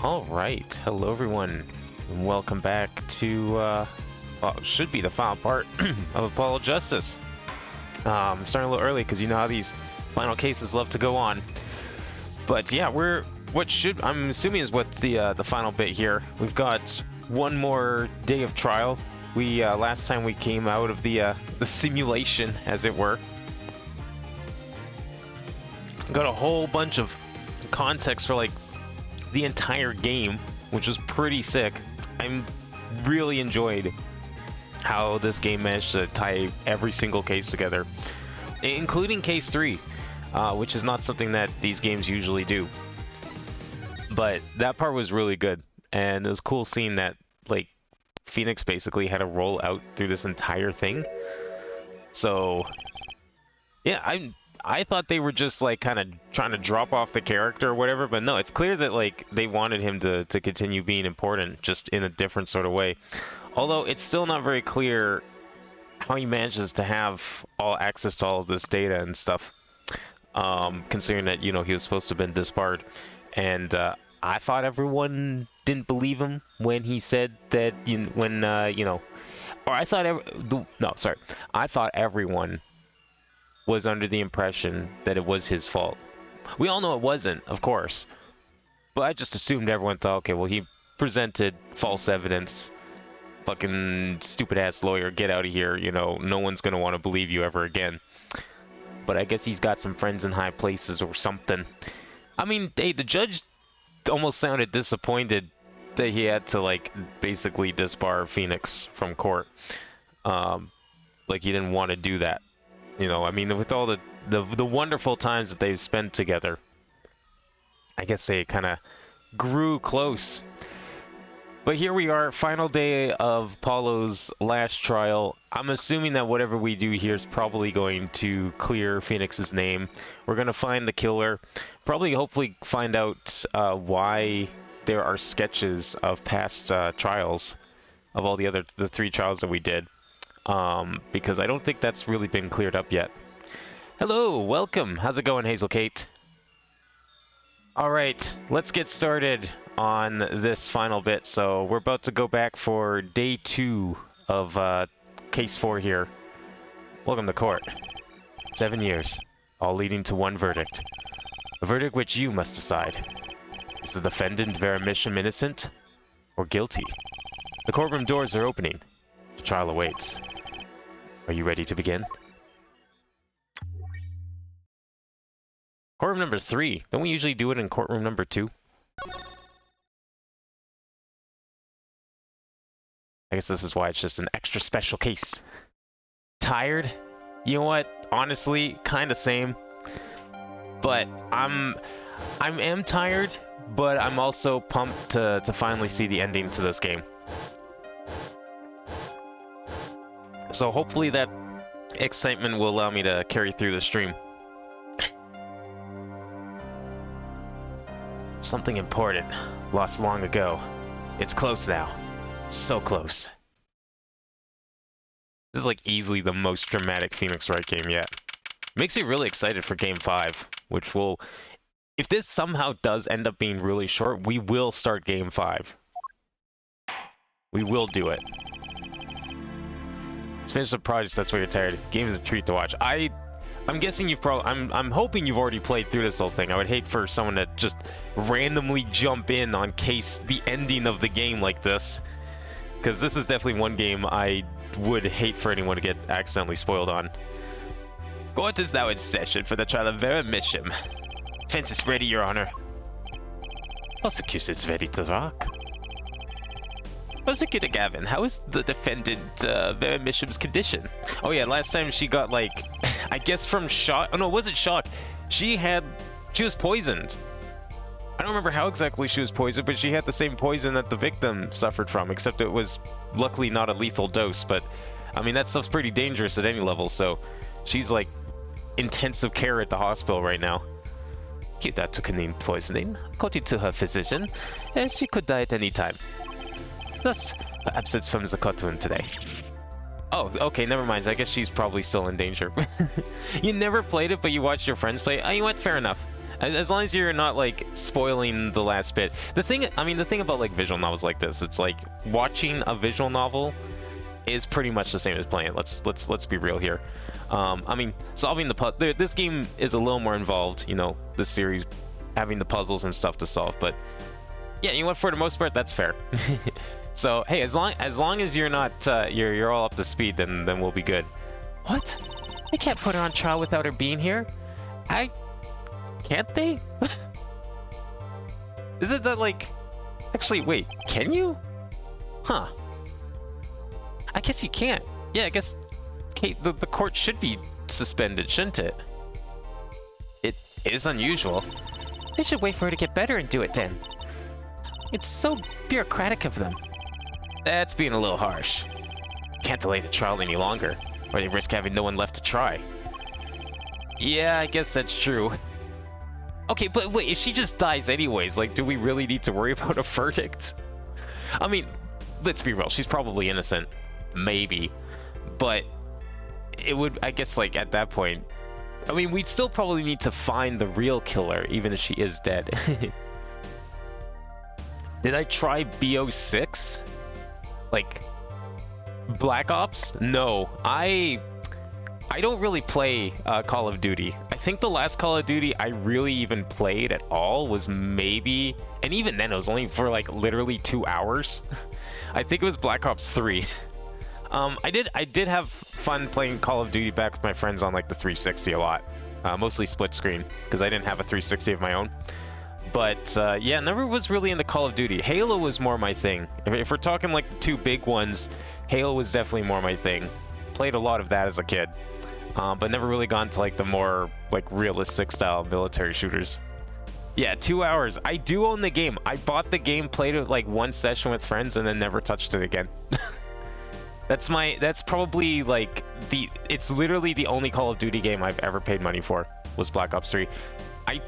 All right, hello everyone, and welcome back to, well, it should be the final part of Apollo Justice. Starting a little early because you know how these final cases love to go on. But yeah, I'm assuming is what's the final bit here. We've got one more day of trial. We, last time we came out of the simulation, as it were. Got a whole bunch of context for, like, the entire game, which was pretty sick. I really enjoyed how this game managed to tie every single case together, including case 3, which is not something that these games usually do. But that part was really good, and it was cool seeing that, like, Phoenix basically had to roll out through this entire thing. So yeah, I thought they were just, like, kind of trying to drop off the character or whatever, but no, it's clear that, like, they wanted him to continue being important, just in a different sort of way. Although it's still not very clear how he manages to have all access to all of this data and stuff, considering that, you know, he was supposed to have been disbarred. And I thought everyone didn't believe him when he said that, I thought everyone was under the impression that it was his fault. We all know it wasn't, of course, but I just assumed everyone thought, okay, well, he presented false evidence, fucking stupid ass lawyer, get out of here, you know, no one's gonna want to believe you ever again. But I guess he's got some friends in high places or something. I mean, hey, the judge almost sounded disappointed that he had to, like, basically disbar Phoenix from court. Like, he didn't want to do that. You know, I mean, with all the wonderful times that they've spent together, I guess they kind of grew close. But here we are, final day of Paulo's last trial. I'm assuming that whatever we do here is probably going to clear Phoenix's name. We're going to find the killer, probably hopefully find out why there are sketches of past trials, of all the 3 trials that we did. Because I don't think that's really been cleared up yet. Hello, welcome. How's it going, Hazel Kate? Alright, let's get started on this final bit. So we're about to go back for day 2 of case 4 here. Welcome to court. 7 years, all leading to one verdict. A verdict which you must decide. Is the defendant Veramisham innocent or guilty? The courtroom doors are opening. The trial awaits. Are you ready to begin? Courtroom number 3. Don't we usually do it in courtroom number 2? I guess this is why it's just an extra special case. Tired? You know what? Honestly, kind of same. But I am tired, but I'm also pumped to finally see the ending to this game. So hopefully that excitement will allow me to carry through the stream. Something important, lost long ago. It's close now. So close. This is like easily the most dramatic Phoenix Wright game yet. Makes me really excited for Game 5, which will... If this somehow does end up being really short, we will start Game 5. We will do it. Let's finish the project, that's why you're tired. Game is a treat to watch. I'm guessing you've probably... I'm hoping you've already played through this whole thing. I would hate for someone to just randomly jump in on the ending of the game like this. Because this is definitely one game I would hate for anyone to get accidentally spoiled on. Court is now in session for the trial of Veramisham. Defense is ready, Your Honor. Prosecution is ready to rock. Prosecutor Gavin, how is the defendant Veramisham's condition? Oh yeah, last time she got, like, I guess from shock. Oh no, it wasn't shock. She was poisoned. I don't remember how exactly she was poisoned, but she had the same poison that the victim suffered from, except it was luckily not a lethal dose. But I mean, that stuff's pretty dangerous at any level, so she's like intensive care at the hospital right now. Kita took a name poisoning, according to her physician, and she could die at any time. Thus, her absence from the courtroom today. Oh, okay, never mind. I guess she's probably still in danger. You never played it, but you watched your friends play it? Oh, you know what? Fair enough. As long as you're not like spoiling the last bit. The thing, I mean, the thing about like visual novels like this, it's like watching a visual novel is pretty much the same as playing it. Let's be real here. I mean, solving the puzzle. This game is a little more involved. You know, this series having the puzzles and stuff to solve. But yeah, you know what? For the most part, that's fair. So hey, as long as you're not you're all up to speed, then we'll be good. What? They can't put her on trial without her being here. Can't they? Is it that like... Actually, wait, can you? Huh. I guess you can't. Yeah, I guess... Okay, the court should be suspended, shouldn't it? It is unusual. They should wait for her to get better and do it then. It's so bureaucratic of them. That's being a little harsh. Can't delay the trial any longer, or they risk having no one left to try. Yeah, I guess that's true. Okay, but wait, if she just dies anyways, like, do we really need to worry about a verdict? I mean, let's be real, she's probably innocent. Maybe. But it would, I guess, like, at that point, I mean, we'd still probably need to find the real killer, even if she is dead. Did I try BO6? Like, Black Ops? No, I don't really play Call of Duty. I think the last Call of Duty I really even played at all was maybe, and even then it was only for like literally 2 hours. I think it was Black Ops 3. I did have fun playing Call of Duty back with my friends on like the 360 a lot. Mostly split screen, because I didn't have a 360 of my own. But yeah, never was really into Call of Duty. Halo was more my thing. If we're talking like the two big ones, Halo was definitely more my thing. Played a lot of that as a kid. But never really gone to like the more like realistic style military shooters. Yeah, 2 hours. I do own the game. I bought the game, played it like one session with friends, and then never touched it again. That's probably like it's literally the only Call of Duty game I've ever paid money for, was Black Ops 3. I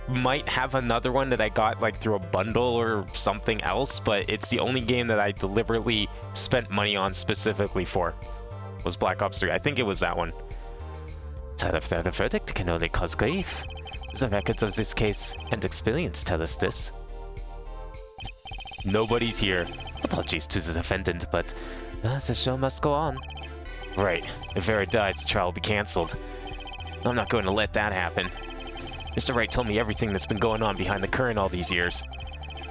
might have another one that I got like through a bundle or something else, but it's the only game that I deliberately spent money on specifically for, was Black Ops 3. I think it was that one. The verdict can only cause grief. The records of this case and experience tell us this. Nobody's here. Apologies to the defendant, but the show must go on. Right. If Vera dies, the trial will be cancelled. I'm not going to let that happen. Mr. Wright told me everything that's been going on behind the curtain all these years.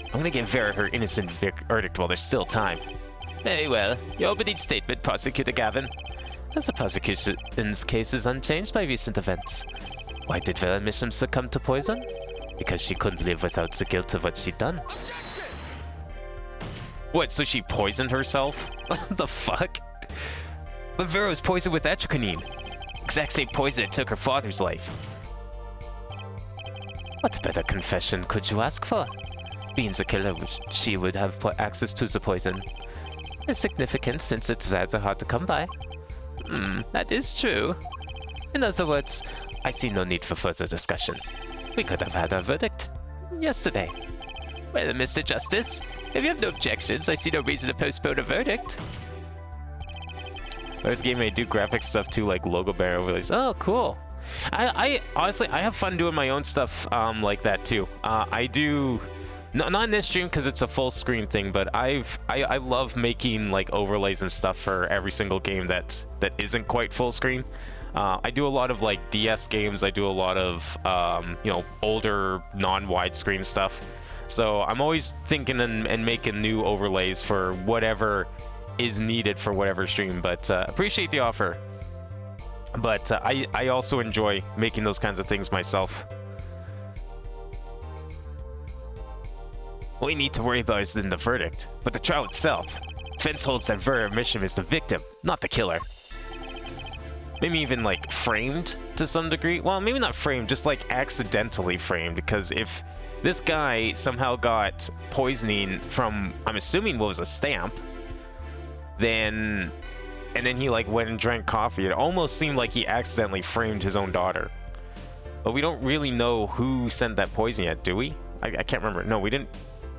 I'm gonna give Vera her innocent verdict while there's still time. Very well. Your opening statement, Prosecutor Gavin. As the prosecution's case is unchanged by recent events. Why did Vera Misham succumb to poison? Because she couldn't live without the guilt of what she'd done. What, so she poisoned herself? What the fuck? But Vera was poisoned with atroquinine. Exact same poison that took her father's life. What better confession could you ask for? Being the killer, she would have access to the poison. It's significant since it's rather hard to come by. That is true. In other words, I see no need for further discussion. We could have had our verdict yesterday. Well, Mr. Justice, if you have no objections, I see no reason to postpone a verdict. This game may do graphic stuff too, like logo banner overlays. Oh, cool. I honestly, I have fun doing my own stuff like that too. I do, not in this stream because it's a full screen thing, but I love making like overlays and stuff for every single game that isn't quite full screen. I do a lot of like DS games. I do a lot of you know, older non-widescreen stuff. So I'm always thinking and making new overlays for whatever is needed for whatever stream. But appreciate the offer. But I also enjoy making those kinds of things myself. What we need to worry about is in the verdict, but the trial itself. Defense holds that Vera Misham is the victim, not the killer. Maybe even like framed to some degree. Well, maybe not framed, just like accidentally framed, because if this guy somehow got poisoning from, I'm assuming, what was a stamp, then he like went and drank coffee, it almost seemed like he accidentally framed his own daughter. But we don't really know who sent that poison yet, do we? I can't remember. No, we didn't.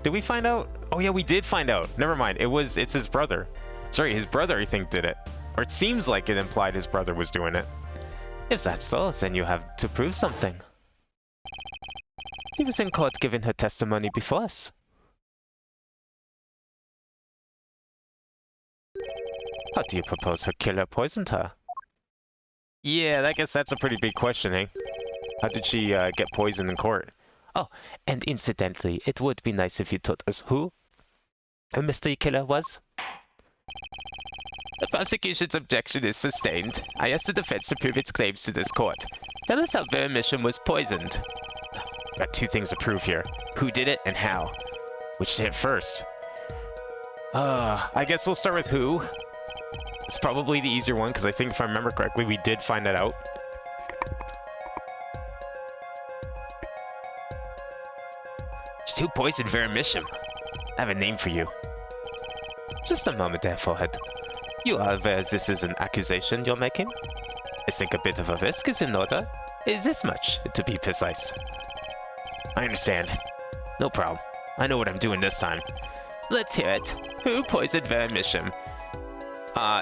Did we find out? Oh yeah, we did find out. Never mind. It's his brother. Sorry, his brother, I think, did it. Or it seems like it implied his brother was doing it. If that's so, then you have to prove something. She was in court giving her testimony before us. How do you propose her killer poisoned her? Yeah, I guess that's a pretty big question, eh? How did she get poisoned in court? Oh, and incidentally, it would be nice if you told us who a mystery killer was. The prosecution's objection is sustained. I ask the defense to prove its claims to this court. Tell us how Vermisham was poisoned. Got two things to prove here. Who did it and how? Which did it first? I guess we'll start with who. It's probably the easier one, because I think if I remember correctly, we did find that out. Just who poisoned Vermisham? I have a name for you. Just a moment there, Forehead. You are aware this is an accusation you're making? I think a bit of a risk is in order. Is this much, to be precise? I understand. No problem. I know what I'm doing this time. Let's hear it. Who poisoned Vermisham?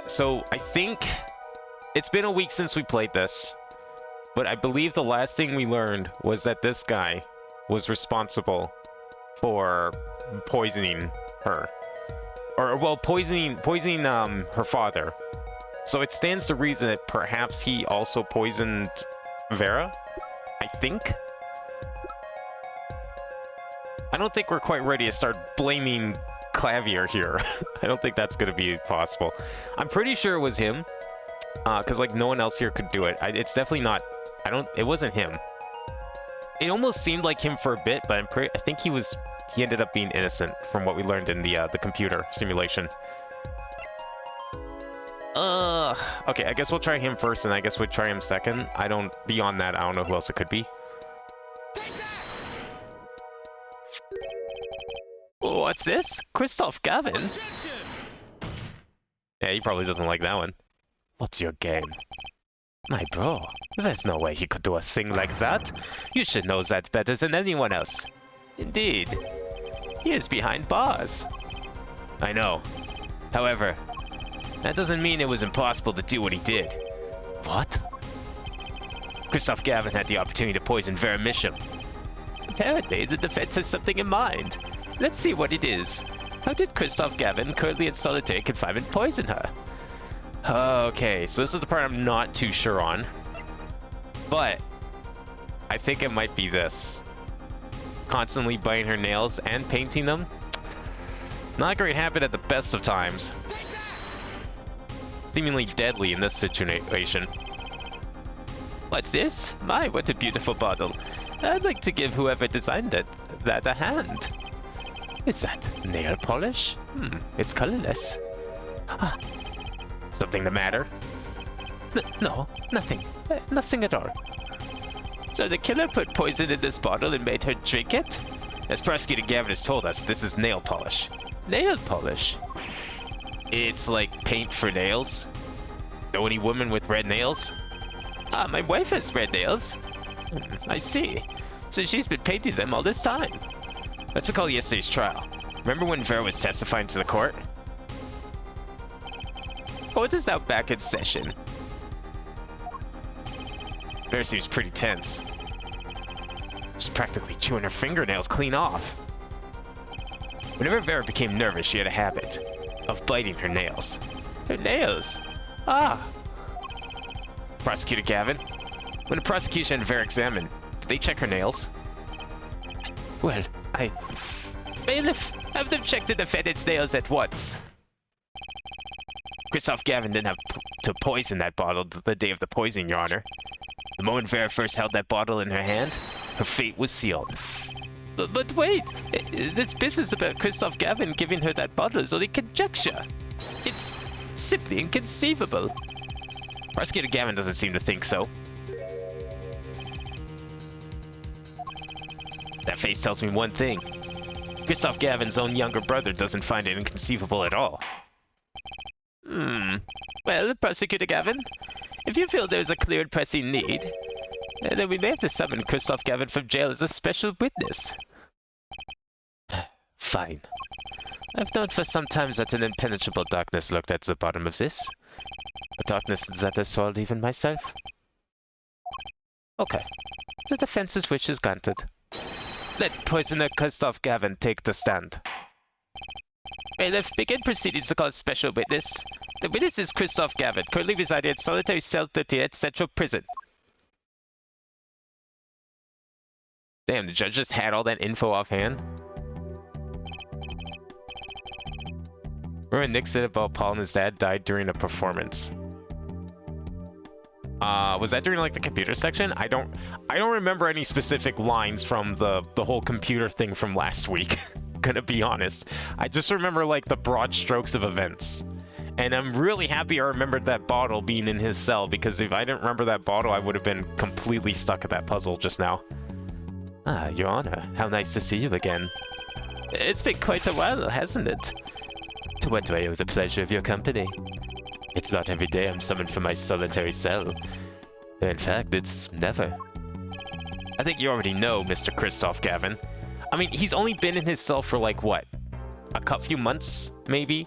So I think it's been a week since we played this, but I believe the last thing we learned was that this guy was responsible for poisoning her. Or, well, poisoning her father. So it stands to reason that perhaps he also poisoned Vera, I think? I don't think we're quite ready to start blaming Clavier here. I don't think that's going to be possible. I'm pretty sure it was him, because, like, no one else here could do it. It's definitely not... It wasn't him. It almost seemed like him for a bit, but I think he ended up being innocent from what we learned in the computer simulation. Okay, I guess we'll try him first, and I guess we'll try him second. Beyond that, I don't know who else it could be. What's this? Christoph Gavin? Yeah, he probably doesn't like that one. What's your game? My bro, there's no way he could do a thing like that. You should know that better than anyone else. Indeed. He is behind bars. I know. However, that doesn't mean it was impossible to do what he did. What? Christoph Gavin had the opportunity to poison Vermisham. Apparently, the defense has something in mind. Let's see what it is. How did Christoph Gavin, currently in solitary confinement, poison her? Okay, so this is the part I'm not too sure on. But I think it might be this. Constantly biting her nails and painting them. Not a great habit at the best of times. Seemingly deadly in this situation. What's this? My, what a beautiful bottle. I'd like to give whoever designed it that a hand. Is that nail polish? It's colorless. Ah, something the matter? No, nothing. Nothing at all. So the killer put poison in this bottle and made her drink it? As Prosecutor Gavin has told us, this is nail polish. Nail polish? It's like paint for nails? Know any woman with red nails? Ah, my wife has red nails. I see. So she's been painting them all this time. Let's recall yesterday's trial. Remember when Vera was testifying to the court? Court is now back in session. Vera seems pretty tense. She's practically chewing her fingernails clean off. Whenever Vera became nervous, she had a habit of biting her nails. Her nails? Ah! Prosecutor Gavin, when the prosecution and Vera examined, did they check her nails? Well, Bailiff, have them check the defendant's nails at once. Christoph Gavin didn't have to poison that bottle the day of the poisoning, Your Honor. The moment Vera first held that bottle in her hand, her fate was sealed. But wait! This business about Christoph Gavin giving her that bottle is only conjecture. It's simply inconceivable. Prosecutor Gavin doesn't seem to think so. That face tells me one thing. Christoph Gavin's own younger brother doesn't find it inconceivable at all. Well, Prosecutor Gavin, if you feel there's a clear and pressing need, then we may have to summon Christoph Gavin from jail as a special witness. Fine. I've known for some time that an impenetrable darkness lurked at the bottom of this. A darkness that has swallowed even myself. Okay. The defense's wish is granted. Let Poisoner Christoph Gavin take the stand. Bailiff, begin proceedings to call a special witness. The witness is Christoph Gavin, currently residing at Solitary Cell 38 Central Prison. Damn, the judge just had all that info offhand. Remember Nick said about Paul and his dad died during a performance. Was that during like the computer section? I don't remember any specific lines from the whole computer thing from last week. Gonna be honest. I just remember like the broad strokes of events. And I'm really happy I remembered that bottle being in his cell, because if I didn't remember that bottle, I would have been completely stuck at that puzzle just now. Ah, Your Honor, how nice to see you again. It's been quite a while, hasn't it? To what do I owe the pleasure of your company? It's not every day I'm summoned from my solitary cell. In fact, it's never. I think you already know, Mr. Christoph Gavin. I mean, he's only been in his cell for like, what? A few months, maybe?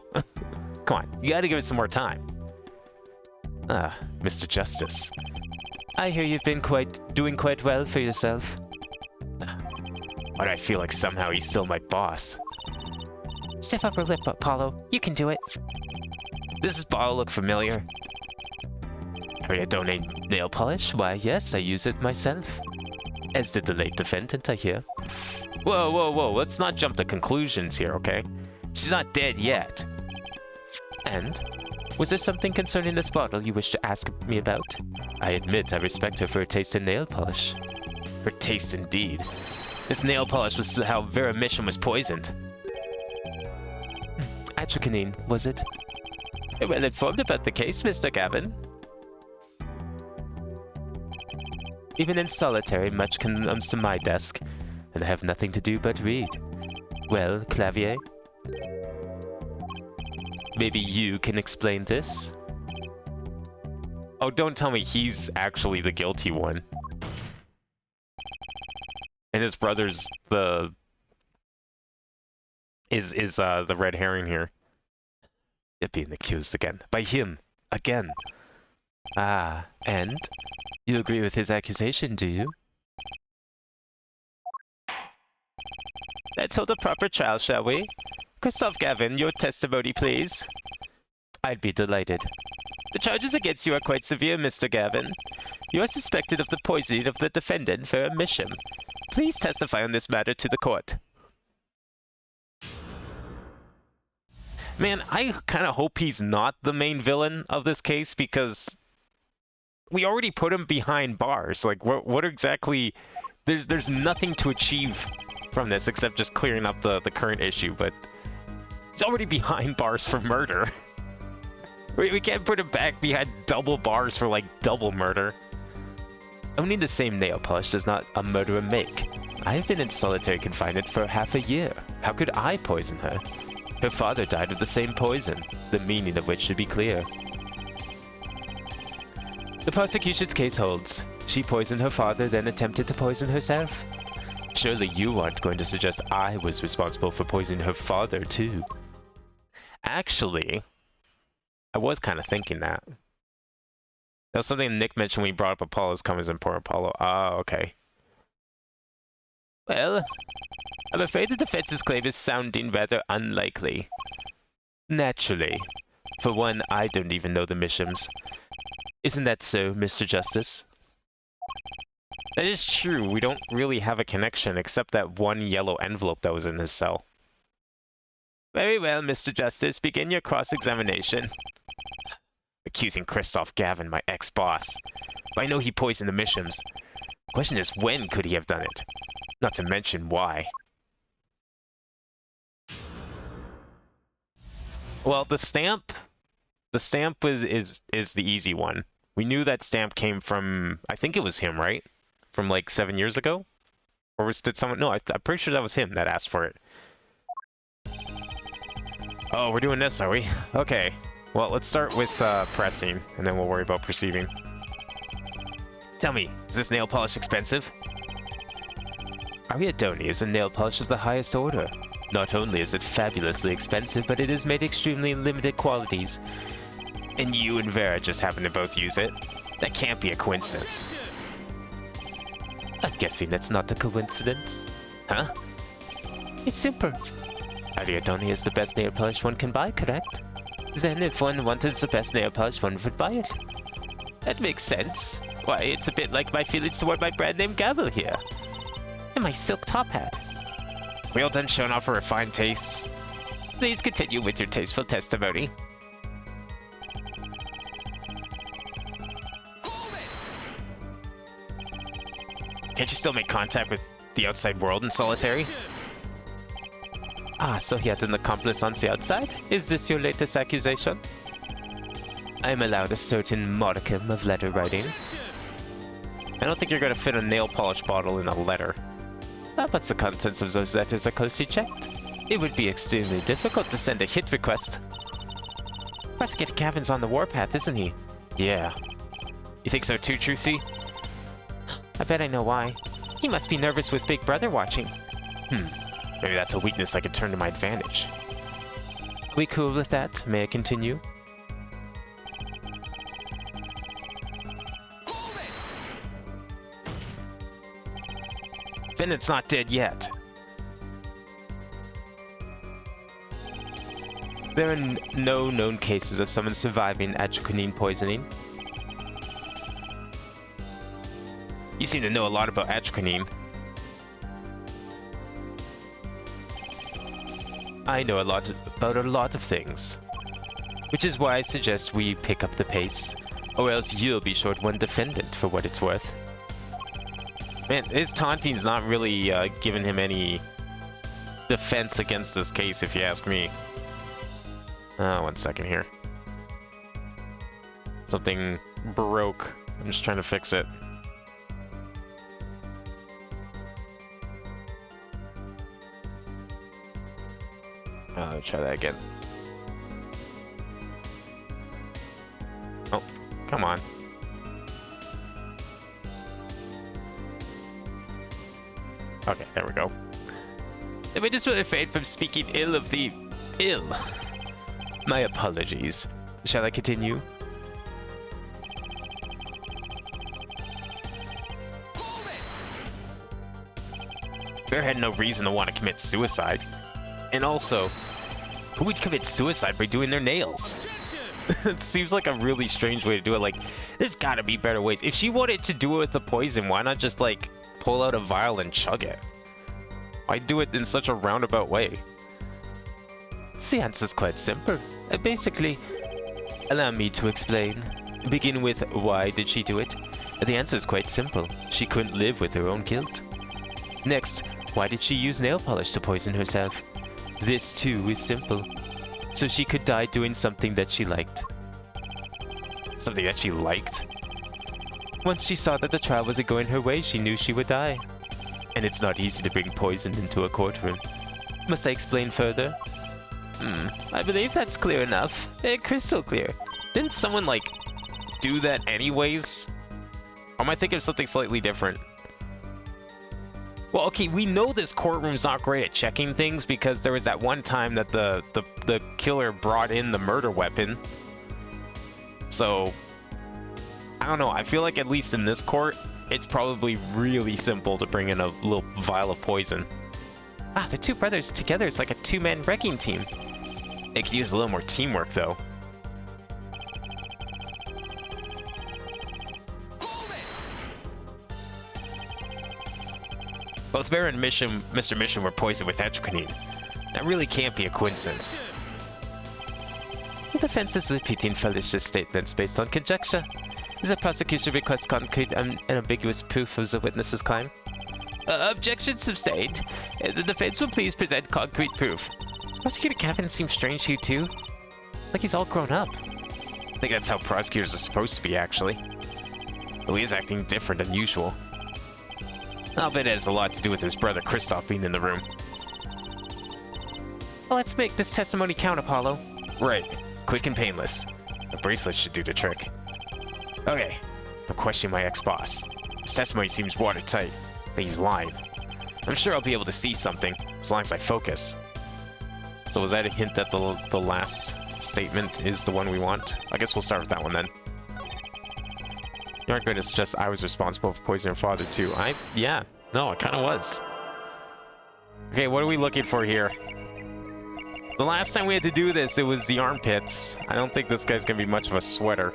Come on, you gotta give it some more time. Ah, Mr. Justice. I hear you've been doing quite well for yourself. Why do I feel like somehow he's still my boss? Stiff upper lip, Apollo. You can do it. Does this bottle look familiar? Heard you donate nail polish? Why, yes, I use it myself. As did the late defendant, I hear. Whoa, whoa, whoa, let's not jump to conclusions here, okay? She's not dead yet. And? Was there something concerning this bottle you wish to ask me about? I admit I respect her for her taste in nail polish. Her taste indeed. This nail polish was how Vera Mission was poisoned. Atropine, was it? Well informed about the case, Mr. Gavin. Even in solitary, much comes to my desk, and I have nothing to do but read. Well, Clavier? Maybe you can explain this? Oh, don't tell me he's actually the guilty one. And his brother's the red herring here. It being accused again. By him. Again. Ah, and? You agree with his accusation, do you? Let's hold a proper trial, shall we? Christoph Gavin, your testimony, please. I'd be delighted. The charges against you are quite severe, Mr. Gavin. You are suspected of the poisoning of the defendant, Vera Misham. Please testify on this matter to the court. Man, I kind of hope he's not the main villain of this case, because we already put him behind bars. Like, what exactly... There's nothing to achieve from this except just clearing up the current issue, but he's already behind bars for murder. We can't put him back behind double bars for, like, double murder. Owning the same nail polish does not a murderer make. I have been in solitary confinement for half a year. How could I poison her? Her father died of the same poison, the meaning of which should be clear. The prosecution's case holds. She poisoned her father, then attempted to poison herself. Surely you aren't going to suggest I was responsible for poisoning her father, too. Actually, I was kind of thinking that. That was something Nick mentioned when he brought up Apollo's comments in Poor Apollo. Ah, okay. Well, I'm afraid the defense's claim is sounding rather unlikely. Naturally. For one, I don't even know the Mishams. Isn't that so, Mr. Justice? That is true. We don't really have a connection except that one yellow envelope that was in his cell. Very well, Mr. Justice. Begin your cross-examination. Accusing Christoph Gavin, my ex-boss. But I know he poisoned the Mishams. The question is, when could he have done it? Not to mention why. Well, the stamp is the easy one. We knew that stamp came from, I think it was him, right? From like 7 years ago? Or did someone, no, I'm pretty sure that was him that asked for it. Oh, we're doing this, are we? Okay. Well, let's start with pressing, and then we'll worry about perceiving. Tell me, is this nail polish expensive? Ariadone is a nail polish of the highest order. Not only is it fabulously expensive, but it is made extremely limited qualities. And you and Vera just happen to both use it? That can't be a coincidence. I'm guessing that's not a coincidence. Huh? It's simple. Ariadne is the best nail polish one can buy, correct? Then if one wanted the best nail polish, one would buy it. That makes sense. Why, it's a bit like my feelings toward my brand name gavel here. And my silk top hat. Well done showing off her refined tastes. Please continue with your tasteful testimony. Can't you still make contact with the outside world in solitary? Ah, so he had an accomplice on the outside? Is this your latest accusation? I am allowed a certain modicum of letter writing. I don't think you're going to fit a nail polish bottle in a letter. But the contents of those letters are closely checked. It would be extremely difficult to send a hit request. Prosecutor Gavin's on the warpath, isn't he? Yeah. You think so too, Trucy? I bet I know why. He must be nervous with Big Brother watching. Maybe that's a weakness I could turn to my advantage. We cool with that? May I continue? Bennett's not dead yet. There are no known cases of someone surviving atroquinine poisoning. You seem to know a lot about atroquinine. I know a lot about a lot of things. Which is why I suggest we pick up the pace, or else you'll be short one defendant for what it's worth. Man, his taunting's not really giving him any defense against this case, if you ask me. One second here. Something broke. I'm just trying to fix it. Try that again. Oh, come on. Okay, there we go. Am I just refrain from speaking ill of the ill? My apologies. Shall I continue? Bear had no reason to want to commit suicide. And also, who would commit suicide by doing their nails? It seems like a really strange way to do it. Like, there's gotta be better ways. If she wanted to do it with the poison, why not just, like, pull out a vial and chug it? Why do it in such a roundabout way? The answer's quite simple. Basically, allow me to explain. Begin with, why did she do it? The answer's quite simple. She couldn't live with her own guilt. Next, why did she use nail polish to poison herself? This too is simple. So she could die doing something that she liked. Something that she liked? Once she saw that the trial wasn't going her way, she knew she would die. And it's not easy to bring poison into a courtroom. Must I explain further? I believe that's clear enough. Crystal clear. Didn't someone, like, do that anyways? Or am I thinking of something slightly different? Well, okay, we know this courtroom's not great at checking things because there was that one time that the killer brought in the murder weapon. So, I don't know. I feel like at least in this court, it's probably really simple to bring in a little vial of poison. Ah, the two brothers together is like a two-man wrecking team. They could use a little more teamwork, though. Both Bear and Mr. Mission were poisoned with atroquinine. That really can't be a coincidence. The defense is repeating fallacious statements based on conjecture. The prosecution requests concrete and ambiguous proof of the witness's crime. Objection sustained. The defense will please present concrete proof. Prosecutor Gavin seems strange to you too. It's like he's all grown up. I think that's how prosecutors are supposed to be, actually. Though he is acting different than usual. I'll bet it has a lot to do with his brother Kristoff being in the room. Well, let's make this testimony count, Apollo. Right. Quick and painless. The bracelet should do the trick. Okay. I'm questioning my ex-boss. His testimony seems watertight, but he's lying. I'm sure I'll be able to see something, as long as I focus. So was that a hint that the last statement is the one we want? I guess we'll start with that one then. You aren't going to suggest I was responsible for poisoning your father too. Yeah, no, I kind of was. Okay, what are we looking for here? The last time we had to do this, it was the armpits. I don't think this guy's gonna be much of a sweater.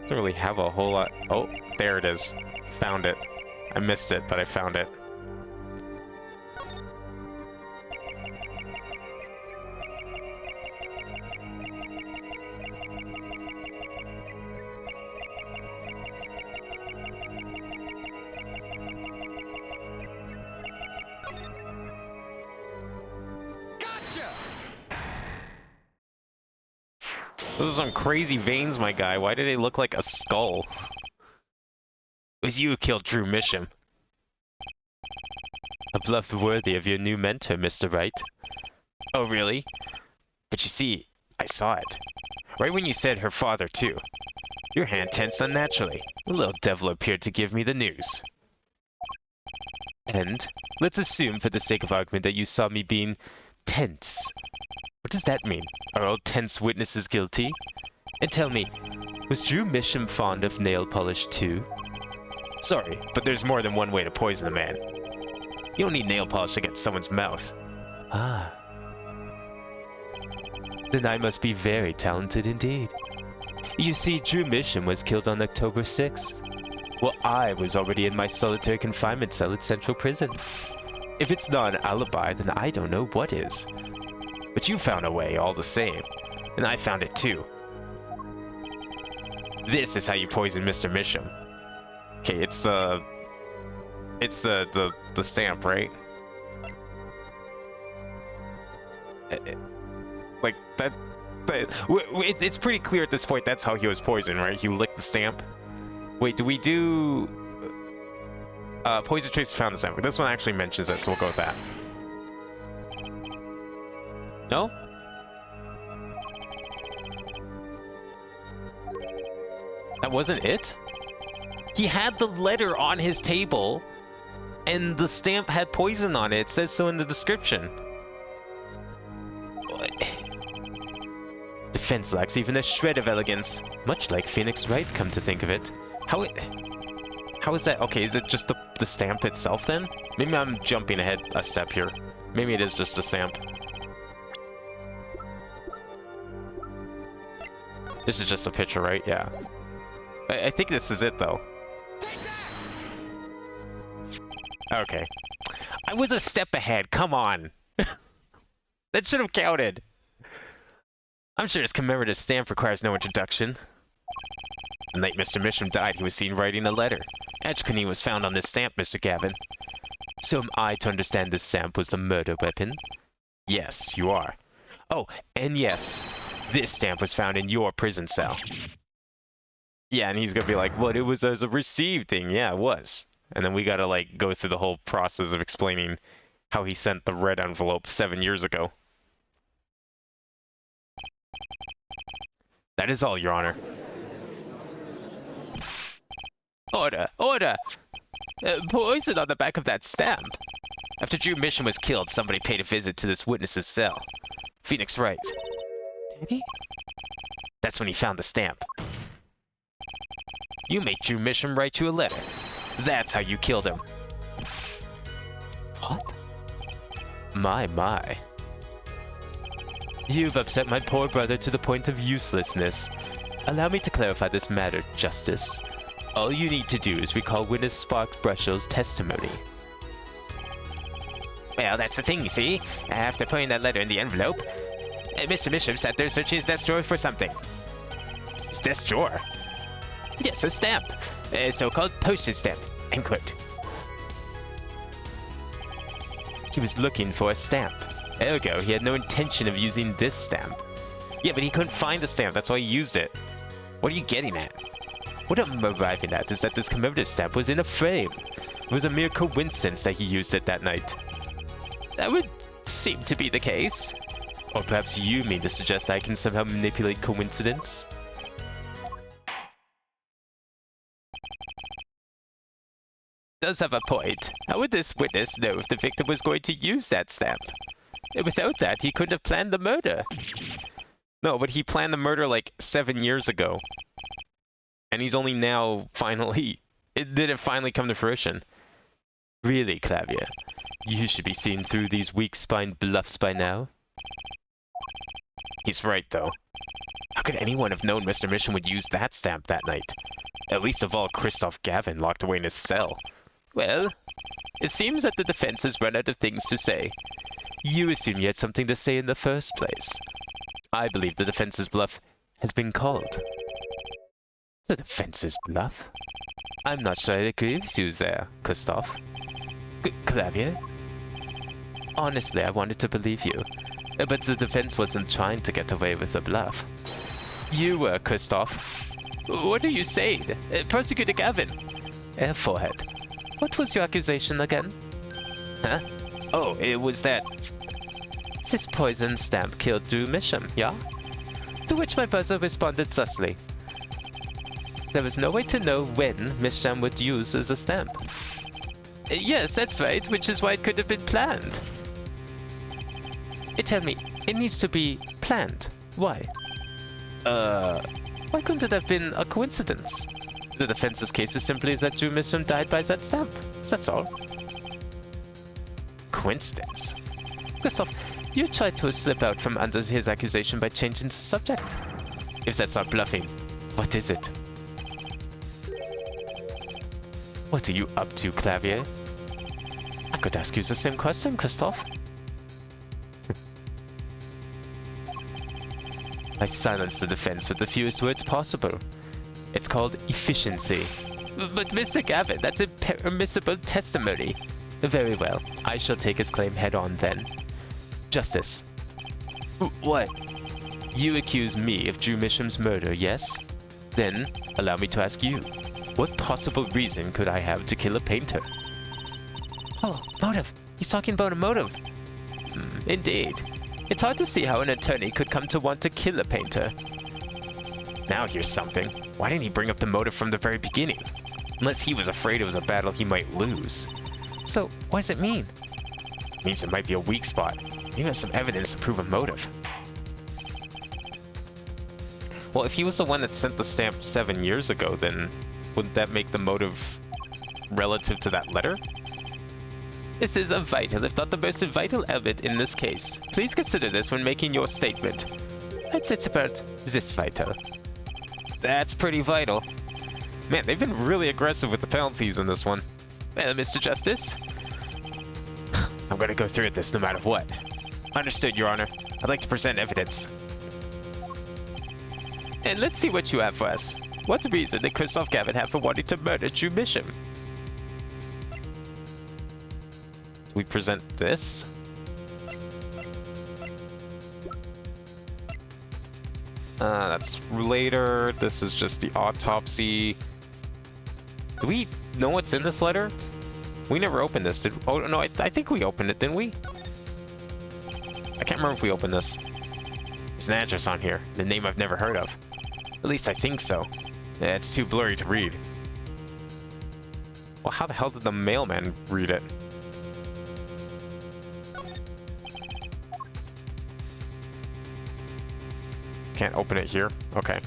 Doesn't really have a whole lot. Oh, there it is. Found it. I missed it, but I found it. Those are some crazy veins, my guy. Why do they look like a skull? It was you who killed Drew Misham. A bluff worthy of your new mentor, Mr. Wright. Oh, really? But you see, I saw it. Right when you said her father, too. Your hand tensed unnaturally. The little devil appeared to give me the news. And let's assume, for the sake of argument, that you saw me being tense. What does that mean? Are all tense witnesses guilty? And tell me, was Drew Misham fond of nail polish too? Sorry, but there's more than one way to poison a man. You don't need nail polish to get someone's mouth. Ah. Then I must be very talented indeed. You see, Drew Misham was killed on October 6th. Well, I was already in my solitary confinement cell at Central Prison. If it's not an alibi, then I don't know what is. But you found a way all the same, and I found it too. This is how you poison Mr. Misham. Okay, it's the stamp, right? Like that. It's pretty clear at this point that's how he was poisoned, right? He licked the stamp. Wait, do we do poison trace found the stamp? This one actually mentions it, so we'll go with that. No? That wasn't it? He had the letter on his table, and the stamp had poison on it. It says so in the description. Defense lacks even a shred of elegance. Much like Phoenix Wright, come to think of it. How is that? Okay, is it just the stamp itself then? Maybe I'm jumping ahead a step here. Maybe it is just the stamp. This is just a picture, right? Yeah. I think this is it, though. Okay. I was a step ahead. Come on. That should have counted. I'm sure this commemorative stamp requires no introduction. The night Mr. Misham died, he was seen writing a letter. Edgequinine was found on this stamp, Mr. Gavin. So am I to understand this stamp was the murder weapon? Yes, you are. Oh, and yes, this stamp was found in your prison cell. Yeah, and he's gonna be like, what, it was as a received thing. Yeah, it was. And then we gotta, like, go through the whole process of explaining how he sent the red envelope 7 years ago. That is all, Your Honor. Order! Order! Poison on the back of that stamp. After Drew Misham was killed, somebody paid a visit to this witness's cell. Phoenix Wright. Did he? That's when he found the stamp. You made Drew Misham write you a letter. That's how you killed him. What? My. You've upset my poor brother to the point of uselessness. Allow me to clarify this matter, Justice. All you need to do is recall witness Spark Brushell's testimony. Well, that's the thing, you see. After putting that letter in the envelope, Mr. Misham sat there searching his desk drawer for something. His desk drawer? Yes, a stamp. A so-called postage stamp. End quote. He was looking for a stamp. Ergo, he had no intention of using this stamp. Yeah, but he couldn't find the stamp, that's why he used it. What are you getting at? What I'm arriving at is that this commemorative stamp was in a frame. It was a mere coincidence that he used it that night. That would seem to be the case. Or perhaps you mean to suggest I can somehow manipulate coincidence? Does have a point. How would this witness know if the victim was going to use that stamp? Without that, he couldn't have planned the murder. No, but he planned the murder like 7 years ago. And he's only now finally Did it finally come to fruition? Really, Clavier? You should be seeing through these weak-spined bluffs by now. He's right, though. How could anyone have known Mr. Mission would use that stamp that night? At least of all, Christoph Gavin locked away in his cell. Well, it seems that the defense has run out of things to say. You assume you had something to say in the first place. I believe the defense's bluff has been called. The defense's bluff? I'm not sure I agree with you there, Christoph. Clavier? Honestly, I wanted to believe you. But the defense wasn't trying to get away with the bluff. You were, Christoph. What are you saying? Prosecutor Gavin. Forehead. What was your accusation again? Huh? Oh, it was that... This poison stamp killed Drew Misham, yeah? To which my buzzer responded thusly. There was no way to know when Misham would use the stamp. Yes, that's right, which is why it could have been planned. Tell me, it needs to be planned. Why? Why couldn't it have been a coincidence? The defense's case is simply that Drew Misham died by that stamp. That's all. Coincidence? Christoph, you tried to slip out from under his accusation by changing the subject. If that's not bluffing, what is it? What are you up to, Clavier? I could ask you the same question, Christoph. I silenced the defense with the fewest words possible. It's called efficiency. But Mr. Gavin, that's impermissible testimony. Very well, I shall take his claim head on then. Justice. What? You accuse me of Drew Misham's murder, yes? Then, allow me to ask you, what possible reason could I have to kill a painter? Oh, motive. He's talking about a motive. Indeed. It's hard to see how an attorney could come to want to kill a painter. Now here's something. Why didn't he bring up the motive from the very beginning? Unless he was afraid it was a battle he might lose. So, what does it mean? It means it might be a weak spot. Maybe there's some evidence to prove a motive. Well, if he was the one that sent the stamp 7 years ago, then wouldn't that make the motive relative to that letter? This is a vital, if not the most vital element in this case. Please consider this when making your statement. I'd say it's about this vital. That's pretty vital. Man, they've been really aggressive with the penalties in this one. Well, Mr. Justice, I'm gonna go through with this no matter what. Understood, Your Honor. I'd like to present evidence. And let's see what you have for us. What reason did Christoph Gavin have for wanting to murder Drew Misham? We present this? That's later. This is just the autopsy. Do we know what's in this letter? We never opened this, did we? Oh, no, I think we opened it, didn't we? I can't remember if we opened this. There's an address on here, the name I've never heard of. At least I think so. Yeah, it's too blurry to read. Well, how the hell did the mailman read it? Can't open it here? Okay.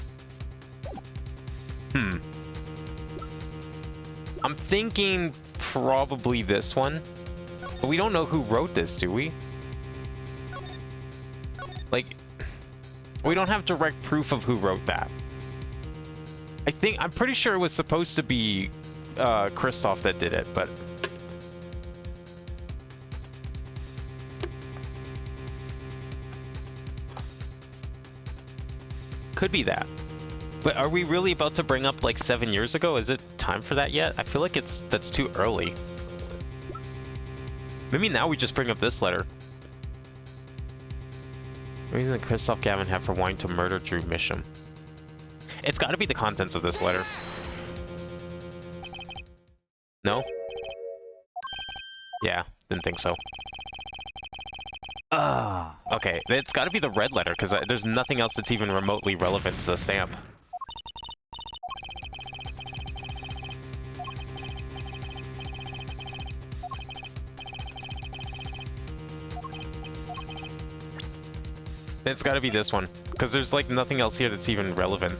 I'm thinking probably this one. But we don't know who wrote this, do we? Like, we don't have direct proof of who wrote that. I'm pretty sure it was supposed to be Christoph that did it, but... Could be that. But are we really about to bring up like 7 years ago? Is it time for that yet? I feel like that's too early. Maybe now we just bring up this letter. What reason did Christoph Gavin have for wanting to murder Drew Misham? It's got to be the contents of this letter. No? Yeah, didn't think so. Okay, it's got to be the red letter, because there's nothing else that's even remotely relevant to the stamp. It's got to be this one, because there's like nothing else here that's even relevant.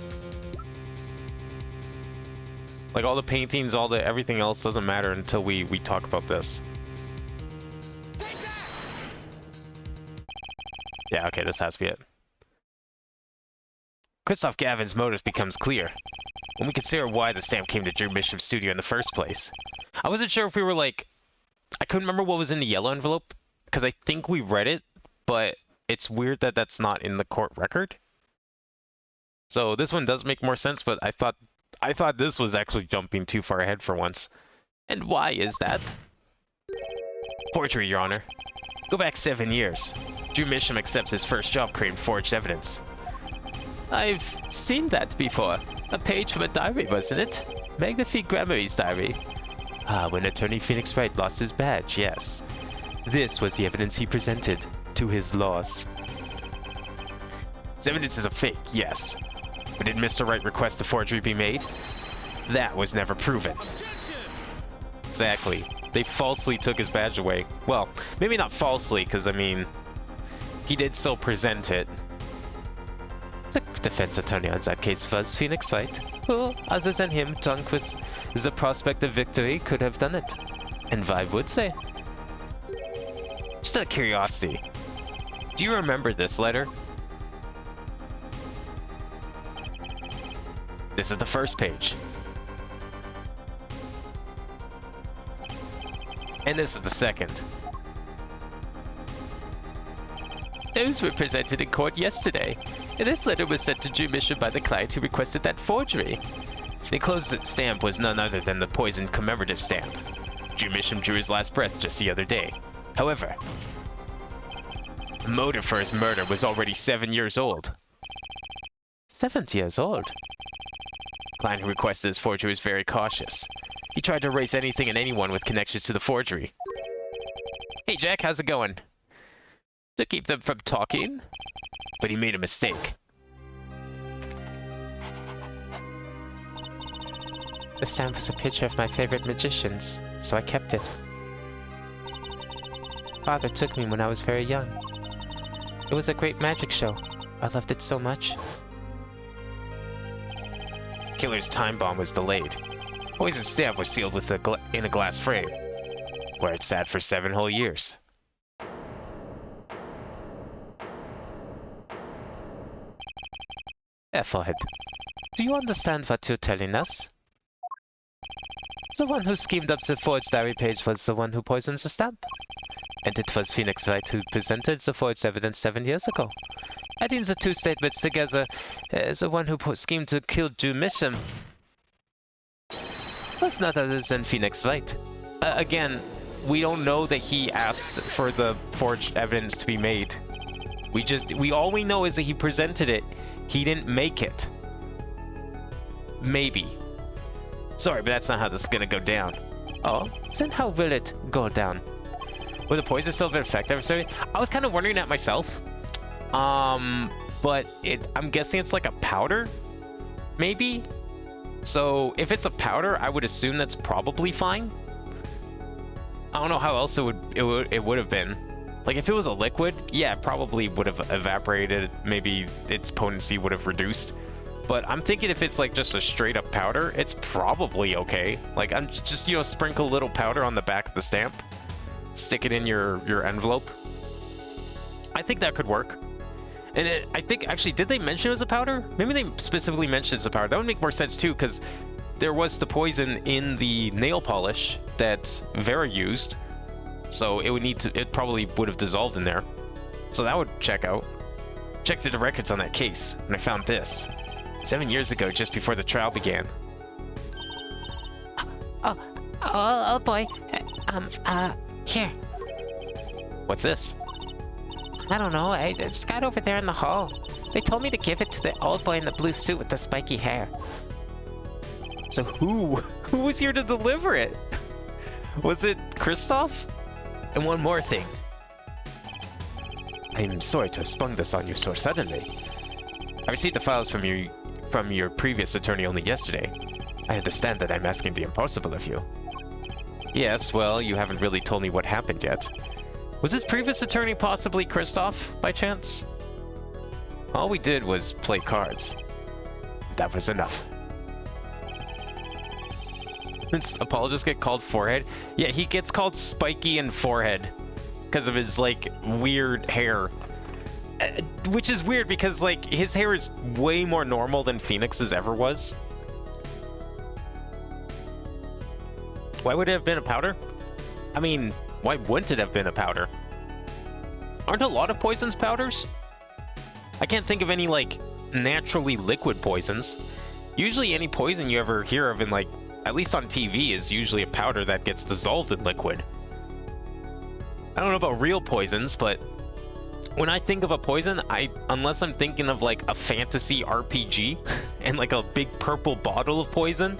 Like all the paintings, everything else doesn't matter until we talk about this. Yeah, okay, this has to be it. Christoph Gavin's motive becomes clear when we consider why the stamp came to Drew Misham's studio in the first place. I wasn't sure if we were like... I couldn't remember what was in the yellow envelope, because I think we read it, but it's weird that that's not in the court record. So this one does make more sense, but I thought this was actually jumping too far ahead for once. And why is that? Forgery, Your Honor. Go back 7 years. Drew Misham accepts his first job creating forged evidence. I've seen that before. A page from a diary, wasn't it? Magnifique Grammary's diary. Ah, when attorney Phoenix Wright lost his badge, yes. This was the evidence he presented to his loss. His evidence is a fake, yes. But did Mr. Wright request the forgery be made? That was never proven. Exactly. They falsely took his badge away. Well, maybe not falsely, because, I mean, he did still present it. The defense attorney on that case was Phoenix Wright, who, other than him, drunk with the prospect of victory, could have done it. And I would say. Just out of curiosity, do you remember this letter? This is the first page. And this is the second. Those were presented in court yesterday. And this letter was sent to Drew Misham by the client who requested that forgery. The enclosed stamp was none other than the poisoned commemorative stamp. Drew Misham drew his last breath just the other day. However, the motive for his murder was already 7 years old. 7 years old? The client who requested his forgery was very cautious. He tried to erase anything and anyone with connections to the forgery. Hey Jack, how's it going? To keep them from talking? But he made a mistake. The stamp was a picture of my favorite magicians, so I kept it. Father took me when I was very young. It was a great magic show. I loved it so much. Killer's time bomb was delayed. Poison stamp was sealed with in a glass frame, where it sat for 7 whole years. Forehead, do you understand what you're telling us? The one who schemed up the forged diary page was the one who poisoned the stamp. And it was Phoenix Wright who presented the forged evidence 7 years ago. Adding the two statements together, the one who schemed to kill Drew Misham was not other than Phoenix Wright. Again, we don't know that he asked for the forged evidence to be made. All we know is that he presented it. He didn't make it. Maybe. Sorry, but that's not how this is gonna go down. Oh, then how will it go down? Will the poison still affect adversary? I was kind of wondering that myself. But I'm guessing it's like a powder? Maybe? So, if it's a powder, I would assume that's probably fine. I don't know how else it would have been. Like, if it was a liquid, yeah, it probably would have evaporated. Maybe its potency would have reduced. But I'm thinking if it's, like, just a straight-up powder, it's probably okay. Like, I'm just, you know, sprinkle a little powder on the back of the stamp. Stick it in your envelope. I think that could work. And I think, actually, did they mention it was a powder? Maybe they specifically mentioned it's a powder. That would make more sense, too, because there was the poison in the nail polish that Vera used. So it probably would have dissolved in there. So that would check out. Checked through the records on that case, and I found this. 7 years ago, just before the trial began. Oh boy. Here. What's this? I don't know. It's got over there in the hall. They told me to give it to the old boy in the blue suit with the spiky hair. So who was here to deliver it? Was it Christoph? And one more thing. I'm sorry to have sprung this on you so suddenly. I received the files from your previous attorney only yesterday. I understand that I'm asking the impossible of you. Yes, well, you haven't really told me what happened yet. Was his previous attorney possibly Christoph, by chance? All we did was play cards. That was enough. Does Apollo just get called Forehead? Yeah, he gets called Spiky and Forehead because of his, like, weird hair. Which is weird because, like, his hair is way more normal than Phoenix's ever was. Why would it have been a powder? I mean, why wouldn't it have been a powder? Aren't a lot of poisons powders? I can't think of any, like, naturally liquid poisons. Usually any poison you ever hear of in, like, at least on TV, is usually a powder that gets dissolved in liquid. I don't know about real poisons, but when I think of a poison, unless I'm thinking of, like, a fantasy RPG and, like, a big purple bottle of poison,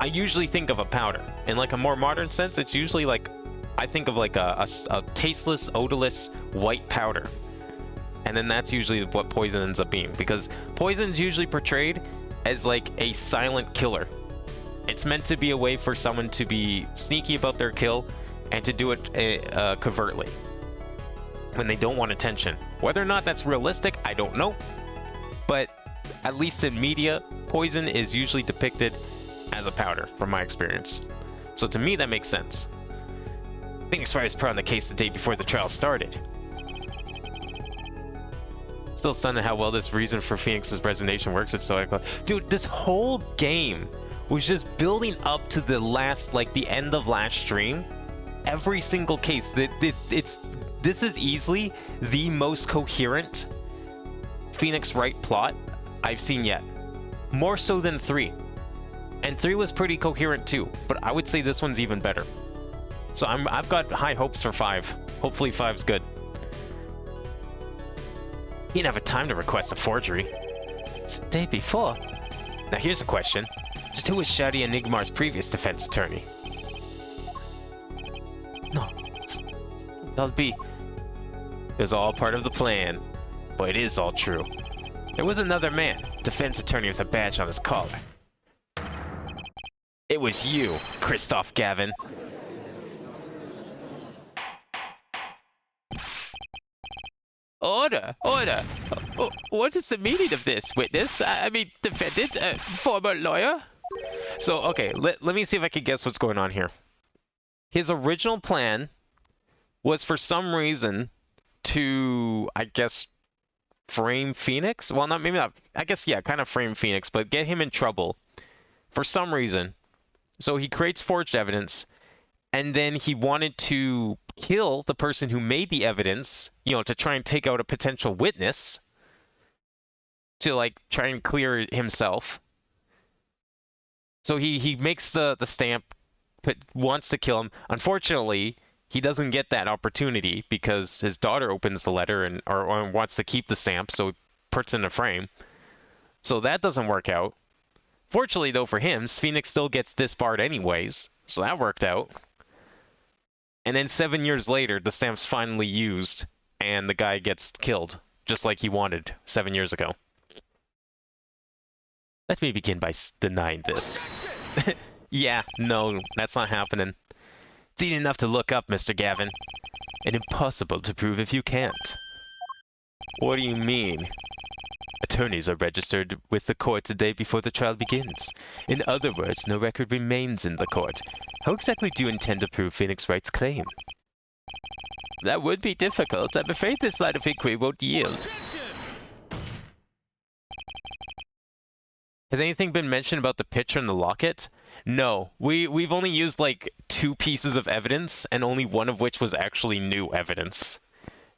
I usually think of a powder. In, like, a more modern sense, it's usually, like, I think of, like, a tasteless, odorless white powder. And then that's usually what poison ends up being, because poison's usually portrayed as, like, a silent killer. It's meant to be a way for someone to be sneaky about their kill and to do it covertly when they don't want attention. Whether or not that's realistic, I don't know. But at least in media, poison is usually depicted as a powder, from my experience. So to me, that makes sense. Phoenix Wright was put on the case the day before the trial started. Still stunned at how well this reason for Phoenix's resignation works. It's so dude, this whole game was just building up to the last, like, the end of last stream. Every single case, this is easily the most coherent Phoenix Wright plot I've seen yet. More so than 3. And 3 was pretty coherent too, but I would say this one's even better. So I've got high hopes for 5. Hopefully 5's good. He didn't have a time to request a forgery. It's the day before. Now here's a question. Just who was Shadi Enigmar's previous defense attorney? No, that'll be... It was all part of the plan, but it is all true. There was another man, defense attorney with a badge on his collar. It was you, Christoph Gavin. Order! Order! What is the meaning of this, witness? I mean, defendant? Former lawyer? So, okay, let me see if I can guess what's going on here. His original plan was for some reason to, I guess, frame Phoenix? Well, maybe not. I guess, yeah, kind of frame Phoenix, but get him in trouble for some reason. So he creates forged evidence, and then he wanted to kill the person who made the evidence, you know, to try and take out a potential witness, to, like, try and clear himself. So he makes the stamp, but wants to kill him. Unfortunately, he doesn't get that opportunity because his daughter opens the letter and or wants to keep the stamp, so he puts it in a frame. So that doesn't work out. Fortunately, though, for him, Phoenix still gets disbarred anyways, so that worked out. And then 7 years later, the stamp's finally used, and the guy gets killed, just like he wanted 7 years ago. Let me begin by denying this. Yeah, no, that's not happening. It's easy enough to look up, Mr. Gavin, and impossible to prove if you can't. What do you mean? Attorneys are registered with the court the day before the trial begins. In other words, no record remains in the court. How exactly do you intend to prove Phoenix Wright's claim? That would be difficult. I'm afraid this line of inquiry won't yield. Has anything been mentioned about the picture and the locket? No. We've only used, like, 2 pieces of evidence, and only one of which was actually new evidence.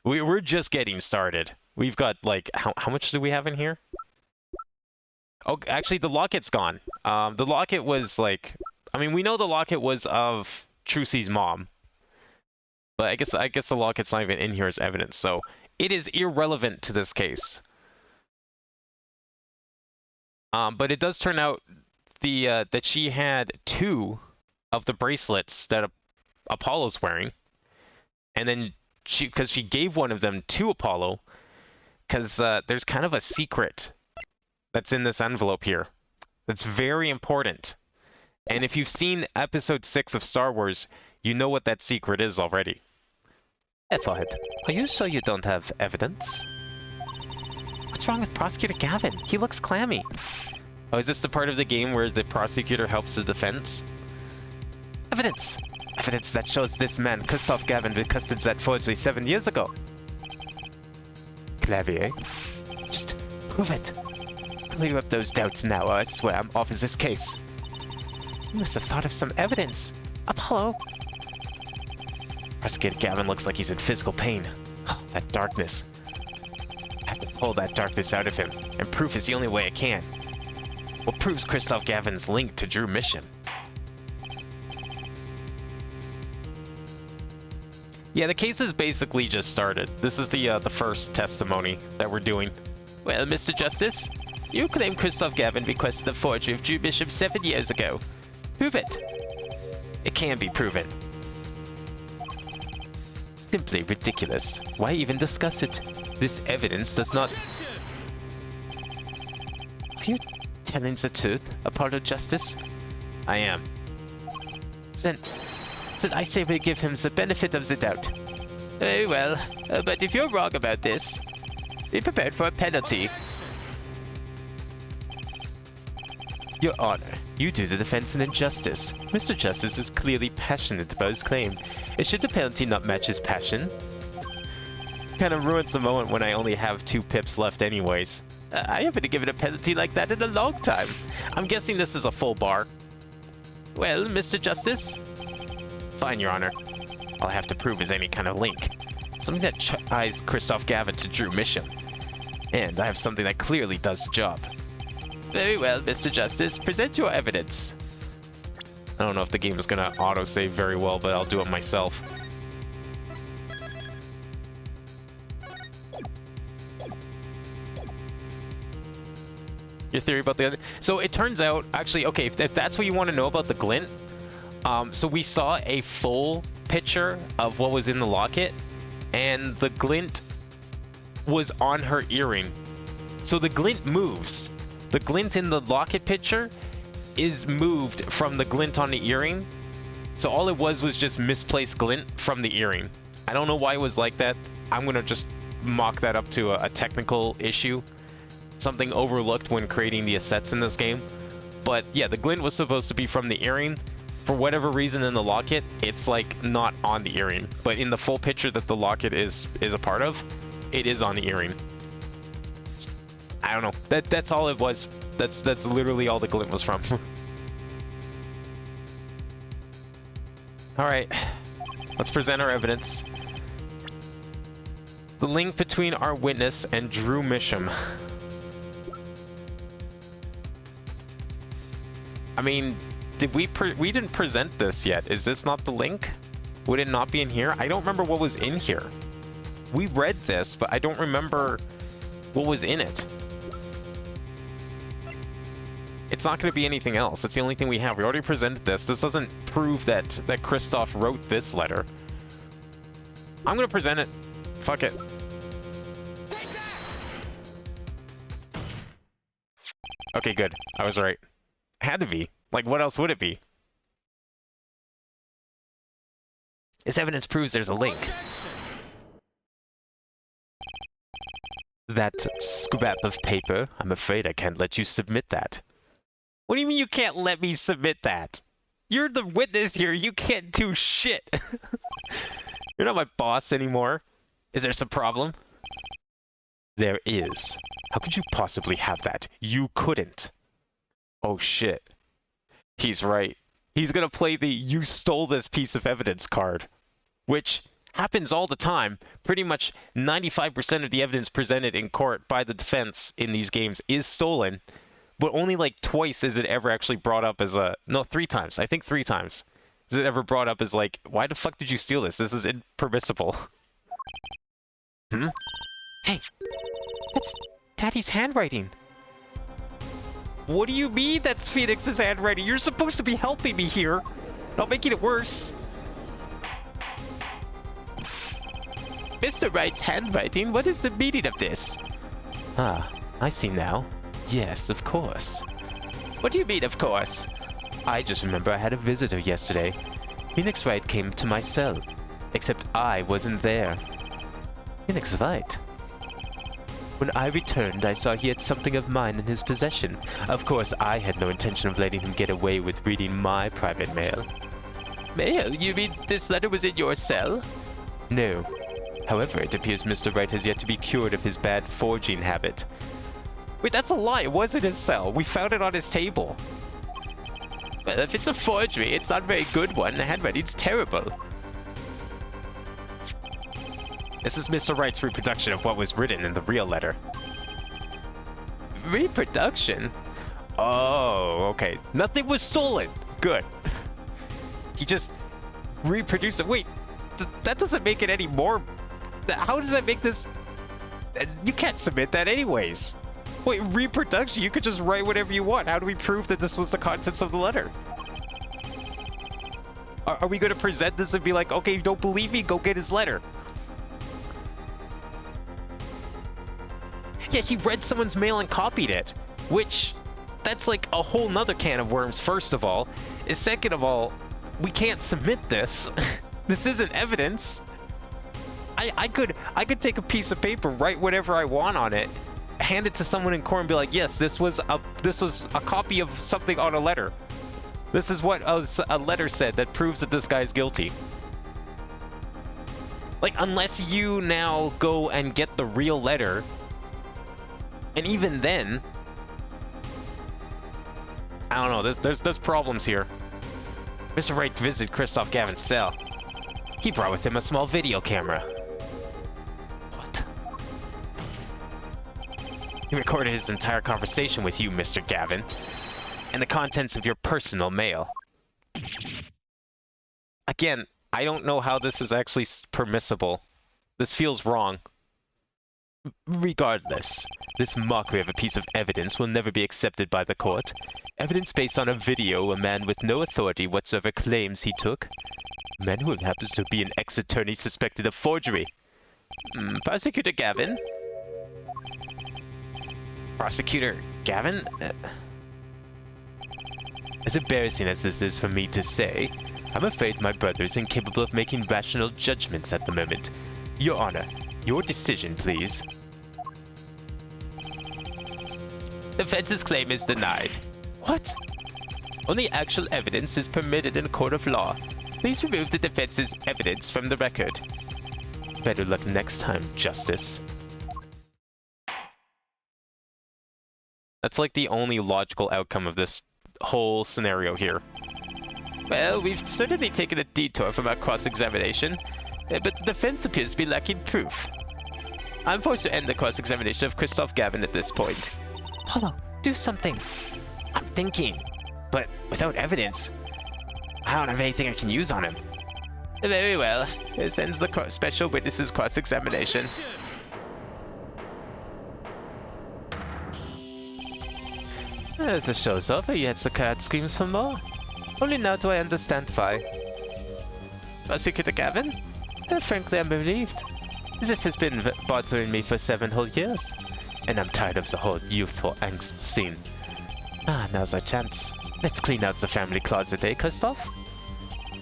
We're just getting started. We've got, like, how much do we have in here? Oh, actually, the locket's gone. The locket was, like... I mean, we know the locket was of Trucy's mom. But I guess the locket's not even in here as evidence, so... It is irrelevant to this case. But it does turn out that she had 2 of the bracelets that Apollo's wearing. And then because she gave one of them to Apollo... Because there's kind of a secret that's in this envelope here that's very important. And if you've seen Episode 6 of Star Wars, you know what that secret is already. Ethelhead, are you sure you don't have evidence? What's wrong with Prosecutor Gavin? He looks clammy. Oh, is this the part of the game where the prosecutor helps the defense? Evidence! Evidence that shows this man, Christoph Gavin, requested that forgery 7 years ago. Clavier? Just prove it. Clear up those doubts now, or I swear I'm off as this case. You must have thought of some evidence. Apollo. Prosecutor Gavin looks like he's in physical pain. Oh, that darkness. I have to pull that darkness out of him, and proof is the only way I can. What proves Christoph Gavin's link to Drew Mission? Yeah, the case has basically just started. This is the first testimony that we're doing. Well, Mr. Justice, you claim Christoph Gavin requested the forgery of Drew Bishop 7 years ago. Prove it. It can be proven. Simply ridiculous. Why even discuss it? This evidence does not... Are you telling the truth, Apollo Justice? I am. Then I say we give him the benefit of the doubt. Very well, but if you're wrong about this, be prepared for a penalty. Your Honor, you do the defense an injustice. Mr. Justice is clearly passionate about his claim. Should the penalty not match his passion? Kind of ruins the moment when I only have 2 pips left anyways. I haven't given a penalty like that in a long time. I'm guessing this is a full bar. Well, Mr. Justice? Fine, Your Honor. All I have to prove is any kind of link. Something that ties Christoph Gavin to Drew Mission. And I have something that clearly does the job. Very well, Mr. Justice. Present your evidence. I don't know if the game is going to autosave very well, but I'll do it myself. Your theory about the other... So it turns out, actually, okay, if that's what you want to know about the glint, so we saw a full picture of what was in the locket, and the glint was on her earring. So the glint moves. The glint in the locket picture is moved from the glint on the earring. So all it was just misplaced glint from the earring. I don't know why it was like that. I'm going to just mock that up to a technical issue. Something overlooked when creating the assets in this game. But yeah, the glint was supposed to be from the earring. For whatever reason in the locket, it's like not on the earring. But in the full picture that the locket is a part of, it is on the earring. I don't know. That's all it was. That's literally all the glint was from. Alright. Let's present our evidence. The link between our witness and Drew Misham. I mean, we didn't present this yet. Is this not the link? Would it not be in here? I don't remember what was in here. We read this, but I don't remember what was in it. It's not going to be anything else. It's the only thing we have. We already presented this. This doesn't prove that Christoph wrote this letter. I'm going to present it. Fuck it. Okay, good. I was right. Had to be. Like, what else would it be? This evidence proves there's a link. That scrap of paper, I'm afraid I can't let you submit that. What do you mean you can't let me submit that? You're the witness here. You can't do shit. You're not my boss anymore. Is there some problem? There is. How could you possibly have that? You couldn't. Oh shit. He's right. He's gonna play the "you stole this piece of evidence" card. Which happens all the time. Pretty much 95% of the evidence presented in court by the defense in these games is stolen. But only like twice is it ever actually brought up as a... No, 3 times. I think 3 times. Is it ever brought up as like, why the fuck did you steal this? This is impermissible. Hmm? Hey, that's Daddy's handwriting. What do you mean that's Phoenix's handwriting? You're supposed to be helping me here, not making it worse. Mr. Wright's handwriting? What is the meaning of this? Ah, I see now. Yes, of course. What do you mean, of course? I just remember I had a visitor yesterday. Phoenix Wright came to my cell, except I wasn't there. Phoenix Wright? When I returned, I saw he had something of mine in his possession. Of course, I had no intention of letting him get away with reading my private mail. Mail? You mean this letter was in your cell? No. However, it appears Mr. Wright has yet to be cured of his bad forging habit. Wait, that's a lie. It was in his cell. We found it on his table. Well, if it's a forgery, it's not a very good one. The handwriting's terrible. This is Mr. Wright's reproduction of what was written in the real letter. Reproduction? Oh, okay. Nothing was stolen. Good. He just reproduced it. Wait, that doesn't make it any more... How does that make this... You can't submit that anyways. Wait, reproduction? You could just write whatever you want. How do we prove that this was the contents of the letter? Are we going to present this and be like, okay, you don't believe me? Go get his letter. Yeah, he read someone's mail and copied it. Which, that's like a whole nother can of worms, first of all. And second of all, we can't submit this. This isn't evidence. I could take a piece of paper, write whatever I want on it, hand it to someone in court and be like, yes, this was a copy of something on a letter. This is what a letter said that proves that this guy's guilty. Like, unless you now go and get the real letter, and even then, I don't know, there's problems here. Mr. Wright visited Christoph Gavin's cell. He brought with him a small video camera. What? He recorded his entire conversation with you, Mr. Gavin, and the contents of your personal mail. Again, I don't know how this is actually permissible. This feels wrong. Regardless, this mockery of a piece of evidence will never be accepted by the court. Evidence based on a video a man with no authority whatsoever claims he took. A man who happens to be an ex-attorney suspected of forgery. Prosecutor Gavin? Prosecutor Gavin? As embarrassing as this is for me to say, I'm afraid my brother is incapable of making rational judgments at the moment. Your Honor, your decision, please. Defense's claim is denied. What? Only actual evidence is permitted in a court of law. Please remove the defense's evidence from the record. Better luck next time, Justice. That's like the only logical outcome of this whole scenario here. Well, we've certainly taken a detour from our cross-examination, but the defense appears to be lacking proof. I'm forced to end the cross-examination of Christoph Gavin at this point. Paulo, do something. I'm thinking, but without evidence, I don't have anything I can use on him. Very well. This ends the special witness's cross-examination. As the show's over, yet the crowd screams for more. Only now do I understand why. Prosecutor Gavin? Frankly, I'm relieved. This has been bothering me for 7 whole years, and I'm tired of the whole youthful angst scene. Now's our chance. Let's clean out the family closet, eh, Christoph?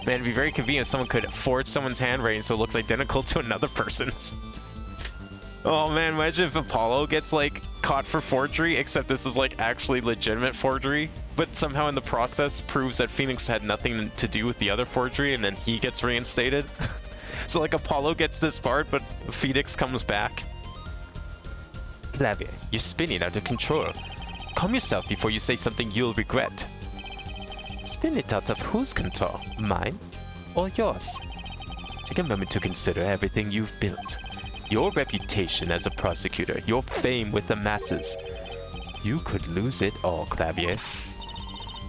Man, it'd be very convenient if someone could forge someone's handwriting so it looks identical to another person's. Oh man, imagine if Apollo gets, like, caught for forgery, except this is, like, actually legitimate forgery, but somehow in the process proves that Phoenix had nothing to do with the other forgery, and then he gets reinstated. So, like, Apollo gets this part, but Phoenix comes back. Clavier, you're spinning out of control. Calm yourself before you say something you'll regret. Spin it out of whose control? Mine or yours? Take a moment to consider everything you've built. Your reputation as a prosecutor, your fame with the masses. You could lose it all, Clavier.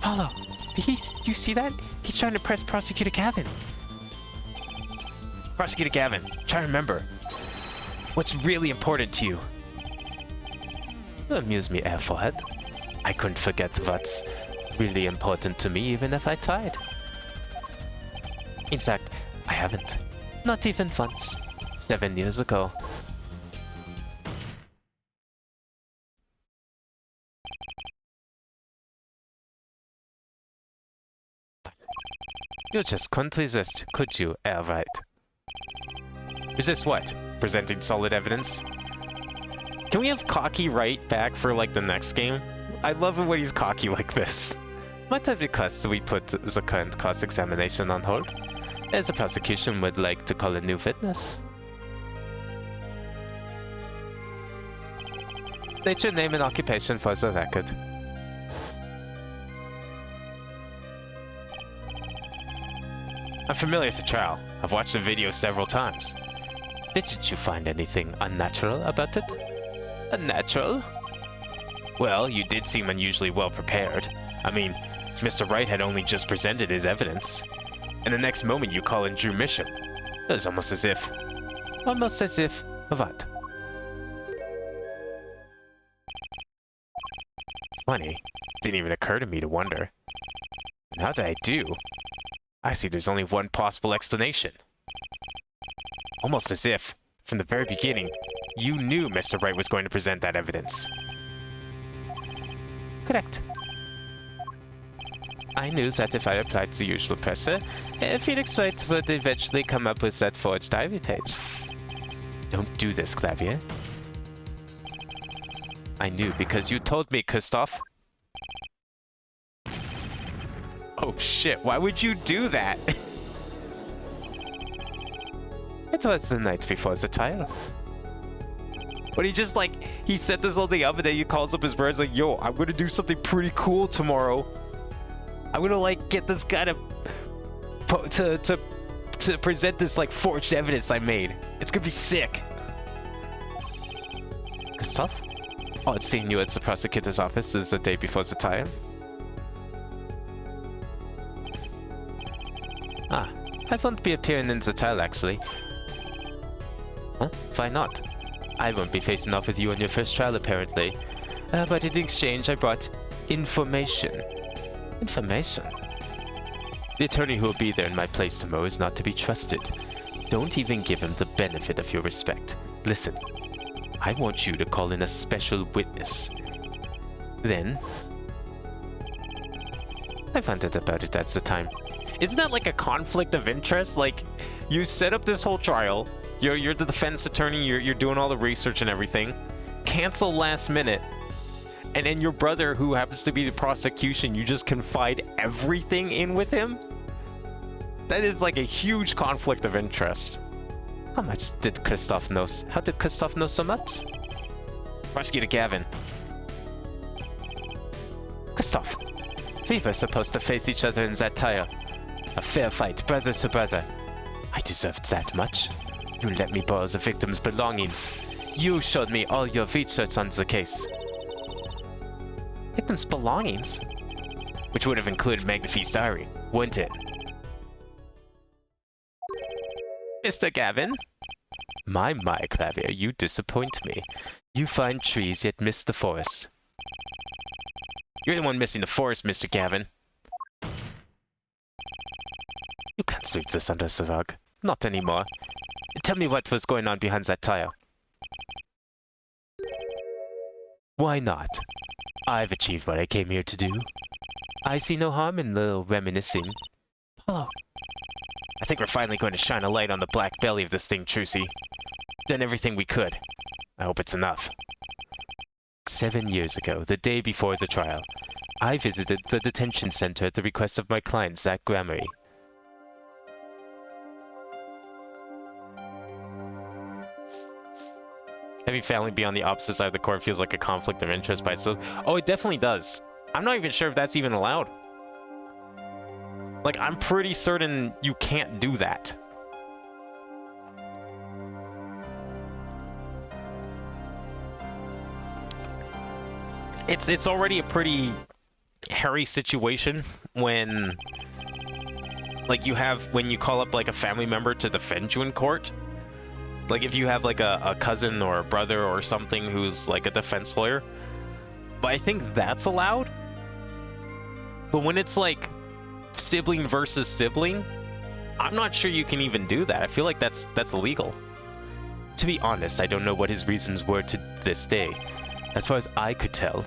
Paulo, you see that? He's trying to press Prosecutor Gavin. Prosecutor Gavin, try to remember. What's really important to you? Amuse me, Airforehead. I couldn't forget what's really important to me even if I tried. In fact, I haven't. Not even once. 7 years ago. You just couldn't resist, could you, Wright? Resist what? Presenting solid evidence? Can we have cocky Wright back for like the next game? I love it when he's cocky like this. Might I request we put the current cross-examination on hold, as the prosecution would like to call a new witness. State your name and occupation for the record. I'm familiar with the trial. I've watched the video several times. Didn't you find anything unnatural about it? Unnatural? Well, you did seem unusually well prepared. I mean, Mr. Wright had only just presented his evidence. And the next moment you call in Drew Mission. It was almost as if... Almost as if... what? Funny. Didn't even occur to me to wonder. Now that I do, I see there's only one possible explanation. Almost as if, from the very beginning, you knew Mr. Wright was going to present that evidence. Correct. I knew that if I applied the usual pressure, Felix Wright would eventually come up with that forged diary page. Don't do this, Clavier. I knew because you told me, Christoph. Oh shit, why would you do that? It was the night before the trial. But he just like, he set this whole thing up and then he calls up his friends like, yo, I'm gonna do something pretty cool tomorrow. I'm gonna like get this guy to present this like forged evidence I made. It's gonna be sick. Christoph? Odd seeing you at the prosecutor's office the day before the trial. Ah, I won't be appearing in the trial actually. Huh? Why not? I won't be facing off with you on your first trial apparently. But in exchange I brought information. Information? The attorney who will be there in my place tomorrow is not to be trusted. Don't even give him the benefit of your respect. Listen, I want you to call in a special witness. Then... I wondered about it at the time. Isn't that like a conflict of interest? Like, you set up this whole trial, you're the defense attorney, you're doing all the research and everything, cancel last minute, and then your brother, who happens to be the prosecution, you just confide everything in with him? That is like a huge conflict of interest. How much did Christoph know? How did Christoph know so much? Prosecutor Gavin. Christoph, we were supposed to face each other in that tire. A fair fight, brother to brother. I deserved that much. You let me borrow the victim's belongings. You showed me all your research on the case. Victim's belongings? Which would have included Magnifie's diary, wouldn't it? Mr. Gavin? My, Clavier, you disappoint me. You find trees yet miss the forest. You're the one missing the forest, Mr. Gavin. You can't sweep this under the rug. Not anymore. Tell me what was going on behind that tire. Why not? I've achieved what I came here to do. I see no harm in a little reminiscing. Apollo, I think we're finally going to shine a light on the black belly of this thing, Trucy. Done everything we could. I hope it's enough. 7 years ago, the day before the trial, I visited the detention center at the request of my client, Zach Gramery. Having family be on the opposite side of the court feels like a conflict of interest by itself. Oh, it definitely does. I'm not even sure if that's even allowed. Like, I'm pretty certain you can't do that. It's already a pretty hairy situation when, like, when you call up, like, a family member to defend you in court. Like, if you have, like, a cousin or a brother or something who's, like, a defense lawyer. But I think that's allowed. But when it's, like, sibling versus sibling, I'm not sure you can even do that. I feel like that's illegal. To be honest, I don't know what his reasons were to this day. As far as I could tell,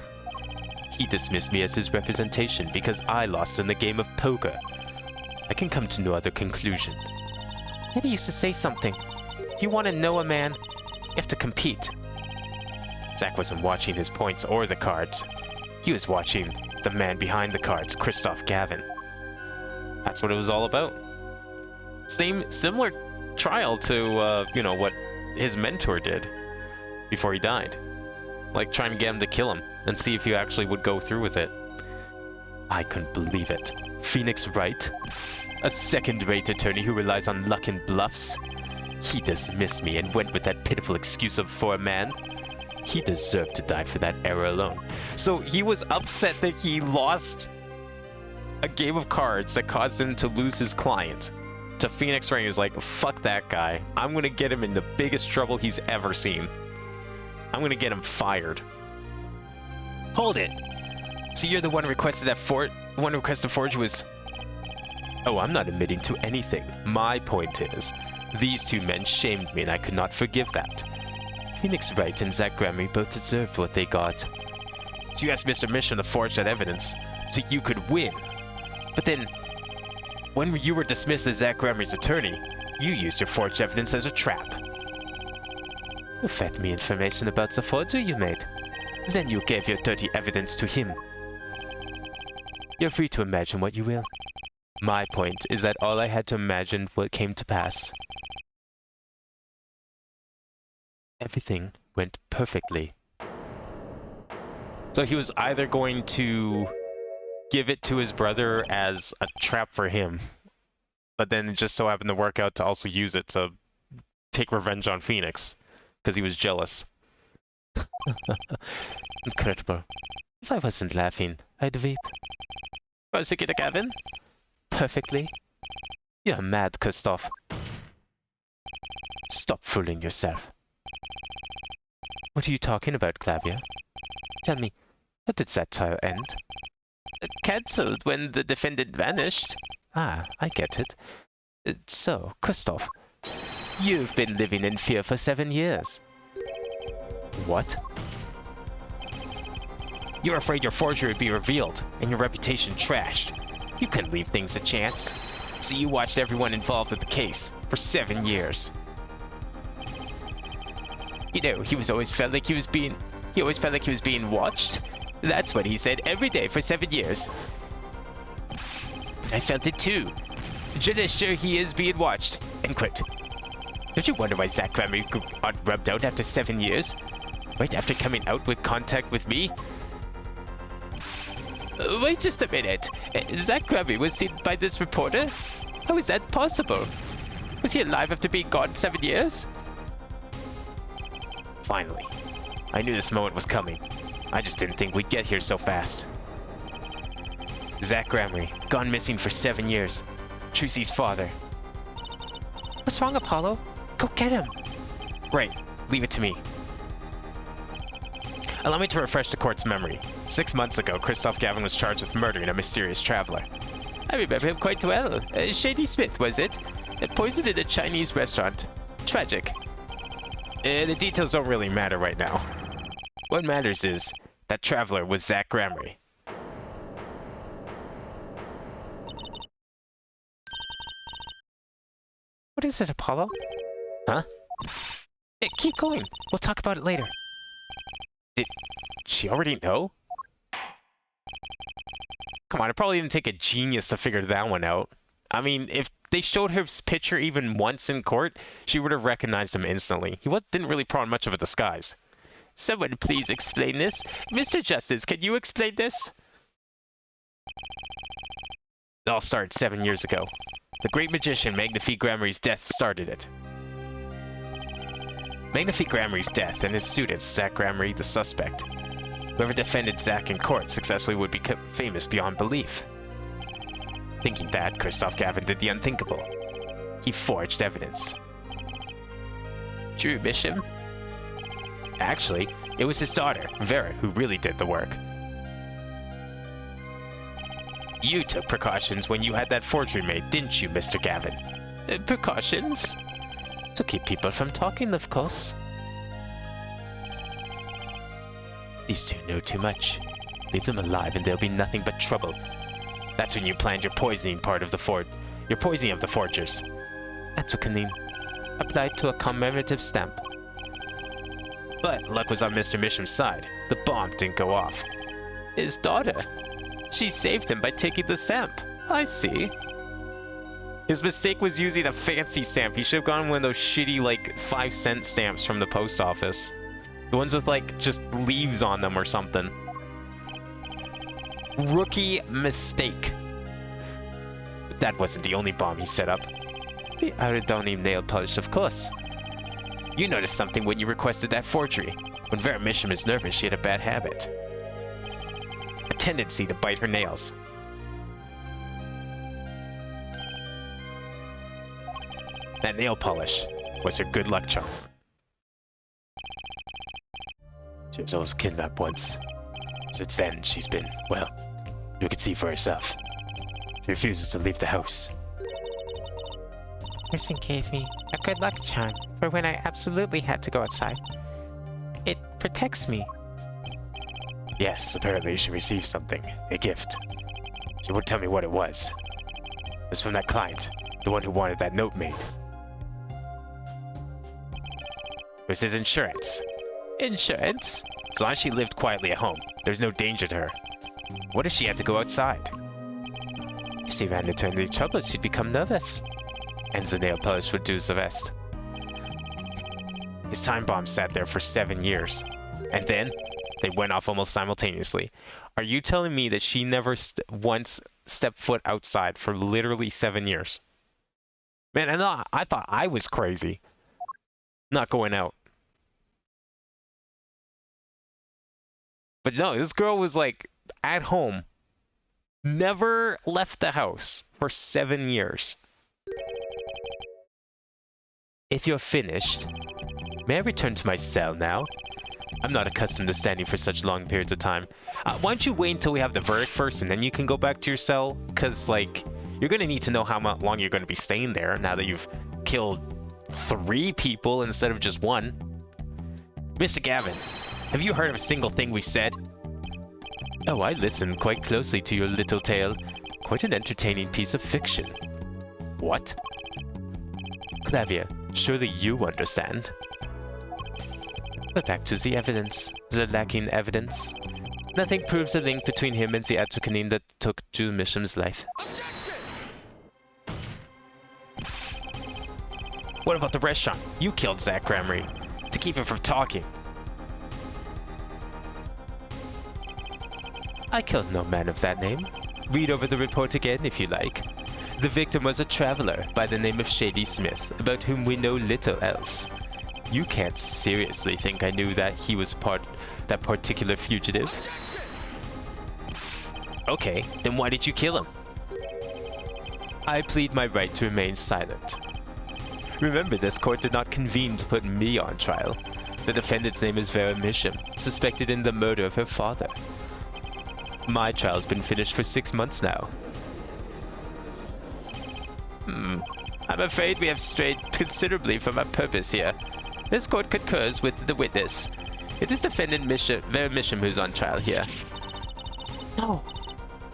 he dismissed me as his representation because I lost in the game of poker. I can come to no other conclusion. Eddie used to say something. If you want to know a man, you have to compete. Zack wasn't watching his points or the cards. He was watching the man behind the cards, Christoph Gavin. That's what it was all about. Similar trial to, what his mentor did before he died. Like, trying to get him to kill him and see if he actually would go through with it. I couldn't believe it. Phoenix Wright? A second-rate attorney who relies on luck and bluffs? He dismissed me and went with that pitiful excuse of for a man. He deserved to die for that error alone. So he was upset that he lost a game of cards that caused him to lose his client. To Phoenix Wright, he was like, fuck that guy. I'm gonna get him in the biggest trouble he's ever seen. I'm gonna get him fired. Hold it! So you're the one who requested Forge was... Oh, I'm not admitting to anything. My point is, these two men shamed me and I could not forgive that. Phoenix Wright and Zack Grammy both deserved what they got. So you asked Mr. Mission to forge that evidence so you could win. But then, when you were dismissed as Zack Grammy's attorney, you used your forged evidence as a trap. You fed me information about the forgery you made. Then you gave your dirty evidence to him. You're free to imagine what you will. My point is that all I had to imagine what came to pass. Everything went perfectly. So he was either going to give it to his brother as a trap for him, but then it just so happened to work out to also use it to take revenge on Phoenix, because he was jealous. Incredible. If I wasn't laughing, I'd weep. Prosecutor Gavin? Perfectly. You're mad, Christoph. Stop fooling yourself. What are you talking about, Clavia? Tell me, how did that trial end? Cancelled when the defendant vanished. Ah, I get it. So, Christoph, you've been living in fear for 7 years. What? You're afraid your forgery would be revealed and your reputation trashed. You couldn't leave things to chance. So you watched everyone involved with the case for 7 years. You know, he always felt like he was being watched. That's what he said every day for 7 years. I felt it too. Just sure he is being watched. End quote. Don't you wonder why Zack Grammy got rubbed out after 7 years? Right after coming out with contact with me? Wait just a minute. Zack Grammy was seen by this reporter? How is that possible? Was he alive after being gone 7 years? Finally. I knew this moment was coming. I just didn't think we'd get here so fast. Zack Grammy, gone missing for 7 years. Trucy's father. What's wrong, Apollo? Go get him! Right, leave it to me. Allow me to refresh the court's memory. 6 months ago, Christoph Gavin was charged with murdering a mysterious traveler. I remember him quite well. Shady Smith, was it? Poisoned in a Chinese restaurant. Tragic. The details don't really matter right now. What matters is that traveler was Zack Grammy. What is it, Apollo? Huh? Hey, keep going. We'll talk about it later. Did she already know? Come on, it probably didn't take a genius to figure that one out. I mean, if they showed her picture even once in court, she would have recognized him instantly. He didn't really put on much of a disguise. Someone please explain this. Mr. Justice, can you explain this? It all started 7 years ago. The great magician Magnifique Grammy's death started it. Magnifique Grammy's death and his students, Zack Grammy, the suspect. Whoever defended Zack in court successfully would become famous beyond belief. Thinking that, Christoph Gavin did the unthinkable. He forged evidence. True, Bishop? Actually, it was his daughter, Vera, who really did the work. You took precautions when you had that forgery made, didn't you, Mr. Gavin? Precautions? To keep people from talking, of course. These two know too much. Leave them alive and there'll be nothing but trouble. That's when you planned your poisoning part of the your poisoning of the forgers. Atokanin. Applied to a commemorative stamp. But luck was on Mr. Misham's side. The bomb didn't go off. His daughter. She saved him by taking the stamp. I see. His mistake was using a fancy stamp. He should have gone one of those shitty, like, 5-cent stamps from the post office. The ones with, like, just leaves on them or something. Rookie mistake. But that wasn't the only bomb he set up. The Aridoni nail polish, of course. You noticed something when you requested that forgery. When Vera Misham is nervous, she had a bad habit. A tendency to bite her nails. That nail polish was her good luck charm. She was almost kidnapped once. Since then, she's been, well, you can see for herself. She refuses to leave the house. Person gave me a good luck charm for when I absolutely had to go outside. It protects me. Yes, apparently she received something. A gift. She wouldn't tell me what it was. It was from that client. The one who wanted that note made. It was his insurance. Insurance? As long as she lived quietly at home, there's no danger to her. What if she had to go outside? If she ran into any trouble, she'd become nervous. And the nail polish would do the rest. His time bomb sat there for 7 years. And then, they went off almost simultaneously. Are you telling me that she never once stepped foot outside for literally 7 years? Man, I thought I was crazy. Not going out. But no, this girl was like at home. Never left the house for 7 years. If you're finished, may I return to my cell now? I'm not accustomed to standing for such long periods of time. Why don't you wait until we have the verdict first and then you can go back to your cell? Because, like, you're going to need to know how long you're going to be staying there now that you've killed 3 people instead of just 1. Mr. Gavin, have you heard of a single thing we said? Oh, I listened quite closely to your little tale. Quite an entertaining piece of fiction. What? Clavia, surely you understand. But back to the evidence. The lacking evidence. Nothing proves a link between him and the Atukanin that took Jewel Misham's life. What about the restaurant? You killed Zach Gramery to keep him from talking. I killed no man of that name. Read over the report again if you like. The victim was a traveler by the name of Shady Smith, about whom we know little else. You can't seriously think I knew that he was that particular fugitive? Okay, then why did you kill him? I plead my right to remain silent. Remember, this court did not convene to put me on trial. The defendant's name is Vera Misham, suspected in the murder of her father. My trial's been finished for 6 months now. I'm afraid we have strayed considerably from our purpose here. This court concurs with the witness. It is defendant Vera Misham who's on trial here. No,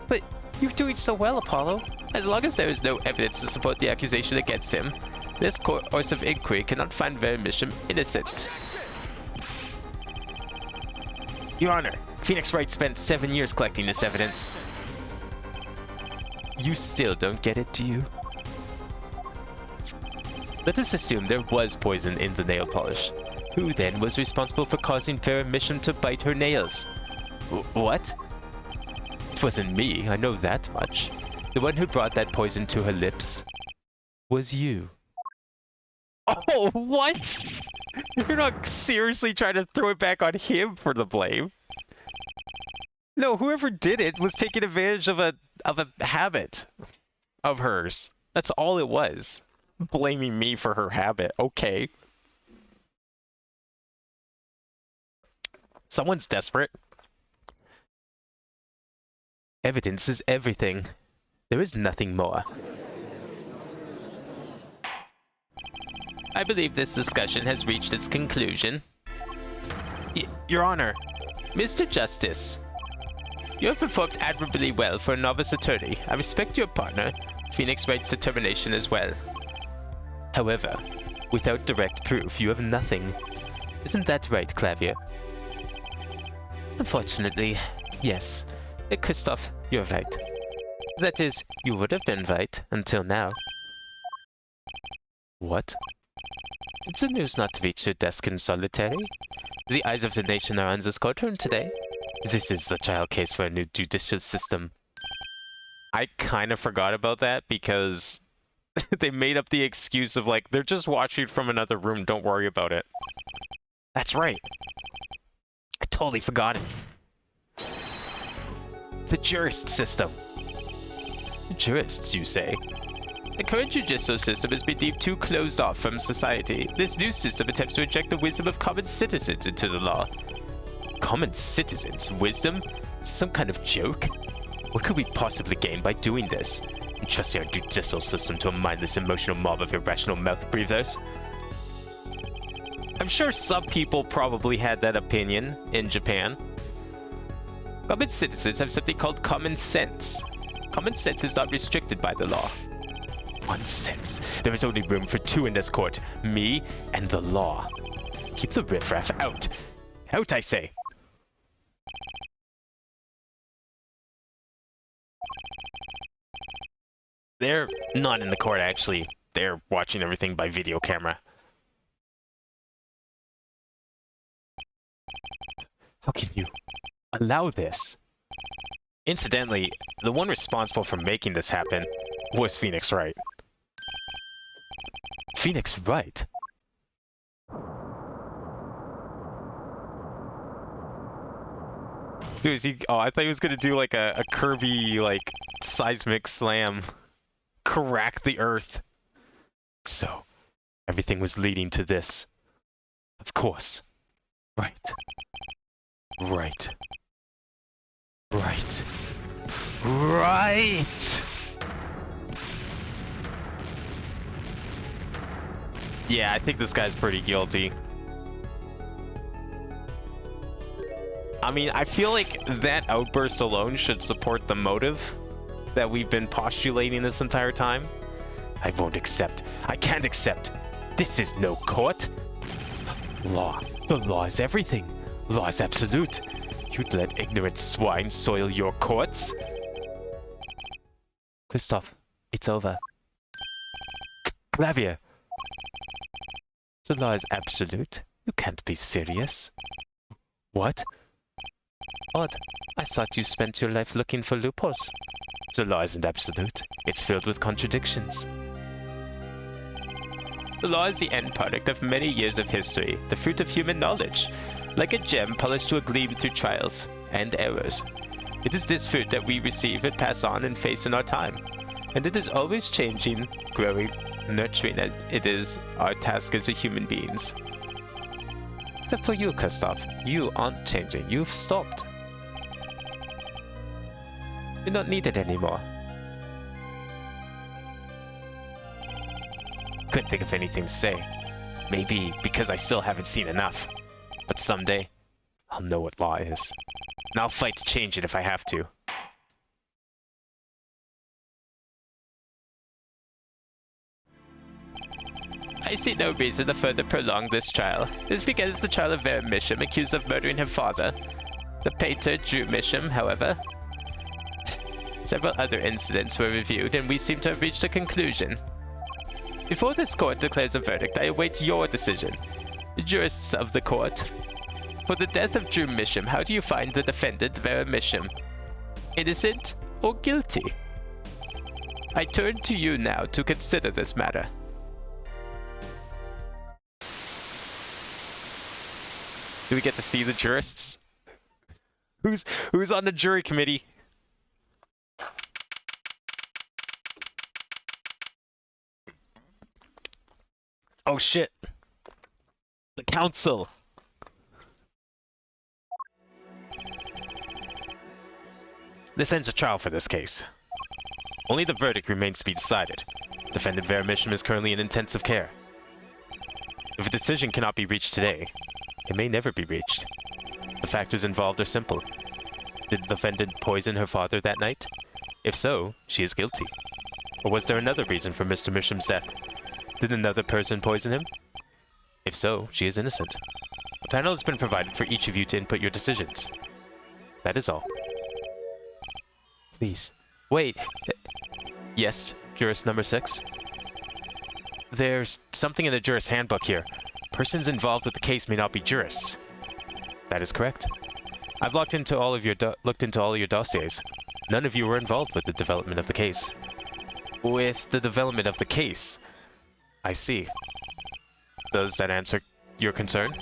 but you're doing so well, Apollo. As long as there is no evidence to support the accusation against him, this course of inquiry cannot find Vera Misham innocent. Your Honor, Phoenix Wright spent 7 years collecting this evidence. You still don't get it, do you? Let us assume there was poison in the nail polish. Who then was responsible for causing Vera Misham to bite her nails? What? It wasn't me, I know that much. The one who brought that poison to her lips was you. Oh, what? You're not seriously trying to throw it back on him for the blame? No, whoever did it was taking advantage of a habit of hers. That's all it was. Blaming me for her habit. Okay. Someone's desperate. Evidence is everything. There is nothing more. I believe this discussion has reached its conclusion. Your Honor. Mr. Justice, you have performed admirably well for a novice attorney. I respect your partner, Phoenix Wright's determination as well. However, without direct proof, you have nothing. Isn't that right, Clavier? Unfortunately, yes. Christoph, you're right. That is, you would have been right until now. What? Did the news not reach your desk in solitary? The eyes of the nation are on this courtroom today. This is the trial case for a new judicial system. I kind of forgot about that because they made up the excuse of like, they're just watching from another room, don't worry about it. That's right. I totally forgot it. The jurist system. Jurists, you say? The current judicial system has been deemed too closed off from society. This new system attempts to inject the wisdom of common citizens into the law. Common citizens? Wisdom? Some kind of joke? What could we possibly gain by doing this? Entrusting our judicial system to a mindless emotional mob of irrational mouth breathers? I'm sure some people probably had that opinion in Japan. Common citizens have something called common sense. Common sense is not restricted by the law. One sense. There is only room for two in this court. Me and the law. Keep the riffraff out. Out, I say. They're not in the court, actually. They're watching everything by video camera. How can you allow this? Incidentally, the one responsible for making this happen was Phoenix Wright. Phoenix Wright? Dude, is he... Oh, I thought he was gonna do like a Kirby, like, seismic slam. Crack the earth. So, everything was leading to this. Of course. Right. Right. Right. Right! Yeah, I think this guy's pretty guilty. I mean, I feel like that outburst alone should support the motive that we've been postulating this entire time. I won't accept. I can't accept. This is no court. Law. The law is everything. Law is absolute. You'd let ignorant swine soil your courts? Christoph, it's over. Clavier. The law is absolute. You can't be serious. What? Odd. I thought you spent your life looking for loopholes. The law isn't absolute. It's filled with contradictions. The law is the end product of many years of history, the fruit of human knowledge, like a gem polished to a gleam through trials and errors. It is this fruit that we receive and pass on and face in our time, and it is always changing, growing, nurturing. It is our task as human beings. Except for you, Christoph. You aren't changing. You've stopped. You're not needed anymore. Couldn't think of anything to say. Maybe because I still haven't seen enough. But someday, I'll know what law is. And I'll fight to change it if I have to. I see no reason to further prolong this trial. This begins the trial of Vera Misham, accused of murdering her father. The painter Drew Misham, however. Several other incidents were reviewed, and we seem to have reached a conclusion. Before this court declares a verdict, I await your decision. The jurists of the court. For the death of Drew Misham, how do you find the defendant, Vera Misham? Innocent or guilty? I turn to you now to consider this matter. Do we get to see the jurists? Who's on the jury committee? Oh shit. The council. This ends a trial for this case. Only the verdict remains to be decided. Defendant Vera Misham is currently in intensive care. If a decision cannot be reached today, it may never be reached. The factors involved are simple. Did the defendant poison her father that night? If so, she is guilty. Or was there another reason for Mr. Misham's death? Did another person poison him? If so, she is innocent. A panel has been provided for each of you to input your decisions. That is all. Please. Wait. Yes, jurist number 6? There's something in the jurist handbook here. Persons involved with the case may not be jurists. That is correct. I've looked into all of your dossiers. None of you were involved with the development of the case. With the development of the case? I see. Does that answer your concern?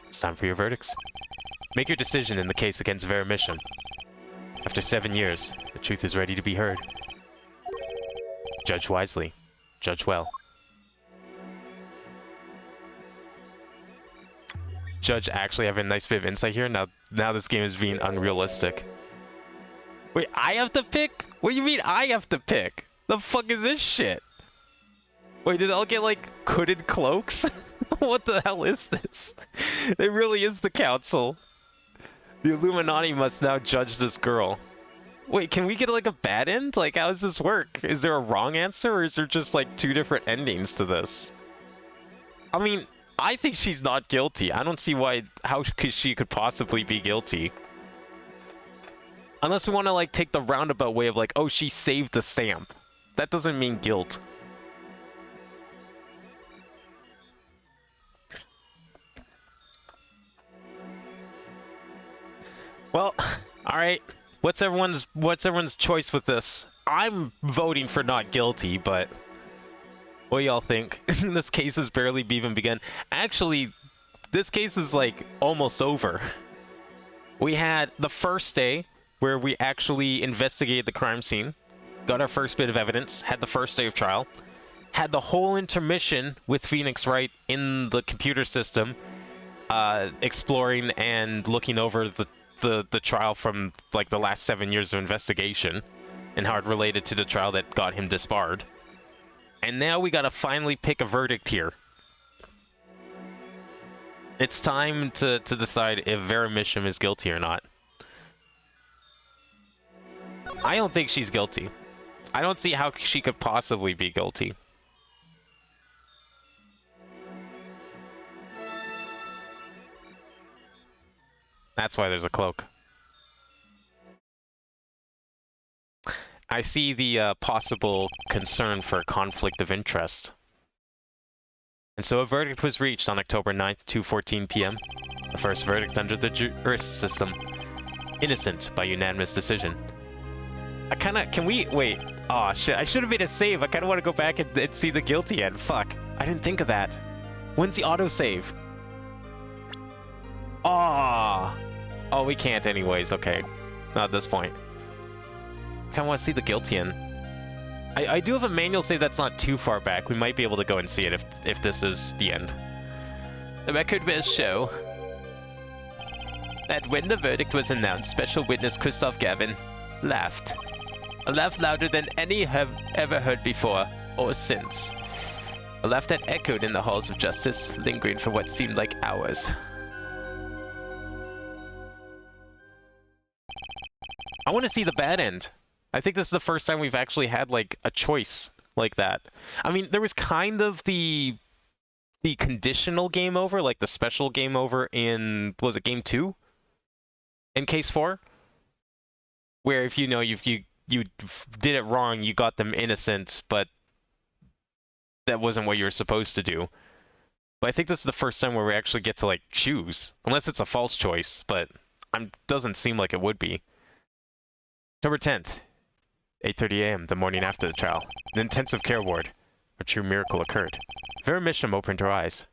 It's time for your verdicts. Make your decision in the case against Vera Misham. After 7 years, the truth is ready to be heard. Judge wisely. Judge well. Judge actually having a nice bit of insight here. Now this game is being unrealistic. Wait, I have to pick? What do you mean I have to pick? The fuck is this shit? Wait, did they all get like hooded cloaks? What the hell is this? It really is the council. The Illuminati must now judge this girl. Wait, can we get like a bad end? Like, how does this work? Is there a wrong answer, or is there just like 2 different endings to this? I mean, I think she's not guilty. I don't see how she could possibly be guilty. Unless we want to like take the roundabout way of like, oh, she saved the stamp. That doesn't mean guilt. Well, all right. What's everyone's choice with this? I'm voting for not guilty, but what do y'all think? This case has barely even begun. Actually, this case is like almost over. We had the first day where we actually investigated the crime scene, got our first bit of evidence, had the first day of trial, had the whole intermission with Phoenix Wright in the computer system, exploring and looking over the trial from like the last 7 years of investigation and how it related to the trial that got him disbarred. And now we gotta finally pick a verdict here. It's time to decide if Vera Misham is guilty or not. I don't think she's guilty. I don't see how she could possibly be guilty. That's why there's a cloak. I see the possible concern for conflict of interest. And so a verdict was reached on October 9th, 2:14 p.m. The first verdict under the jurist system. Innocent by unanimous decision. Can we, wait. Aw, shit, I should have made a save. I kinda want to go back and see the guilty end. Fuck, I didn't think of that. When's the autosave? Aw. Oh, we can't anyways, okay. Not at this point. I kinda want to see the guilty end. I do have a manual save that's not too far back. We might be able to go and see it if this is the end. The record will show that when the verdict was announced, special witness Christoph Gavin laughed. A laugh louder than any have ever heard before or since. A laugh that echoed in the halls of justice, lingering for what seemed like hours. I want to see the bad end. I think this is the first time we've actually had like a choice like that. I mean, there was kind of the conditional game over, like the special game over in, was it game 2? In case 4? Where if you know you did it wrong, you got them innocent, but that wasn't what you were supposed to do. But I think this is the first time where we actually get to like choose, unless it's a false choice, but doesn't seem like it would be. October 10th, 8:30 a.m., the morning after the trial. In the intensive care ward, a true miracle occurred. Vera Misham opened her eyes.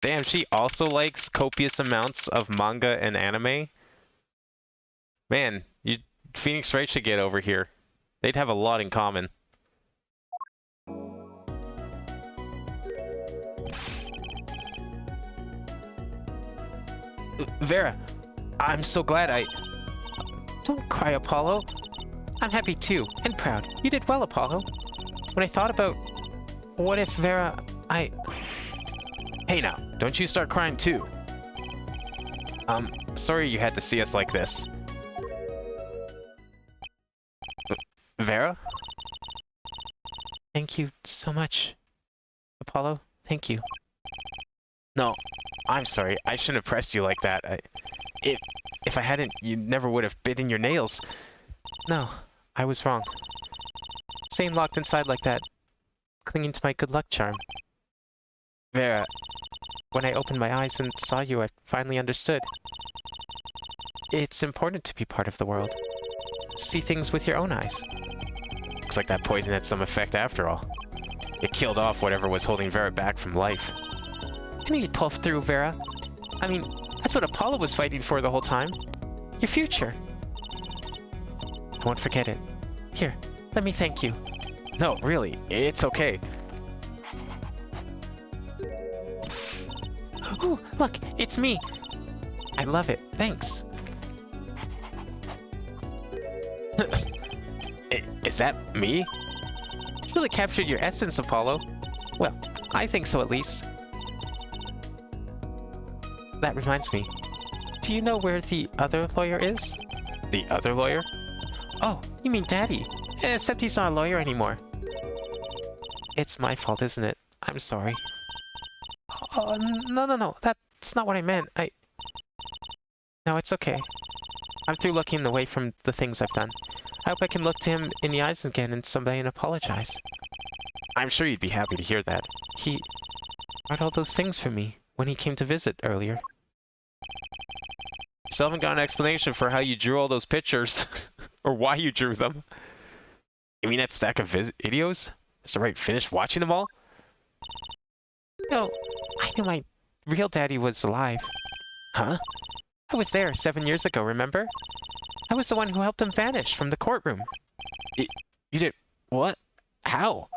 Damn, she also likes copious amounts of manga and anime. Man, Phoenix Wright should get over here. They'd have a lot in common. Vera, I'm so glad Don't cry, Apollo. I'm happy too, and proud. You did well, Apollo. When I thought about what if Vera, Hey now, don't you start crying too. Sorry you had to see us like this. Vera? Thank you so much. Apollo. Thank you. No, I'm sorry. I shouldn't have pressed you like that. If I hadn't, you never would have bitten your nails. No, I was wrong. Staying locked inside like that, clinging to my good luck charm. Vera, When I opened my eyes and saw you, I finally understood. It's important to be part of the world. See things with your own eyes. looks like that poison had some effect after all. It killed off whatever was holding Vera back from life. I knew you'd pull through, Vera. I mean, that's what Apollo was fighting for the whole time. Your future. I won't forget it. Here, let me thank you. No, really, it's okay. Ooh, look, it's me. I love it. Thanks. Is that me? You really captured your essence, Apollo. Well, I think so at least. That reminds me. Do you know where the other lawyer is? The other lawyer? Oh, you mean Daddy. Except he's not a lawyer anymore. It's my fault, isn't it? I'm sorry. Oh, no. That's not what I meant. No, it's okay. I'm through looking away from the things I've done. I hope I can look to him in the eyes again and someday and apologize. I'm sure you'd be happy to hear that. He wrote all those things for me when he came to visit earlier. Still haven't got an explanation for how you drew all those pictures. Or why you drew them. You mean that stack of videos? Mr. Wright finished watching them all? No, I knew my real daddy was alive. Huh? I was there 7 years ago, remember? I was the one who helped him vanish from the courtroom. You did... what? How?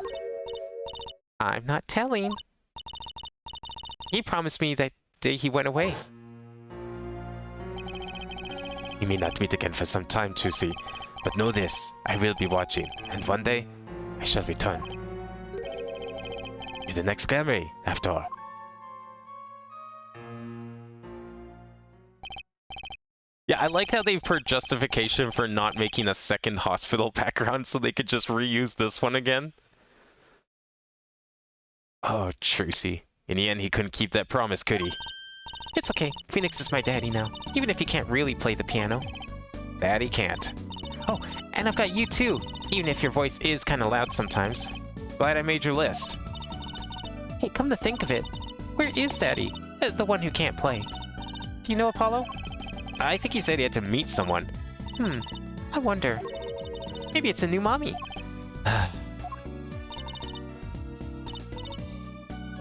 I'm not telling. He promised me that day he went away. You may not meet again for some time, Chusi. But know this, I will be watching, and one day, I shall return. You're the next family, after all. Yeah, I like how they've heard justification for not making a second hospital background so they could just reuse this one again. Oh, Trucy. In the end, he couldn't keep that promise, could he? It's okay. Phoenix is my daddy now, even if he can't really play the piano. That he can't. Oh, and I've got you too, even if your voice is kind of loud sometimes. Glad I made your list. Hey, come to think of it, where is Daddy? The one who can't play. Do you know Apollo? I think he said he had to meet someone. I wonder. Maybe it's a new mommy.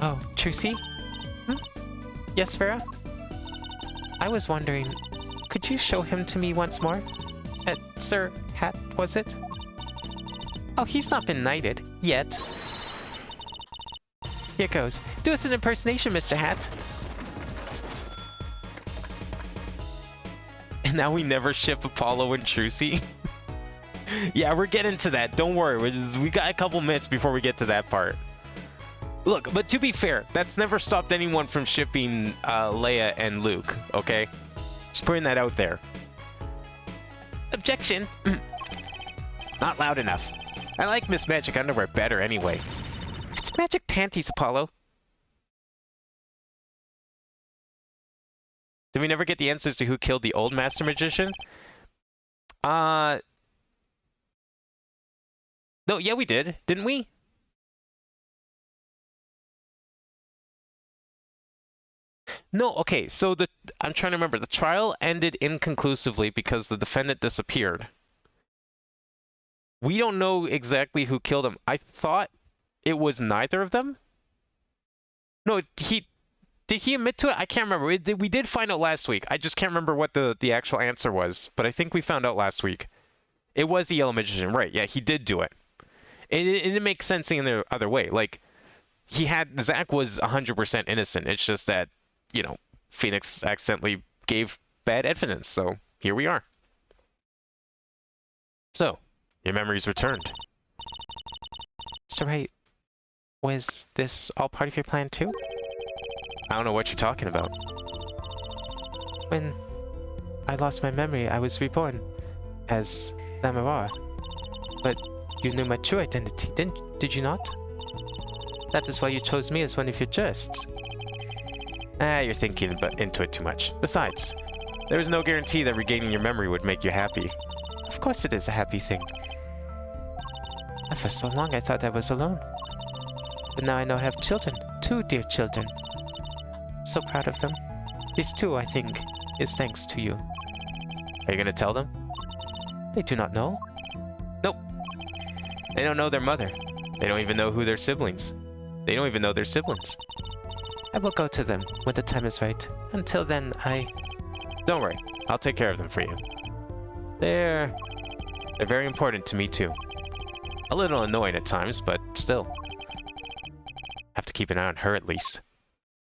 Oh, Trucy? Yes, Vera? I was wondering, could you show him to me once more? Sir Hat, was it? Oh, he's not been knighted. Yet. Here goes. Do us an impersonation, Mr. Hat. And now we never ship Apollo and Trucy. Yeah, we're getting to that. Don't worry. We got a couple minutes before we get to that part. Look, but to be fair, that's never stopped anyone from shipping Leia and Luke, okay? Just putting that out there. Objection. Not loud enough. I like Miss Magic Underwear better anyway. It's magic panties, Apollo. Did we never get the answers to who killed the old Master Magician? No, yeah, we did. Didn't we? No, okay, so I'm trying to remember. The trial ended inconclusively because the defendant disappeared. We don't know exactly who killed him. I thought it was neither of them. No, did he admit to it? I can't remember. We did find out last week. I just can't remember what the actual answer was, but I think we found out last week. It was the Yellow Magician, right? Yeah, he did do it. It makes sense in the other way. Like, Zack was 100% innocent. It's just that, you know, Phoenix accidentally gave bad evidence, so here we are. So, your memory's returned. So, right, was this all part of your plan too? I don't know what you're talking about. When I lost my memory, I was reborn as Lamar. But you knew my true identity, did you not? That is why you chose me as one of your jurists. Ah, you're thinking into it too much. Besides, there is no guarantee that regaining your memory would make you happy. Of course it is a happy thing. And for so long I thought I was alone. But now I know I have children. 2 dear children. So proud of them. This too, I think, is thanks to you. Are you gonna tell them? They do not know. Nope. They don't know their mother. They don't even know who their siblings. They don't even know their siblings. I will go to them when the time is right. Until then, Don't worry. I'll take care of them for you. They're very important to me too. A little annoying at times, but still. Have to keep an eye on her at least.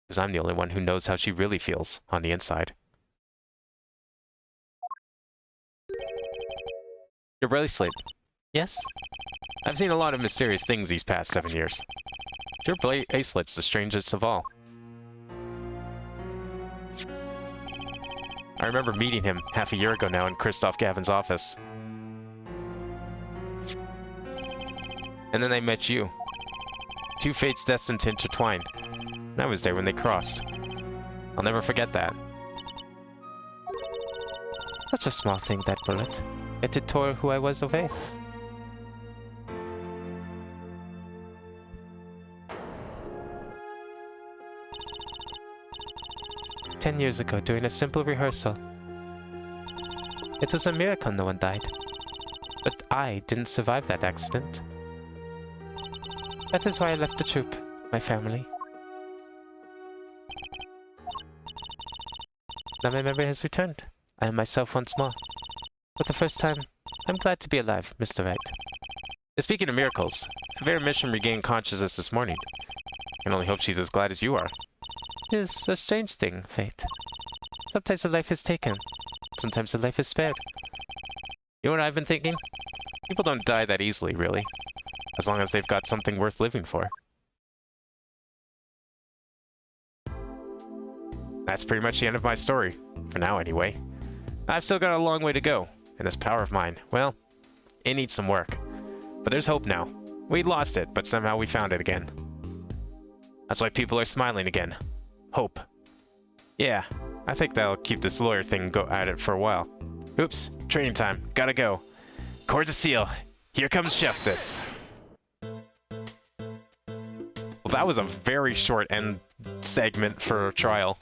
Because I'm the only one who knows how she really feels on the inside. Your bracelet. Yes? I've seen a lot of mysterious things these past 7 years. Your bracelet's the strangest of all. I remember meeting him half a year ago now in Christoph Gavin's office. And then I met you. 2 fates destined to intertwine. I was there when they crossed. I'll never forget that. Such a small thing, that bullet. Yet it tore who I was away. "10 years ago, during a simple rehearsal. It was a miracle no one died. But I didn't survive that accident. That is why I left the troupe, my family. Now my memory has returned. I am myself once more. For the first time, I'm glad to be alive, Mr. Wright." Speaking of miracles, Vera Mission regained consciousness this morning. I can only hope she's as glad as you are. It is a strange thing, fate. Sometimes a life is taken. Sometimes a life is spared. You know what I've been thinking? People don't die that easily, really. As long as they've got something worth living for. That's pretty much the end of my story. For now, anyway. I've still got a long way to go. And this power of mine, well, it needs some work. But there's hope now. We lost it, but somehow we found it again. That's why people are smiling again. Hope. Yeah, I think that'll keep this lawyer thing at it for a while. Oops, training time. Gotta go. Cords of steel. Here comes justice. Well, that was a very short end segment for a trial.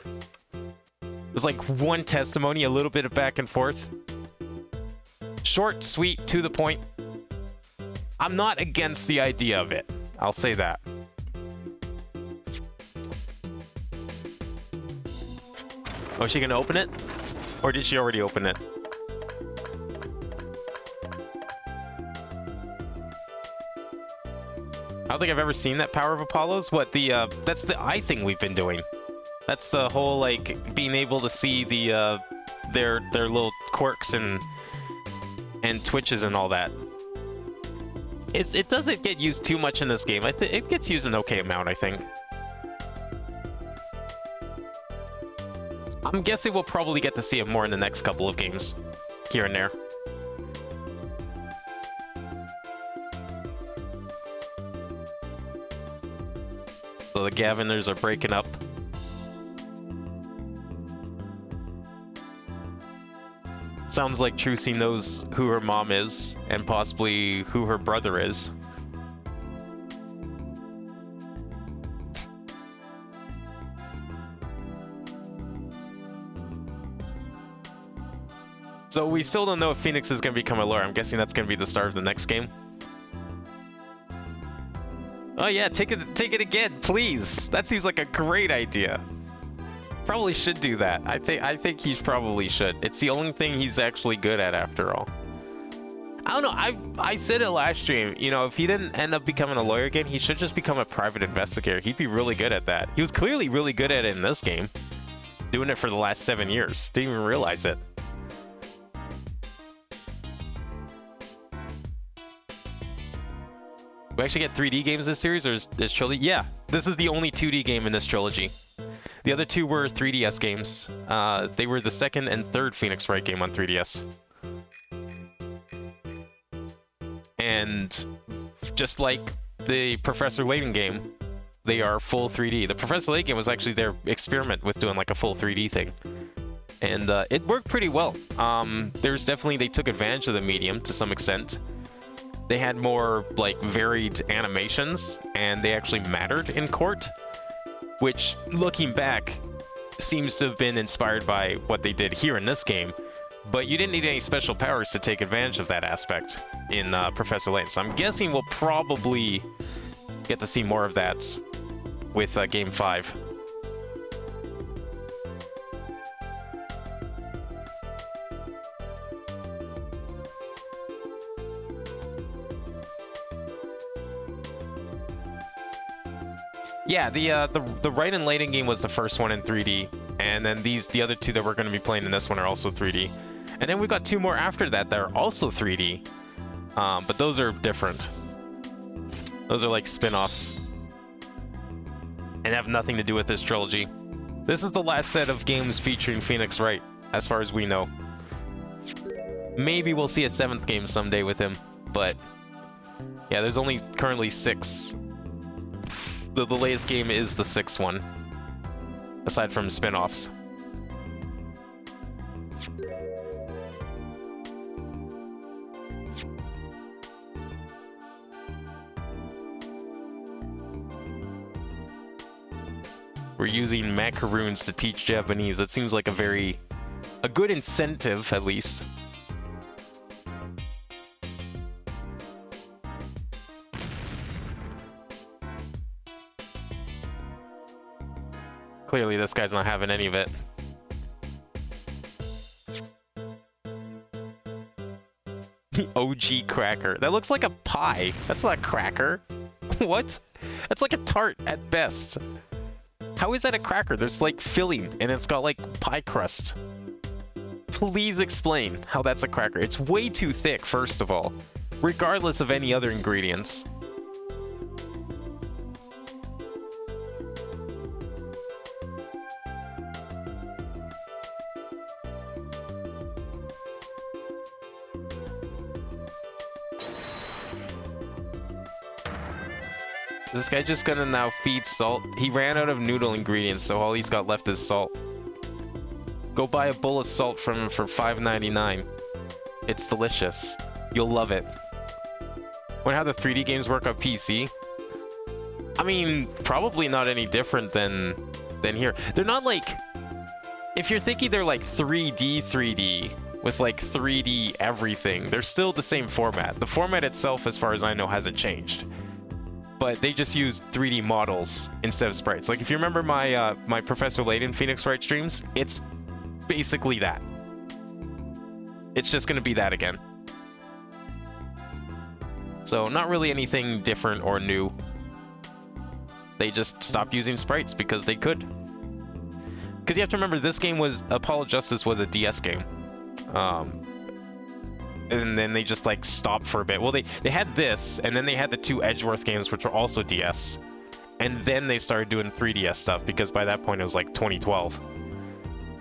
It was like one testimony, a little bit of back and forth. Short, sweet, to the point. I'm not against the idea of it. I'll say that. Oh, is she gonna open it? Or did she already open it? I don't think I've ever seen that Power of Apollo's. What, that's the eye thing we've been doing. That's the whole, like, being able to see the, their little quirks and twitches and all that. It doesn't get used too much in this game. It gets used an okay amount, I think. I'm guessing we'll probably get to see it more in the next couple of games, here and there. So the Gaviners are breaking up. Sounds like Trucy knows who her mom is, and possibly who her brother is. So we still don't know if Phoenix is going to become a lawyer. I'm guessing that's going to be the start of the next game. Oh yeah, take it again, please. That seems like a great idea. Probably should do that. I think he probably should. It's the only thing he's actually good at, after all. I don't know. I said it last stream. You know, if he didn't end up becoming a lawyer again, he should just become a private investigator. He'd be really good at that. He was clearly really good at it in this game. Doing it for the last 7 years. Didn't even realize it. We actually get 3D games in this series, or is this trilogy? Yeah, this is the only 2D game in this trilogy. The other two were 3DS games. They were the second and third Phoenix Wright game on 3DS. And just like the Professor Layton game, they are full 3D. The Professor Layton game was actually their experiment with doing like a full 3D thing. And it worked pretty well. There's definitely, they took advantage of the medium to some extent. They had more like varied animations, and they actually mattered in court, which looking back seems to have been inspired by what they did here in this game. But you didn't need any special powers to take advantage of that aspect in Professor Layton. So I'm guessing we'll probably get to see more of that with Game 5. Yeah, the Wright and Layton game was the first one in 3D, and then the other two that we're going to be playing in this one are also 3D. And then we got two more after that that are also 3D, but those are different. Those are like spin-offs, and have nothing to do with this trilogy. This is the last set of games featuring Phoenix Wright, as far as we know. Maybe we'll see a 7th game someday with him, but yeah, there's only currently 6. The latest game is the 6th one, aside from spin-offs. We're using macaroons to teach Japanese. That seems like a good incentive, at least. Clearly, this guy's not having any of it. The OG cracker. That looks like a pie. That's not a cracker. What? That's like a tart at best. How is that a cracker? There's like filling, and it's got like pie crust. Please explain how that's a cracker. It's way too thick, first of all, regardless of any other ingredients. Is this guy just gonna now feed salt? He ran out of noodle ingredients, so all he's got left is salt. Go buy a bowl of salt from him for $5.99. It's delicious. You'll love it. Wonder how the 3D games work on PC? I mean, probably not any different than here. They're not like... If you're thinking they're like 3D with like 3D everything, they're still the same format. The format itself, as far as I know, hasn't changed. But they just use 3D models instead of sprites. Like if you remember my my Professor Layton Phoenix Wright streams, it's basically that. It's just going to be that again. So not really anything different or new. They just stopped using sprites because they could. Because you have to remember, this game was... Apollo Justice was a DS game. And then they just like stopped for a bit. Well, they had this, and then they had the 2 Edgeworth games, which were also DS. And then they started doing 3DS stuff, because by that point it was like 2012.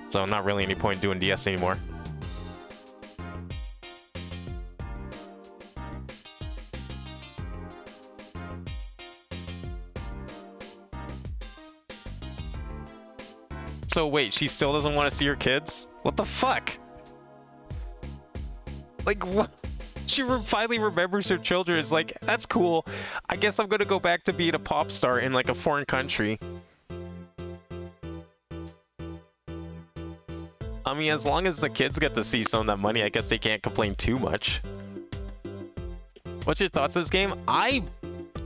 So not really any point doing DS anymore. So wait, she still doesn't want to see her kids? What the fuck? Like, what? She finally remembers her children. It's like, that's cool. I guess I'm gonna go back to being a pop star in like a foreign country. I mean, as long as the kids get to see some of that money, I guess they can't complain too much. What's your thoughts on this game? I'm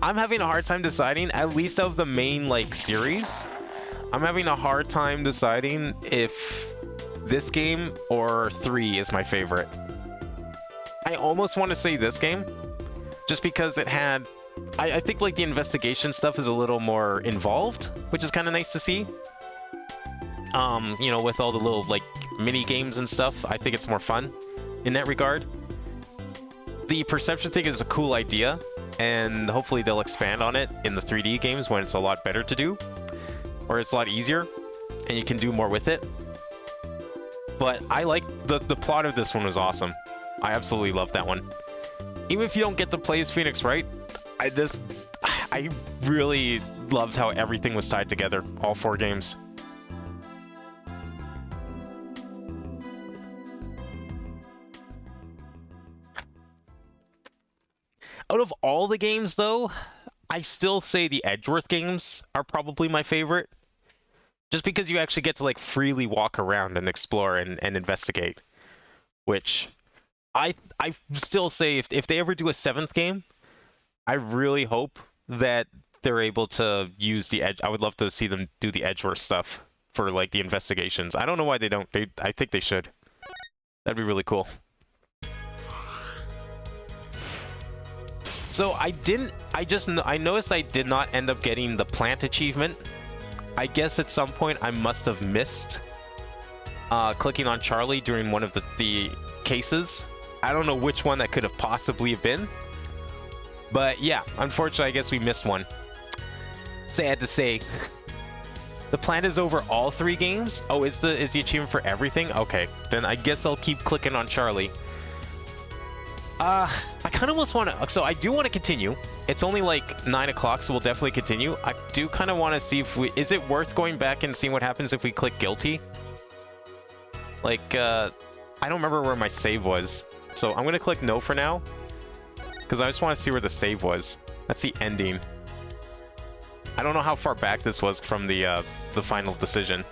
having a hard time deciding, at least of the main like series. I'm having a hard time deciding if this game or 3 is my favorite. I almost want to say this game, just because it had... I think like the investigation stuff is a little more involved, which is kind of nice to see. You know, with all the little like mini games and stuff, I think it's more fun in that regard. The perception thing is a cool idea, and hopefully they'll expand on it in the 3D games when it's a lot better to do, or it's a lot easier, and you can do more with it. But I like the plot of this one was awesome. I absolutely love that one. Even if you don't get to play as Phoenix Wright, I really loved how everything was tied together, all 4 games. Out of all the games, though, I still say the Edgeworth games are probably my favorite. Just because you actually get to like freely walk around and explore and investigate. Which I still say if they ever do a 7th game, I really hope that they're able to use the Edge. I would love to see them do the Edgeworth stuff for like the investigations. I don't know why they don't. I think they should. That'd be really cool. So I noticed I did not end up getting the plant achievement. I guess at some point I must have missed clicking on Charlie during one of the cases. I don't know which one that could have possibly been. But yeah, unfortunately I guess we missed one. Sad to say. The plant is over all 3 games? Oh, is the achievement for everything? Okay, then I guess I'll keep clicking on Charlie. I kind of almost want to... So I do want to continue. It's only like 9 o'clock, so we'll definitely continue. I do kind of want to see if we... Is it worth going back and seeing what happens if we click guilty? Like, I don't remember where my save was. So I'm going to click no for now. Because I just want to see where the save was. That's the ending. I don't know how far back this was from the final decision.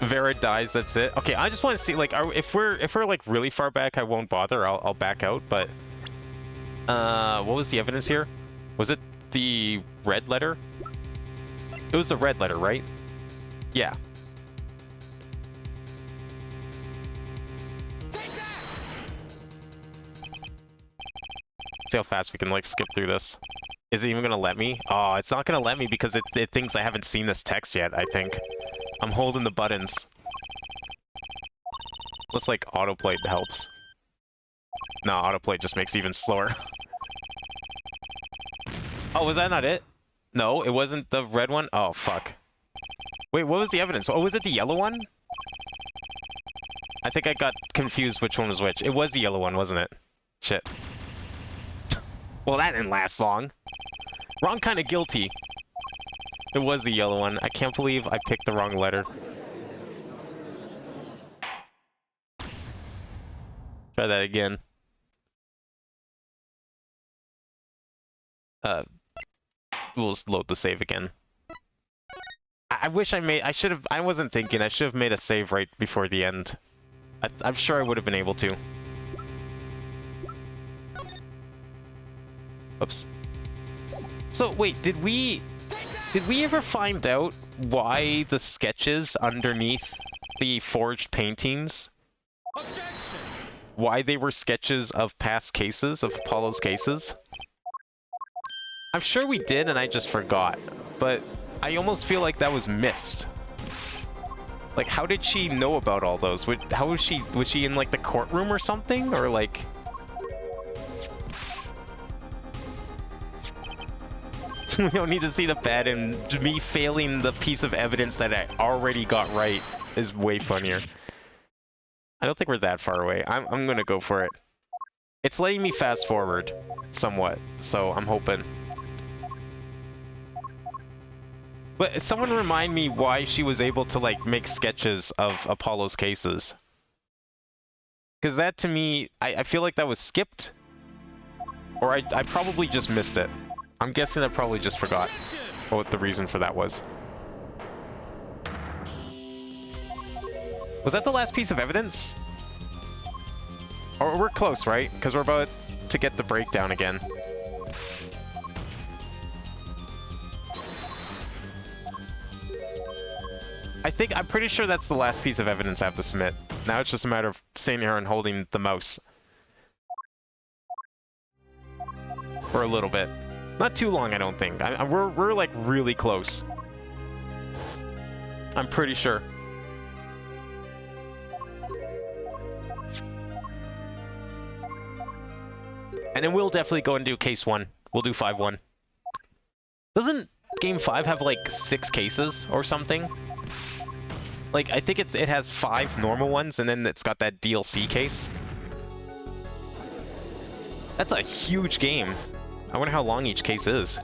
Vera dies, that's it. Okay, I just want to see, like, if we're like really far back, I won't bother. I'll back out. But what was the evidence here? Was it the red letter? It was the red letter, right? Yeah. See how fast we can like skip through this. Is it even gonna let me? Oh, it's not gonna let me because it thinks I haven't seen this text yet, I think. I'm holding the buttons. Looks like autoplay helps. No, autoplay just makes it even slower. Oh, was that not it? No, it wasn't the red one? Oh, fuck. Wait, what was the evidence? Oh, was it the yellow one? I think I got confused which one was which. It was the yellow one, wasn't it? Shit. Well, that didn't last long. Wrong kind of guilty. It was the yellow one. I can't believe I picked the wrong letter. Try that again. We'll just load the save again. I wish I should have, I wasn't thinking, I should have made a save right before the end. I'm sure I would have been able to. Oops. So, wait, did we ever find out why the sketches underneath the forged paintings, why they were sketches of past cases, of Apollo's cases? I'm sure we did and I just forgot, but I almost feel like that was missed. Like, how did she know about all those? How was she in like the courtroom or something? Or like... We don't need to see the bad, and me failing the piece of evidence that I already got right is way funnier. I don't think we're that far away. I'm gonna go for it. It's letting me fast forward somewhat, so I'm hoping. But someone remind me why she was able to like make sketches of Apollo's cases. Because that to me, I feel like that was skipped. Or I probably just missed it. I'm guessing I probably just forgot what the reason for that was. Was that the last piece of evidence? Or we're close, right? Because we're about to get the breakdown again. I'm pretty sure that's the last piece of evidence I have to submit. Now it's just a matter of sitting here and holding the mouse. For a little bit. Not too long, I don't think. We're like really close. I'm pretty sure. And then we'll definitely go and do case 1. We'll do 5-1. Doesn't game 5 have like 6 cases or something? Like, I think it has 5 normal ones, and then it's got that DLC case. That's a huge game. I wonder how long each case is.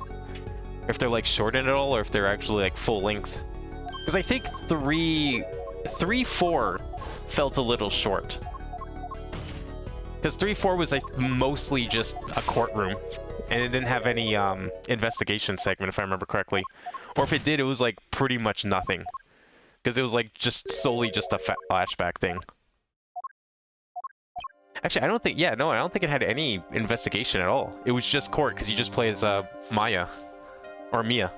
If they're like shortened at all, or if they're actually like full length. Because I think 3-4 felt a little short. Because 3-4 was like mostly just a courtroom, and it didn't have any investigation segment, if I remember correctly. Or if it did, it was like pretty much nothing. Because it was like just solely just a flashback thing. Actually, I don't think, I don't think it had any investigation at all. It was just court, because you just play as Maya. Or Mia.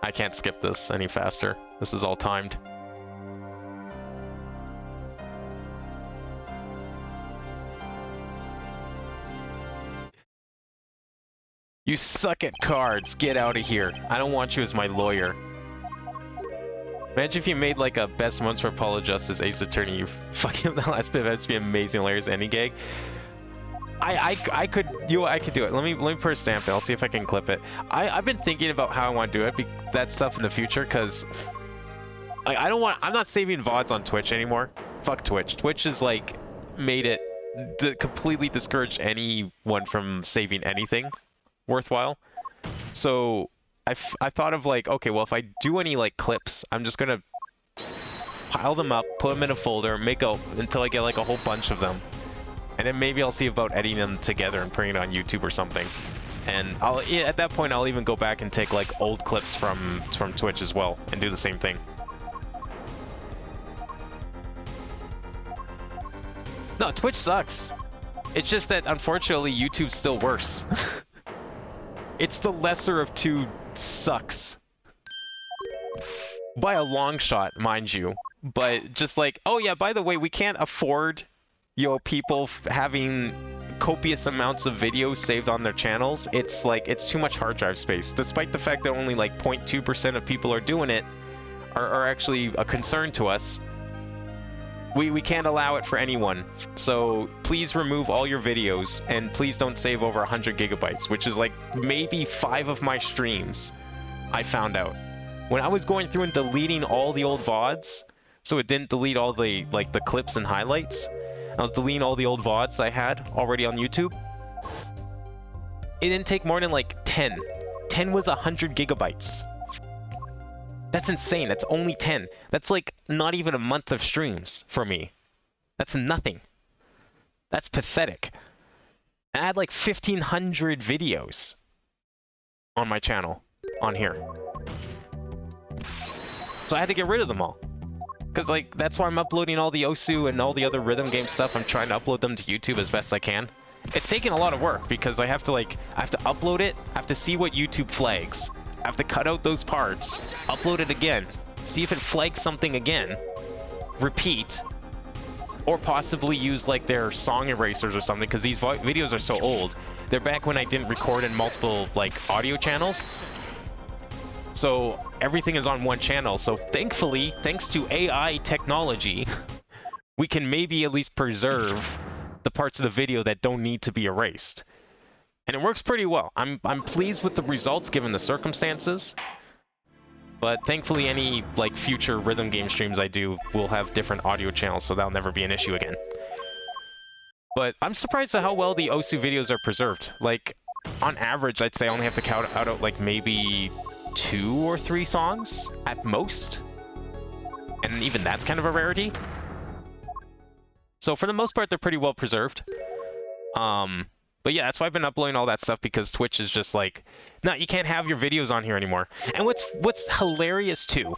I can't skip this any faster. This is all timed. You suck at cards. Get out of here. I don't want you as my lawyer. Imagine if you made like a Best Months for Apollo Justice Ace Attorney. You fucking the last bit of events be amazing, hilarious ending gag. I could do it. Let me put a stamp it. I'll see if I can clip it. I've been thinking about how I want to do it, that stuff in the future, because like I'm not saving VODs on Twitch anymore. Fuck Twitch. Twitch has like made it completely discouraged anyone from saving anything worthwhile. So I thought of like, okay, well, if I do any like clips, I'm just gonna pile them up, put them in a folder, until I get like a whole bunch of them, and then maybe I'll see about editing them together and putting it on YouTube or something. And at that point, I'll even go back and take like old clips from Twitch as well and do the same thing. No, Twitch sucks. It's just that unfortunately YouTube's still worse. It's the lesser of two sucks. By a long shot, mind you. But just like, oh yeah, by the way, we can't afford, people having copious amounts of videos saved on their channels. It's like, it's too much hard drive space. Despite the fact that only like 0.2% of people are doing it, are actually a concern to us. We can't allow it for anyone. So please remove all your videos, and please don't save over 100 gigabytes, which is like maybe 5 of my streams. I found out when I was going through and deleting all the old VODs, so it didn't delete all the like the clips and highlights. I was deleting all the old VODs I had already on YouTube. It didn't take more than like 10. 10 was 100 gigabytes. That's insane. That's only 10. That's like not even a month of streams for me. That's nothing. That's pathetic. I had like 1,500 videos on my channel on here. So I had to get rid of them all. Because like that's why I'm uploading all the Osu and all the other rhythm game stuff. I'm trying to upload them to YouTube as best I can. It's taking a lot of work because I have to upload it, I have to see what YouTube flags. I have to cut out those parts, upload it again, see if it flags something again, repeat, or possibly use like their song erasers or something, because these videos are so old. They're back when I didn't record in multiple like audio channels. So everything is on one channel. So thankfully, thanks to AI technology, we can maybe at least preserve the parts of the video that don't need to be erased. And it works pretty well. I'm pleased with the results given the circumstances. But thankfully any like future rhythm game streams I do will have different audio channels, so that'll never be an issue again. But I'm surprised at how well the Osu videos are preserved. Like on average, I'd say I only have to count out like maybe 2 or 3 songs at most. And even that's kind of a rarity. So for the most part, they're pretty well preserved. But yeah, that's why I've been uploading all that stuff, because Twitch is just like, no, you can't have your videos on here anymore. And what's hilarious too,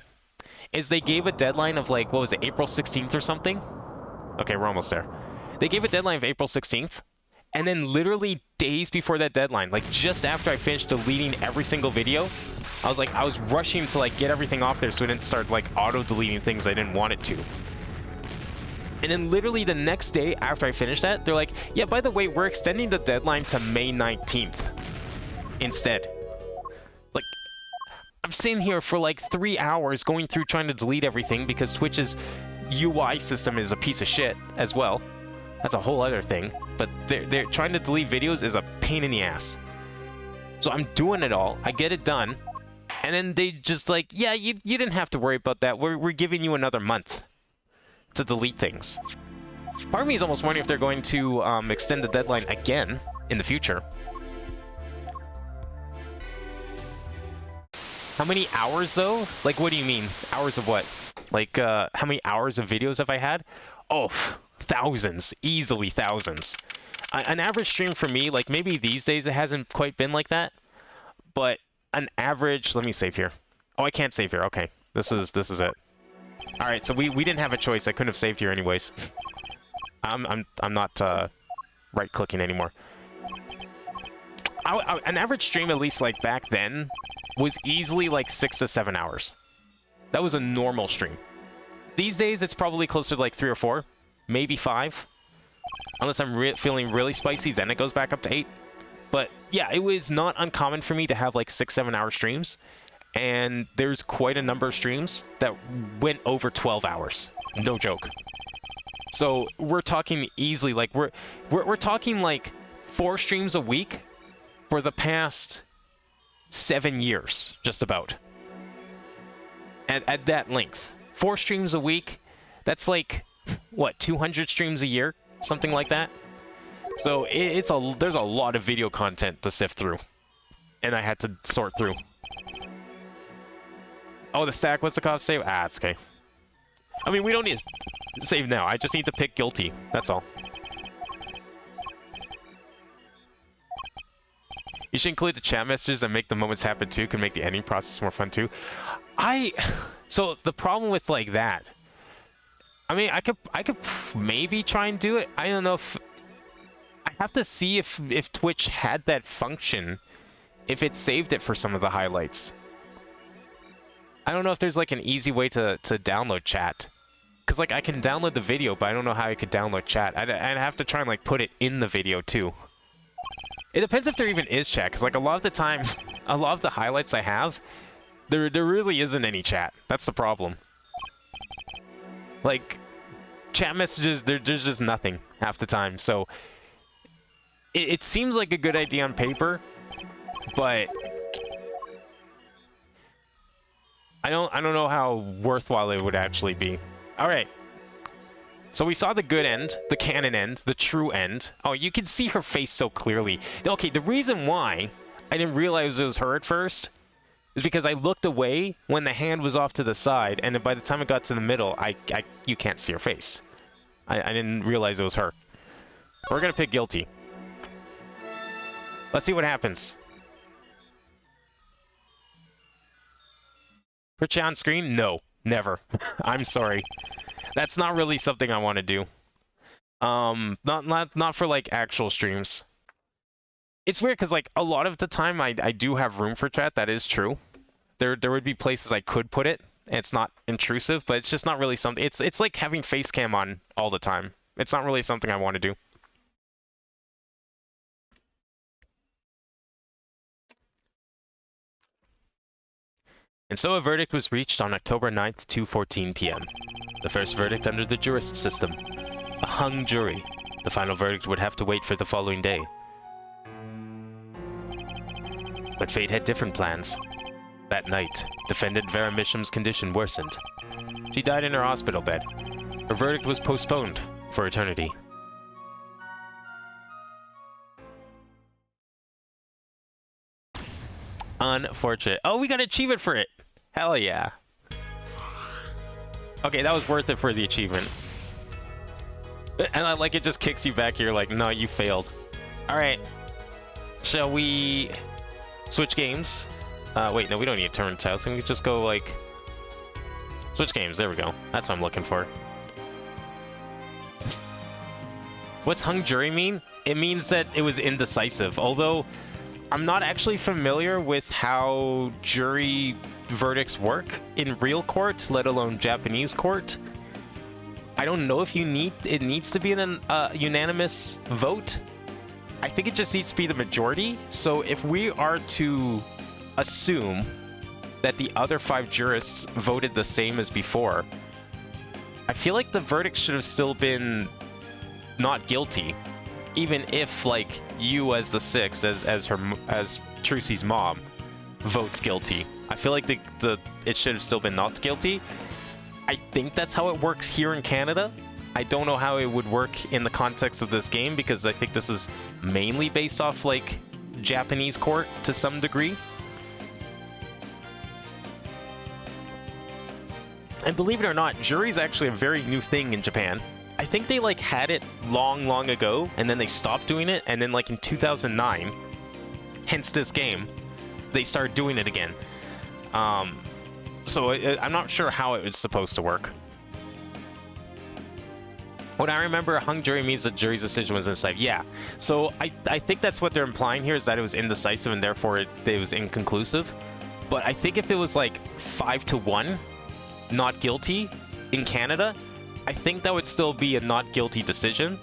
is they gave a deadline of like, what was it, April 16th or something? Okay, we're almost there. They gave a deadline of April 16th, and then literally days before that deadline, like just after I finished deleting every single video, I was rushing to like get everything off there so it didn't start like auto-deleting things I didn't want it to. And then literally the next day after I finished that, they're like, yeah, by the way, we're extending the deadline to May 19th instead. Like, I'm sitting here for like 3 hours going through trying to delete everything because Twitch's UI system is a piece of shit as well. That's a whole other thing. But they're trying to delete videos is a pain in the ass. So I'm doing it all. I get it done. And then they just like, yeah, you didn't have to worry about that. We're giving you another month to delete things. Part of me is almost wondering if they're going to extend the deadline again in the future. How many hours, though? Like, what do you mean? Hours of what? Like, how many hours of videos have I had? Oh, thousands. Easily thousands. An average stream for me, like, maybe these days it hasn't quite been like that. But an average... Let me save here. Oh, I can't save here. Okay. This is it. Alright, so we didn't have a choice. I couldn't have saved here anyways. I'm not right-clicking anymore. An average stream, at least like back then, was easily like 6 to 7 hours. That was a normal stream. These days, it's probably closer to like 3 or 4, maybe 5. Unless I'm feeling really spicy, then it goes back up to 8. But yeah, it was not uncommon for me to have like 6-7 hour streams. And there's quite a number of streams that went over 12 hours. No joke. So we're talking easily, like we're talking like 4 streams a week for the past 7 years, just about. At that length. 4 streams a week, that's like, what, 200 streams a year? Something like that. So there's a lot of video content to sift through. And I had to sort through. Oh, the stack, what's the cost save? Ah, it's okay. I mean, we don't need to save now. I just need to pick guilty. That's all. You should include the chat messages and make the moments happen too. Can make the editing process more fun too. So the problem with like that, I mean, I could maybe try and do it. I don't know if I have to see if Twitch had that function, if it saved it for some of the highlights. I don't know if there's like an easy way to download chat. Because like I can download the video, but I don't know how I could download chat. I'd have to try and like put it in the video too. It depends if there even is chat, because like a lot of the time, a lot of the highlights I have, there really isn't any chat. That's the problem. Like, chat messages, there's just nothing half the time. So it seems like a good idea on paper, but I don't know how worthwhile it would actually be. All right. So we saw the good end, the canon end, the true end. Oh, you can see her face so clearly. Okay, the reason why I didn't realize it was her at first is because I looked away when the hand was off to the side, and then by the time it got to the middle, you can't see her face. I didn't realize it was her. We're gonna pick guilty. Let's see what happens. Put you on screen? No, never. I'm sorry. That's not really something I want to do. Not for like actual streams. It's weird because like a lot of the time I do have room for chat. That is true. There would be places I could put it. And it's not intrusive, but it's just not really something. It's like having face cam on all the time. It's not really something I want to do. And so a verdict was reached on October 9th, 2:14 p.m. The first verdict under the jurist system. A hung jury. The final verdict would have to wait for the following day. But fate had different plans. That night, defendant Vera Misham's condition worsened. She died in her hospital bed. Her verdict was postponed for eternity. Unfortunate. Oh, we got an achievement for it! Hell yeah. Okay, that was worth it for the achievement. And I like it just kicks you back here like, no, you failed. Alright. Shall we switch games? Wait, no, we don't need a turn test. We can just go like... Switch games, there we go. That's what I'm looking for. What's hung jury mean? It means that it was indecisive, although I'm not actually familiar with how jury verdicts work in real court, let alone Japanese court. I don't know if it needs to be an unanimous vote. I think it just needs to be the majority. So if we are to assume that the other 5 jurists voted the same as before, I feel like the verdict should have still been not guilty, even if like you as the 6th, as Trucy's mom, votes guilty. I feel like it should have still been not guilty. I think that's how it works here in Canada. I don't know how it would work in the context of this game, because I think this is mainly based off like Japanese court to some degree. And believe it or not, jury's actually a very new thing in Japan. I think they like had it long ago, and then they stopped doing it, and then like in 2009, hence this game, they started doing it again. So I'm not sure how it was supposed to work. What I remember, a hung jury means the jury's decision was indecisive. Yeah, so I think that's what they're implying here, is that it was indecisive and therefore it was inconclusive. But I think if it was like 5-1, not guilty in Canada, I think that would still be a not guilty decision,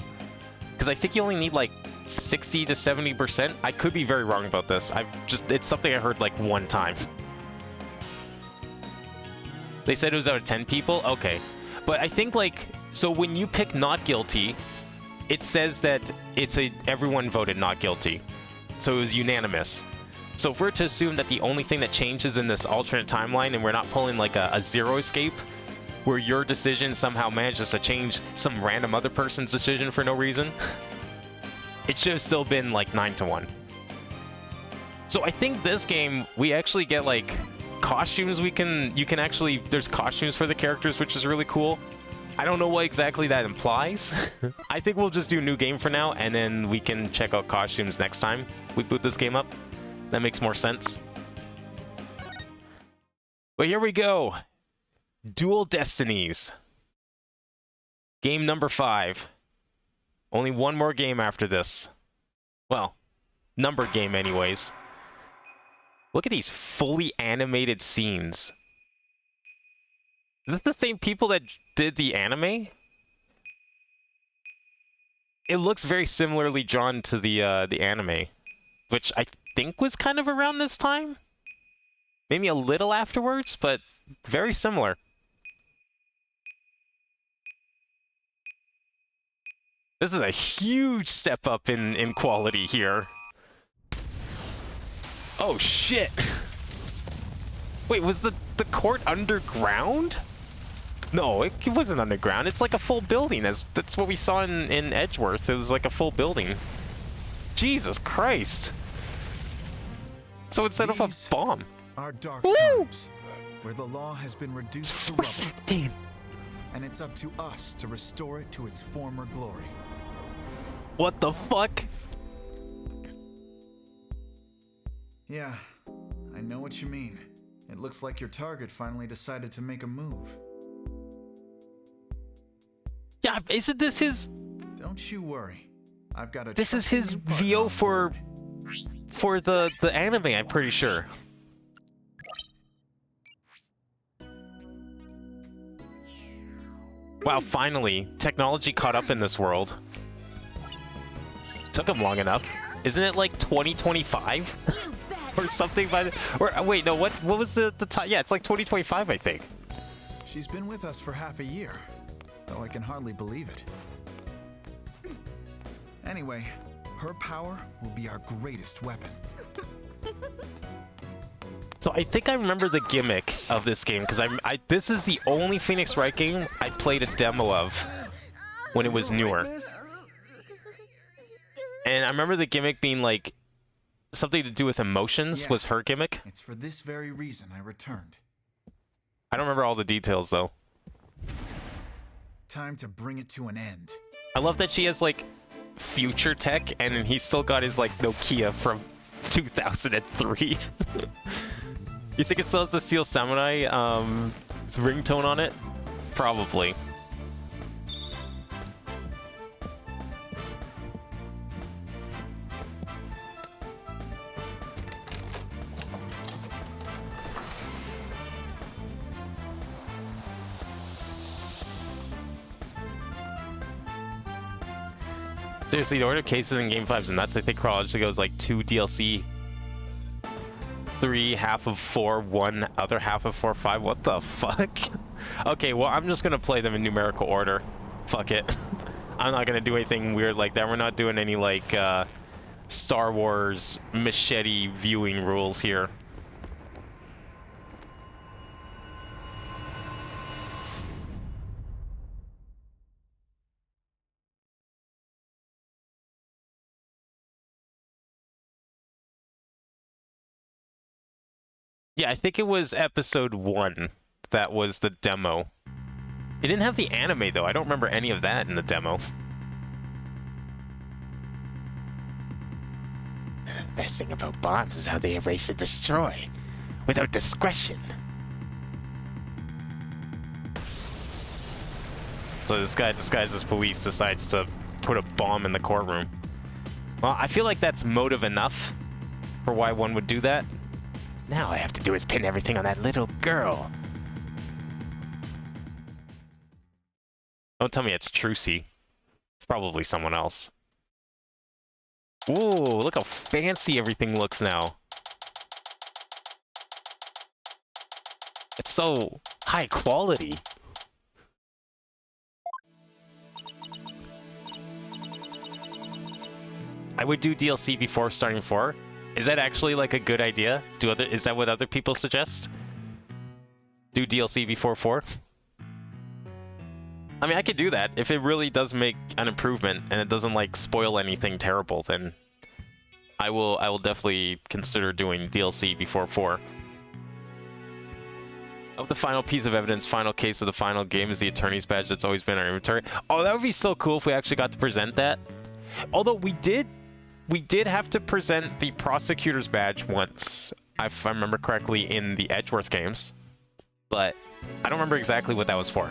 because I think you only need like 60 to 70%. I could be very wrong about this. It's something I heard like one time. They said it was out of 10 people. Okay, but I think like, so when you pick not guilty, it says that everyone voted not guilty, so it was unanimous. So if we're to assume that the only thing that changes in this alternate timeline, and we're not pulling like a zero escape, where your decision somehow manages to change some random other person's decision for no reason, it should have still been like 9-1. So I think this game, we actually get like costumes. You can actually, there's costumes for the characters, which is really cool. I don't know what exactly that implies. I think we'll just do new game for now, and then we can check out costumes next time we boot this game up. That makes more sense. But here we go. Dual Destinies. Game number 5. Only one more game after this. Well, numbered game anyways. Look at these fully animated scenes. Is this the same people that did the anime? It looks very similarly drawn to the anime, which I think was kind of around this time. Maybe a little afterwards, but very similar. This is a huge step up in quality here. Oh shit! Wait, was the court underground? No, it wasn't underground. It's like a full building. That's what we saw in Edgeworth. It was like a full building. Jesus Christ! So instead of a bomb. Are dark times, where the law has been reduced to rubble, 417. and it's up to us to restore it to its former glory. What the fuck? Yeah, I know what you mean. It looks like your target finally decided to make a move. Yeah, isn't this his? Don't you worry. I've got a This is his trusted new partner VO on for board. the anime, I'm pretty sure. Wow, finally, technology caught up in this world. Took him long enough. Isn't it like 2025 or something by the? Or wait, no, what was the time? Yeah, it's like 2025, I think. She's been with us for half a year, though I can hardly believe it. Anyway, her power will be our greatest weapon. So I think I remember the gimmick of this game, because this is the only Phoenix Wright game I played a demo of when it was newer. And I remember the gimmick being like something to do with emotions was her gimmick. It's for this very reason I returned. I don't remember all the details though. Time to bring it to an end. I love that she has like future tech, and then he's still got his like Nokia from 2003. You think it still has the Steel Samurai ringtone on it? Probably. Seriously, the order of cases in Game 5's nuts. I think chronologically goes like 2 DLC, 3 half of 4, 1 other half of 4, 5. What the fuck? Okay, well, I'm just gonna play them in numerical order. Fuck it. I'm not gonna do anything weird like that. We're not doing any like Star Wars machete viewing rules here. Yeah, I think it was episode 1 that was the demo. It didn't have the anime, though. I don't remember any of that in the demo. Best thing about bombs is how they erase and destroy, without discretion. So this guy, disguised as police, decides to put a bomb in the courtroom. Well, I feel like that's motive enough for why one would do that. Now all I have to do is pin everything on that little girl. Don't tell me it's Trucy. It's probably someone else. Ooh, look how fancy everything looks now. It's so high quality. I would do DLC before starting 4. Is that actually like a good idea? Is that what other people suggest? Do DLC before 4? I mean, I could do that. If it really does make an improvement and it doesn't like spoil anything terrible, then I will definitely consider doing DLC before 4. Of the final piece of evidence, final case of the final game is the attorney's badge that's always been in our inventory. Oh, that would be so cool if we actually got to present that. Although we did have to present the prosecutor's badge once, if I remember correctly, in the Edgeworth games. But I don't remember exactly what that was for.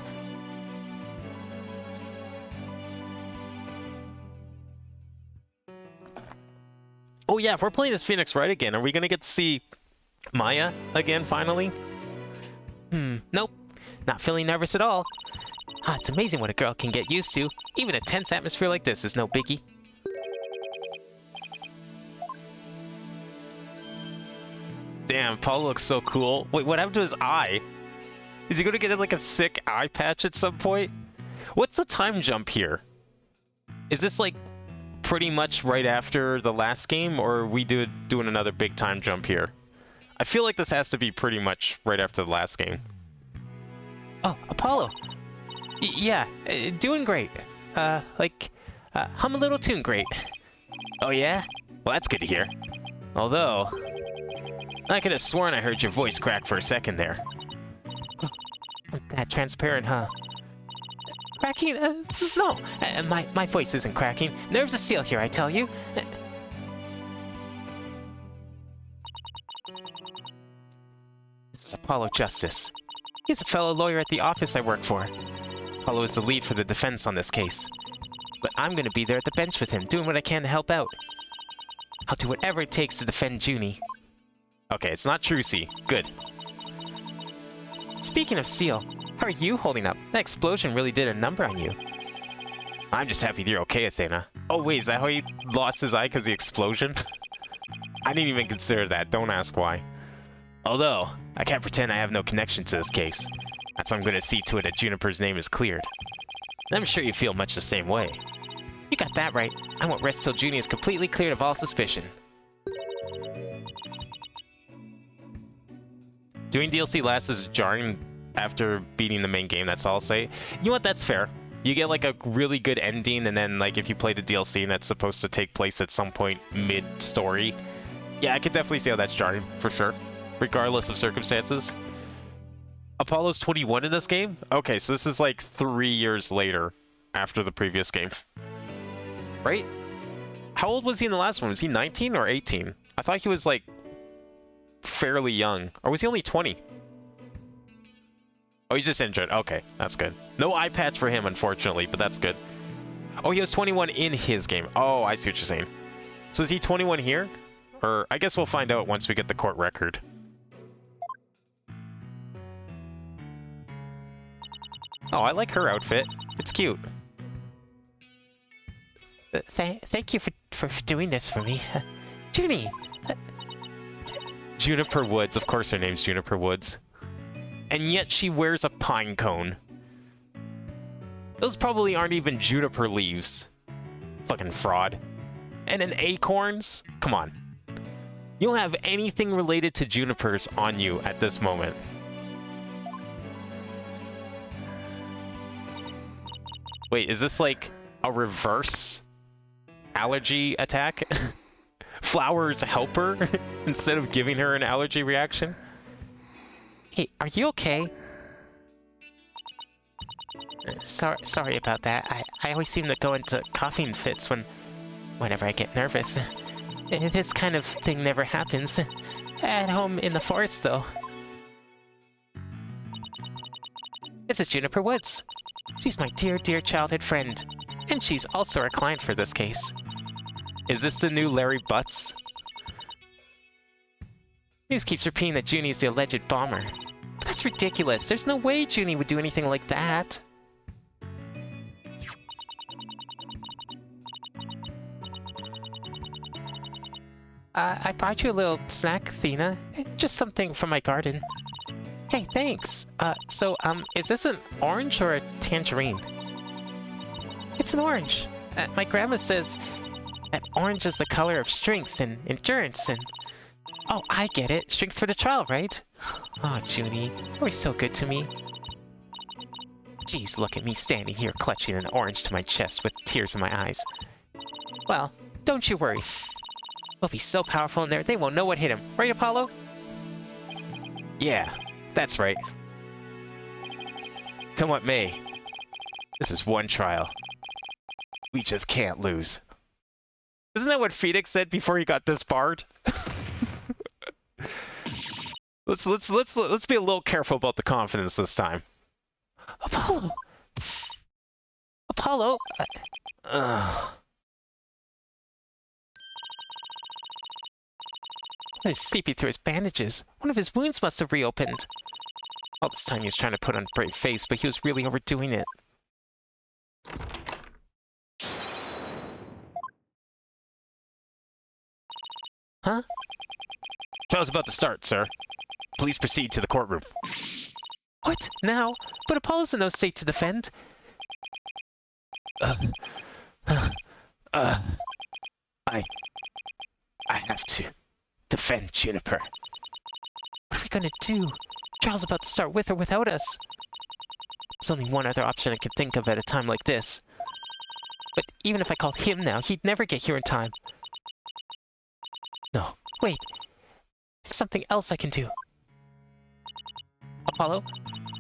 Oh yeah, if we're playing as Phoenix Wright again, are we gonna get to see Maya again finally? Nope. Not feeling nervous at all. It's amazing what a girl can get used to. Even a tense atmosphere like this is no biggie. Damn, Paul looks so cool. Wait, what happened to his eye? Is he gonna get like a sick eye patch at some point? What's the time jump here? Is this like pretty much right after the last game, or are we doing another big time jump here? I feel like this has to be pretty much right after the last game. Oh, Apollo. Yeah, doing great. Hum a little tune great. Oh yeah? Well, that's good to hear. Although, I could have sworn I heard your voice crack for a second there. That transparent, huh? Cracking? No. My voice isn't cracking. Nerves of steel here, I tell you. This is Apollo Justice. He's a fellow lawyer at the office I work for. Apollo is the lead for the defense on this case. But I'm going to be there at the bench with him, doing what I can to help out. I'll do whatever it takes to defend Junie. Okay, it's not Trucy. Good. Speaking of Seal, how are you holding up? That explosion really did a number on you. I'm just happy you're okay, Athena. Oh wait, is that how he lost his eye because of the explosion? I didn't even consider that. Don't ask why. Although, I can't pretend I have no connection to this case. That's why I'm going to see to it that Juniper's name is cleared. And I'm sure you feel much the same way. You got that right. I won't rest till Junie is completely cleared of all suspicion. Doing DLC last is jarring after beating the main game, that's all I'll say. You know what, that's fair. You get like a really good ending, and then like if you play the DLC and that's supposed to take place at some point mid-story, yeah, I could definitely see how that's jarring, for sure. Regardless of circumstances. Apollo's 21 in this game? Okay, so this is like 3 years later after the previous game. Right? How old was he in the last one? Was he 19 or 18? I thought he was like fairly young. Or was he only 20? Oh, he's just injured. Okay, that's good. No eye patch for him, unfortunately, but that's good. Oh, he was 21 in his game. Oh, I see what you're saying. So is he 21 here? Or I guess we'll find out once we get the court record. Oh, I like her outfit. It's cute. Thank you for doing this for me. Junie! Juniper Woods. Of course her name's Juniper Woods. And yet she wears a pine cone. Those probably aren't even juniper leaves. Fucking fraud. And then acorns? Come on. You don't have anything related to junipers on you at this moment. Wait, is this like a reverse allergy attack? Flowers help her instead of giving her an allergy reaction? Hey, are you okay? Sorry about that. I always seem to go into coughing fits whenever I get nervous. This kind of thing never happens. At home in the forest, though. This is Juniper Woods. She's my dear, dear childhood friend. And she's also our client for this case. Is this the new Larry Butts? News keeps repeating that Junie's the alleged bomber. But that's ridiculous. There's no way Junie would do anything like that. I brought you a little snack, Athena. Just something from my garden. Hey, thanks. Is this an orange or a tangerine? It's an orange. My grandma says that orange is the color of strength and endurance and... Oh, I get it. Strength for the trial, right? Oh, Junie, you're always so good to me. Jeez, look at me standing here clutching an orange to my chest with tears in my eyes. Well, don't you worry. We'll be so powerful in there, they won't know what hit him. Right, Apollo? Yeah, that's right. Come what may. This is one trial. We just can't lose. Isn't that what Phoenix said before he got disbarred? Let's be a little careful about the confidence this time. Apollo! Apollo! He's seeping through his bandages. One of his wounds must have reopened. All this time he was trying to put on a brave face, but he was really overdoing it. Huh? Trial's about to start, sir. Please proceed to the courtroom. What? Now? But Apollo's in no state to defend. I have to defend Juniper. What are we gonna do? Trial's about to start with or without us. There's only one other option I can think of at a time like this. But even if I called him now, he'd never get here in time. No, wait. There's something else I can do. Apollo,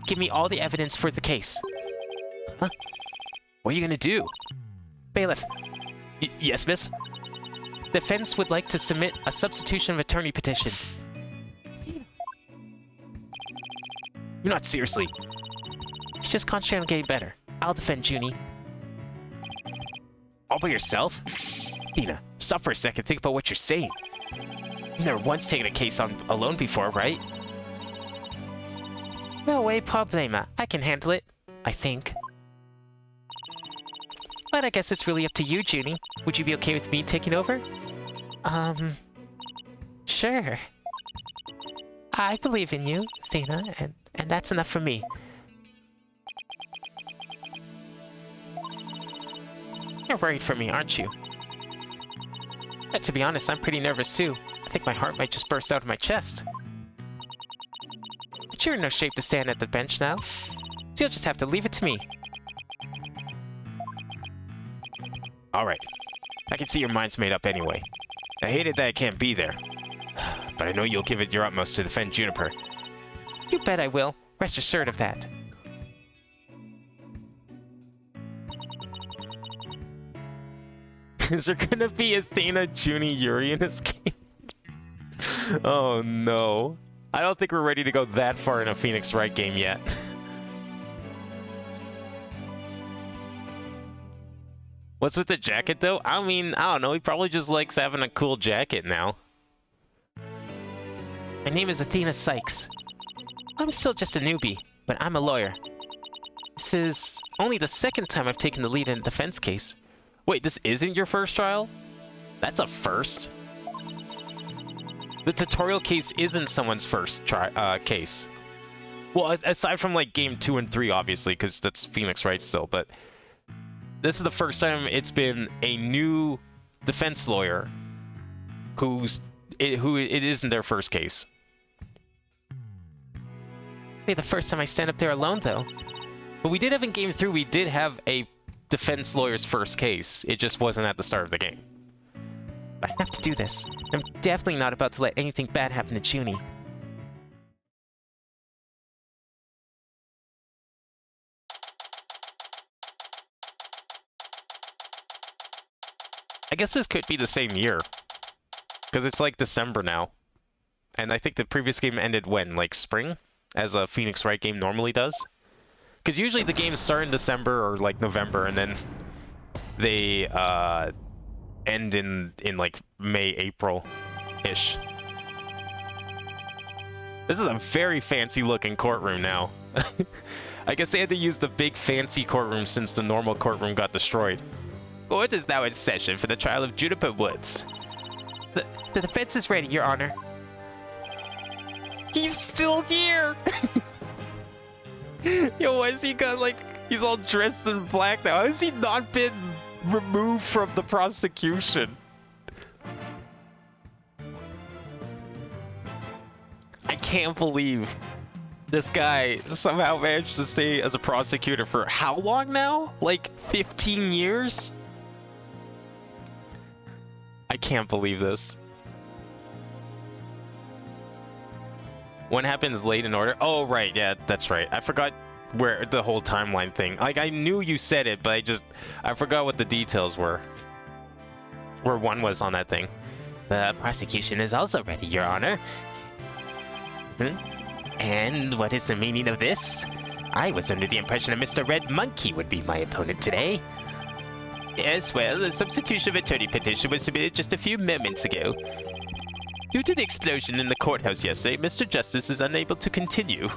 give me all the evidence for the case. Huh? What are you gonna do? Bailiff, Yes, miss? defense would like to submit a substitution of attorney petition. You're not seriously. He's just concentrating on getting better. I'll defend Junie. All by yourself? Athena, Stop for a second, think about what you're saying. You've never once taken a case on alone before, right? no way problema. I can handle it. I think. But I guess it's really up to you, Junie. Would you be okay with me taking over? Sure. I believe in you, Athena, and that's enough for me. You're worried for me, aren't you? To be honest, I'm pretty nervous too. I think my heart might just burst out of my chest. But you're in no shape to stand at the bench now, so you'll just have to leave it to me. Alright. I can see your mind's made up anyway. I hated that I can't be there. But I know you'll give it your utmost to defend Juniper. You bet I will. Rest assured of that. Is there gonna be Athena, Junie, Yuri in this game? Oh no. I don't think we're ready to go that far in a Phoenix Wright game yet. What's with the jacket though? I mean, I don't know, he probably just likes having a cool jacket now. My name is Athena Sykes. I'm still just a newbie, but I'm a lawyer. This is only the second time I've taken the lead in a defense case. Wait, this isn't your first trial? That's a first. The tutorial case isn't someone's first case. Well, aside from like game 2 and 3, obviously, because that's Phoenix Wright still, but this is the first time it's been a new defense lawyer who it isn't their first case. Be the first time I stand up there alone, though. But we did have in game 3, we did have a defense lawyer's first case. It just wasn't at the start of the game. I have to do this. I'm definitely not about to let anything bad happen to Junie. guess this could be the same year. Because it's like December now. And I think the previous game ended when? Like spring? As a Phoenix Wright game normally does? Because usually the games start in December or like November and then they end in like May, April-ish. This is a very fancy looking courtroom now. I guess they had to use the big fancy courtroom since the normal courtroom got destroyed. Court is now in session for the trial of Juniper Woods. The defense is ready, Your Honor. He's still here! Yo, why has he got like, he's all dressed in black now? How has he not been removed from the prosecution? I can't believe this guy somehow managed to stay as a prosecutor for how long now? Like 15 years? I can't believe this. What happens late in order? Oh, right, yeah, that's right. I forgot where the whole timeline thing. Like, I knew you said it, but I forgot what the details were. Where one was on that thing. The prosecution is also ready, Your Honor. And what is the meaning of this? I was under the impression that Mr. Red Monkey would be my opponent today. Yes, well, a substitution of attorney petition was submitted just a few moments ago. Due to the explosion in the courthouse yesterday, Mr. Justice is unable to continue.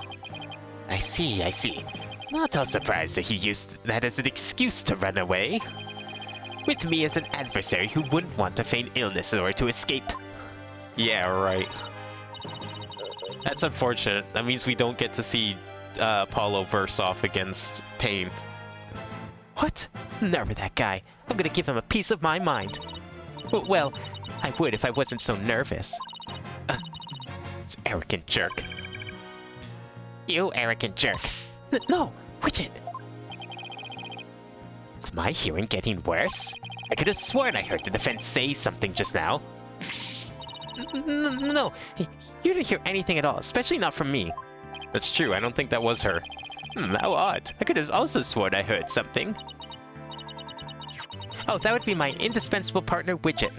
I see. Not all surprised that he used that as an excuse to run away. With me as an adversary who wouldn't want to feign illness in order to escape. Yeah, right. That's unfortunate. That means we don't get to see Apollo verse off against Payne. What? Never that guy. I'm gonna give him a piece of my mind. Well, I would if I wasn't so nervous. This arrogant jerk. You arrogant jerk. No, Widget. Is my hearing getting worse? I could have sworn I heard the defense say something just now. No, you didn't hear anything at all, especially not from me. That's true, I don't think that was her. How odd. I could have also sworn I heard something. Oh, that would be my indispensable partner, Widget.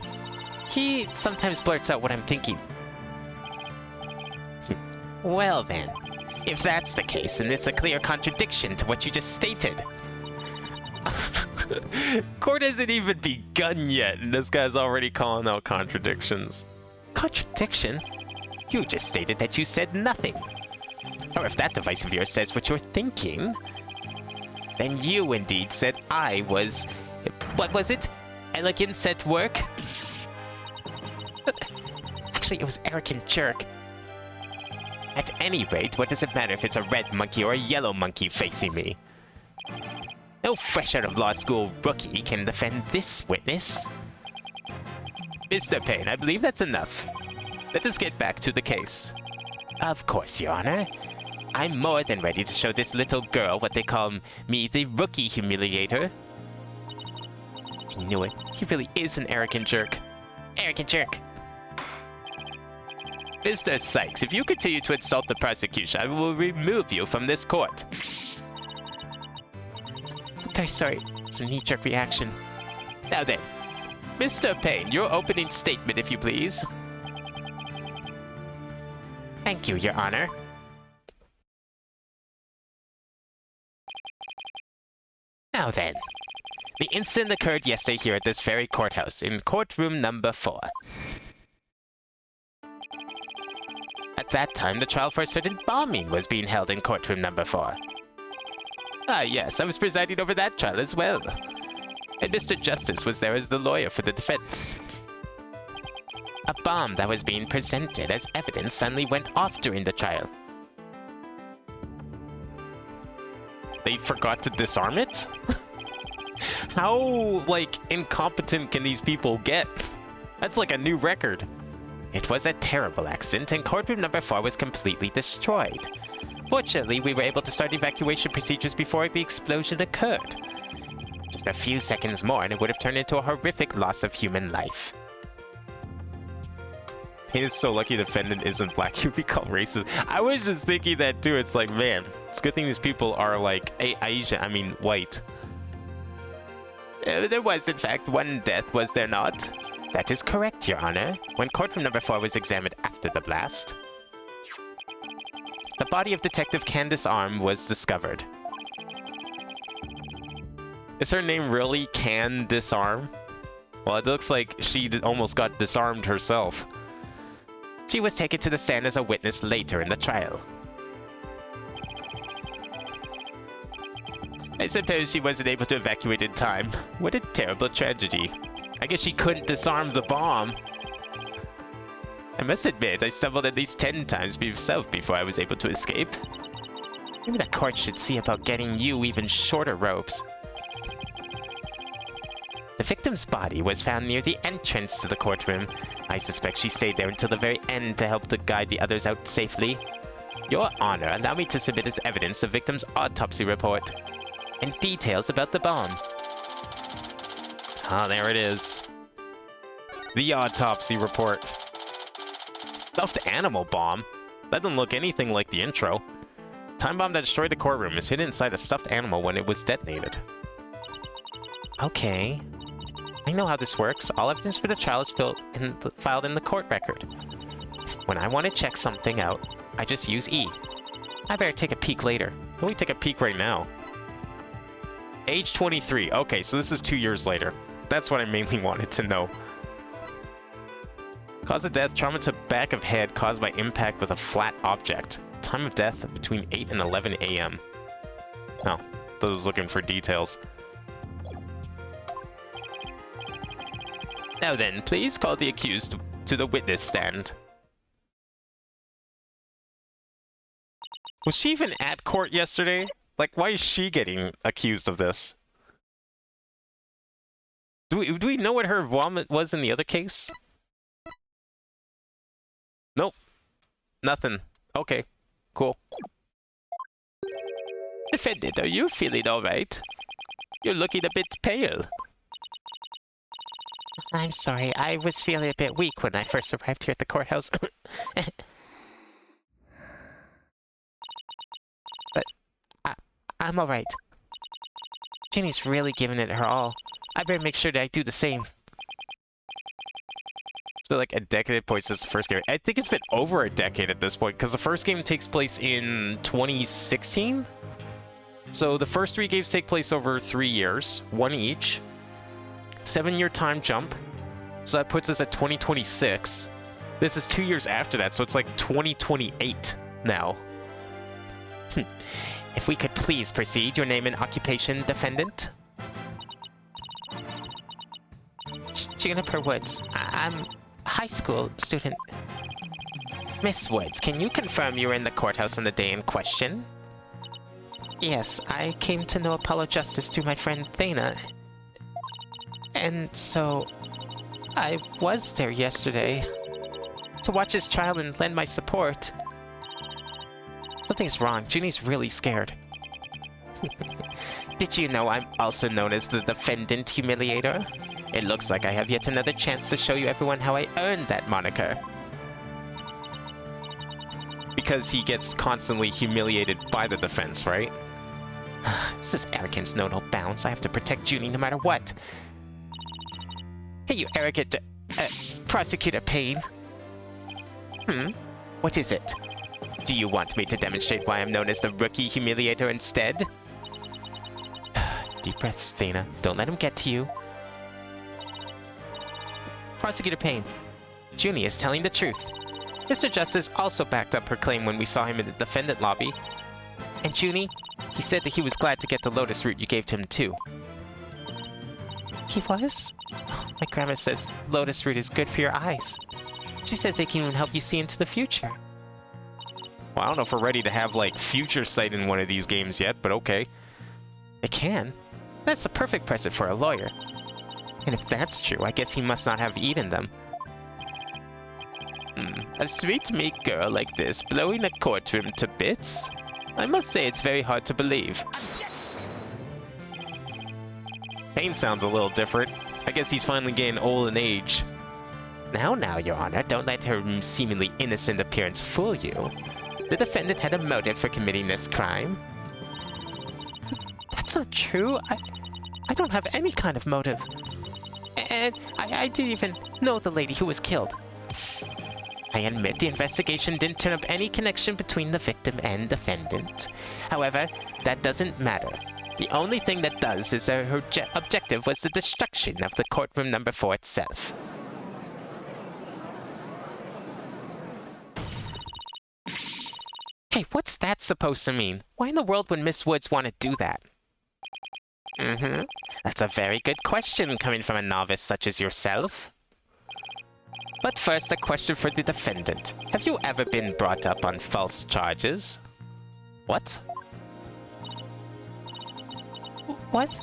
He sometimes blurts out what I'm thinking. Well then, if that's the case, then it's a clear contradiction to what you just stated. Court hasn't even begun yet, and this guy's already calling out contradictions. Contradiction? You just stated that you said nothing. Or if that device of yours says what you're thinking, then you indeed said I was... What was it? Elegance at work? Actually, it was arrogant jerk. At any rate, what does it matter if it's a red monkey or a yellow monkey facing me? No fresh out of law school rookie can defend this witness. Mr. Payne, I believe that's enough. Let us get back to the case. Of course, Your Honor. I'm more than ready to show this little girl what they call me the rookie humiliator. I knew it. He really is an arrogant jerk. Arrogant jerk. Mr. Sykes, if you continue to insult the prosecution, I will remove you from this court. I'm very sorry. It's a knee-jerk reaction. Now then, Mr. Payne, your opening statement, if you please. Thank you, Your Honor. Now then, the incident occurred yesterday here at this very courthouse, in courtroom number 4. At that time, the trial for a certain bombing was being held in courtroom number 4. Ah, yes, I was presiding over that trial as well. And Mr. Justice was there as the lawyer for the defense. A bomb that was being presented as evidence suddenly went off during the trial. They forgot to disarm it? How, like, incompetent can these people get? That's like a new record. It was a terrible accident, and courtroom number 4 was completely destroyed. Fortunately, we were able to start evacuation procedures before the explosion occurred. Just a few seconds more, and it would have turned into a horrific loss of human life. He is so lucky the defendant isn't black. He'd be called racist. I was just thinking that too. It's like, man, it's a good thing these people are like white. There was, in fact, one death, was there not? That is correct, Your Honor. When courtroom number 4 was examined after the blast, the body of Detective Candace Arm was discovered. Is her name really Can Disarm? Well, it looks like she almost got disarmed herself. She was taken to the stand as a witness later in the trial. I suppose she wasn't able to evacuate in time. What a terrible tragedy. I guess she couldn't disarm the bomb. I must admit, I stumbled at least 10 times myself before I was able to escape. Maybe the court should see about getting you even shorter ropes. The victim's body was found near the entrance to the courtroom. I suspect she stayed there until the very end to help to guide the others out safely. Your Honor, allow me to submit as evidence the victim's autopsy report and details about the bomb. Ah, there it is. The autopsy report. Stuffed animal bomb? That doesn't look anything like the intro. Time bomb that destroyed the courtroom is hidden inside a stuffed animal when it was detonated. Okay. I know how this works. All evidence for the trial is filed in the court record. When I want to check something out, I just use E. I better take a peek later. Let me take a peek right now. Age 23. Okay, so this is 2 years later. That's what I mainly wanted to know. Cause of death, trauma to back of head caused by impact with a flat object. Time of death between 8 and 11 a.m. Oh, I was looking for details. Now then, please call the accused to the witness stand. Was she even at court yesterday? Like, why is she getting accused of this? Do we know what her involvement was in the other case? Nope. Nothing. Okay. Cool. Defendant, are you feeling alright? You're looking a bit pale. I'm sorry, I was feeling a bit weak when I first arrived here at the courthouse. But I'm alright. Jenny's really giving it her all. I better make sure that I do the same. It's been like a decade at points since the first game. I think it's been over a decade at this point, because the first game takes place in 2016? So the first 3 games take place over 3 years, 1 each. 7-year time jump. So that puts us at 2026. This is 2 years after that, so it's like 2028 now. If we could please proceed, your name and occupation, defendant? Juniper Woods. I'm a high school student. Miss Woods, can you confirm you were in the courthouse on the day in question? Yes, I came to know Apollo Justice through my friend Thana. And so, I was there yesterday to watch his trial and lend my support. Something's wrong. Junie's really scared. Did you know I'm also known as the Defendant Humiliator? It looks like I have yet another chance to show you everyone how I earned that moniker. Because he gets constantly humiliated by the defense, right? This arrogance know no bounds. I have to protect Junie no matter what. Hey, you arrogant Prosecutor Payne. What is it? Do you want me to demonstrate why I'm known as the Rookie Humiliator instead? Deep breaths, Thana. Don't let him get to you. Prosecutor Payne. Junie is telling the truth. Mr. Justice also backed up her claim when we saw him in the defendant lobby. And Junie, he said that he was glad to get the Lotus root you gave to him too. He was? My grandma says Lotus root is good for your eyes. She says they can even help you see into the future. Well, I don't know if we're ready to have, like, future sight in one of these games yet, but okay. It can. That's the perfect present for a lawyer. And if that's true, I guess he must not have eaten them. A sweet, meek girl like this blowing a courtroom to bits? I must say it's very hard to believe. Payne sounds a little different. I guess he's finally getting old in age. Now, Your Honor, don't let her seemingly innocent appearance fool you. The defendant had a motive for committing this crime. That's not true. I don't have any kind of motive. And I didn't even know the lady who was killed. I admit the investigation didn't turn up any connection between the victim and defendant. However, that doesn't matter. The only thing that does is that her objective was the destruction of the courtroom number 4 itself. Hey, what's that supposed to mean? Why in the world would Miss Woods want to do that? That's a very good question coming from a novice such as yourself. But first, a question for the defendant. Have you ever been brought up on false charges? What? What?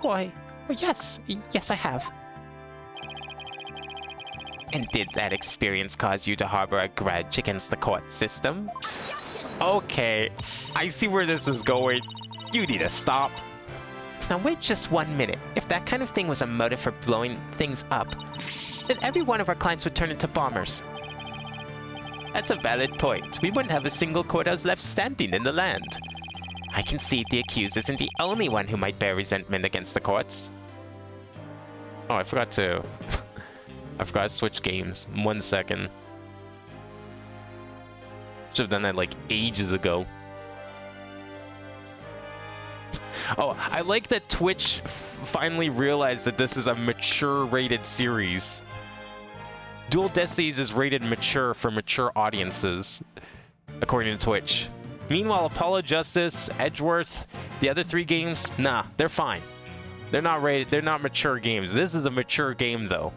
Why? Oh, yes. Yes, I have. And did that experience cause you to harbor a grudge against the court system? Okay, I see where this is going. You need to stop. Now wait just 1 minute. If that kind of thing was a motive for blowing things up, then every one of our clients would turn into bombers. That's a valid point. We wouldn't have a single courthouse left standing in the land. I concede the accused isn't the only one who might bear resentment against the courts. Oh, I forgot to switch games. 1 second. Should have done that like ages ago. Oh, I like that Twitch finally realized that this is a mature rated series. Dual Destinies is rated mature for mature audiences, according to Twitch. Meanwhile, Apollo Justice, Edgeworth, the other 3 games, nah, they're fine. They're not rated, they're not mature games. This is a mature game though.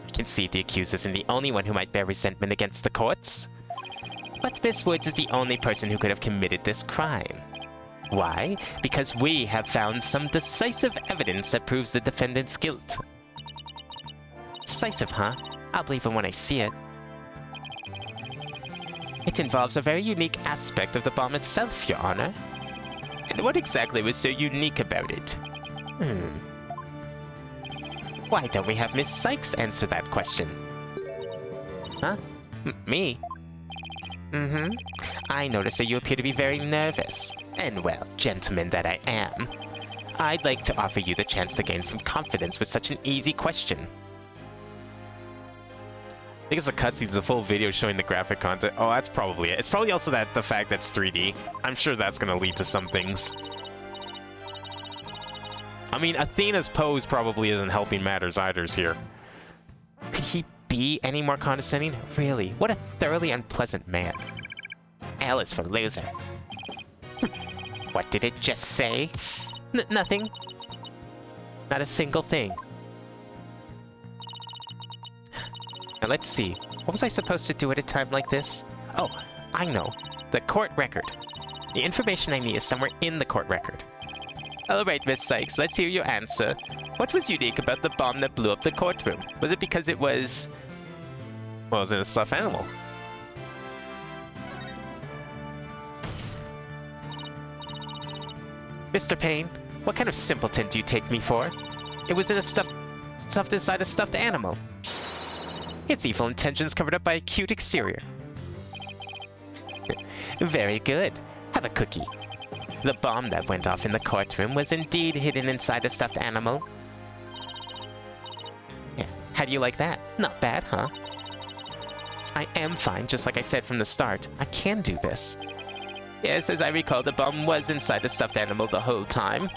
I concede the accused isn't the only one who might bear resentment against the courts. But Miss Woods is the only person who could have committed this crime. Why? Because we have found some decisive evidence that proves the defendant's guilt. Decisive, huh? I'll believe it when I see it. It involves a very unique aspect of the bomb itself, Your Honor. And what exactly was so unique about it? Why don't we have Miss Sykes answer that question? Huh? Me? I notice that you appear to be very nervous. And well, gentleman that I am, I'd like to offer you the chance to gain some confidence with such an easy question. I think it's a cutscene's a full video showing the graphic content. Oh, that's probably it. It's probably also the fact that it's 3D. I'm sure that's going to lead to some things. I mean, Athena's pose probably isn't helping matters either here. Could he be any more condescending? Really, what a thoroughly unpleasant man. L is for loser. What did it just say? Nothing. Not a single thing. Now let's see. What was I supposed to do at a time like this? Oh, I know. The court record. The information I need is somewhere in the court record. Alright, Miss Sykes, let's hear your answer. What was unique about the bomb that blew up the courtroom? Was it because it was... well, was it a stuffed animal? Mr. Payne, what kind of simpleton do you take me for? It was in a stuffed inside a stuffed animal. Its evil intentions covered up by a cute exterior. Very good. Have a cookie. The bomb that went off in the courtroom was indeed hidden inside a stuffed animal. Yeah, how do you like that? Not bad, huh? I am fine, just like I said from the start. I can do this. Yes, as I recall, the bomb was inside the stuffed animal the whole time.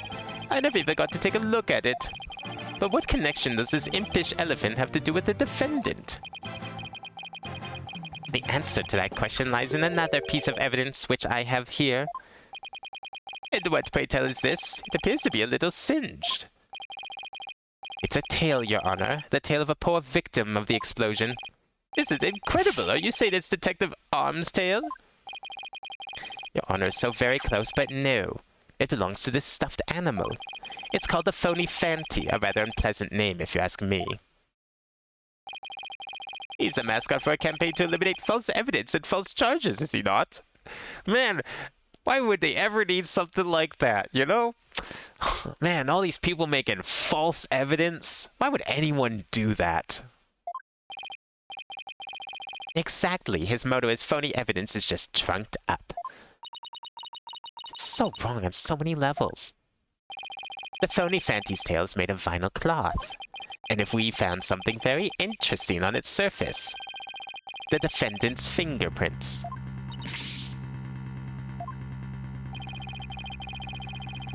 I never even got to take a look at it. But what connection does this impish elephant have to do with the defendant? The answer to that question lies in another piece of evidence which I have here. And what, pray tell, is this? It appears to be a little singed. It's a tale, Your Honor. The tale of a poor victim of the explosion. This is incredible. Are you saying it's Detective Arm's tale? Your Honor is so very close, but no. It belongs to this stuffed animal. It's called the Phony Fanty, a rather unpleasant name if you ask me. He's the mascot for a campaign to eliminate false evidence and false charges, is he not? Man, why would they ever need something like that, you know? Man, all these people making false evidence. Why would anyone do that? Exactly. His motto is phony evidence is just trunked up. It's so wrong on so many levels. The phony Fanty's tail is made of vinyl cloth. And if we found something very interesting on its surface, the defendant's fingerprints.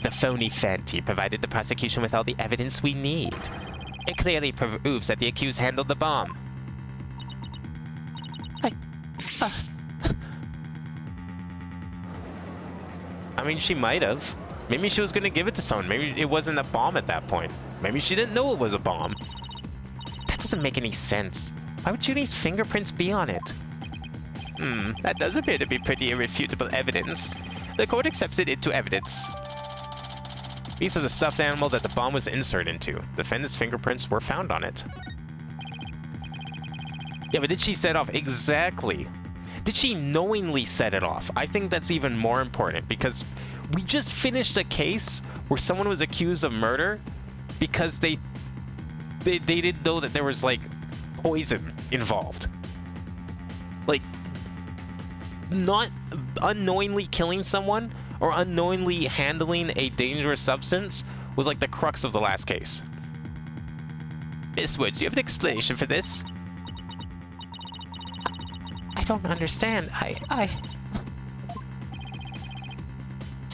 The phony Fanty provided the prosecution with all the evidence we need. It clearly proves that the accused handled the bomb. I mean, she might have. Maybe she was going to give it to someone. Maybe it wasn't a bomb at that point. Maybe she didn't know it was a bomb. That doesn't make any sense. Why would Junie's fingerprints be on it? That does appear to be pretty irrefutable evidence. The court accepts it into evidence. These are the stuffed animal that the bomb was inserted into. The defendant's fingerprints were found on it. Yeah, but did she set off? Exactly. Did she knowingly set it off? I think that's even more important because we just finished a case where someone was accused of murder because they didn't know that there was like poison involved. Like, not unknowingly killing someone or unknowingly handling a dangerous substance was like the crux of the last case. Miss Woods, do you have an explanation for this? I don't understand. How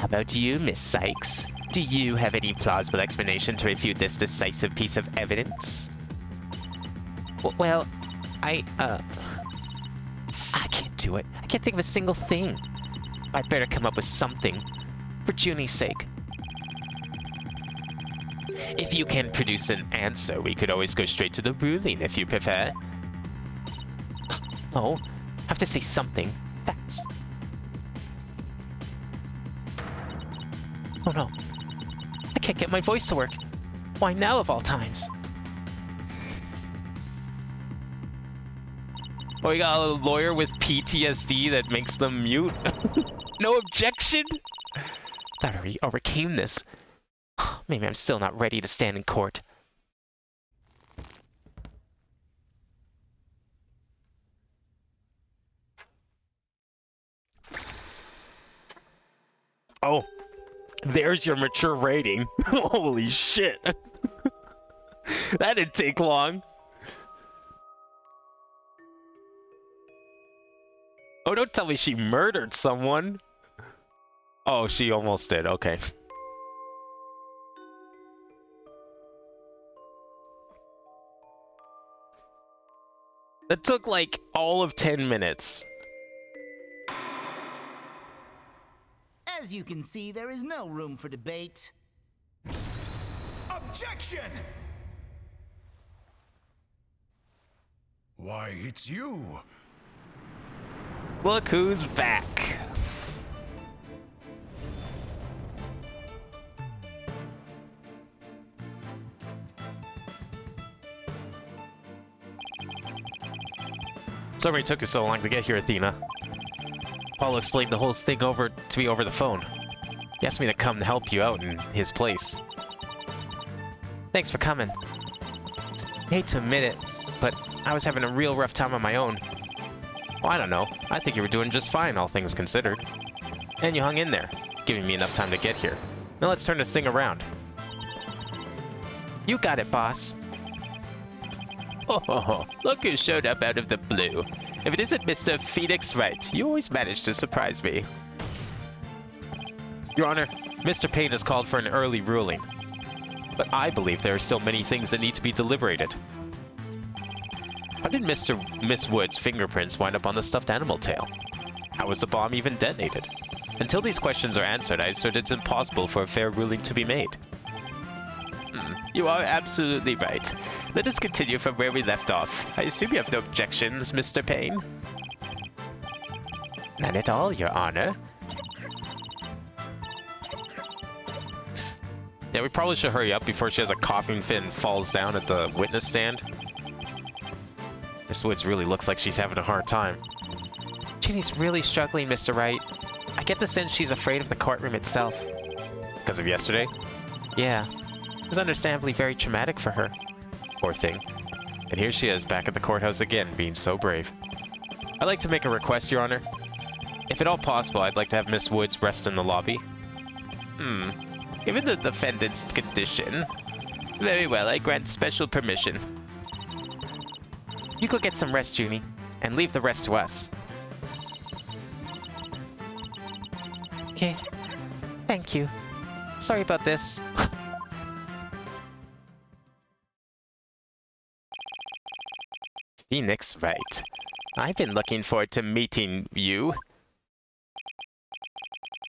about you, Miss Sykes? Do you have any plausible explanation to refute this decisive piece of evidence? Well, I can't do it. I can't think of a single thing. I'd better come up with something, for Junie's sake. If you can produce an answer, we could always go straight to the ruling if you prefer. No, I have to say something fast. Oh no, I can't get my voice to work. Why now of all times? Oh, we got a lawyer with PTSD that makes them mute. No objection? Thought I overcame this. Maybe I'm still not ready to stand in court. Oh, there's your mature rating. Holy shit. That didn't take long. Oh, don't tell me she murdered someone. Oh, she almost did. Okay. That took like all of 10 minutes. As you can see, there is no room for debate. Objection! Why, it's you. Look who's back. Sorry it took you so long to get here, Athena. Paulo explained the whole thing to me over the phone. He asked me to come and help you out in his place. Thanks for coming. I hate to admit it, but I was having a real rough time on my own. Well, I don't know. I think you were doing just fine, all things considered. And you hung in there, giving me enough time to get here. Now let's turn this thing around. You got it, boss. Oh, look who showed up out of the blue. If it isn't Mr. Phoenix Wright, you always manage to surprise me. Your Honor, Mr. Payne has called for an early ruling. But I believe there are still many things that need to be deliberated. How did Miss Wood's fingerprints wind up on the stuffed animal tail? How was the bomb even detonated? Until these questions are answered, I assert it's impossible for a fair ruling to be made. You are absolutely right. Let us continue from where we left off. I assume you have no objections, Mr. Payne? None at all, Your Honor. Yeah, we probably should hurry up before she has a coughing fit and falls down at the witness stand. Miss Woods really looks like she's having a hard time. Ginny's really struggling, Mr. Wright. I get the sense she's afraid of the courtroom itself. Because of yesterday? Yeah. It was understandably very traumatic for her. Poor thing. And here she is, back at the courthouse again, being so brave. I'd like to make a request, Your Honor. If at all possible, I'd like to have Miss Woods rest in the lobby. Given the defendant's condition. Very well, I grant special permission. You go get some rest, Junie, and leave the rest to us. Okay. Thank you. Sorry about this. Phoenix, Wright. I've been looking forward to meeting you.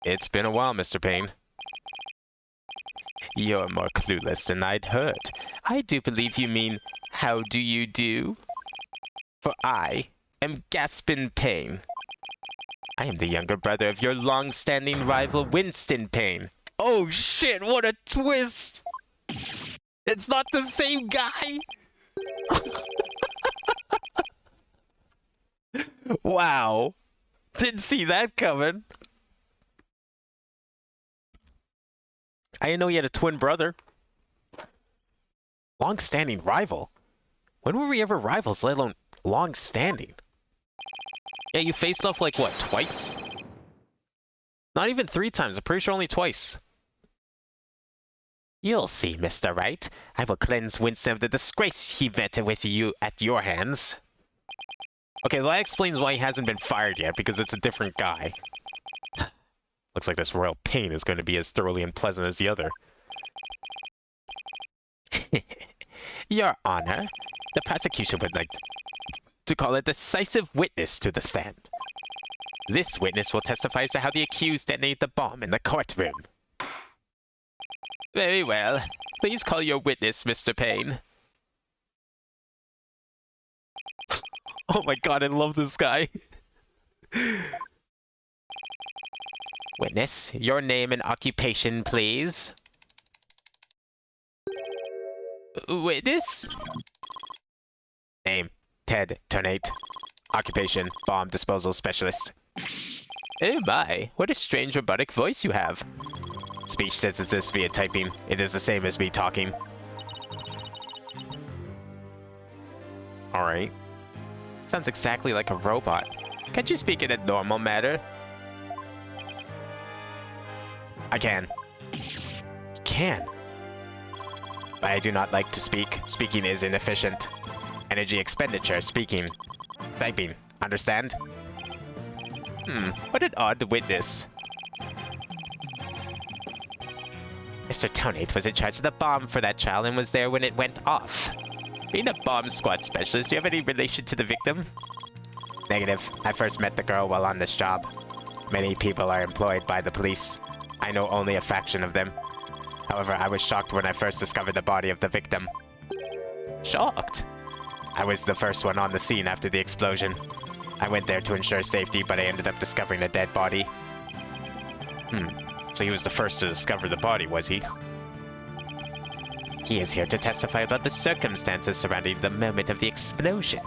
It's been a while, Mr. Payne. You're more clueless than I'd heard. I do believe you mean, how do you do? For I am Gaspin Payne. I am the younger brother of your long-standing rival Winston Payne. Oh shit, what a twist! It's not the same guy! Wow. Didn't see that coming. I didn't know he had a twin brother. Long-standing rival? When were we ever rivals, let alone long-standing? Yeah, you faced off like, what, twice? Not even 3 times, I'm pretty sure only twice. You'll see, Mr. Wright. I will cleanse Winston of the disgrace he met with you at your hands. Okay, well, that explains why he hasn't been fired yet, because it's a different guy. Looks like this royal pain is going to be as thoroughly unpleasant as the other. Your Honor, the prosecution would like to call a decisive witness to the stand. This witness will testify as to how the accused detonated the bomb in the courtroom. Very well. Please call your witness, Mr. Payne. Oh my god, I love this guy. Witness, your name and occupation, please. Witness? Name, Ted Tonate. Occupation, bomb disposal specialist. Oh my, what a strange robotic voice you have. Speech synthesis via typing. It is the same as me talking. Alright. Sounds exactly like a robot. Can't you speak in a normal manner? I can. You can. But I do not like to speak. Speaking is inefficient. Energy expenditure, speaking. Typing. Understand? What an odd witness. Mr. Tonate was in charge of the bomb for that trial and was there when it went off. Being a bomb squad specialist, do you have any relation to the victim? Negative. I first met the girl while on this job. Many people are employed by the police. I know only a fraction of them. However, I was shocked when I first discovered the body of the victim. Shocked? I was the first one on the scene after the explosion. I went there to ensure safety, but I ended up discovering a dead body. So he was the first to discover the body, was he? He is here to testify about the circumstances surrounding the moment of the explosion.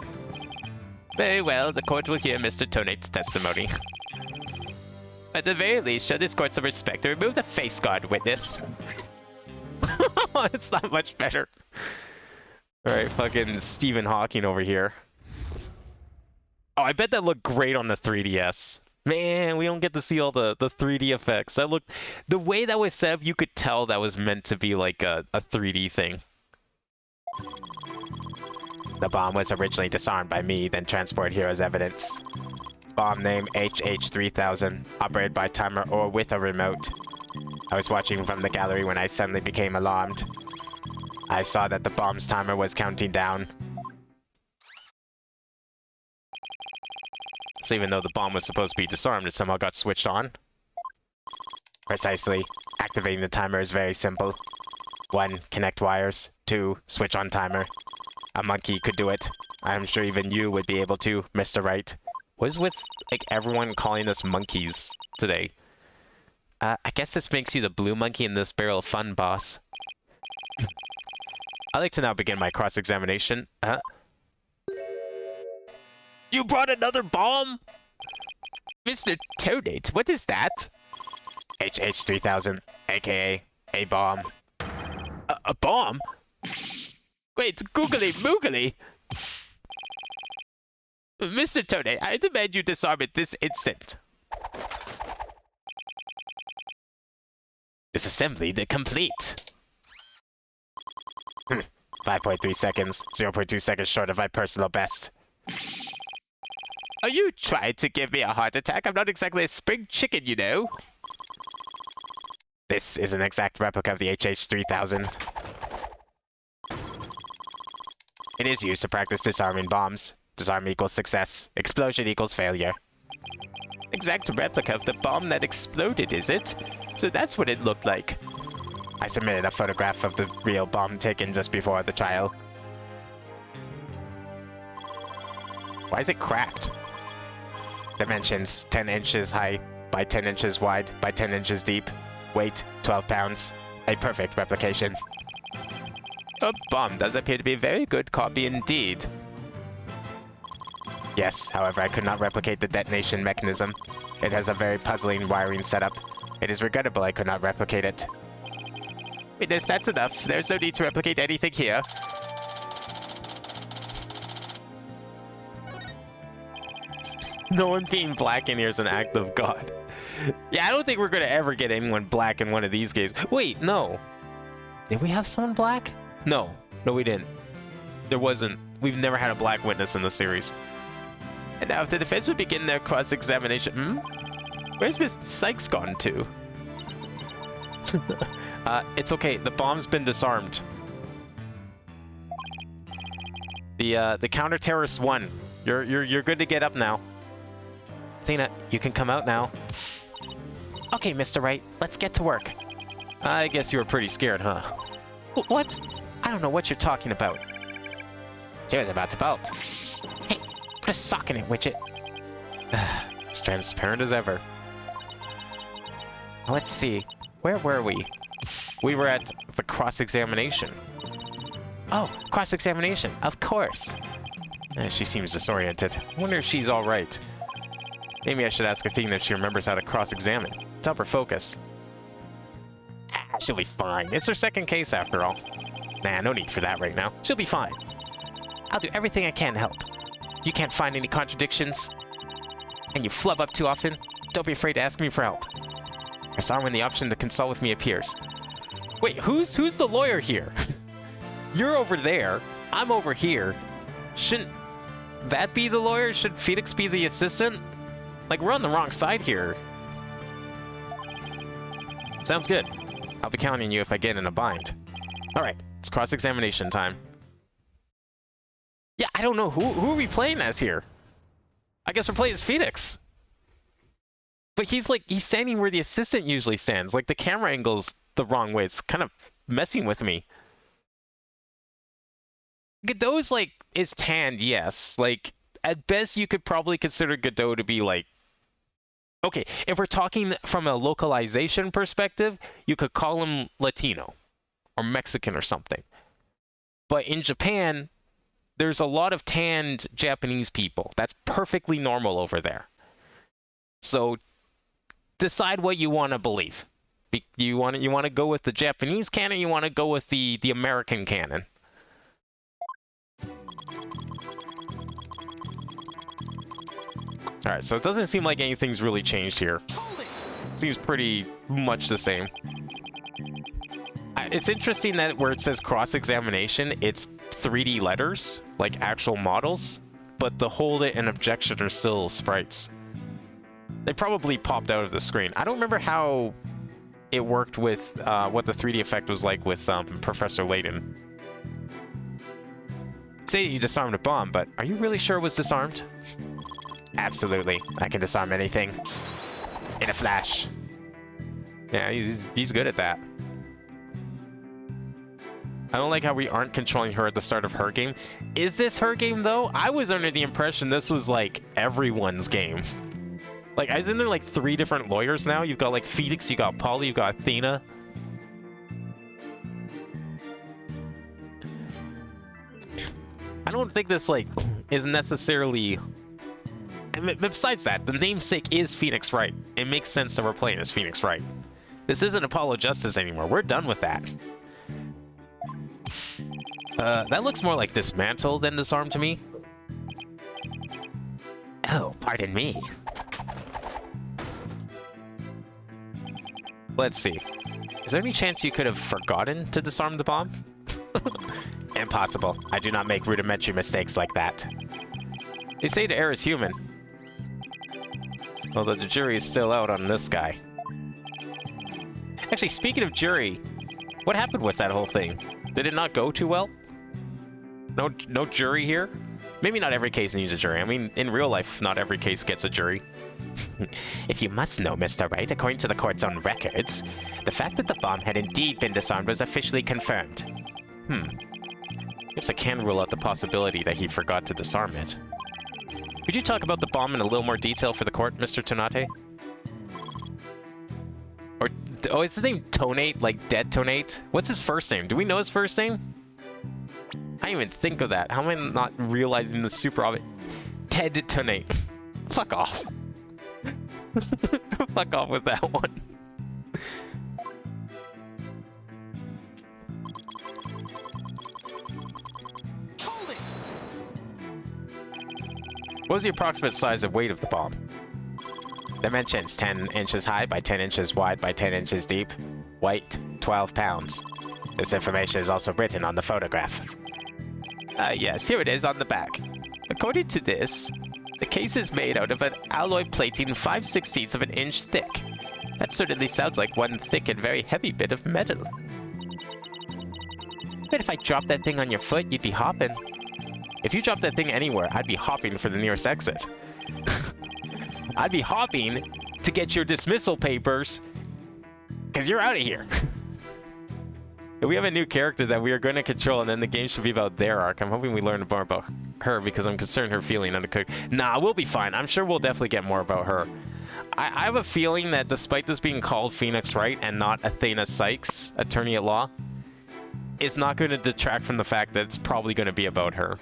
Very well, the court will hear Mr. Tonate's testimony. At the very least, show this court some respect and remove the face guard, witness. It's not much better. Alright, fucking Stephen Hawking over here. Oh, I bet that looked great on the 3DS. Man, we don't get to see all the 3D effects. That looked... The way that was set up, you could tell that was meant to be like a 3D thing. The bomb was originally disarmed by me, then transported here as evidence. Bomb name HH3000, operated by timer or with a remote. I was watching from the gallery when I suddenly became alarmed. I saw that the bomb's timer was counting down. So even though the bomb was supposed to be disarmed, it somehow got switched on? Precisely. Activating the timer is very simple. 1. Connect wires. 2. Switch on timer. A monkey could do it. I'm sure even you would be able to, Mr. Wright. What is with, like, everyone calling us monkeys today? I guess this makes you the blue monkey in this barrel of fun, boss. I'd like to now begin my cross-examination. You brought another bomb? Mr. Tonate, what is that? HH3000, aka a bomb. A bomb? Wait, googly moogly! Mr. Tonate, I demand you disarm it this instant. Disassembly complete. 5.3 seconds, 0.2 seconds short of my personal best. Are you trying to give me a heart attack? I'm not exactly a spring chicken, you know. This is an exact replica of the HH-3000. It is used to practice disarming bombs. Disarm equals success. Explosion equals failure. Exact replica of the bomb that exploded, is it? So that's what it looked like. I submitted a photograph of the real bomb taken just before the trial. Why is it cracked? Dimensions, 10 inches high, by 10 inches wide, by 10 inches deep. Weight, 12 pounds. A perfect replication. A bomb does appear to be a very good copy indeed. Yes, however, I could not replicate the detonation mechanism. It has a very puzzling wiring setup. It is regrettable I could not replicate it. Witness, that's enough. There's no need to replicate anything here. No one being black in here is an act of God. Yeah, I don't think we're gonna ever get anyone black in one of these games. Wait, no. Did we have someone black? No. No, we didn't. There wasn't. We've never had a black witness in the series. And now if the defense would begin their cross-examination... Where's Miss Sykes gone to? It's okay. The bomb's been disarmed. The counter-terrorist won. You're good to get up now. Athena, you can come out now. Okay, Mr. Wright, let's get to work. I guess you were pretty scared, huh? What? I don't know what you're talking about. She was about to bolt. Hey, put a sock in it, Widget. It's transparent as ever. Let's see. Where were we? We were at the cross-examination. Oh, cross-examination, of course. She seems disoriented. I wonder if she's alright. Maybe I should ask Athena if she remembers how to cross-examine. To help her focus. She'll be fine. It's her second case after all. Nah, no need for that right now. She'll be fine. I'll do everything I can to help. You can't find any contradictions, and you flub up too often, don't be afraid to ask me for help. Press R when the option to consult with me appears. Wait, who's the lawyer here? You're over there. I'm over here. Shouldn't that be the lawyer? Should Phoenix be the assistant? Like, we're on the wrong side here. Sounds good. I'll be counting you if I get in a bind. Alright, it's cross-examination time. Yeah, I don't know. Who are we playing as here? I guess we're playing as Phoenix. But he's standing where the assistant usually stands. Like, the camera angle's the wrong way. It's kind of messing with me. Godot's, is tanned, yes. At best, you could probably consider Godot to be, okay, if we're talking from a localization perspective, you could call him Latino. Or Mexican or something. But in Japan, there's a lot of tanned Japanese people. That's perfectly normal over there. So, decide what you want to believe. You want to go with the Japanese canon, you want to go with the American canon. Alright, so it doesn't seem like anything's really changed here. Seems pretty much the same. It's interesting that where it says cross-examination, it's 3D letters, like actual models, but the hold it and objection are still sprites. They probably popped out of the screen. I don't remember how it worked with what the 3D effect was like with Professor Layton. Say you disarmed a bomb, but are you really sure it was disarmed? Absolutely. I can disarm anything. In a flash. Yeah, he's good at that. I don't like how we aren't controlling her at the start of her game. Is this her game, though? I was under the impression this was, everyone's game. Isn't there, 3 different lawyers now? You've got, Phoenix, you got Polly, you got Athena. I don't think this, is necessarily... And besides that, the namesake is Phoenix Wright. It makes sense that we're playing as Phoenix Wright. This isn't Apollo Justice anymore. We're done with that. That looks more like dismantle than disarm to me. Oh, pardon me. Let's see. Is there any chance you could have forgotten to disarm the bomb? Impossible. I do not make rudimentary mistakes like that. They say the error is human. Although the jury is still out on this guy. Actually, speaking of jury, what happened with that whole thing? Did it not go too well? No jury here? Maybe not every case needs a jury. I mean, in real life, not every case gets a jury. If you must know, Mr. Wright, according to the court's own records, the fact that the bomb had indeed been disarmed was officially confirmed. Guess I can rule out the possibility that he forgot to disarm it. Could you talk about the bomb in a little more detail for the court, Mr. Tonate? Or, oh, is his name Tonate, like Dead Tonate? What's his first name? Do we know his first name? I didn't even think of that. How am I not realizing the super obvious? Ted Tonate. Fuck off. Fuck off with that one. Hold it! What was the approximate size and weight of the bomb? Dimensions: 10 inches high by 10 inches wide by 10 inches deep. Weight: 12 pounds. This information is also written on the photograph. Yes, here it is on the back. According to this, the case is made out of an alloy plating 5/16 of an inch thick. That certainly sounds like one thick and very heavy bit of metal. Bet if I dropped that thing on your foot, you'd be hopping. If you dropped that thing anywhere, I'd be hopping for the nearest exit. I'd be hopping to get your dismissal papers, because you're out of here. We have a new character that we are going to control, and then the game should be about their arc. I'm hoping we learn more about her, because I'm concerned her feeling undercooked. Nah, we'll be fine. I'm sure we'll definitely get more about her. I have a feeling that despite this being called Phoenix Wright and not Athena Sykes, attorney at law, it's not going to detract from the fact that it's probably going to be about her,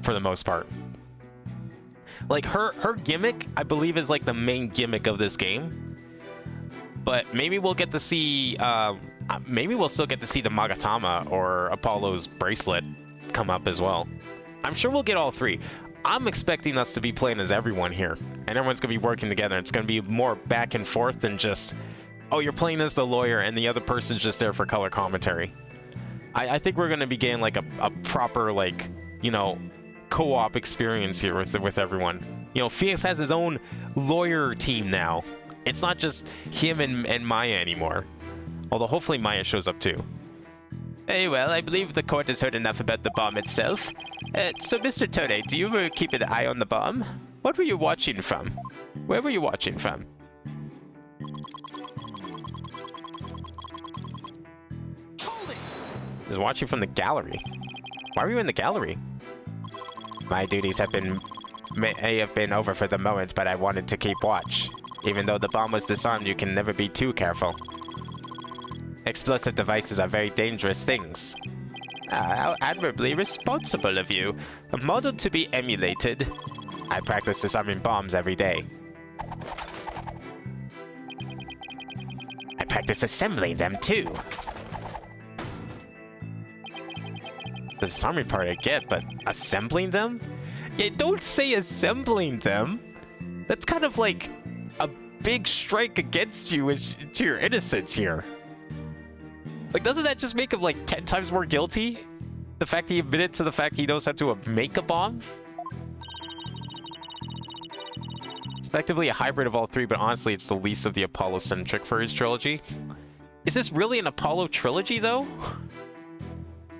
for the most part. Like, her gimmick, I believe, is like the main gimmick of this game. But maybe we'll get to see... maybe we'll still get to see the Magatama or Apollo's bracelet come up as well. I'm sure we'll get all three. I'm expecting us to be playing as everyone here, and everyone's going to be working together. It's going to be more back and forth than just, oh, you're playing as the lawyer and the other person's just there for color commentary. I think we're going to be getting like a proper, like, you know, co-op experience here with everyone. You know, Phoenix has his own lawyer team now. It's not just him and Maya anymore. Although hopefully Maya shows up too. Hey, well, I believe the court has heard enough about the bomb itself. So, Mr. Tone, do you ever keep an eye on the bomb? What were you watching from? Where were you watching from? Hold it! I was watching from the gallery. Why were you in the gallery? My duties may have been over for the moment, but I wanted to keep watch. Even though the bomb was disarmed, you can never be too careful. Explosive devices are very dangerous things. How admirably responsible of you. A model to be emulated. I practice disarming bombs every day. I practice assembling them too. The disarming part I get, but assembling them? Yeah, don't say assembling them. That's kind of like a big strike against you as to your innocence here. Like, doesn't that just make him, like, 10 times more guilty? The fact he admitted to the fact he knows how to make a bomb? It's effectively a hybrid of all three, but honestly, it's the least of the Apollo-centric for his trilogy. Is this really an Apollo trilogy, though?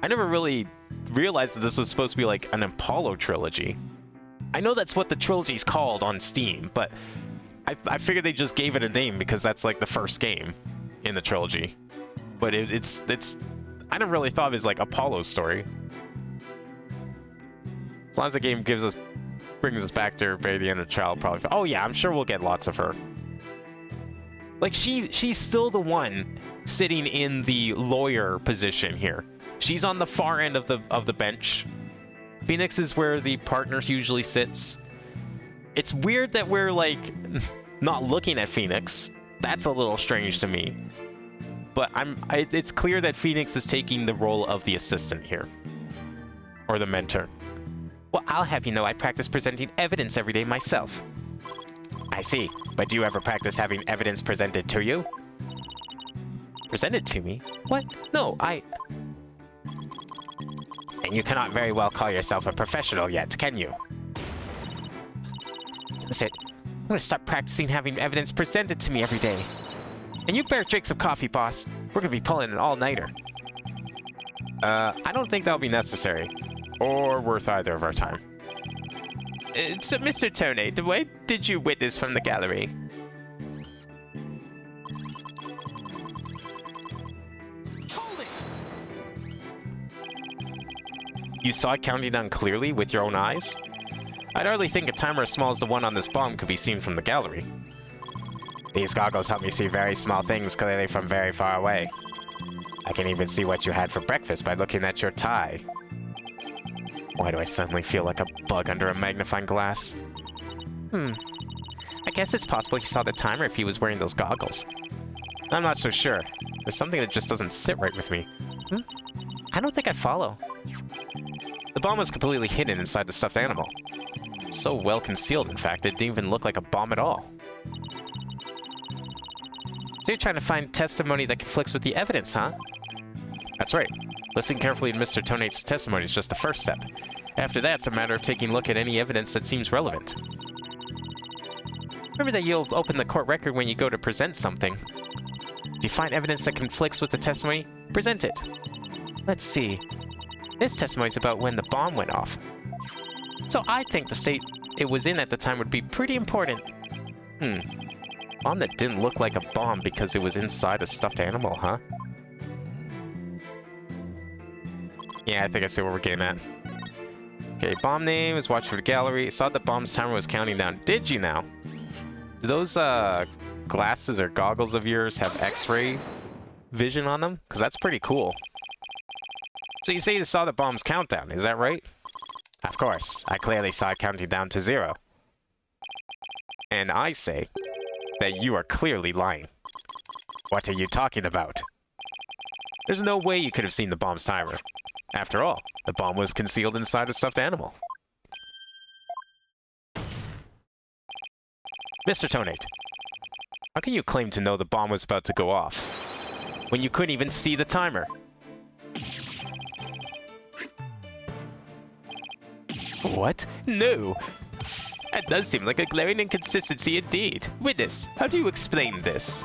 I never really realized that this was supposed to be, like, an Apollo trilogy. I know that's what the trilogy's called on Steam, but I figured they just gave it a name because that's, like, the first game in the trilogy. But it's I never really thought of it as like Apollo's story. As long as the game brings us back to her baby and a child, probably. Oh yeah, I'm sure we'll get lots of her. Like she's still the one sitting in the lawyer position here. She's on the far end of the bench. Phoenix is where the partner usually sits. It's weird that we're like not looking at Phoenix. That's a little strange to me. But it's clear that Phoenix is taking the role of the assistant here. Or the mentor. Well, I'll have you know I practice presenting evidence every day myself. I see. But do you ever practice having evidence presented to you? Present it to me? What? No, I... And you cannot very well call yourself a professional yet, can you? That's it. I'm gonna start practicing having evidence presented to me every day. And you better drink some coffee, boss. We're gonna be pulling an all-nighter. I don't think that'll be necessary. Or worth either of our time. So, Mr. Tonate, what did you witness from the gallery? Hold it! You saw it counting down clearly with your own eyes? I'd hardly think a timer as small as the one on this bomb could be seen from the gallery. These goggles help me see very small things clearly from very far away. I can even see what you had for breakfast by looking at your tie. Why do I suddenly feel like a bug under a magnifying glass? I guess it's possible he saw the timer if he was wearing those goggles. I'm not so sure. There's something that just doesn't sit right with me. I don't think I'd follow. The bomb was completely hidden inside the stuffed animal. So well concealed, in fact, it didn't even look like a bomb at all. So you're trying to find testimony that conflicts with the evidence, huh? That's right. Listening carefully to Mr. Tonate's testimony is just the first step. After that, it's a matter of taking a look at any evidence that seems relevant. Remember that you'll open the court record when you go to present something. If you find evidence that conflicts with the testimony, present it. Let's see. This testimony is about when the bomb went off. So I think the state it was in at the time would be pretty important. Bomb that didn't look like a bomb because it was inside a stuffed animal, huh? Yeah, I think I see what we're getting at. Okay, bomb name is watch for the gallery. Saw the bomb's timer was counting down. Did you now? Do those glasses or goggles of yours have X-ray vision on them? Because that's pretty cool. So you say you saw the bomb's countdown, is that right? Of course, I clearly saw it counting down to 0. And I say that you are clearly lying. What are you talking about? There's no way you could have seen the bomb's timer. After all, the bomb was concealed inside a stuffed animal. Mr. Tonate, how can you claim to know the bomb was about to go off when you couldn't even see the timer? What? No! That does seem like a glaring inconsistency indeed. Witness, how do you explain this?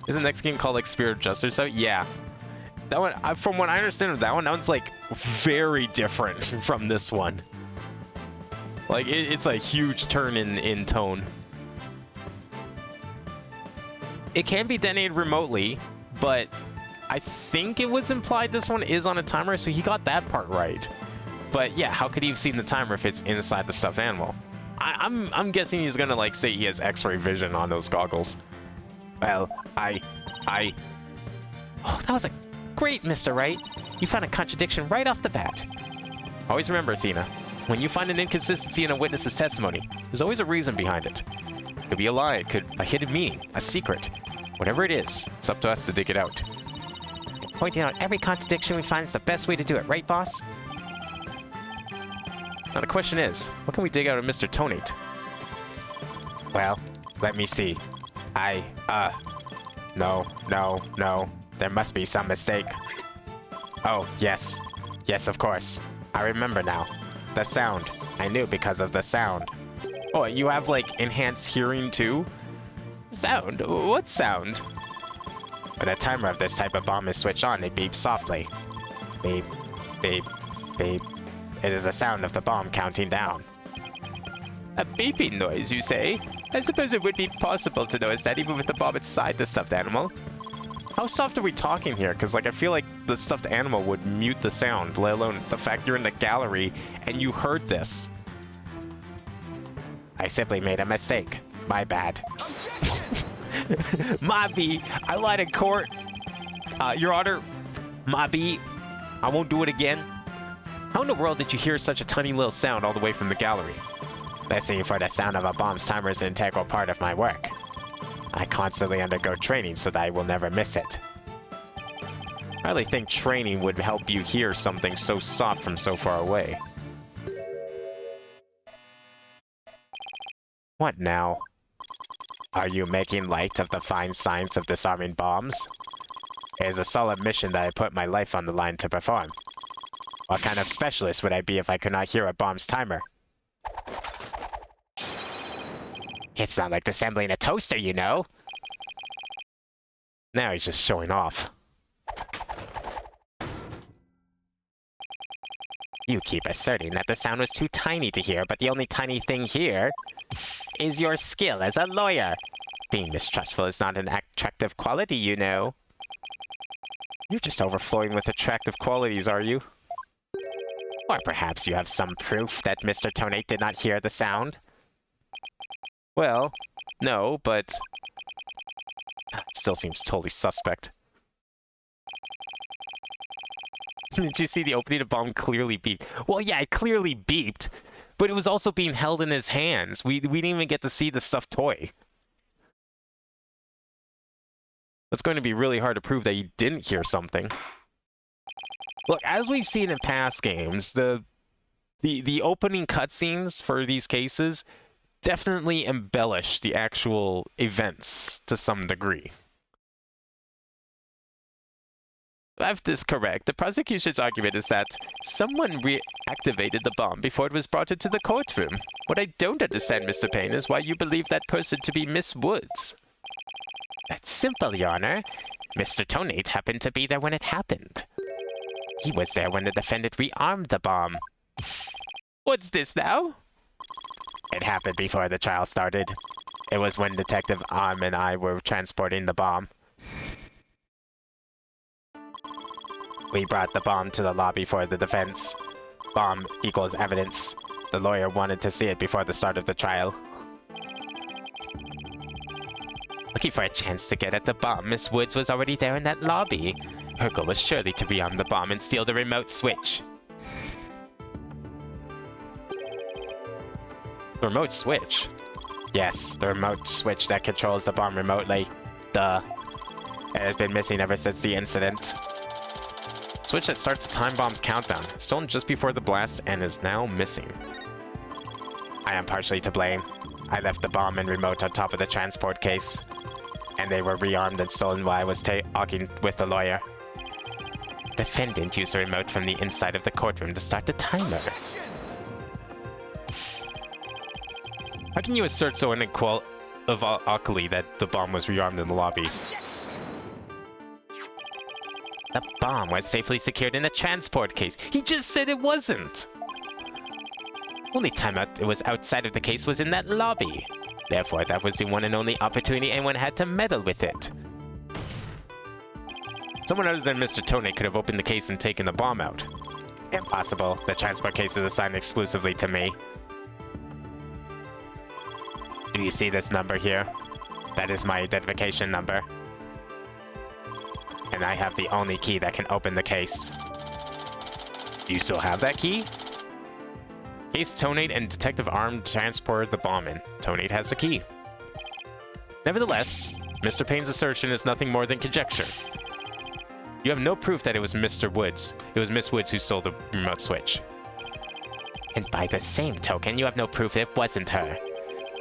Is the next game called like Spirit of Justice? So yeah, that one. From what I understand of that one's like very different from this one. Like it's a huge turn in tone. It can be detonated remotely, but I think it was implied this one is on a timer, so he got that part right. But yeah, how could he have seen the timer if it's inside the stuffed animal? I'm guessing he's gonna like say he has X-ray vision on those goggles. Well, Oh, that was a great, Mr. Wright. You found a contradiction right off the bat. Always remember, Athena, when you find an inconsistency in a witness's testimony, there's always a reason behind it. It could be a lie, it could a hidden meaning, a secret. Whatever it is, it's up to us to dig it out. And pointing out every contradiction we find is the best way to do it, right, boss? Now the question is, what can we dig out of Mr. Tonate? Well, let me see. No. There must be some mistake. Oh, yes. Yes, of course. I remember now. The sound. I knew because of the sound. Oh, you have like enhanced hearing too? Sound? What sound? When a timer of this type of bomb is switched on, it beeps softly. Beep, beep, beep. It is the sound of the bomb counting down. A beeping noise, you say? I suppose it would be possible to notice that even with the bomb inside the stuffed animal. How soft are we talking here? Because like I feel like the stuffed animal would mute the sound, let alone the fact you're in the gallery and you heard this. I simply made a mistake. My bad. Mobby, I lied in court. Your Honor, Mobby, I won't do it again. How in the world did you hear such a tiny little sound all the way from the gallery? Listening for the sound of a bomb's timer is an integral part of my work. I constantly undergo training so that I will never miss it. I really think training would help you hear something so soft from so far away. What now? Are you making light of the fine science of disarming bombs? It is a solemn mission that I put my life on the line to perform. What kind of specialist would I be if I could not hear a bomb's timer? It's not like assembling a toaster, you know. Now he's just showing off. You keep asserting that the sound was too tiny to hear, but the only tiny thing here is your skill as a lawyer. Being mistrustful is not an attractive quality, you know. You're just overflowing with attractive qualities, are you? Or perhaps you have some proof that Mr. Tonate did not hear the sound? Well, no, but... still seems totally suspect. Did you see the opening of bomb clearly beeped? Well, yeah, it clearly beeped, but it was also being held in his hands. We didn't even get to see the stuffed toy. It's going to be really hard to prove that he didn't hear something. Look, as we've seen in past games, the opening cutscenes for these cases definitely embellish the actual events to some degree. If this is correct, the prosecution's argument is that someone reactivated the bomb before it was brought into the courtroom. What I don't understand, Mr. Payne, is why you believe that person to be Miss Woods. That's simple, Your Honor. Mr. Tonate happened to be there when it happened. He was there when the defendant rearmed the bomb. What's this now? It happened before the trial started. It was when Detective Arm and I were transporting the bomb. We brought the bomb to the lobby for the defense. Bomb equals evidence. The lawyer wanted to see it before the start of the trial. Looking for a chance to get at the bomb, Miss Woods was already there in that lobby. Her goal was surely to rearm the bomb and steal the remote switch. The remote switch? Yes, the remote switch that controls the bomb remotely. Duh. It has been missing ever since the incident. Switch that starts the time bomb's countdown, stolen just before the blast and is now missing. I am partially to blame. I left the bomb and remote on top of the transport case, and they were rearmed and stolen while I was talking with the lawyer. Defendant used the remote from the inside of the courtroom to start the timer. How can you assert so unequivocally that the bomb was rearmed in the lobby? The bomb was safely secured in the transport case. He just said it wasn't! Only time it was outside of the case was in that lobby. Therefore, that was the one and only opportunity anyone had to meddle with it. Someone other than Mr. Tonate could have opened the case and taken the bomb out. Impossible. The transport case is assigned exclusively to me. Do you see this number here? That is my identification number. And I have the only key that can open the case. Do you still have that key? Case Tonate and Detective Arm transported the bomb in. Tonate has the key. Nevertheless, Mr. Payne's assertion is nothing more than conjecture. You have no proof that it was Mr. Woods. It was Miss Woods who stole the remote switch. And by the same token, you have no proof it wasn't her.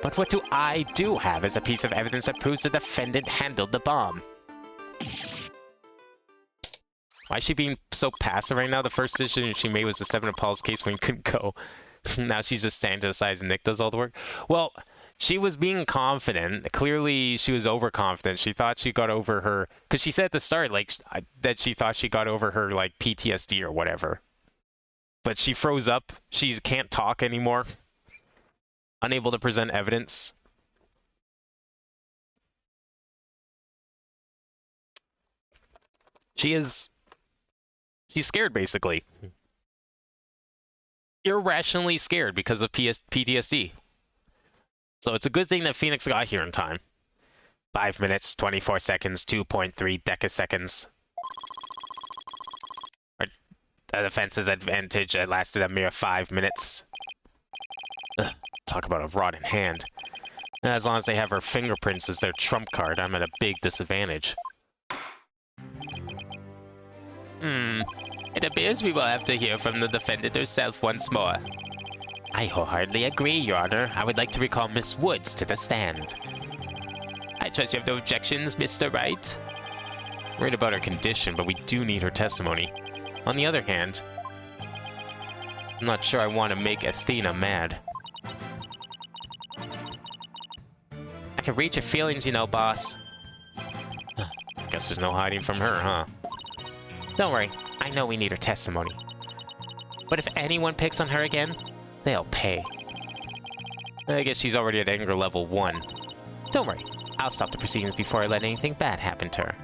But what I do have is a piece of evidence that proves the defendant handled the bomb. Why is she being so passive right now? The first decision she made was the 7 of Paul's case when he couldn't go. Now she's just standing to the side and Nick does all the work. Well, she was being confident. Clearly, she was overconfident. She thought she got over her... Because she said at the start, like, that she thought she got over her, like, PTSD or whatever. But she froze up. She can't talk anymore. Unable to present evidence. She's scared, basically. Irrationally scared because of PTSD. So it's a good thing that Phoenix got here in time. 5 minutes, 24 seconds, 2.3 decaseconds. The defense's advantage, it lasted a mere 5 minutes. Ugh, talk about a rotten hand. As long as they have her fingerprints as their trump card, I'm at a big disadvantage. It appears we will have to hear from the defendant herself once more. I wholeheartedly agree, Your Honor. I would like to recall Miss Woods to the stand. I trust you have no objections, Mr. Wright. Worried about her condition, but we do need her testimony. On the other hand, I'm not sure I want to make Athena mad. I can read your feelings, you know, boss. Guess there's no hiding from her, huh? Don't worry, I know we need her testimony. But if anyone picks on her again, they'll pay. I guess she's already at anger level 1. Don't worry, I'll stop the proceedings before I let anything bad happen to her.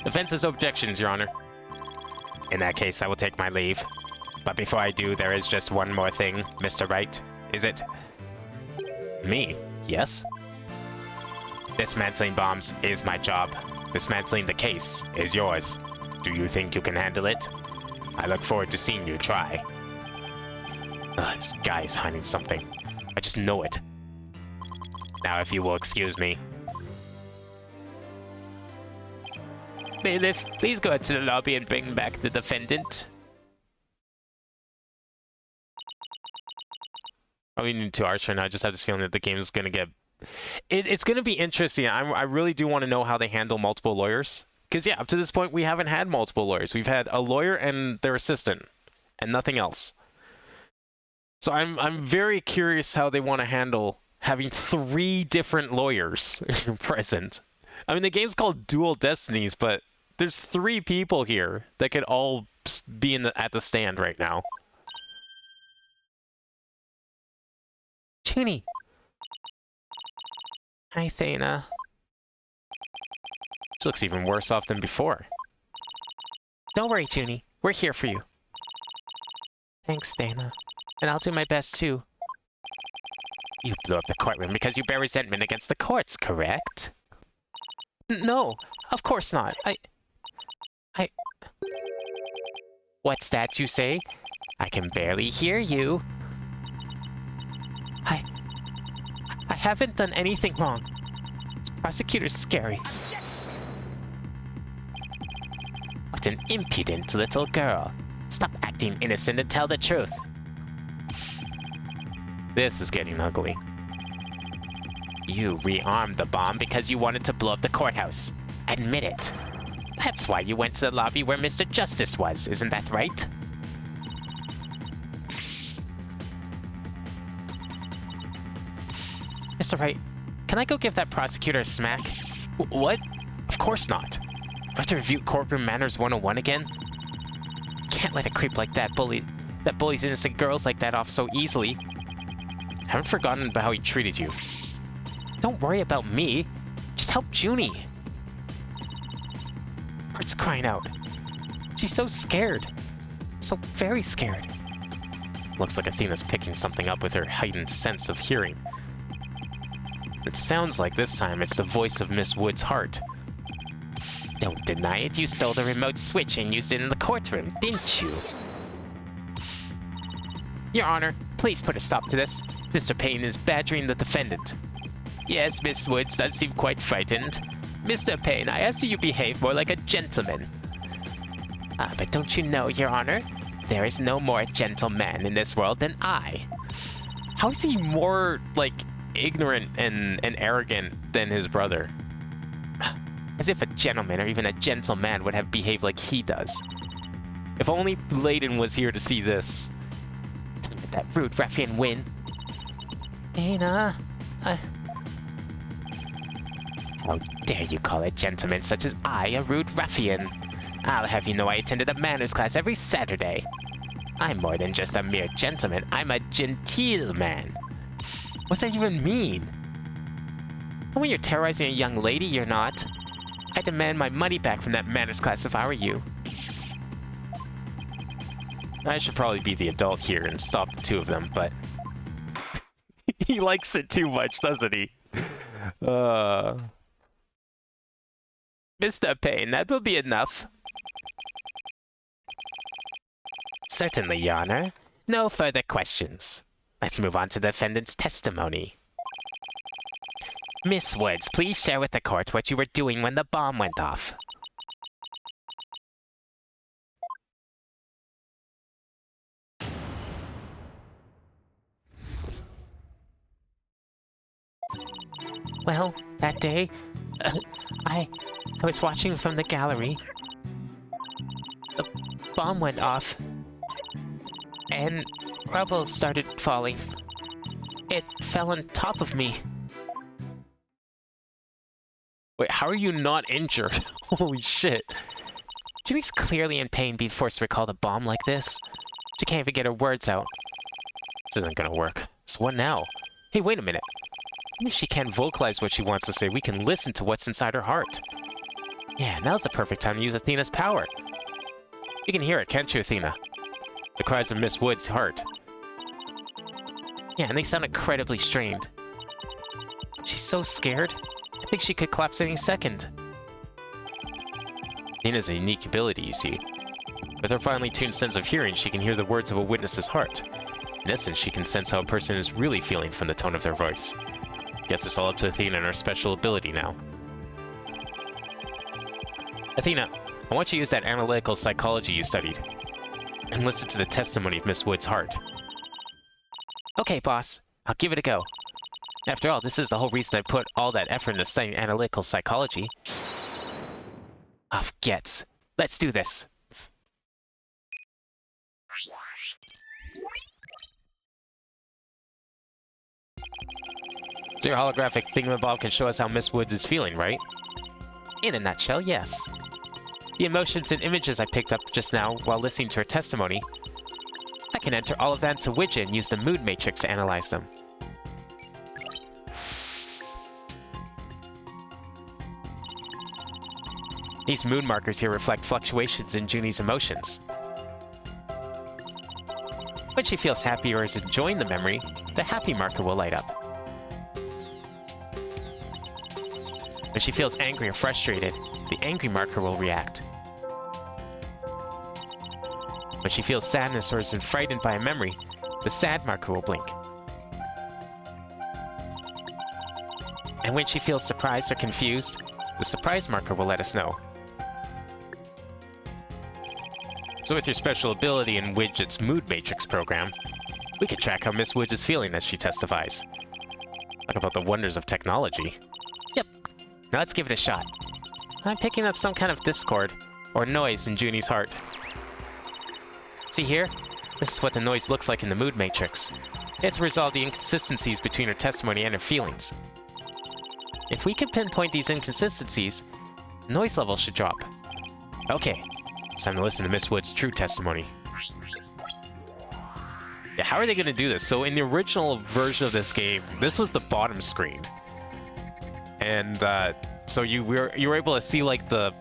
Defense has no objections, Your Honor. In that case, I will take my leave. But before I do, there is just one more thing, Mr. Wright. Is it? Me? Yes? Dismantling bombs is my job. Dismantling the case is yours. Do you think you can handle it? I look forward to seeing you try. This guy is hiding something. I just know it. Now, if you will excuse me. Bailiff, please go into the lobby and bring back the defendant. Probably need 2 hours right now. I just have this feeling that the game is going to get... It's going to be interesting. I really do want to know how they handle multiple lawyers. Because, yeah, up to this point, we haven't had multiple lawyers. We've had a lawyer and their assistant, and nothing else. So I'm very curious how they want to handle having 3 different lawyers present. I mean, the game's called Dual Destinies, but there's 3 people here that could all be at the stand right now. Junie. Hi, Thana. She looks even worse off than before. Don't worry, Junie. We're here for you. Thanks, Thana. And I'll do my best, too. You blew up the courtroom because you bear resentment against the courts, correct? No, of course not. I... What's that you say? I can barely hear you. I haven't done anything wrong. This prosecutor's scary. Objection! What an impudent little girl. Stop acting innocent and tell the truth. This is getting ugly. You rearmed the bomb because you wanted to blow up the courthouse. Admit it. That's why you went to the lobby where Mr. Justice was, isn't that right? Mr. Wright, can I go give that prosecutor a smack? What? Of course not. I have to review courtroom manners 101 again? Can't let a creep like that bullies innocent girls like that off so easily. Haven't forgotten about how he treated you. Don't worry about me. Just help Junie. Heart's crying out. She's so scared. So very scared. Looks like Athena's picking something up with her heightened sense of hearing. It sounds like this time it's the voice of Miss Wood's heart. Don't deny it, you stole the remote switch and used it in the courtroom, didn't you? Your Honor, please put a stop to this. Mr. Payne is badgering the defendant. Yes, Miss Woods does seem quite frightened. Mr. Payne, I asked you to behave more like a gentleman. But don't you know, Your Honor? There is no more gentleman in this world than I. How is he more, like, ignorant and arrogant than his brother? As if a gentleman or even a gentleman would have behaved like he does. If only Layden was here to see this. Don't let that rude ruffian win. Dana, How dare you call a gentleman such as I a rude ruffian? I'll have you know I attended a manners class every Saturday. I'm more than just a mere gentleman, I'm a genteel man. What's that even mean? And when you're terrorizing a young lady, you're not. I demand my money back from that manners class if I were you. I should probably be the adult here and stop the 2 of them, but... he likes it too much, doesn't he? Mr. Payne, that will be enough. Certainly, Your Honor. No further questions. Let's move on to the defendant's testimony. Miss Woods, please share with the court what you were doing when the bomb went off. Well, that day, I was watching from the gallery. The bomb went off, and rubble started falling. It fell on top of me. Wait, how are you not injured? Holy shit. Junie's clearly in pain being forced to recall the bomb like this. She can't even get her words out. This isn't gonna work. So what now? Hey, wait a minute. Even if she can't vocalize what she wants to say, we can listen to what's inside her heart. Yeah, now's the perfect time to use Athena's power. You can hear it, can't you, Athena? The cries of Miss Wood's heart. Yeah, and they sound incredibly strained. She's so scared. I think she could collapse any second. Athena's a unique ability, you see. With her finely tuned sense of hearing, she can hear the words of a witness's heart. In essence, she can sense how a person is really feeling from the tone of their voice. Guess it's all up to Athena and her special ability now. Athena, I want you to use that analytical psychology you studied, and listen to the testimony of Miss Wood's heart. Okay, boss. I'll give it a go. After all, this is the whole reason I put all that effort into studying analytical psychology. Gets. Let's do this. So your holographic thingamabob can show us how Miss Woods is feeling, right? In a nutshell, yes. The emotions and images I picked up just now while listening to her testimony, I can enter all of that into Widget and use the mood matrix to analyze them. These mood markers here reflect fluctuations in Junie's emotions. When she feels happy or is enjoying the memory, the happy marker will light up. When she feels angry or frustrated, the angry marker will react. When she feels sadness or is frightened by a memory, the sad marker will blink. And when she feels surprised or confused, the surprise marker will let us know. So with your special ability in Widget's Mood Matrix program, we could track how Miss Woods is feeling as she testifies. Talk about the wonders of technology. Yep. Now let's give it a shot. I'm picking up some kind of discord, or noise in Junie's heart. See here? This is what the noise looks like in the mood matrix. It's resolved the inconsistencies between her testimony and her feelings. If we can pinpoint these inconsistencies, the noise level should drop. Okay, it's time to listen to Miss Wood's true testimony. Yeah, how are they going to do this? So in the original version of this game, this was the bottom screen. And so you were able to see like the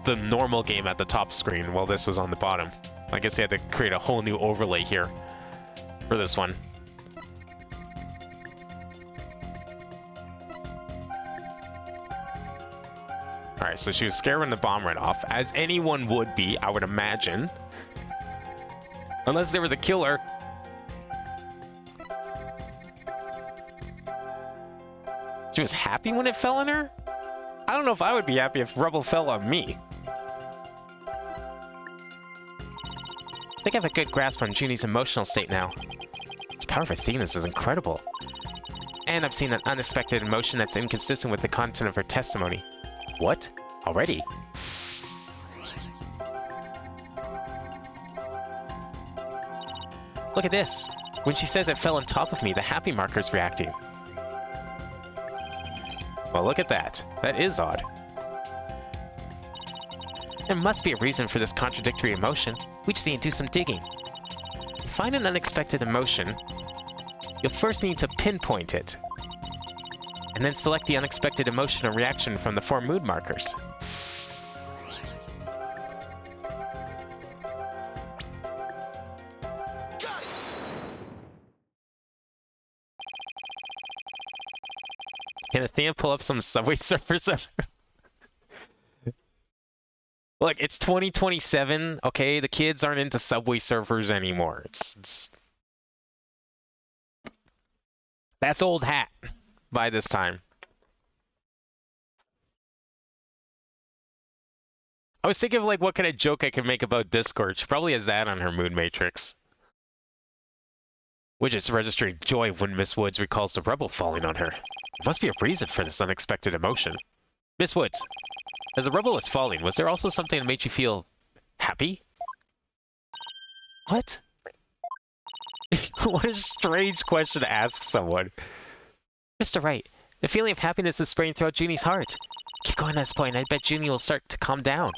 normal game at the top screen while this was on the bottom. I guess they had to create a whole new overlay here for this one. Alright, so she was scared when the bomb went off, as anyone would be, I would imagine. Unless they were the killer. She was happy when it fell on her? I don't know if I would be happy if rubble fell on me. I think I have a good grasp on Junie's emotional state now. This power of Athena's is incredible. And I've seen an unexpected emotion that's inconsistent with the content of her testimony. What? Already? Look at this. When she says it fell on top of me, the happy marker's reacting. Well, look at that. That is odd. There must be a reason for this contradictory emotion. We just need to do some digging. To find an unexpected emotion, you'll first need to pinpoint it, and then select the unexpected emotion or reaction from the 4 mood markers. Can Athena pull up some Subway Surfers? Look, it's 2027, okay? The kids aren't into Subway Surfers anymore. That's old hat by this time. I was thinking of like what kind of joke I could make about Discord. She probably has that on her mood matrix. Widget's registering joy when Miss Woods recalls the rubble falling on her. There must be a reason for this unexpected emotion. Miss Woods, as the rubble was falling, was there also something that made you feel happy? What? What a strange question to ask someone. Mr. Wright, the feeling of happiness is spreading throughout Junie's heart. Keep going at this point, I bet Junie will start to calm down.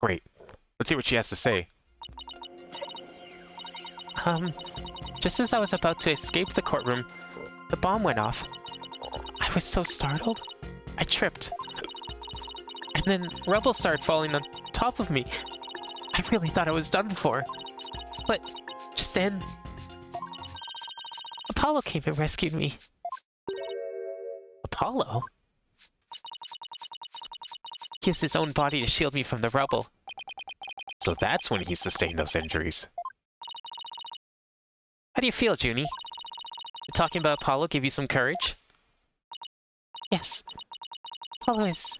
Great. Let's see what she has to say. Just as I was about to escape the courtroom, the bomb went off. I was so startled. I tripped. And then rubble started falling on top of me. I really thought I was done for. But just then, Apollo came and rescued me. Apollo? He used his own body to shield me from the rubble. So that's when he sustained those injuries. How do you feel, Junie? Talking about Apollo give you some courage? Yes. Apollo is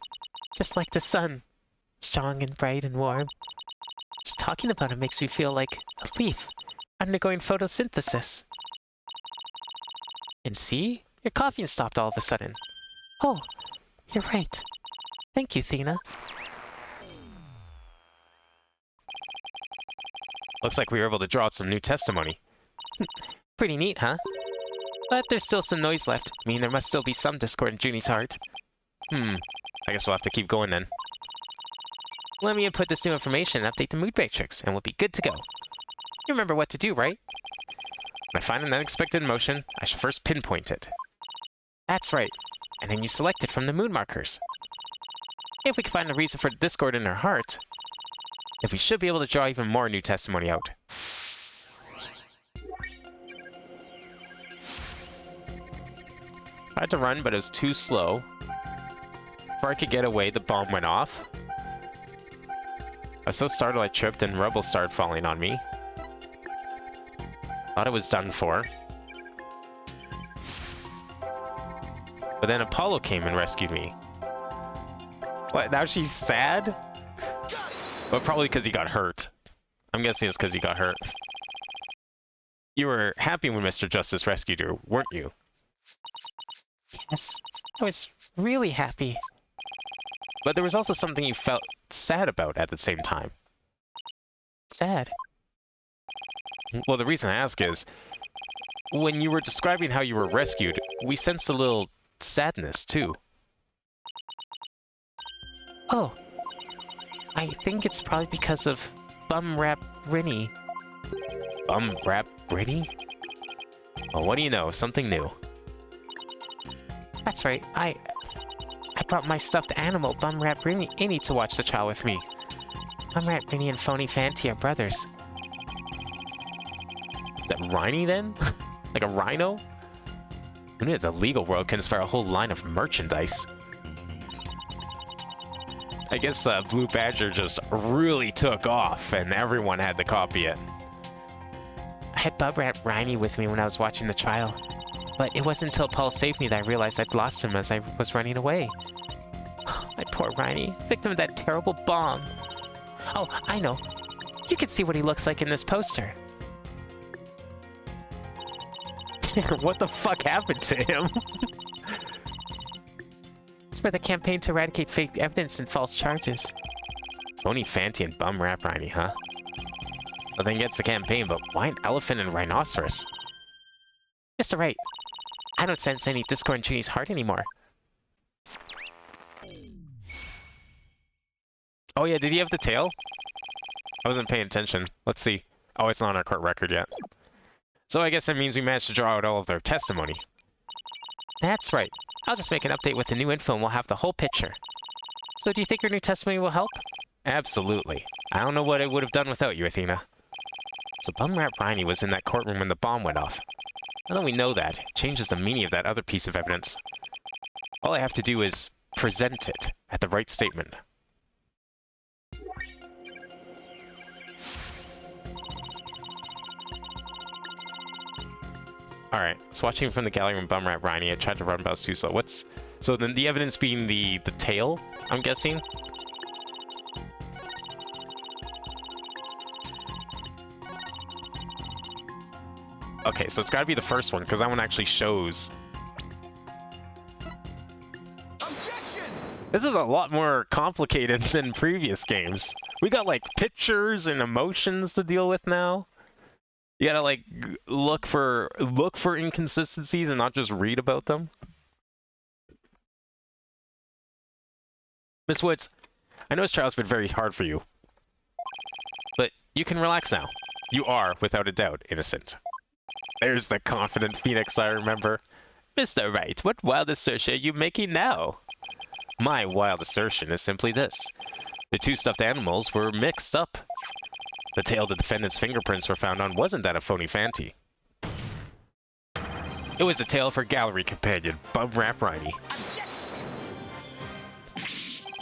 just like the sun. Strong and bright and warm. Just talking about him makes me feel like a leaf undergoing photosynthesis. And see? Your coughing stopped all of a sudden. Oh, you're right. Thank you, Thena. Looks like we were able to draw out some new testimony. Pretty neat, huh? But there's still some noise left. I mean, there must still be some discord in Junie's heart. I guess we'll have to keep going then. Let me input this new information and update the mood matrix, and we'll be good to go. You remember what to do, right? When I find an unexpected emotion, I should first pinpoint it. That's right. And then you select it from the mood markers. If we can find the reason for the discord in her heart, then we should be able to draw even more new testimony out. I had to run, but it was too slow. Before I could get away, the bomb went off. I was so startled I tripped and rubble started falling on me. Thought it was done for. But then Apollo came and rescued me. What, now she's sad? But probably because he got hurt. I'm guessing it's because he got hurt. You were happy when Mr. Justice rescued you, weren't you? Yes, I was really happy. But there was also something you felt sad about at the same time. Sad? Well, the reason I ask is, when you were describing how you were rescued, we sensed a little sadness, too. Oh. I think it's probably because of Bum Rap Rinny. Bum Rap Rinny? Well, what do you know? Something new. That's right, I brought my stuffed animal, Bum Rap Rinny, to watch the trial with me. Bum Rap Rinny and Phony Fanty are brothers. Is that Rhiny, then? Like a rhino? Who knew the legal world can inspire a whole line of merchandise? I guess Blue Badger just really took off, and everyone had to copy it. I had Bum Rap Rinny with me when I was watching the trial. But it wasn't until Paul saved me that I realized I'd lost him as I was running away. My poor Rhiny, victim of that terrible bomb. Oh, I know. You can see what he looks like in this poster. What the fuck happened to him? It's for the campaign to eradicate fake evidence and false charges. Phony Fanty and Bum Rap Rhiny, huh? Well, then gets the campaign, but why an elephant and rhinoceros? Mr. Wright, I don't sense any discord in Junie's heart anymore. Oh yeah, did he have the tail? I wasn't paying attention. Let's see. Oh, it's not on our court record yet. So I guess that means we managed to draw out all of their testimony. That's right. I'll just make an update with the new info and we'll have the whole picture. So do you think your new testimony will help? Absolutely. I don't know what I would have done without you, Athena. So Bum Rap Riney was in that courtroom when the bomb went off. Now that we know that, it changes the meaning of that other piece of evidence. All I have to do is present it at the right statement. Alright, so watching from the gallery when Bum Rap Riney, I tried to run about too slow. So then the evidence being the tail, I'm guessing? Okay, so it's gotta be the first one, because that one actually shows. Objection! This is a lot more complicated than previous games. We got like pictures and emotions to deal with now. You gotta like look for inconsistencies and not just read about them. Miss Woods, I know this trial's been very hard for you, but you can relax now. You are, without a doubt, innocent. There's the confident Phoenix I remember. Mr. Wright, what wild assertion are you making now? My wild assertion is simply this. The two stuffed animals were mixed up. The tail the defendant's fingerprints were found on wasn't that of phony Fanty. It was the tail of her gallery companion, Bum Rap Riney. Objection!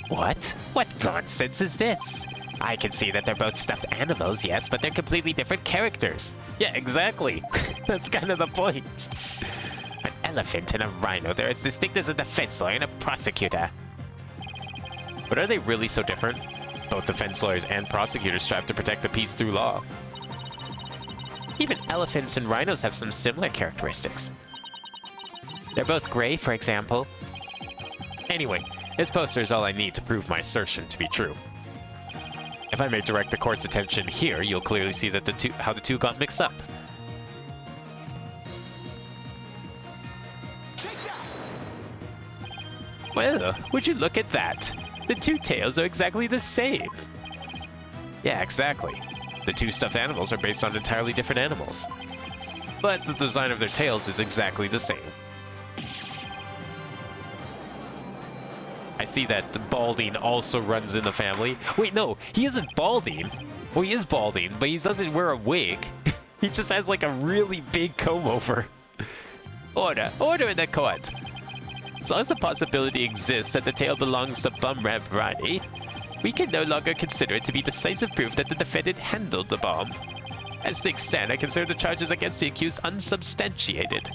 What? What nonsense is this? I can see that they're both stuffed animals, yes, but they're completely different characters. Yeah, exactly. That's kind of the point. An elephant and a rhino, they're as distinct as a defense lawyer and a prosecutor. But are they really so different? Both defense lawyers and prosecutors strive to protect the peace through law. Even elephants and rhinos have some similar characteristics. They're both gray, for example. Anyway, this poster is all I need to prove my assertion to be true. If I may direct the court's attention here, you'll clearly see that how the two got mixed up. Take that! Well, would you look at that? The two tails are exactly the same. Yeah, exactly. The two stuffed animals are based on entirely different animals. But the design of their tails is exactly the same. I see that balding also runs in the family. Wait, no, he isn't balding. Well, he is balding, but he doesn't wear a wig. He just has like a really big comb over. Order in the court. As long as the possibility exists that the tail belongs to Bum Rap Riney, we can no longer consider it to be decisive proof that the defendant handled the bomb. As things stand, I consider the charges against the accused unsubstantiated.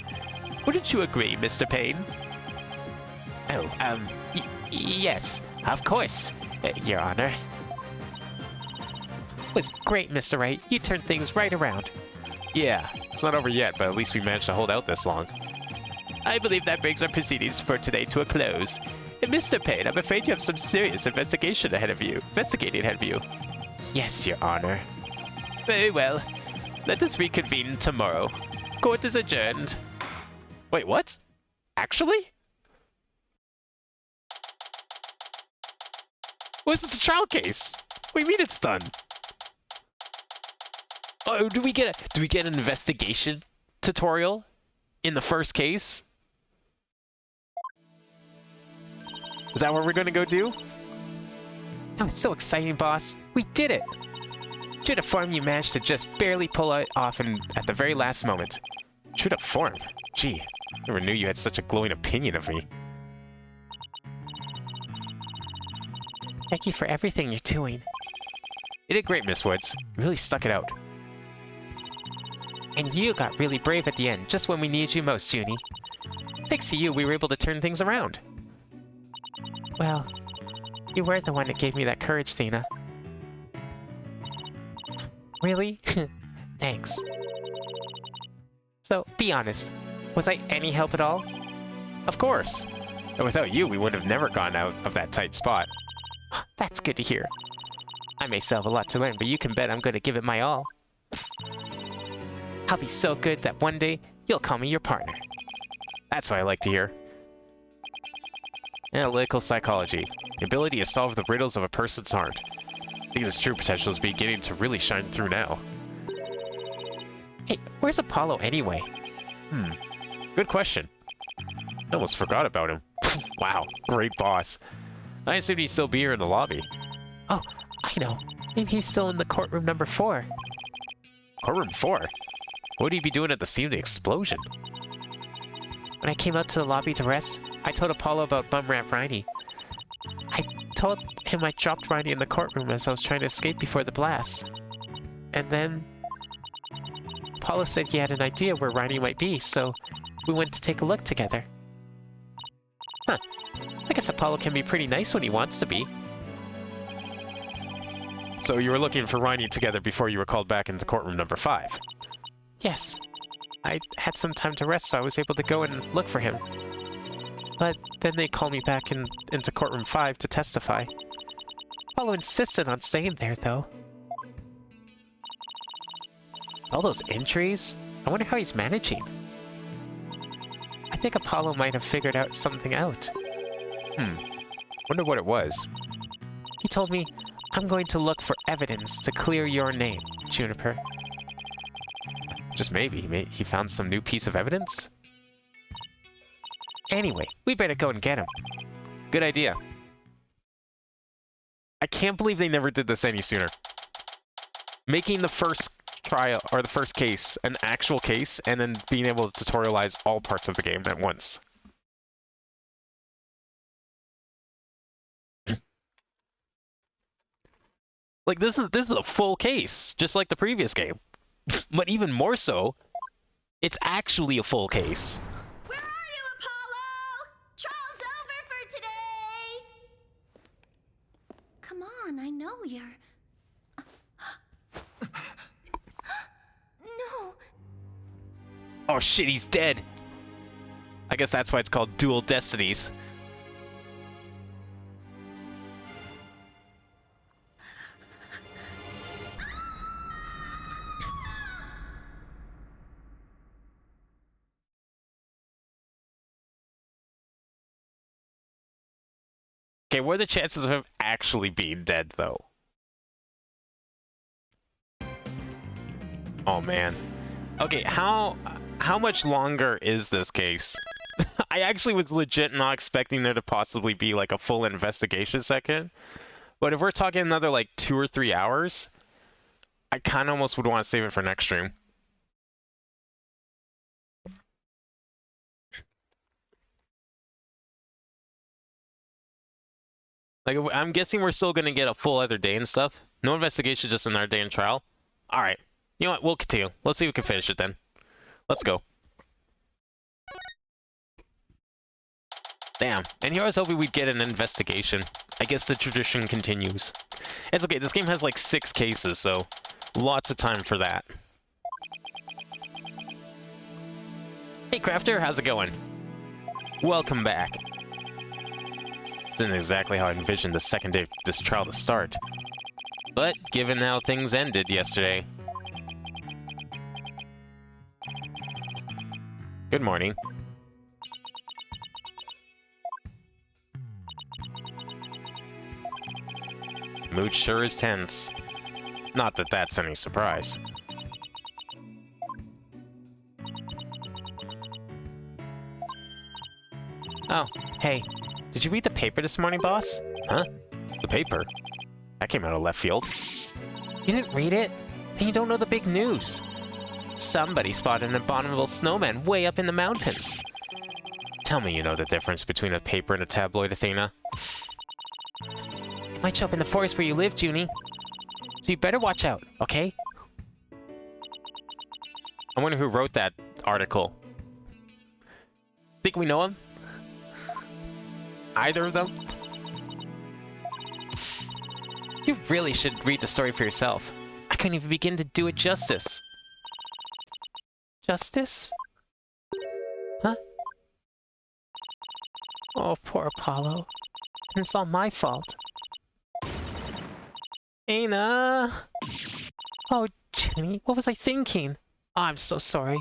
Wouldn't you agree, Mr. Payne? Oh, Yes, of course, Your Honor. It was great, Mr. Wright. You turned things right around. Yeah, it's not over yet, but at least we managed to hold out this long. I believe that brings our proceedings for today to a close. And Mr. Payne, I'm afraid you have some serious investigating ahead of you. Yes, Your Honor. Very well. Let us reconvene tomorrow. Court is adjourned. Wait, what? Actually? What's this a trial case? What do you mean it's done? Oh, do we get an investigation tutorial in the first case? Is that what we're gonna go do? That was so exciting, boss. We did it! True to form, you managed to just barely pull it off at the very last moment. True to form? Gee, never knew you had such a glowing opinion of me. Thank you for everything you're doing. You did great, Miss Woods. You really stuck it out. And you got really brave at the end, just when we needed you most, Junie. Thanks to you, we were able to turn things around. Well, you were the one that gave me that courage, Thena. Really? Thanks. So, be honest. Was I any help at all? Of course. And without you, we would have never gone out of that tight spot. That's good to hear. I may still have a lot to learn, but you can bet I'm going to give it my all. I'll be so good that one day you'll call me your partner. That's what I like to hear. Analytical psychology. The ability to solve the riddles of a person's heart. I think his true potential is beginning to really shine through now. Hey, where's Apollo anyway? Good question. I almost forgot about him. Wow, great boss. I assumed he'd still be here in the lobby. Oh, I know. Maybe he's still in the courtroom number 4. Courtroom 4? What would he be doing at the scene of the explosion? When I came out to the lobby to rest, I told Apollo about Bum Rap Riney. I told him I dropped Riney in the courtroom as I was trying to escape before the blast. And then Apollo said he had an idea where Riney might be, so we went to take a look together. Huh. I guess Apollo can be pretty nice when he wants to be. So you were looking for Riney together before you were called back into courtroom number 5? Yes. I had some time to rest, so I was able to go and look for him. But then they called me back into courtroom 5 to testify. Apollo insisted on staying there, though. All those entries? I wonder how he's managing. I think Apollo might have figured out something out. Wonder what it was. He told me, I'm going to look for evidence to clear your name, Juniper. Just maybe. He found some new piece of evidence? Anyway, we better go and get him. Good idea. I can't believe they never did this any sooner. Making the first trial, or the first case, an actual case, and then being able to tutorialize all parts of the game at once. Like, this is a full case, just like the previous game. But even more so, it's actually a full case. Where are you, Apollo? Trial's over for today. Come on, I know you're... No. Oh shit, he's dead! I guess that's why it's called Dual Destinies. Okay, what are the chances of him actually being dead, though? Oh, man. Okay, how much longer is this case? I actually was legit not expecting there to possibly be, like, a full investigation second. But if we're talking another, like, 2 or 3 hours, I kind of almost would want to save it for next stream. Like, I'm guessing we're still going to get a full other day and stuff. No investigation, just another day in trial. Alright. You know what? We'll continue. Let's see if we can finish it then. Let's go. Damn. And here I was hoping we'd get an investigation. I guess the tradition continues. It's okay. This game has like 6 cases, so lots of time for that. Hey, Crafter. How's it going? Welcome back. Isn't exactly how I envisioned the second day of this trial to start. But given how things ended yesterday... Good morning. Mood sure is tense. Not that that's any surprise. Oh, hey. Did you read the paper this morning, boss? Huh? The paper? That came out of left field. You didn't read it? Then you don't know the big news. Somebody spotted an abominable snowman way up in the mountains. Tell me you know the difference between a paper and a tabloid, Athena. It might show up in the forest where you live, Junie. So you better watch out, okay? I wonder who wrote that article. Think we know him? Either of them? You really should read the story for yourself. I couldn't even begin to do it justice. Justice? Huh? Oh, poor Apollo. And it's all my fault. Aina! Oh, Jenny, what was I thinking? Oh, I'm so sorry.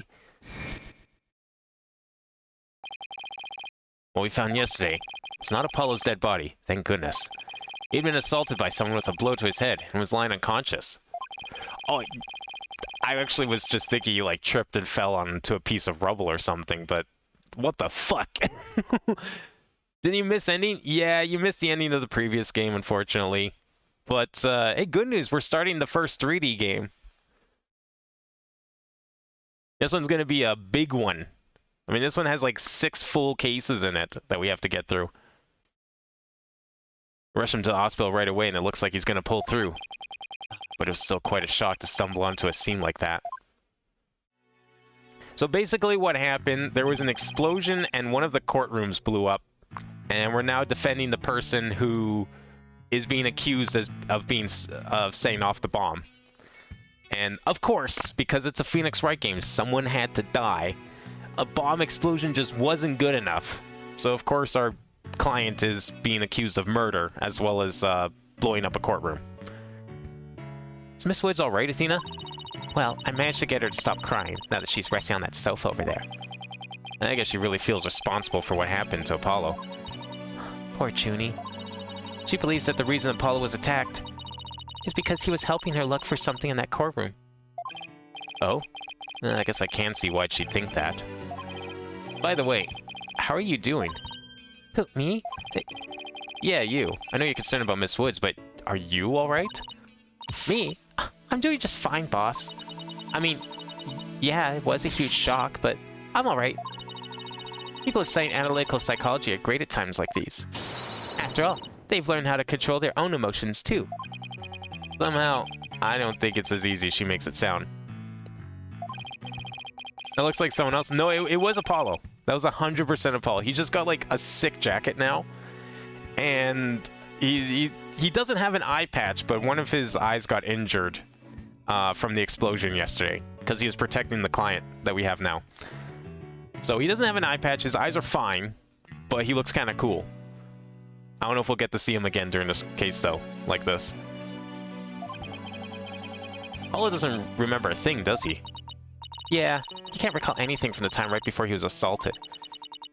What we found yesterday, it's not Apollo's dead body, thank goodness. He'd been assaulted by someone with a blow to his head and was lying unconscious. Oh, I actually was just thinking he like tripped and fell onto a piece of rubble or something, but what the fuck? Didn't you miss ending? Yeah, you missed the ending of the previous game, unfortunately. But, hey, good news, we're starting the first 3D game. This one's gonna be a big one. I mean, this one has like 6 full cases in it that we have to get through. Rush him to the hospital right away, and it looks like he's gonna pull through. But it was still quite a shock to stumble onto a scene like that. So basically what happened, there was an explosion and one of the courtrooms blew up. And we're now defending the person who is being accused of setting off the bomb. And of course, because it's a Phoenix Wright game, someone had to die. A bomb explosion just wasn't good enough. So of course our client is being accused of murder, as well as blowing up a courtroom. Is Miss Woods alright, Athena? Well, I managed to get her to stop crying, now that she's resting on that sofa over there. I guess she really feels responsible for what happened to Apollo. Poor Junie. She believes that the reason Apollo was attacked is because he was helping her look for something in that courtroom. Oh? I guess I can see why she'd think that. By the way, how are you doing? Who, me? Yeah, you. I know you're concerned about Miss Woods, but are you alright? Me? I'm doing just fine, boss. I mean, yeah, it was a huge shock, but I'm alright. People who study analytical psychology are great at times like these. After all, they've learned how to control their own emotions, too. Somehow, I don't think it's as easy as she makes it sound. That looks like someone else. No, it was Apollo. That was 100% Apollo. He just got like a sick jacket now. And he doesn't have an eye patch, but one of his eyes got injured from the explosion yesterday. Because he was protecting the client that we have now. So he doesn't have an eye patch. His eyes are fine. But he looks kind of cool. I don't know if we'll get to see him again during this case, though. Like this. Apollo doesn't remember a thing, does he? Yeah, he can't recall anything from the time right before he was assaulted.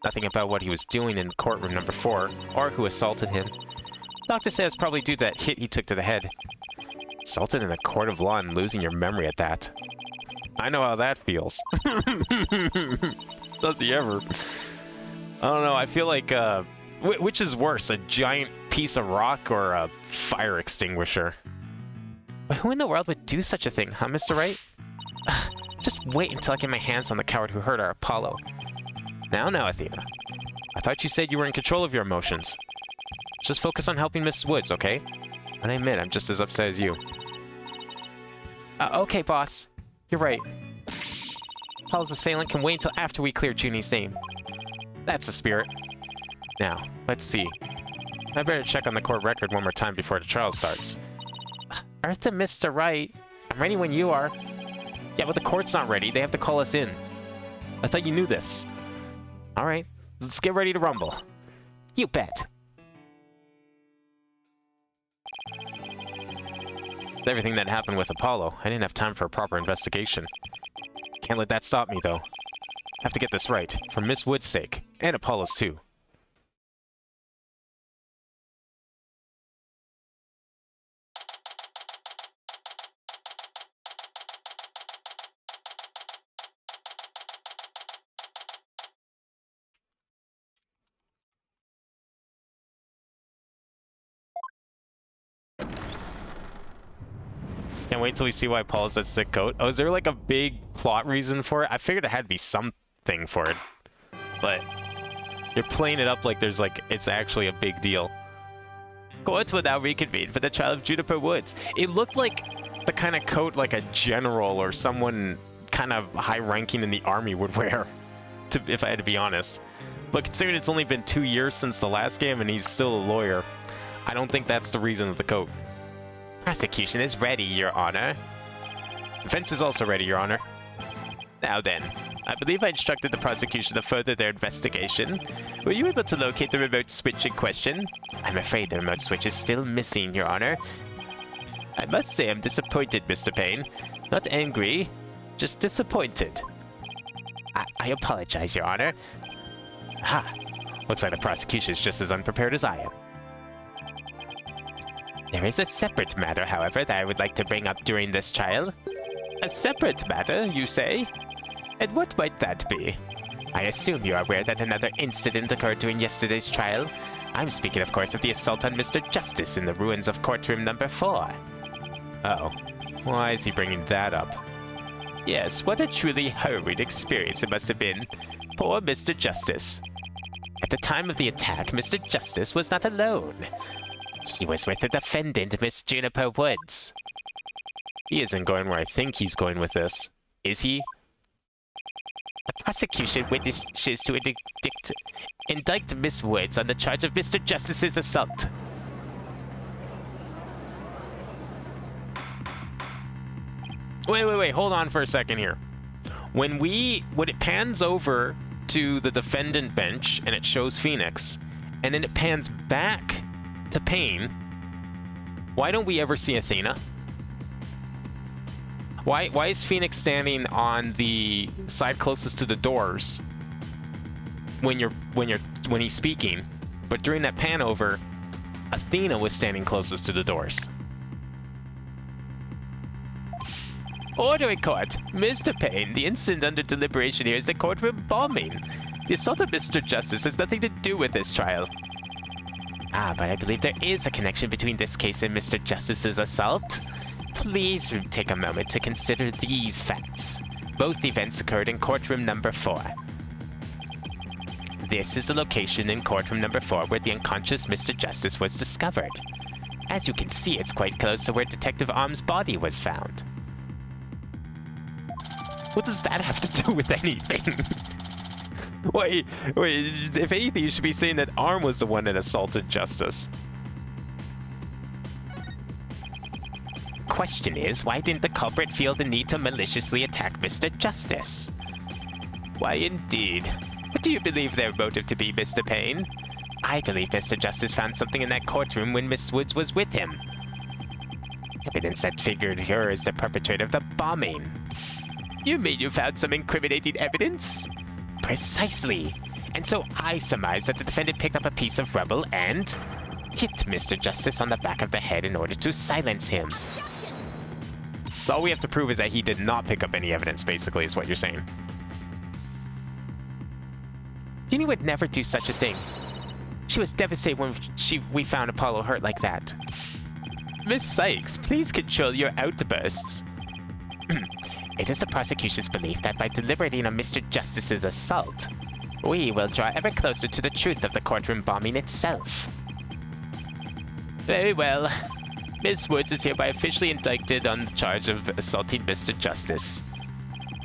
Nothing about what he was doing in courtroom number 4, or who assaulted him. Doctor says probably due to that hit he took to the head. Assaulted in a court of law and losing your memory at that. I know how that feels. Does he ever? I don't know, I feel like, which is worse, a giant piece of rock or a fire extinguisher? But who in the world would do such a thing, huh, Mr. Wright? Just wait until I get my hands on the coward who hurt our Apollo. Now, Athena. I thought you said you were in control of your emotions. Just focus on helping Mrs. Woods, okay? And I admit, I'm just as upset as you. Okay, boss. You're right. Apollo's assailant can wait until after we clear Junie's name. That's the spirit. Now, let's see. I better check on the court record one more time before the trial starts. Eartha, Mr. Wright. I'm ready when you are. Yeah, but the court's not ready. They have to call us in. I thought you knew this. Alright, let's get ready to rumble. You bet. With everything that happened with Apollo, I didn't have time for a proper investigation. Can't let that stop me, though. Have to get this right, for Miss Wood's sake, and Apollo's too. Can't wait till we see why Paul's that sick coat. Oh, is there like a big plot reason for it? I figured it had to be something for it. But you're playing it up like there's like, it's actually a big deal. Court will now reconvene for the trial of Juniper Woods. It looked like the kind of coat like a general or someone kind of high ranking in the army would wear, if I had to be honest. But considering it's only been 2 years since the last game and he's still a lawyer, I don't think that's the reason of the coat. Prosecution is ready, Your Honor. Defense is also ready, Your Honor. Now then, I believe I instructed the prosecution to further their investigation. Were you able to locate the remote switch in question? I'm afraid the remote switch is still missing, Your Honor. I must say I'm disappointed, Mr. Payne. Not angry, just disappointed. I apologize, Your Honor. Ha! Looks like the prosecution is just as unprepared as I am. There is a separate matter, however, that I would like to bring up during this trial. A separate matter, you say? And what might that be? I assume you are aware that another incident occurred during yesterday's trial. I'm speaking, of course, of the assault on Mr. Justice in the ruins of courtroom number 4. Oh, why is he bringing that up? Yes, what a truly harrowing experience it must have been. Poor Mr. Justice. At the time of the attack, Mr. Justice was not alone. He was with the defendant, Miss Juniper Woods. He isn't going where I think he's going with this. Is he? The prosecution wishes to indict Miss Woods on the charge of Mr. Justice's assault. Wait, hold on for a second here. When it pans over to the defendant bench and it shows Phoenix, and then it pans back to Payne, why don't we ever see Athena? Why is Phoenix standing on the side closest to the doors when he's speaking, but during that pan over, Athena was standing closest to the doors? Order in court. Mr. Payne, the incident under deliberation here is the courtroom bombing. The assault of Mr. Justice has nothing to do with this trial. Ah, but I believe there is a connection between this case and Mr. Justice's assault. Please take a moment to consider these facts. Both events occurred in courtroom number 4. This is the location in courtroom number 4 where the unconscious Mr. Justice was discovered. As you can see, it's quite close to where Detective Arm's body was found. What does that have to do with anything? wait, if anything, you should be saying that Arm was the one that assaulted Justice. Question is, why didn't the culprit feel the need to maliciously attack Mr. Justice? Why indeed. What do you believe their motive to be, Mr. Payne? I believe Mr. Justice found something in that courtroom when Miss Woods was with him. Evidence that figured her as the perpetrator of the bombing. You mean you found some incriminating evidence? Precisely. And so I surmise that the defendant picked up a piece of rubble and hit Mr. Justice on the back of the head in order to silence him. So all we have to prove is that he did not pick up any evidence, basically, is what you're saying. Jeannie would never do such a thing. She was devastated when we found Apollo hurt like that. Miss Sykes, please control your outbursts. It is the prosecution's belief that by deliberating on Mr. Justice's assault, we will draw ever closer to the truth of the courtroom bombing itself. Very well. Miss Woods is hereby officially indicted on the charge of assaulting Mr. Justice.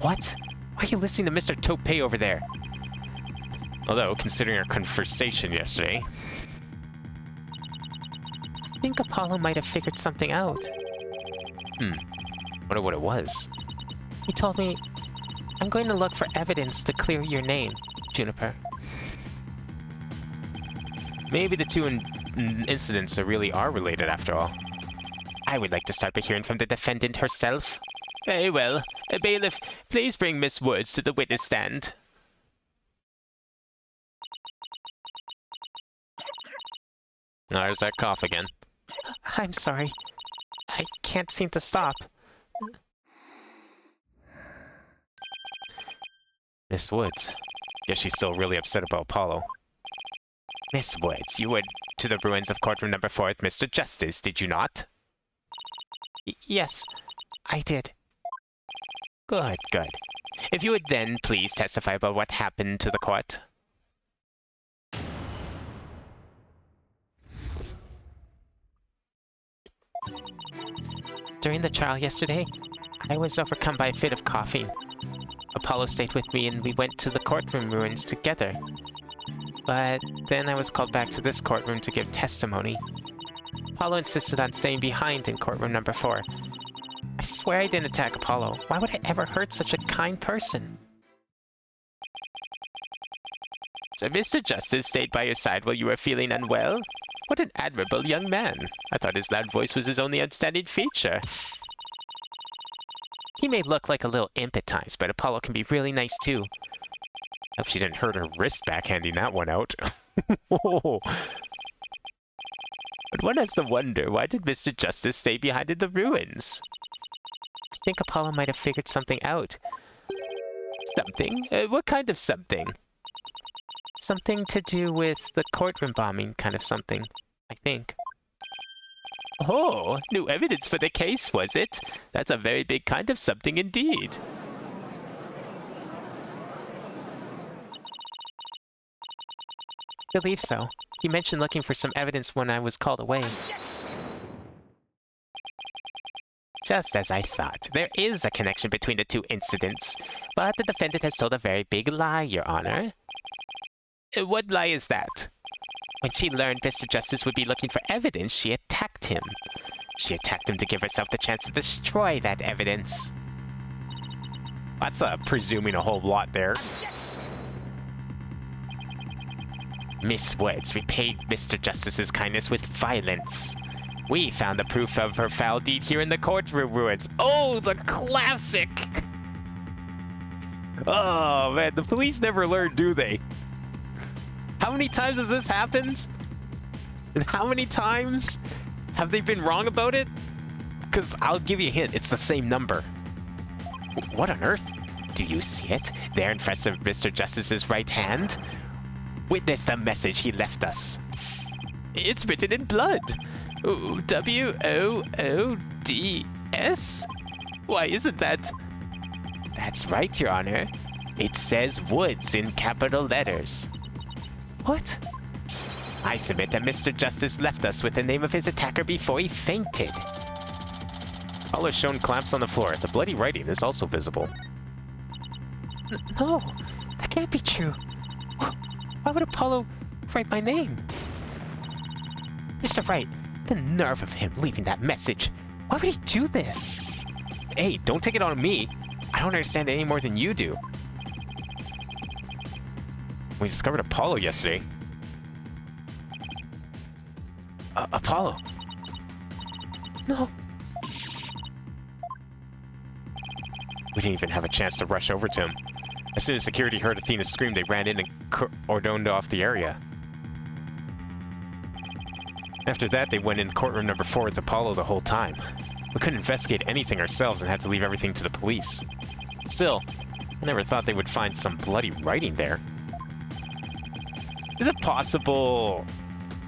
What? Why are you listening to Mr. Topay over there? Although, considering our conversation yesterday... I think Apollo might have figured something out. Wonder what it was. He told me, I'm going to look for evidence to clear your name, Juniper. Maybe the two incidents really are related after all. I would like to start by hearing from the defendant herself. Very well. Bailiff, please bring Miss Woods to the witness stand. Oh, there's that cough again. I'm sorry. I can't seem to stop. Miss Woods. Guess she's still really upset about Apollo. Miss Woods, you went to the ruins of courtroom number 4 with Mr. Justice, did you not? Yes, I did. Good. If you would then please testify about what happened to the court. During the trial yesterday, I was overcome by a fit of coughing. Apollo stayed with me and we went to the courtroom ruins together. But then I was called back to this courtroom to give testimony. Apollo insisted on staying behind in courtroom number 4. I swear I didn't attack Apollo. Why would I ever hurt such a kind person? So Mr. Justice stayed by your side while you were feeling unwell? What an admirable young man. I thought his loud voice was his only outstanding feature. He may look like a little imp at times, but Apollo can be really nice too. Hope she didn't hurt her wrist backhanding that one out. But one has to wonder, why did Mr. Justice stay behind in the ruins? I think Apollo might have figured something out. Something? What kind of something? Something to do with the courtroom bombing kind of something, I think. Oh, new evidence for the case, was it? That's a very big kind of something indeed. I believe so. He mentioned looking for some evidence when I was called away. Just as I thought. There is a connection between the two incidents, but the defendant has told a very big lie, Your Honor. What lie is that? When she learned Mr. Justice would be looking for evidence, she attacked him. She attacked him to give herself the chance to destroy that evidence. That's presuming a whole lot there. Objection! Miss Woods repaid Mr. Justice's kindness with violence. We found the proof of her foul deed here in the courtroom ruins. Oh, the classic! Oh, man, the police never learn, do they? How many times has this happened? And how many times have they been wrong about it? Because I'll give you a hint, it's the same number. What on earth? Do you see it? There in front of Mr. Justice's right hand? Witness the message he left us. It's written in blood. W-O-O-D-S? Why isn't that? That's right, Your Honor. It says Woods in capital letters. What? I submit that Mr. Justice left us with the name of his attacker before he fainted. Apollo shown clamps on the floor. The bloody writing is also visible. No, that can't be true. Why would Apollo write my name? Mr. Wright, the nerve of him leaving that message. Why would he do this? Hey, don't take it on me. I don't understand it any more than you do. We discovered Apollo yesterday. Apollo. No. We didn't even have a chance to rush over to him. As soon as security heard Athena scream, they ran in and cordoned off the area. After that, they went in courtroom number 4 with Apollo the whole time. We couldn't investigate anything ourselves and had to leave everything to the police. Still, I never thought they would find some bloody writing there. Is it possible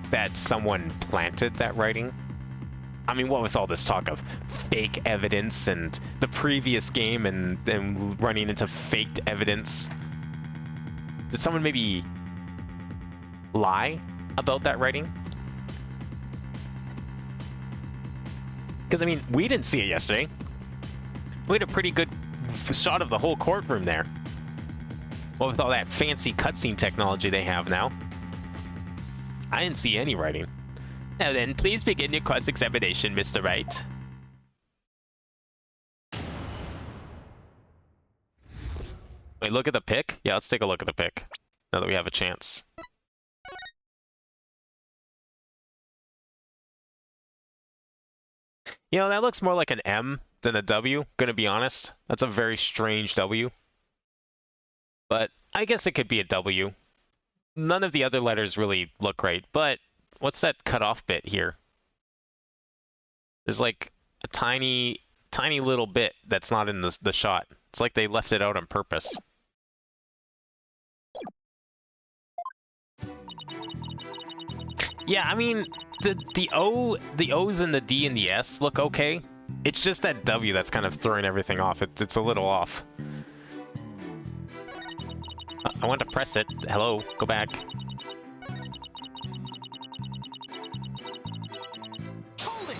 that someone planted that writing? I mean, what with all this talk of fake evidence and the previous game and running into faked evidence? Did someone maybe lie about that writing? Because, I mean, we didn't see it yesterday. We had a pretty good shot of the whole courtroom there. Well, with all that fancy cutscene technology they have now. I didn't see any writing. Now then, please begin your cross-examination, Mr. Wright. Wait, look at the pic? Yeah, let's take a look at the pic. Now that we have a chance. You know, that looks more like an M than a W, gonna be honest. That's a very strange W. But I guess it could be a W. None of the other letters really look right, but what's that cutoff bit here? There's like a tiny little bit that's not in the shot. It's like they left it out on purpose. Yeah, I mean, the O's and the D and the S look okay. It's just that W that's kind of throwing everything off. It's a little off. I want to press it. Hello, go back. Hold it!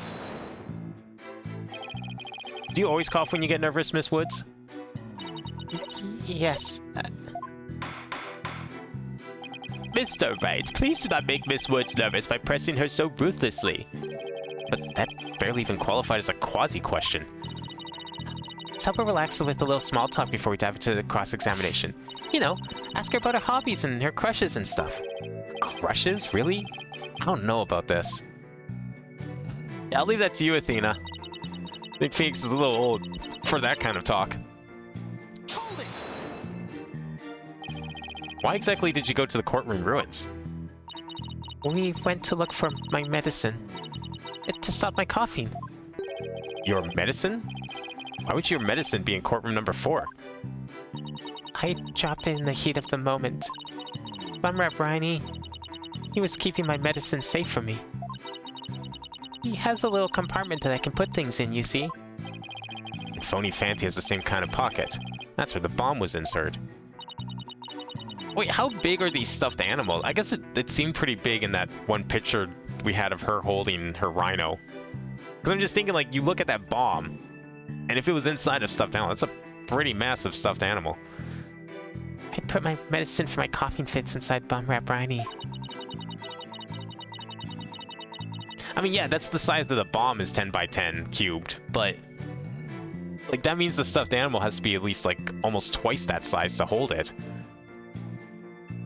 Do you always cough when you get nervous, Miss Woods? Yes. Mr. Wright, please do not make Miss Woods nervous by pressing her so ruthlessly. But that barely even qualified as a quasi-question. Let's help her relax with a little small talk before we dive into the cross-examination. You know, ask her about her hobbies and her crushes and stuff. Crushes? Really? I don't know about this. Yeah, I'll leave that to you, Athena. I think Phoenix is a little old for that kind of talk. Hold it! Why exactly did you go to the courtroom ruins? We went to look for my medicine. To stop my coughing. Your medicine? Why would your medicine be in courtroom number 4? I dropped it in the heat of the moment. Bumrap Riney, he was keeping my medicine safe for me. He has a little compartment that I can put things in, you see. And Phony Fanty has the same kind of pocket. That's where the bomb was inserted. Wait, how big are these stuffed animals? I guess it seemed pretty big in that one picture we had of her holding her rhino. Because I'm just thinking, like, you look at that bomb, and if it was inside a stuffed animal, that's a pretty massive stuffed animal. I put my medicine for my coughing fits inside Bumrap Riney. I mean, yeah, that's the size of the bomb is 10 by 10 cubed, but Like, that means the stuffed animal has to be at least, like, almost twice that size to hold it.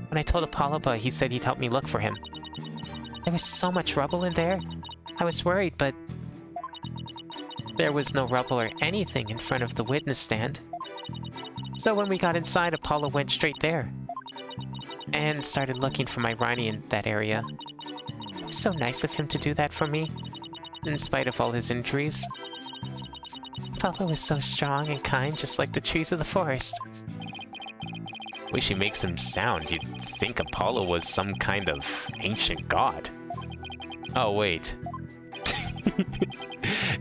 When I told Apollo, but he said he'd help me look for him. There was so much rubble in there. I was worried, but there was no rubble or anything in front of the witness stand. So when we got inside, Apollo went straight there and started looking for my Ronnie in that area. It was so nice of him to do that for me, in spite of all his injuries. Apollo was so strong and kind, just like the trees of the forest. The way she makes him sound, you'd think Apollo was some kind of ancient god. Oh, wait.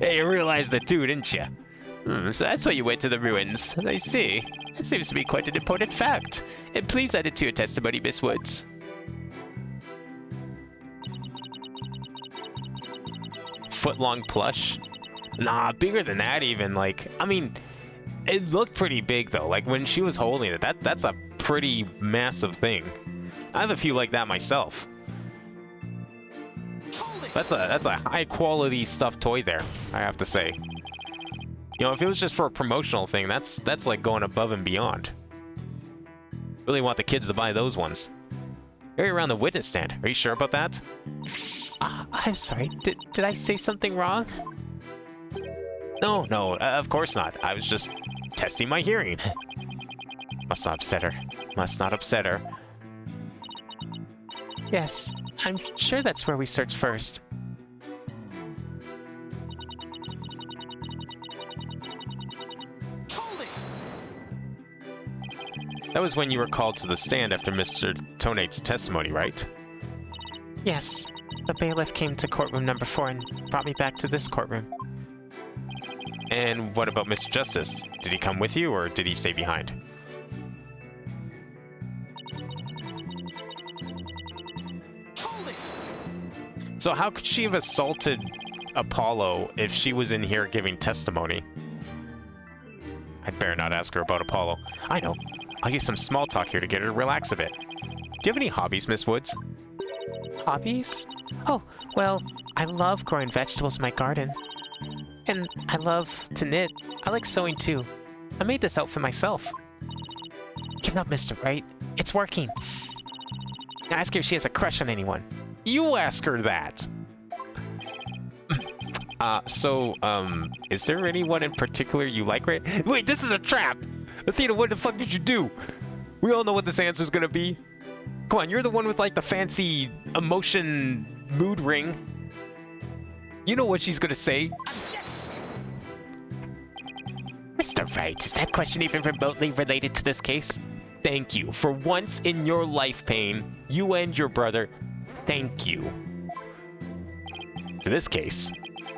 Hey, you realized it too, didn't you? So that's why you went to the ruins. I see. That seems to be quite an important fact. And please add it to your testimony, Miss Woods. Foot-long plush? Nah, bigger than that even. Like, I mean, it looked pretty big though. Like when she was holding it, that's a pretty massive thing. I have a few like that myself. That's a high quality stuffed toy there, I have to say. You know, if it was just for a promotional thing, that's like going above and beyond. Really want the kids to buy those ones. Area around the witness stand. Are you sure about that? I'm sorry. Did I say something wrong? No, of course not. I was just testing my hearing. Must not upset her. Must not upset her. Yes, I'm sure that's where we searched first. That was when you were called to the stand after Mr. Tonate's testimony, right? Yes, the bailiff came to courtroom number 4 and brought me back to this courtroom. And what about Mr. Justice? Did he come with you, or did he stay behind? So how could she have assaulted Apollo if she was in here giving testimony? I'd better not ask her about Apollo. I know. I'll use some small talk here to get her to relax a bit. Do you have any hobbies, Miss Woods? Hobbies? Oh, well, I love growing vegetables in my garden. And I love to knit. I like sewing too. I made this outfit myself. Give it up, Mr. Wright. It's working. Now ask her if she has a crush on anyone. You ask her that! Is there anyone in particular you like, right? Wait, this is a trap! Athena, what the fuck did you do? We all know what this answer's gonna be. Come on, you're the one with, like, the fancy emotion mood ring. You know what she's gonna say. Mr. Wright, is that question even remotely related to this case? Thank you. For once in your life, Pain, you and your brother, thank you. To this case.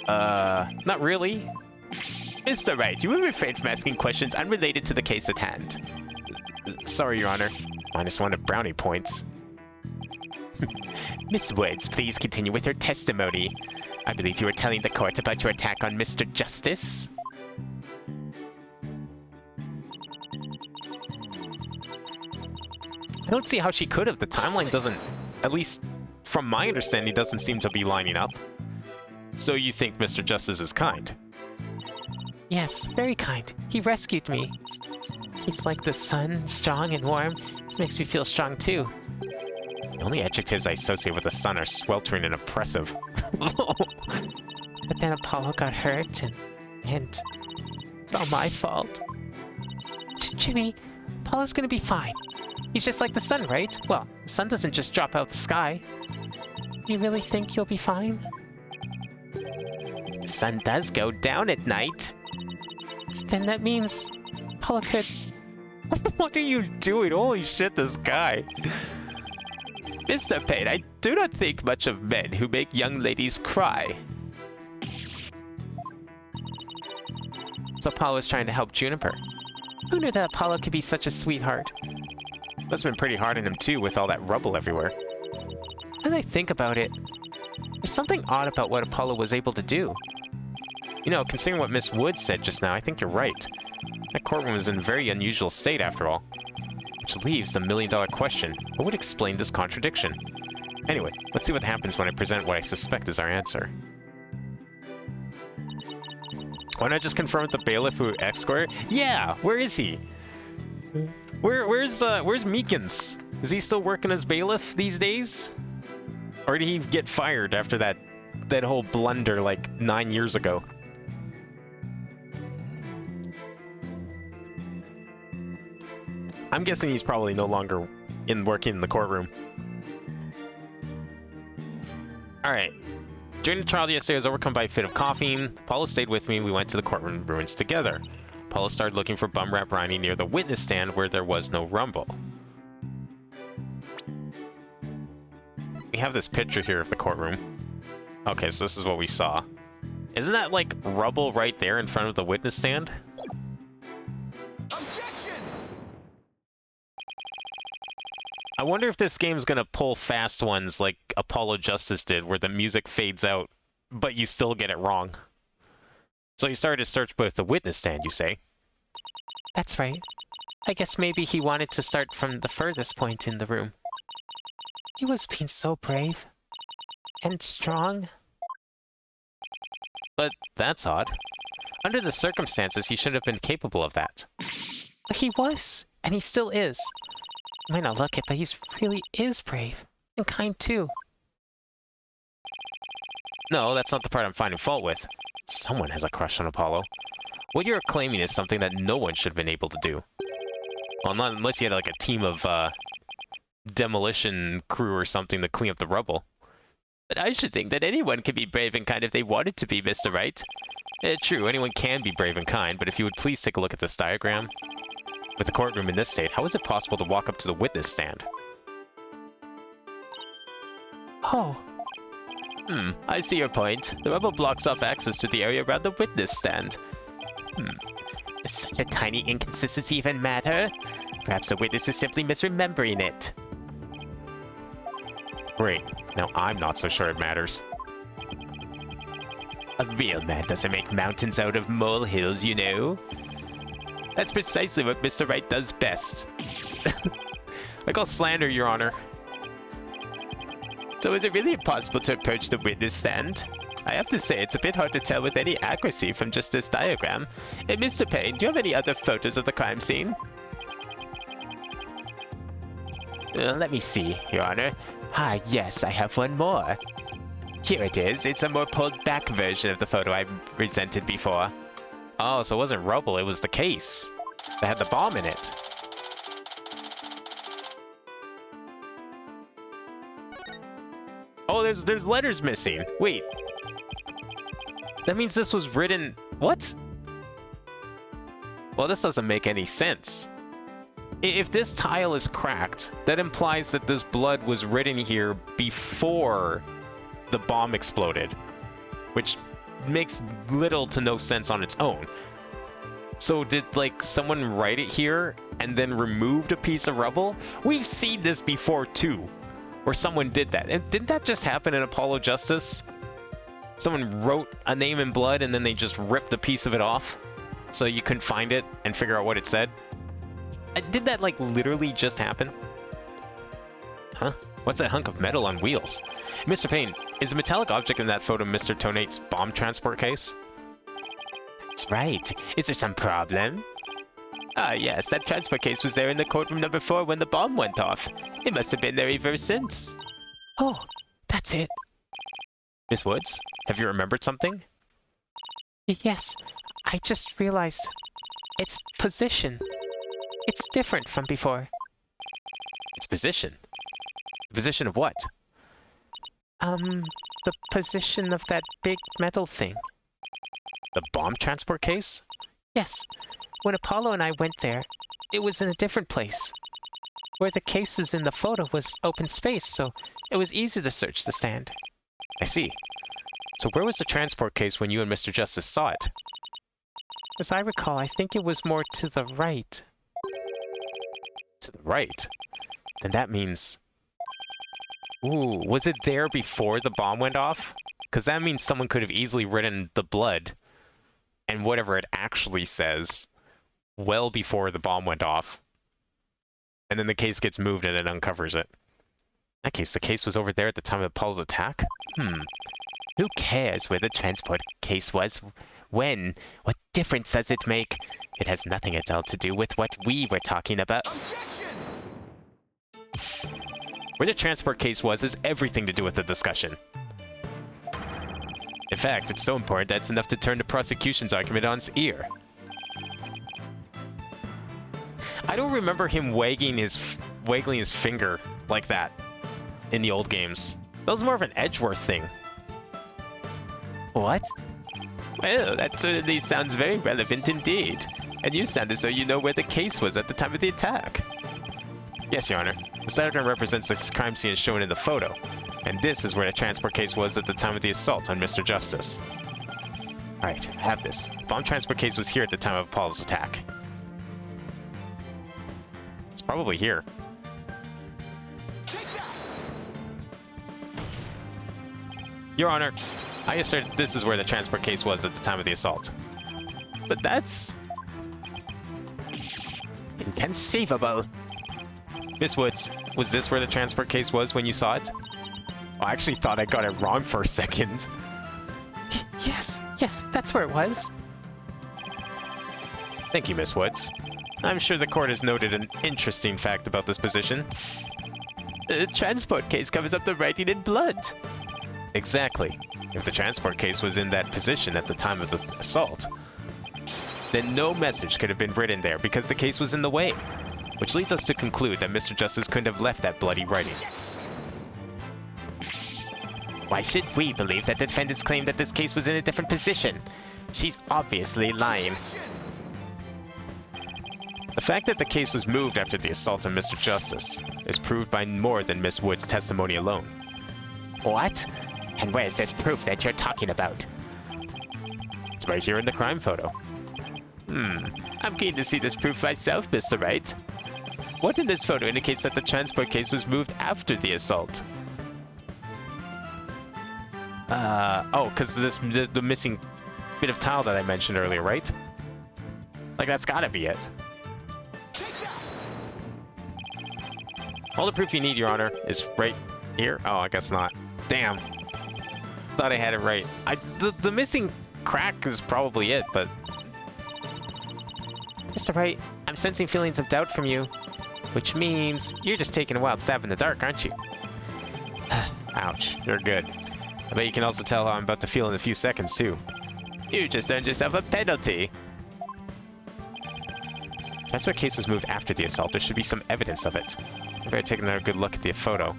Not really. Mr. Wright, you will refrain from asking questions unrelated to the case at hand. Sorry, Your Honor. -1 of brownie points. Miss Woods, please continue with your testimony. I believe you were telling the court about your attack on Mr. Justice. I don't see how she could have. The timeline doesn't, at least from my understanding, doesn't seem to be lining up. So you think Mr. Justice is kind? Yes, very kind. He rescued me. He's like the sun, strong and warm. Makes me feel strong too. The only adjectives I associate with the sun are sweltering and oppressive. But then Apollo got hurt and it's all my fault. Jimmy, Apollo's gonna be fine. He's just like the sun, right? Well, the sun doesn't just drop out the sky. You really think he'll be fine? The sun does go down at night. Then that means Apollo could... What are you doing? Holy shit, this guy. Mr. Payne, I do not think much of men who make young ladies cry. So Apollo was trying to help Juniper. Who knew that Apollo could be such a sweetheart? Must have been pretty hard on him too, with all that rubble everywhere. As I think about it, there's something odd about what Apollo was able to do. You know, considering what Miss Woods said just now, I think you're right. That courtroom is in a very unusual state, after all. Which leaves the million-dollar question, what would explain this contradiction? Anyway, let's see what happens when I present what I suspect is our answer. Why not just confirm with the bailiff who escorted? Yeah, where is he? Where's Meekins? Is he still working as bailiff these days? Or did he get fired after that whole blunder like 9 years ago? I'm guessing he's probably no longer working in the courtroom. Alright. During the trial yesterday, I was overcome by a fit of coughing. Apollo stayed with me. We went to the courtroom ruins together. Apollo started looking for bum rap Ronnie near the witness stand where there was no rumble. We have this picture here of the courtroom. Okay, so this is what we saw. Isn't that like rubble right there in front of the witness stand? Objection! I wonder if this game's gonna pull fast ones like Apollo Justice did, where the music fades out, but you still get it wrong. So you started to search both the witness stand, you say? That's right. I guess maybe he wanted to start from the furthest point in the room. He was being so brave. And strong. But that's odd. Under the circumstances, he shouldn't have been capable of that. But he was, and he still is. You might not look it, but he really is brave. And kind too. No, that's not the part I'm finding fault with. Someone has a crush on Apollo. What you're claiming is something that no one should have been able to do. Well, not unless you had like a team of demolition crew or something to clean up the rubble. But I should think that anyone can be brave and kind if they wanted to be, Mr. Wright. True, anyone can be brave and kind, but if you would please take a look at this diagram. With the courtroom in this state, how is it possible to walk up to the witness stand? Oh. I see your point. The rubble blocks off access to the area around the witness stand. Does such a tiny inconsistency even matter? Perhaps the witness is simply misremembering it. Great. Now I'm not so sure it matters. A real man doesn't make mountains out of molehills, you know. That's precisely what Mr. Wright does best. Like I'll slander, Your Honor. So is it really impossible to approach the witness stand? I have to say, it's a bit hard to tell with any accuracy from just this diagram. Mr. Payne, do you have any other photos of the crime scene? Let me see, Your Honor. Ah, yes, I have one more. Here it is. It's a more pulled back version of the photo I presented before. Oh, so it wasn't rubble, it was the case. That had the bomb in it. Oh, there's letters missing. Wait. That means this was written... What? Well, this doesn't make any sense. If this tile is cracked, that implies that this blood was written here before the bomb exploded, which makes little to no sense on its own. So did, like, someone write it here and then removed a piece of rubble? We've seen this before, too, where someone did that. And didn't that just happen in Apollo Justice? Someone wrote a name in blood and then they just ripped a piece of it off so you couldn't find it and figure out what it said? Did that, like, literally just happen? Huh? What's that hunk of metal on wheels? Mr. Payne, is a metallic object in that photo Mr. Tonate's bomb transport case? That's right. Is there some problem? Ah, yes, that transport case was there in the courtroom number 4 when the bomb went off. It must have been there ever since. Oh, that's it. Miss Woods, have you remembered something? Yes, I just realized its position. It's different from before. Its position? The position of what? The position of that big metal thing. The bomb transport case? Yes. When Apollo and I went there, it was in a different place. Where the case is in the photo was open space, so it was easy to search the stand. I see. So where was the transport case when you and Mr. Justice saw it? As I recall, I think it was more to the right. To the right? Then that means... Ooh, was it there before the bomb went off? Because that means someone could have easily written the blood and whatever it actually says well before the bomb went off. And then the case gets moved and it uncovers it. In that case, the case was over there at the time of Apollo's attack? Who cares where the transport case was when. What difference does it make? It has nothing at all to do with what we were talking about. Objection! Where the transport case was has everything to do with the discussion. In fact, it's so important that it's enough to turn the prosecution's argument on its ear. I don't remember him waggling his finger like that in the old games. That was more of an Edgeworth thing. What? Well, that certainly sounds very relevant indeed. And you sound as though you know where the case was at the time of the attack. Yes, Your Honor. This diagram represents the crime scene as shown in the photo. And this is where the transport case was at the time of the assault on Mr. Justice. Alright, have this. Bomb transport case was here at the time of Apollo's attack. It's probably here. Take that! Your Honor, I assert this is where the transport case was at the time of the assault. But that's... inconceivable. Miss Woods, was this where the transport case was when you saw it? Oh, I actually thought I got it wrong for a second. Yes, that's where it was. Thank you, Miss Woods. I'm sure the court has noted an interesting fact about this position. The transport case covers up the writing in blood. Exactly. If the transport case was in that position at the time of the assault, then no message could have been written there because the case was in the way. Which leads us to conclude that Mr. Justice couldn't have left that bloody writing. Why should we believe that the defendant's claim that this case was in a different position? She's obviously lying. The fact that the case was moved after the assault on Mr. Justice is proved by more than Miss Wood's testimony alone. What? And where's this proof that you're talking about? It's right here in the crime photo. I'm keen to see this proof myself, Mr. Wright. What in this photo indicates that the transport case was moved after the assault? Oh, because the missing bit of tile that I mentioned earlier, right? Like, that's gotta be it. All the proof you need, Your Honor, is right here. Oh, I guess not. Damn. Thought I had it right. The missing crack is probably it, but... Mr. Wright, I'm sensing feelings of doubt from you. Which means you're just taking a wild stab in the dark, aren't you? Ouch, you're good. I bet you can also tell how I'm about to feel in a few seconds, too. You just earned yourself a penalty. That's why the case was moved after the assault. There should be some evidence of it. I better take another good look at the photo.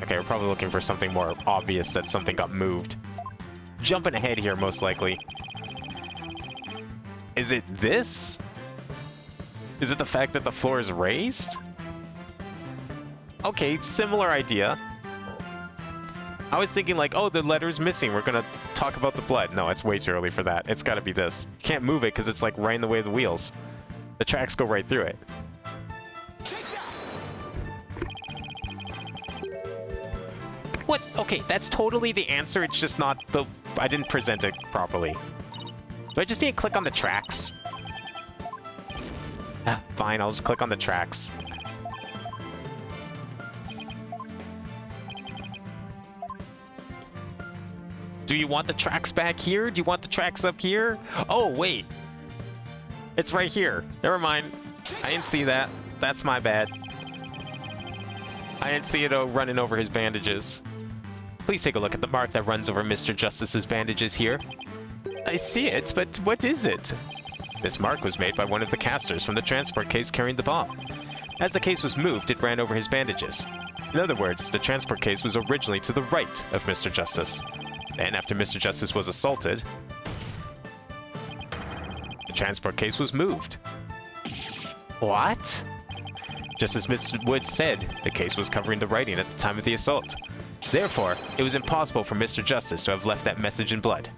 Okay, we're probably looking for something more obvious that something got moved. Jumping ahead here, most likely. Is it this? Is it the fact that the floor is raised? Okay, similar idea. I was thinking like, oh, the letter's missing. We're gonna talk about the blood. No, it's way too early for that. It's gotta be this. You can't move it because it's like right in the way of the wheels. The tracks go right through it. What? Okay, that's totally the answer. It's just not the... I didn't present it properly. Do I just need to click on the tracks? Fine, I'll just click on the tracks. Do you want the tracks back here? Do you want the tracks up here? Oh, wait. It's right here. Never mind. I didn't see that. That's my bad. I didn't see it running over his bandages. Please take a look at the mark that runs over Mr. Justice's bandages here. I see it, but what is it? This mark was made by one of the casters from the transport case carrying the bomb. As the case was moved, it ran over his bandages. In other words, the transport case was originally to the right of Mr. Justice. Then, after Mr. Justice was assaulted, the transport case was moved. What? Just as Mr. Woods said, the case was covering the writing at the time of the assault. Therefore, it was impossible for Mr. Justice to have left that message in blood.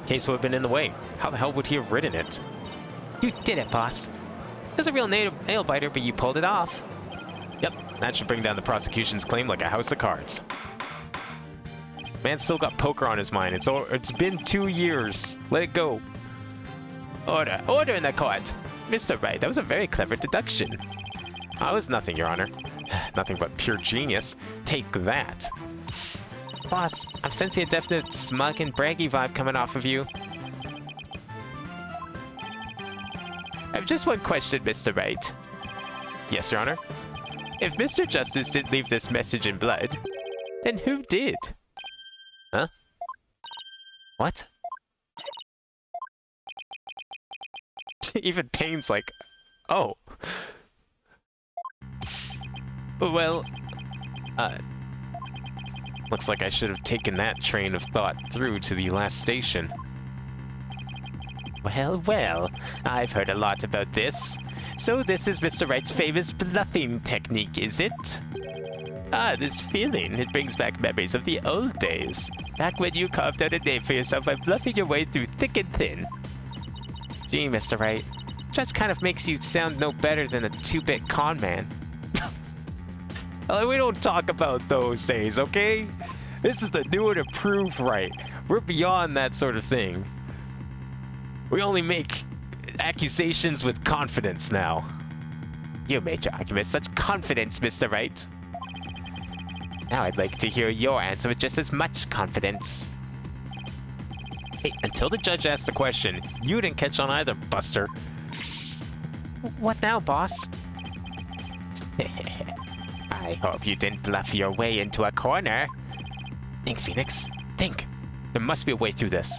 Case would have been in the way. How the hell would he have written it? You did it, boss. It was a real nail biter, but you pulled it off. Yep, that should bring down the prosecution's claim like a house of cards. Man's still got poker on his mind. It's been 2 years. Let it go. Order in the court. Mr. Wright, that was a very clever deduction. I was nothing, Your Honor. Nothing but pure genius. Take that. Boss, I'm sensing a definite smug and braggy vibe coming off of you. I have just one question, Mr. Wright. Yes, Your Honor? If Mr. Justice didn't leave this message in blood, then who did? Huh? What? Even Payne's like, oh. Well, looks like I should have taken that train of thought through to the last station. Well, well, I've heard a lot about this. So this is Mr. Wright's famous bluffing technique, is it? Ah, this feeling, it brings back memories of the old days. Back when you carved out a name for yourself by bluffing your way through thick and thin. Gee, Mr. Wright, Judge kind of makes you sound no better than a 2-bit con man. We don't talk about those days, okay? This is the new and improved Wright. We're beyond that sort of thing. We only make accusations with confidence now. You made your argument with such confidence, Mr. Wright. Now I'd like to hear your answer with just as much confidence. Hey, until the judge asked the question, you didn't catch on either, Buster. What now, boss? I hope you didn't bluff your way into a corner. Think, Phoenix. Think. There must be a way through this.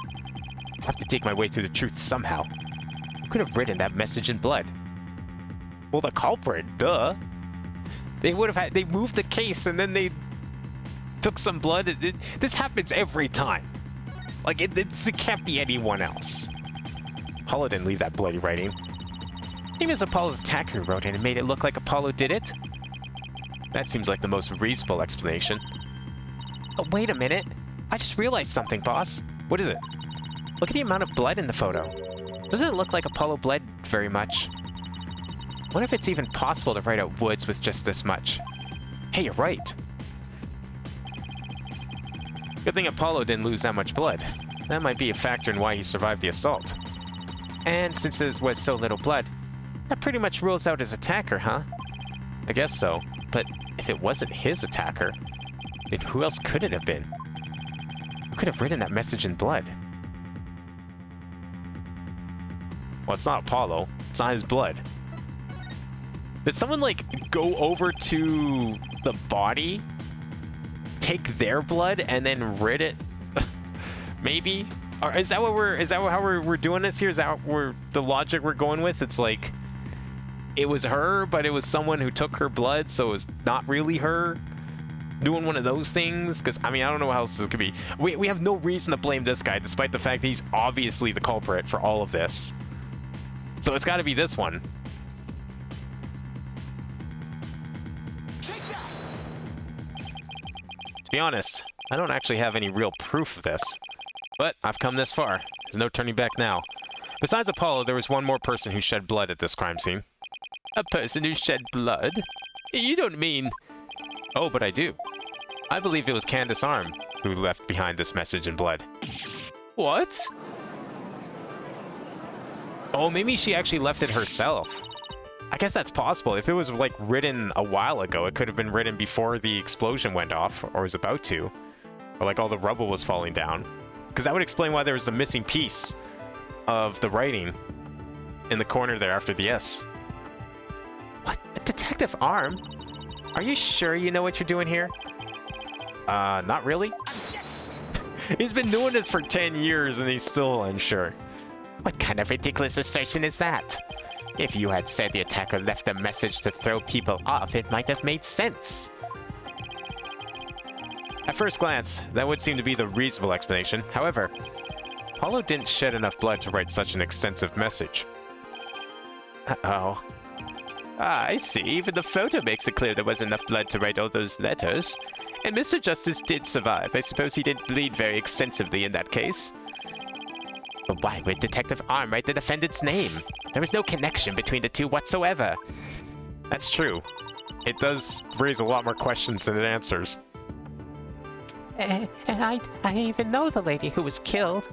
I have to dig my way through the truth somehow. Who could have written that message in blood? Well, the culprit, duh. They would have had. They moved the case and then they took some blood. This happens every time. Like, it can't be anyone else. Apollo didn't leave that bloody writing. Maybe it was Apollo's attacker who wrote it and made it look like Apollo did it. That seems like the most reasonable explanation. Oh, wait a minute. I just realized something, boss. What is it? Look at the amount of blood in the photo. Doesn't it look like Apollo bled very much? I wonder if it's even possible to write out Woods with just this much. Hey, you're right. Good thing Apollo didn't lose that much blood. That might be a factor in why he survived the assault. And since it was so little blood, that pretty much rules out his attacker, huh? I guess so. But if it wasn't his attacker, then who else could it have been? Who could have written that message in blood? Well, it's not Apollo. It's not his blood. Did someone, like, go over to the body, take their blood, and then writ it? Maybe? Or is that what how we're doing this here? Is that the logic we're going with? It's like, it was her, but it was someone who took her blood, so it was not really her doing one of those things? Because, I mean, I don't know how else this could be. We have no reason to blame this guy, despite the fact that he's obviously the culprit for all of this. So it's got to be this one. To be honest, I don't actually have any real proof of this. But I've come this far. There's no turning back now. Besides Apollo, there was one more person who shed blood at this crime scene. A person who shed blood? You don't mean... Oh, but I do. I believe it was Candace Arm who left behind this message in blood. What? Oh, maybe she actually left it herself. I guess that's possible. If it was, like, written a while ago, it could have been written before the explosion went off, or was about to. Or, like, all the rubble was falling down. Because that would explain why there was the missing piece of the writing in the corner there after the S. What? Detective Arm? Are you sure you know what you're doing here? Not really. He's been doing this for 10 years and he's still unsure. What kind of ridiculous assertion is that? If you had said the attacker left a message to throw people off, it might have made sense. At first glance, that would seem to be the reasonable explanation. However, Apollo didn't shed enough blood to write such an extensive message. Uh-oh. Ah, I see. Even the photo makes it clear there wasn't enough blood to write all those letters. And Mr. Justice did survive. I suppose he didn't bleed very extensively in that case. But why would Detective Arm write the defendant's name? There was no connection between the two whatsoever. That's true. It does raise a lot more questions than it answers. And I even know the lady who was killed.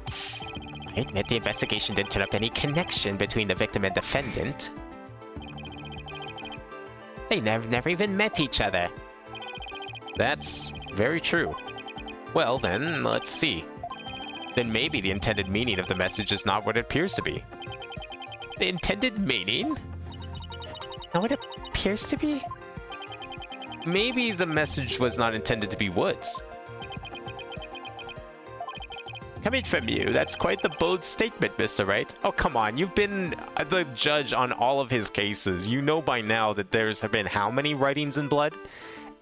I admit the investigation didn't turn up any connection between the victim and defendant. They never even met each other. That's very true. Well then, let's see. Then maybe the intended meaning of the message is not what it appears to be. The intended meaning? Not what it appears to be? Maybe the message was not intended to be woods. Coming from you, that's quite the bold statement, Mr. Wright. Oh, come on. You've been the judge on all of his cases. You know by now that there's been how many writings in blood?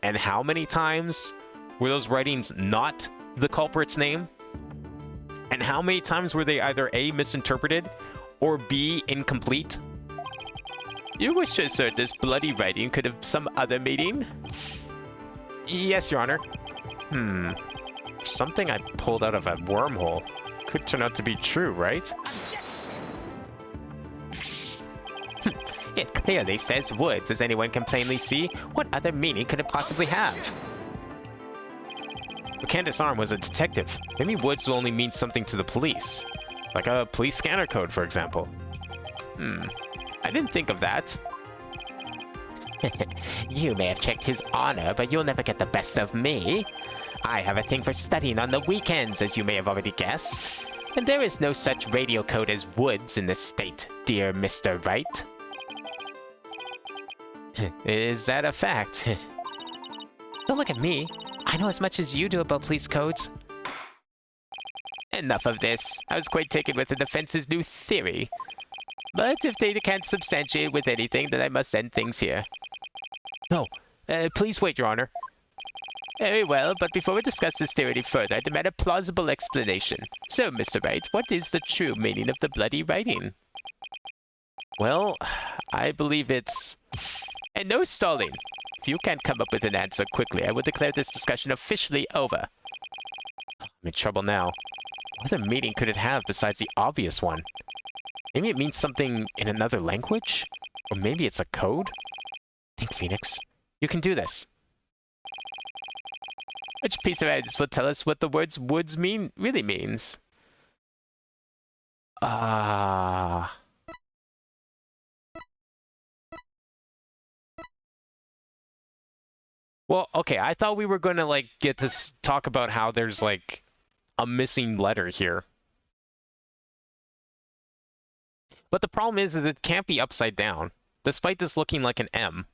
And how many times were those writings not the culprit's name? And how many times were they either A, misinterpreted, or B, incomplete? You wish to assert this bloody writing could have some other meaning? Yes, Your Honor. Something I pulled out of a wormhole. Could turn out to be true, right? It clearly says woods, as anyone can plainly see. What other meaning could it possibly have? But Candace Arm was a detective. Maybe woods will only mean something to the police. Like a police scanner code, for example. I didn't think of that. You may have checked his honor, but you'll never get the best of me. I have a thing for studying on the weekends, as you may have already guessed. And there is no such radio code as woods in this state, dear Mr. Wright. Is that a fact? Don't look at me. I know as much as you do about police codes. Enough of this. I was quite taken with the defense's new theory. But if they can't substantiate with anything, then I must end things here. No. Please wait, Your Honor. Very well, but before we discuss this theory any further, I demand a plausible explanation. So, Mr. Wright, what is the true meaning of the bloody writing? Well, I believe it's... And no stalling. If you can't come up with an answer quickly, I will declare this discussion officially over. I'm in trouble now. What other meaning could it have besides the obvious one? Maybe it means something in another language? Or maybe it's a code? Think, Phoenix. You can do this. Which piece of evidence will tell us what the words woods really means? Well, okay, I thought we were going to, like, get to talk about how there's, like, a missing letter here. But the problem is it can't be upside down, despite this looking like an M.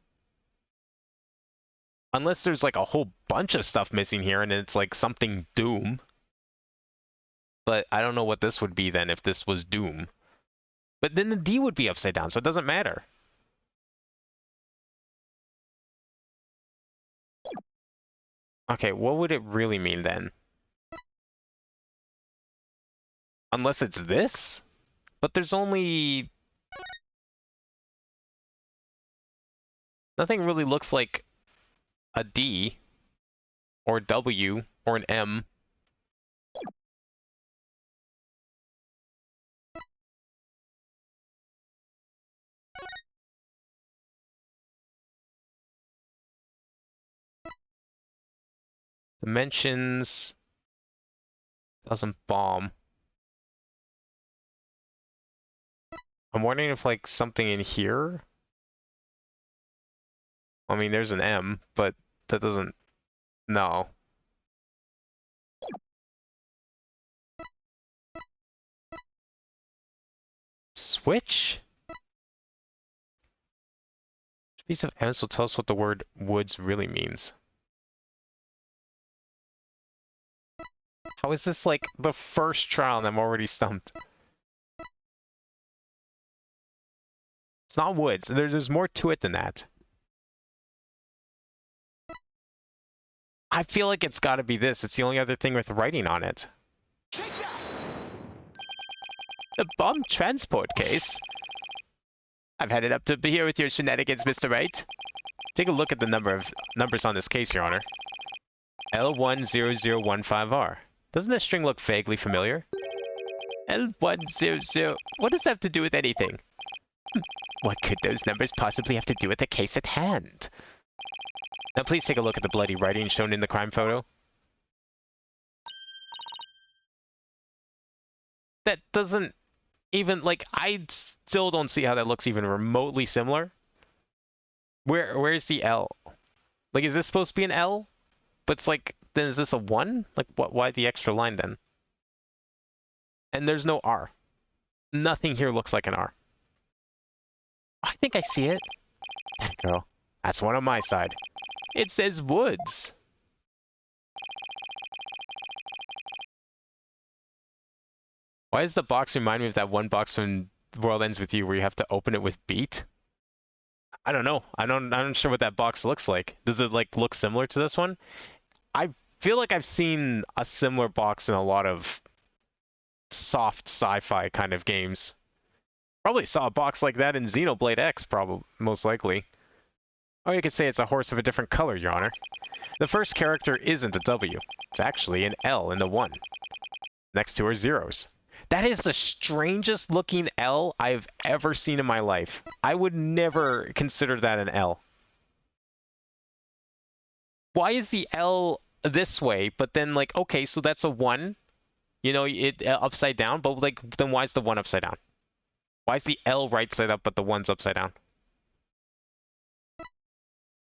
Unless there's, like, a whole bunch of stuff missing here and it's, like, something Doom. But I don't know what this would be then if this was Doom. But then the D would be upside down, so it doesn't matter. Okay, what would it really mean then? Unless it's this? But there's only... Nothing really looks like a D, or W, or an M. Dimensions... Doesn't bomb. I'm wondering if, like, something in here? I mean, there's an M, but that doesn't... No. Switch? This piece of evidence will tell us what the word woods really means. How is this, like, the first trial and I'm already stumped? It's not woods. There's more to it than that. I feel like it's got to be this. It's the only other thing with writing on it. The bomb transport case? I've had it up to here with your shenanigans, Mr. Wright. Take a look at the numbers on this case, Your Honor. L10015R. Doesn't this string look vaguely familiar? L100... What does that have to do with anything? What could those numbers possibly have to do with the case at hand? Now please take a look at the bloody writing shown in the crime photo. That doesn't even, like, I still don't see how that looks even remotely similar. Where's the L? Like, is this supposed to be an L? But it's, like, then is this a 1? Like, what? Why the extra line then? And there's no R. Nothing here looks like an R. I think I see it. There you go. That's one on my side. It says woods. Why does the box remind me of that one box from World Ends With You where you have to open it with beat? I don't know. I'm not sure what that box looks like. Does it like look similar to this one? I feel like I've seen a similar box in a lot of soft sci-fi kind of games. Probably saw a box like that in Xenoblade X, probably most likely. Or you could say it's a horse of a different color, Your Honor. The first character isn't a W. It's actually an L in the 1. Next to are zeros. That is the strangest looking L I've ever seen in my life. I would never consider that an L. Why is the L this way, but then like, okay, so that's a 1, you know, it upside down, but like, then why is the 1 upside down? Why is the L right side up, but the 1's upside down?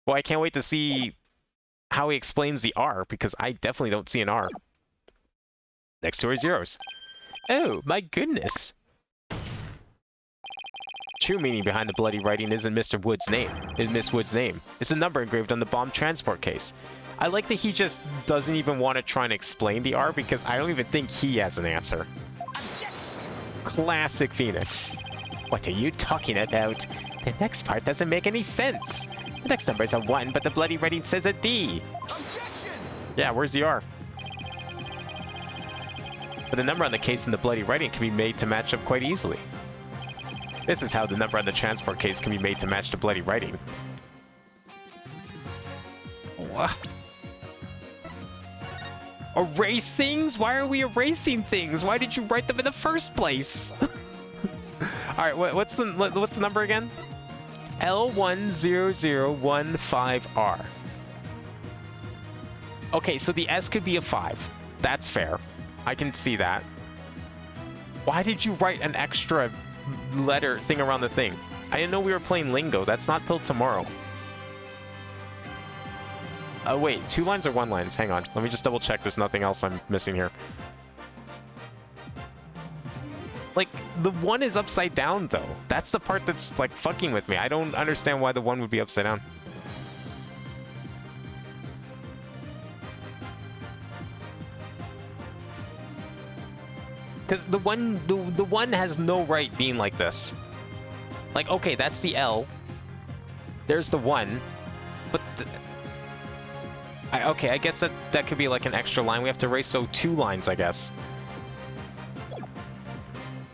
Well, I can't wait to see how he explains the R, because I definitely don't see an R. Next to are zeros. Oh, my goodness. True meaning behind the bloody writing isn't Mr. Wood's name. It's Miss Wood's name. It's a number engraved on the bomb transport case. I like that he just doesn't even want to try and explain the R, because I don't even think he has an answer. Objection! Classic Phoenix. What are you talking about? The next part doesn't make any sense. The next number is a 1, but the bloody writing says a D. Objection! Yeah, where's the R? But the number on the case and the bloody writing can be made to match up quite easily. This is how the number on the transport case can be made to match the bloody writing. What? Erase things? Why are we erasing things? Why did you write them in the first place? Alright, what's the number again? L10015R. Okay, so the S could be a 5. That's fair. I can see that. Why did you write an extra letter thing around the thing? I didn't know we were playing Lingo. That's not till tomorrow. Wait, 2 lines or 1 lines? Hang on. Let me just double check there's nothing else I'm missing here. Like, the 1 is upside down, though. That's the part that's, like, fucking with me. I don't understand why the 1 would be upside down. Because the one has no right being like this. Like, okay, that's the L. There's the 1. But okay, I guess that could be like an extra line. We have to erase, so 2 lines, I guess.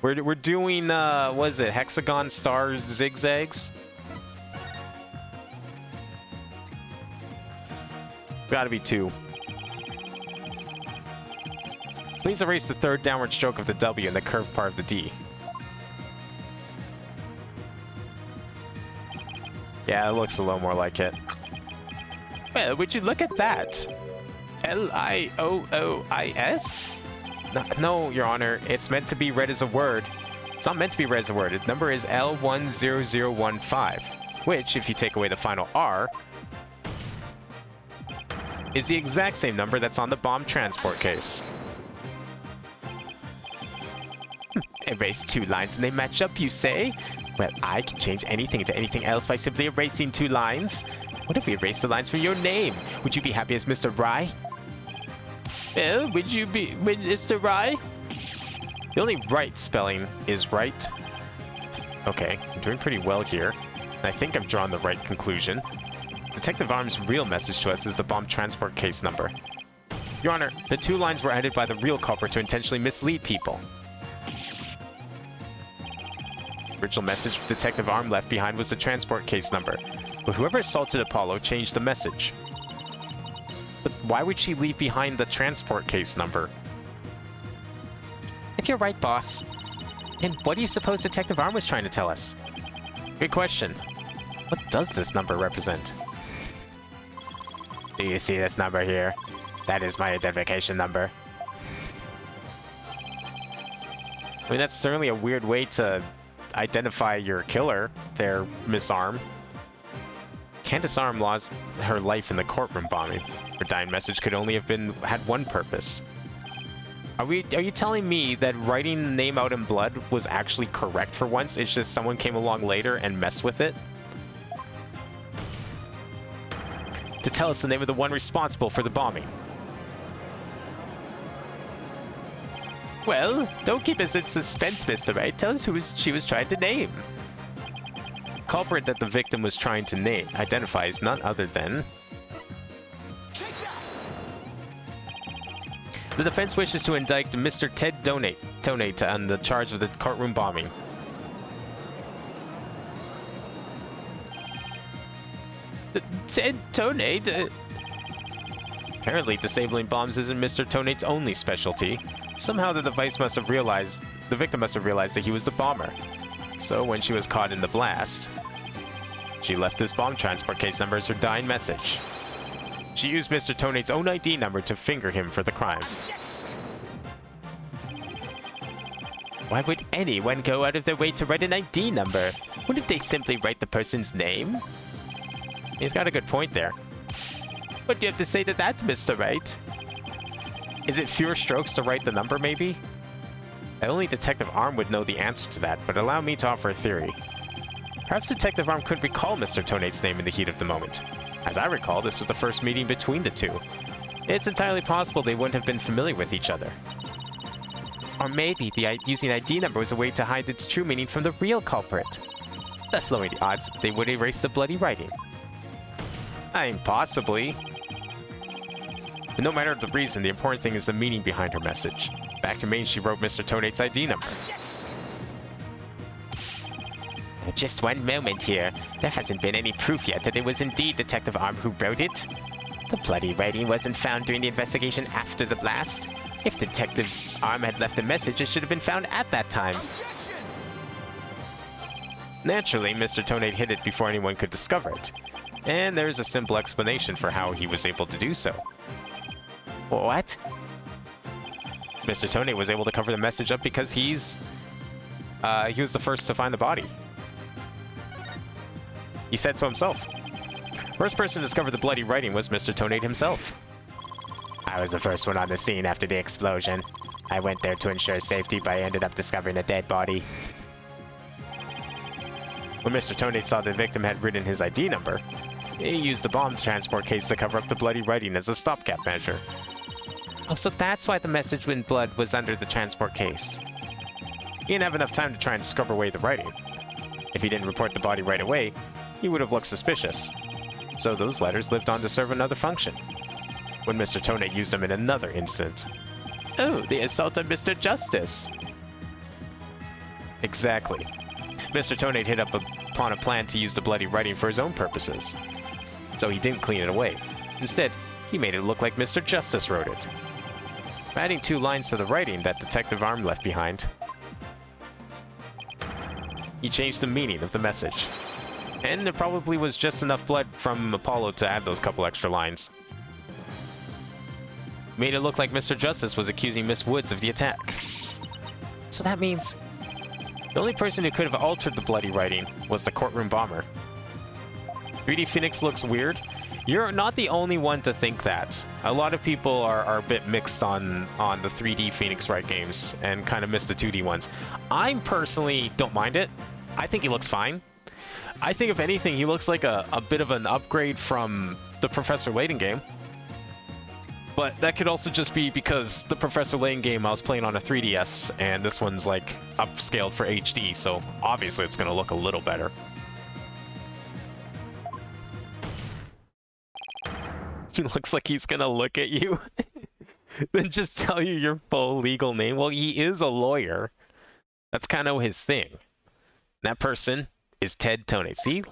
We're doing, what is it? Hexagon, stars, zigzags? It's gotta be 2. Please erase the 3rd downward stroke of the W and the curved part of the D. Yeah, it looks a little more like it. Well, would you look at that? L-I-O-O-I-S? No, Your Honor, it's meant to be read as a word. It's not meant to be read as a word. The number is L10015, which, if you take away the final R, is the exact same number that's on the bomb transport case. Erase 2 lines and they match up, you say? Well, I can change anything into anything else by simply erasing 2 lines. What if we erase the lines from your name? Would you be happy as Mr. Wright? Well, would you be Mr. Wright? The only right spelling is right. Okay, I'm doing pretty well here. And I think I've drawn the right conclusion. Detective Arm's real message to us is the bomb transport case number. Your Honor, the 2 lines were added by the real culprit to intentionally mislead people. The original message Detective Arm left behind was the transport case number, but whoever assaulted Apollo changed the message. But why would she leave behind the transport case number? If you're right, boss, then what do you suppose Detective Arm was trying to tell us? Good question. What does this number represent? Do you see this number here? That is my identification number. I mean, that's certainly a weird way to identify your killer there, Miss Arm. Candace Arm lost her life in the courtroom bombing. Her dying message could only have had one purpose. Are you telling me that writing the name out in blood was actually correct for once? It's just someone came along later and messed with it? To tell us the name of the one responsible for the bombing. Well, don't keep us in suspense, Mr. Wright. Tell us who she was trying to name. Culprit that the victim was trying to identify is none other than... Take that! The defense wishes to indict Mr. Ted Donate on the charge of the courtroom bombing. Ted Donate? Apparently, disabling bombs isn't Mr. Tonate's only specialty. Somehow the victim must have realized that he was the bomber. So when she was caught in the blast, she left this bomb transport case number as her dying message. She used Mr. Tonate's own ID number to finger him for the crime. Why would anyone go out of their way to write an ID number? Wouldn't they simply write the person's name? He's got a good point there. What do you have to say to that, Mr. Wright? Is it fewer strokes to write the number, maybe? Only Detective Arm would know the answer to that, but allow me to offer a theory. Perhaps Detective Arm could recall Mr. Tonate's name in the heat of the moment. As I recall, this was the first meeting between the two. It's entirely possible they wouldn't have been familiar with each other. Or maybe using ID number was a way to hide its true meaning from the real culprit, thus lowering the odds that they would erase the bloody writing. I mean, possibly. But no matter the reason, the important thing is the meaning behind her message. Back in Maine, she wrote Mr. Tonate's ID number. Just one moment here. There hasn't been any proof yet that it was indeed Detective Arm who wrote it. The bloody writing wasn't found during the investigation after the blast. If Detective Arm had left a message, it should have been found at that time. Objection! Naturally, Mr. Tonate hid it before anyone could discover it. And there's a simple explanation for how he was able to do so. What? Mr. Tonate was able to cover the message up because he was the first to find the body. He said so himself. First person to discover the bloody writing was Mr. Tonate himself. I was the first one on the scene after the explosion. I went there to ensure safety, but I ended up discovering a dead body. When Mr. Tonate saw the victim had written his ID number, he used the bomb transport case to cover up the bloody writing as a stopgap measure. Oh, so that's why the message in blood was under the transport case. He didn't have enough time to try and scrub away the writing. If he didn't report the body right away, he would have looked suspicious. So those letters lived on to serve another function, when Mr. Tonate used them in another incident. Oh, the assault on Mr. Justice. Exactly. Mr. Tonate hit upon a plan to use the bloody writing for his own purposes. So he didn't clean it away. Instead, he made it look like Mr. Justice wrote it. Adding 2 lines to the writing that Detective Arm left behind, he changed the meaning of the message. And there probably was just enough blood from Apollo to add those couple extra lines. Made it look like Mr. Justice was accusing Miss Woods of the attack. So that means the only person who could have altered the bloody writing was the courtroom bomber. 3D Phoenix looks weird. You're not the only one to think that. A lot of people are a bit mixed on the 3D Phoenix Wright games and kind of miss the 2D ones. I personally don't mind it. I think he looks fine. I think if anything, he looks like a bit of an upgrade from the Professor Layton game. But that could also just be because the Professor Layton game I was playing on a 3DS, and this one's like upscaled for HD, so obviously it's going to look a little better. He looks like he's going to look at you, then just tell you your full legal name. Well, he is a lawyer. That's kind of his thing. That person is Ted Tonate. See?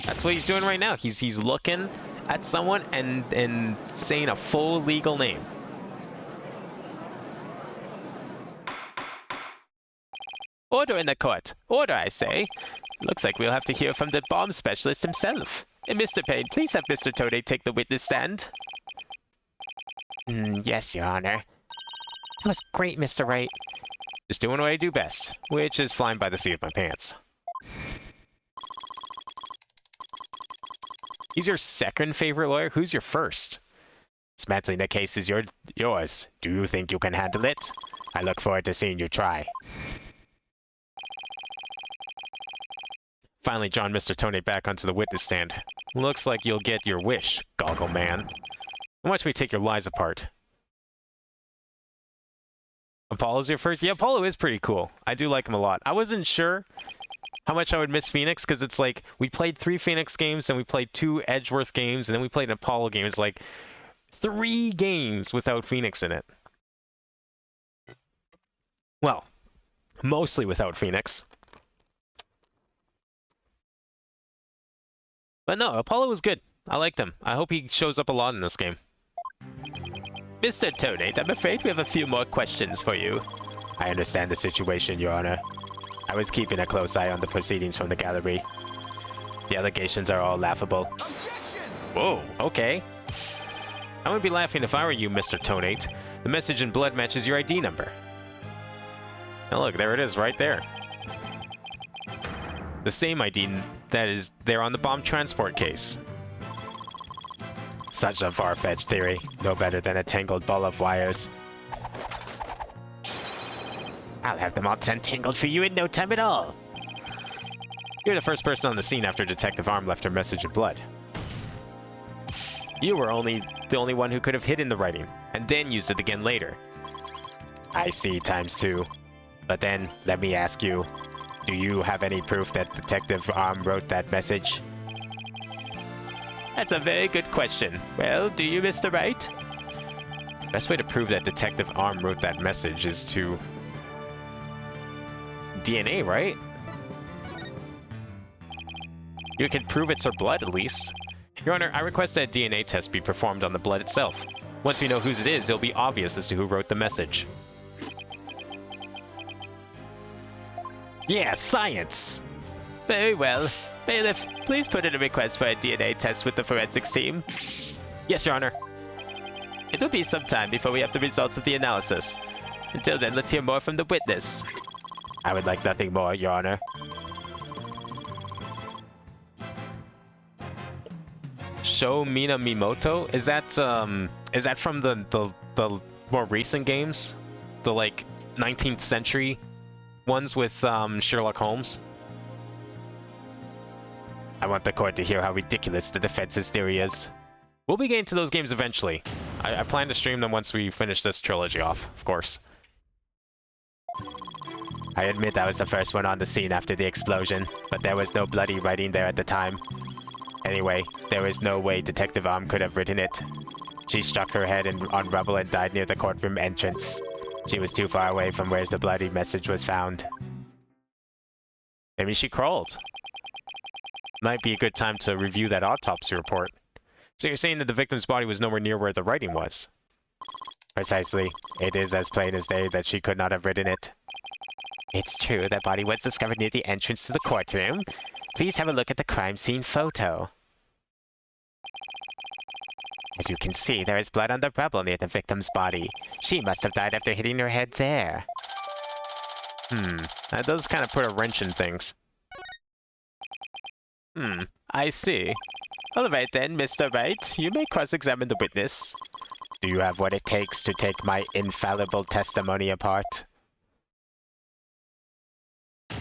That's what he's doing right now. He's looking at someone and saying a full legal name. Order in the court. Order, I say. Looks like we'll have to hear from the bomb specialist himself. Mr. Payne, please have Mr. Tonate take the witness stand. Yes, Your Honor. That was great, Mr. Wright. Just doing what I do best, which is flying by the seat of my pants. He's your second favorite lawyer? Who's your first? Dismantling the case is yours. Do you think you can handle it? I look forward to seeing you try. Finally drawn Mr. Tonate back onto the witness stand. Looks like you'll get your wish, Goggle Man. Watch me take your lies apart. Apollo's your first? Yeah, Apollo is pretty cool. I do like him a lot. I wasn't sure how much I would miss Phoenix, because it's like, we played 3 Phoenix games, then we played 2 Edgeworth games, and then we played an Apollo game. It's like 3 games without Phoenix in it. Well, mostly without Phoenix. But no, Apollo was good. I liked him. I hope he shows up a lot in this game. Mr. Tonate, I'm afraid we have a few more questions for you. I understand the situation, Your Honor. I was keeping a close eye on the proceedings from the gallery. The allegations are all laughable. Objection! Whoa, okay. I would be laughing if I were you, Mr. Tonate. The message in blood matches your ID number. Now look, there it is, right there. The same ID that is there on the bomb transport case. Such a far-fetched theory. No better than a tangled ball of wires. I'll have them all untangled for you in no time at all. You're the first person on the scene after Detective Arm left her message in blood. You were the only one who could have hidden the writing, and then used it again later. I see, ×2. But then, let me ask you, do you have any proof that Detective Arm wrote that message? That's a very good question. Well, do you, Mr. Wright? Best way to prove that Detective Arm wrote that message is to... DNA, right? You can prove it's her blood, at least. Your Honor, I request that a DNA test be performed on the blood itself. Once we know whose it is, it'll be obvious as to who wrote the message. Yeah, science! Very well. Bailiff, please put in a request for a DNA test with the forensics team. Yes, Your Honor. It will be some time before we have the results of the analysis. Until then, let's hear more from the witness. I would like nothing more, Your Honor. Sho Mina Mimoto? Is that from the more recent games? The like 19th century ones with Sherlock Holmes? I want the court to hear how ridiculous the defense's theory is. We'll be getting to those games eventually. I plan to stream them once we finish this trilogy off, of course. I admit I was the first one on the scene after the explosion, but there was no bloody writing there at the time. Anyway, there is no way Detective Arm could have written it. She struck her head on rubble and died near the courtroom entrance. She was too far away from where the bloody message was found. Maybe she crawled. Might be a good time to review that autopsy report. So you're saying that the victim's body was nowhere near where the writing was? Precisely. It is as plain as day that she could not have written it. It's true, that body was discovered near the entrance to the courtroom. Please have a look at the crime scene photo. As you can see, there is blood on the rubble near the victim's body. She must have died after hitting her head there. That does kind of put a wrench in things. I see. All right then, Mr. Wright, you may cross-examine the witness. Do you have what it takes to take my infallible testimony apart?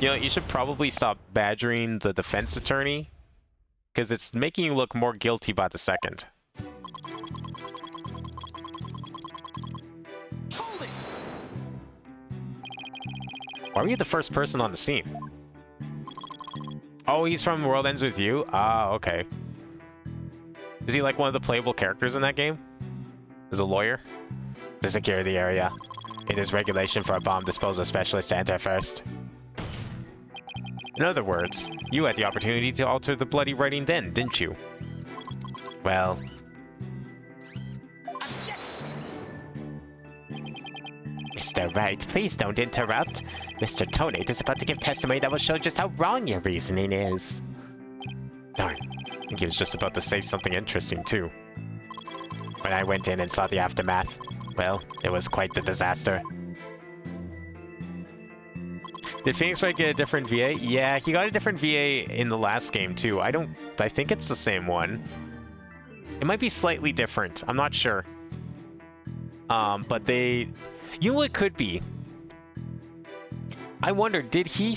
You know, you should probably stop badgering the defense attorney, because it's making you look more guilty by the second. Hold it! Why were you the first person on the scene? Oh, he's from World Ends With You? Ah, okay. Is he like one of the playable characters in that game? As a lawyer? To secure the area. It is regulation for a bomb disposal specialist to enter first. In other words, you had the opportunity to alter the bloody writing then, didn't you? Well... Objection! Mr. Wright, please don't interrupt. Mr. Tonate is about to give testimony that will show just how wrong your reasoning is. Darn. I think he was just about to say something interesting, too. When I went in and saw the aftermath, well, it was quite the disaster. Did Phoenix Wright get a different VA? Yeah, he got a different VA in the last game too. I think it's the same one. It might be slightly different. I'm not sure. But you know what it could be? I wonder, did they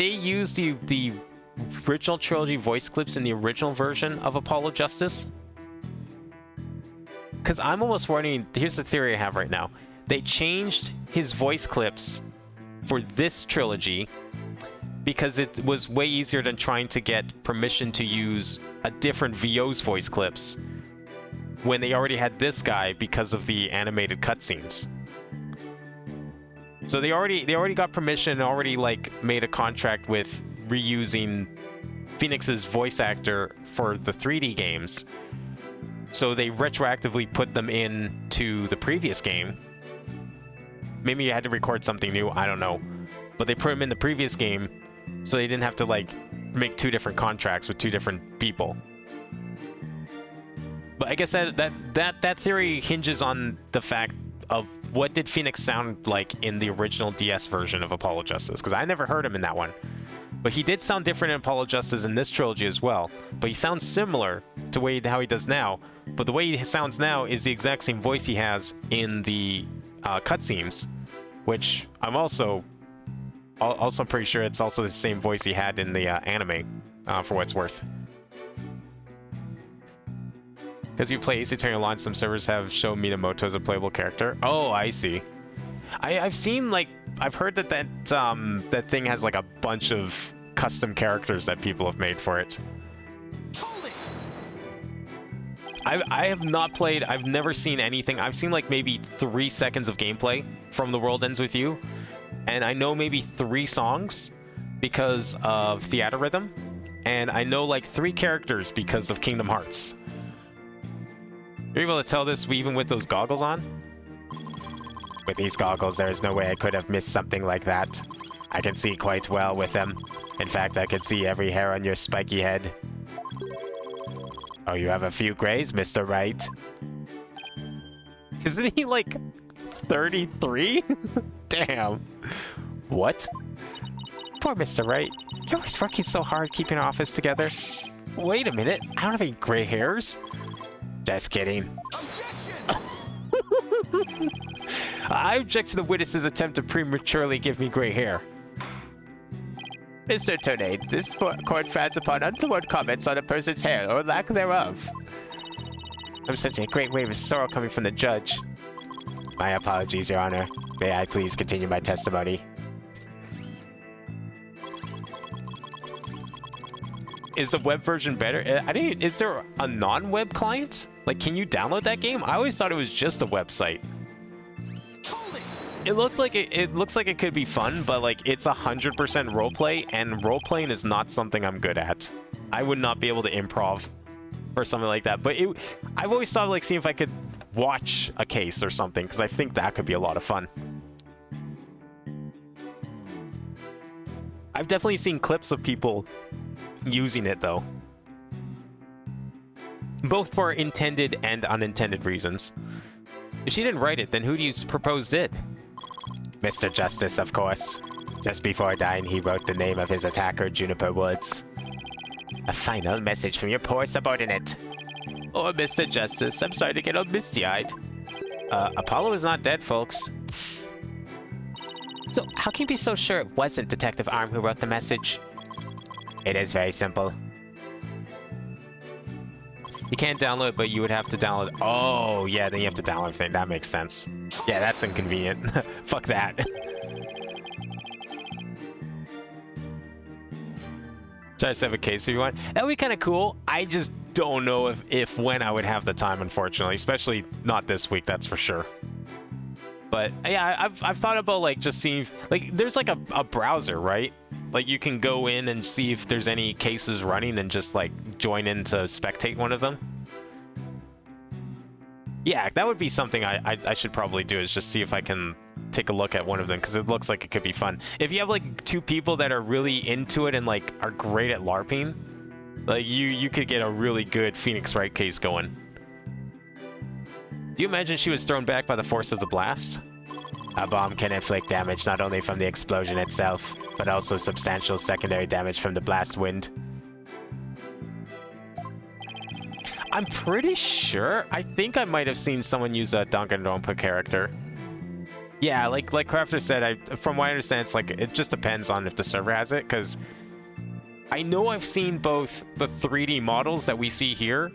use the original trilogy voice clips in the original version of Apollo Justice? Because I'm almost wondering, here's the theory I have right now. They changed his voice clips for this trilogy because it was way easier than trying to get permission to use a different VO's voice clips when they already had this guy because of the animated cutscenes. So they already got permission and already like made a contract with reusing Phoenix's voice actor for the 3D games. So they retroactively put them into the previous game. Maybe you had to record something new, I don't know. But they put them in the previous game so they didn't have to like make 2 different contracts with 2 different people. But I guess that theory hinges on the fact of what did Phoenix sound like in the original DS version of Apollo Justice, because I never heard him in that one. But he did sound different in Apollo Justice in this trilogy as well. But he sounds similar to how he does now. But the way he sounds now is the exact same voice he has in the cutscenes, which I'm also pretty sure it's also the same voice he had in the anime, for what it's worth. Because you play Ace Attorney Online, some servers have shown Minamoto as a playable character. Oh, I see. I've seen, like, I've heard that thing has like a bunch of custom characters that people have made for it. I have not played, I've never seen anything. I've seen like maybe 3 seconds of gameplay from The World Ends With You, and I know maybe 3 songs because of Theater Rhythm, and I know like 3 characters because of Kingdom Hearts. You're able to tell this even with those goggles on? With these goggles, there is no way I could have missed something like that. I can see quite well with them. In fact, I can see every hair on your spiky head. Oh, you have a few grays, Mr. Wright? Isn't he like 33? Damn. What? Poor Mr. Wright. You're always working so hard keeping our office together. Wait a minute, I don't have any gray hairs. Just kidding. I object to the witness's attempt to prematurely give me gray hair. Mr. Tonade, this court frowns upon untoward comments on a person's hair or lack thereof. I'm sensing a great wave of sorrow coming from the judge. My apologies, Your Honor. May I please continue my testimony? Is the web version better? Is there a non-web client? Like, can you download that game? I always thought it was just a website. It looks like it could be fun, but like it's 100% roleplay, and roleplaying is not something I'm good at. I would not be able to improv or something like that. But I've always thought like seeing if I could watch a case or something, because I think that could be a lot of fun. I've definitely seen clips of people using it though, both for intended and unintended reasons. If she didn't write it, then who do you propose did? Mr. Justice, of course. Just before dying, he wrote the name of his attacker, Juniper Woods. A final message from your poor subordinate. Oh, Mr. Justice, I'm sorry to get all misty-eyed. Apollo is not dead, folks. So, how can you be so sure it wasn't Detective Arm who wrote the message? It is very simple. You can't download it, but you would have to download... Oh, yeah, then you have to download everything. That makes sense. Yeah, that's inconvenient. Fuck that. Try to save a case if you want. That would be kind of cool. I just don't know if when I would have the time, unfortunately. Especially not this week, that's for sure. But yeah, I've thought about like just seeing... Like, there's like a browser, right? Like, you can go in and see if there's any cases running and just, like, join in to spectate one of them. Yeah, that would be something I should probably do, is just see if I can take a look at one of them, because it looks like it could be fun. If you have, like, 2 people that are really into it and, like, are great at LARPing, like, you could get a really good Phoenix Wright case going. Do you imagine she was thrown back by the force of the blast? A bomb can inflict damage not only from the explosion itself, but also substantial secondary damage from the blast wind. I'm pretty sure, I think I might have seen someone use a Danganronpa character. Yeah, like Crafter said, from what I understand, it's like, it just depends on if the server has it, because I know I've seen both the 3D models that we see here.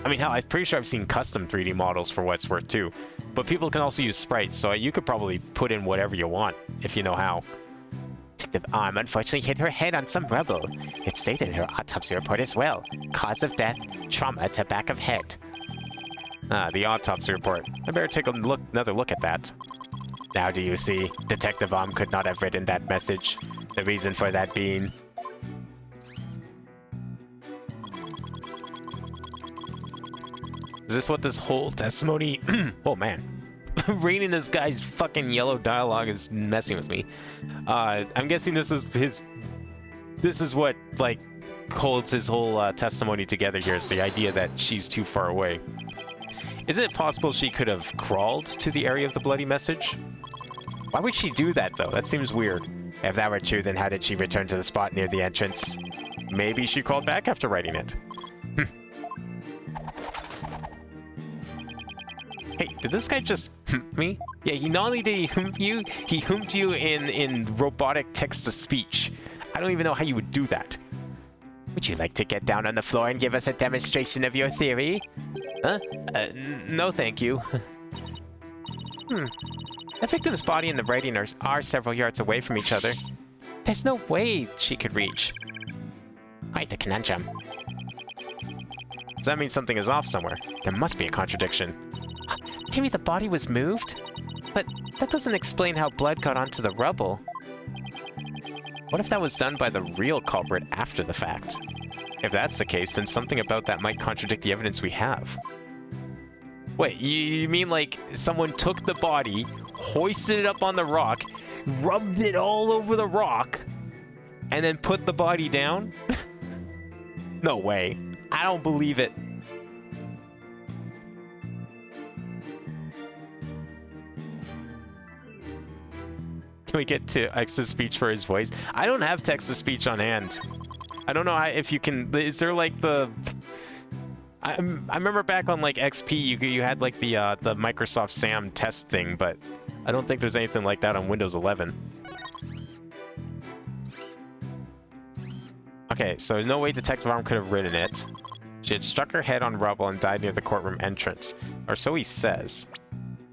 I mean, hell, I'm pretty sure I've seen custom 3D models for what it's worth too. But people can also use sprites, so you could probably put in whatever you want, if you know how. Detective Arm unfortunately hit her head on some rubble. It's stated in her autopsy report as well. Cause of death, trauma to back of head. Ah, the autopsy report. I better take another look at that. Now do you see? Detective Arm could not have written that message. The reason for that being... Is this what this whole testimony... Oh man. Reading this guy's fucking yellow dialogue is messing with me. I'm guessing this is what, like, holds his whole testimony together here. It's the idea that she's too far away. Isn't it possible she could have crawled to the area of the bloody message? Why would she do that, though? That seems weird. If that were true, then how did she return to the spot near the entrance? Maybe she crawled back after writing it. Hey, did this guy just hump me? Yeah, he not only did he hump you, he humped you in robotic text-to-speech. I don't even know how you would do that. Would you like to get down on the floor and give us a demonstration of your theory? Huh? No thank you. The victim's body and the writing are several yards away from each other. There's no way she could reach. Quite a conundrum. Does that mean something is off somewhere? There must be a contradiction. Maybe the body was moved? But that doesn't explain how blood got onto the rubble. What if that was done by the real culprit after the fact? If that's the case, then something about that might contradict the evidence we have. Wait, you mean like someone took the body, hoisted it up on the rock, rubbed it all over the rock, and then put the body down? No way. I don't believe it. Can we get to text-to-speech for his voice? I don't have text-to-speech on hand. I don't know how, if you can... Is there like the... I remember back on like XP, you had like the Microsoft SAM test thing, but I don't think there's anything like that on Windows 11. Okay, so no way Detective Arm could have written it. She had struck her head on rubble and died near the courtroom entrance. Or so he says.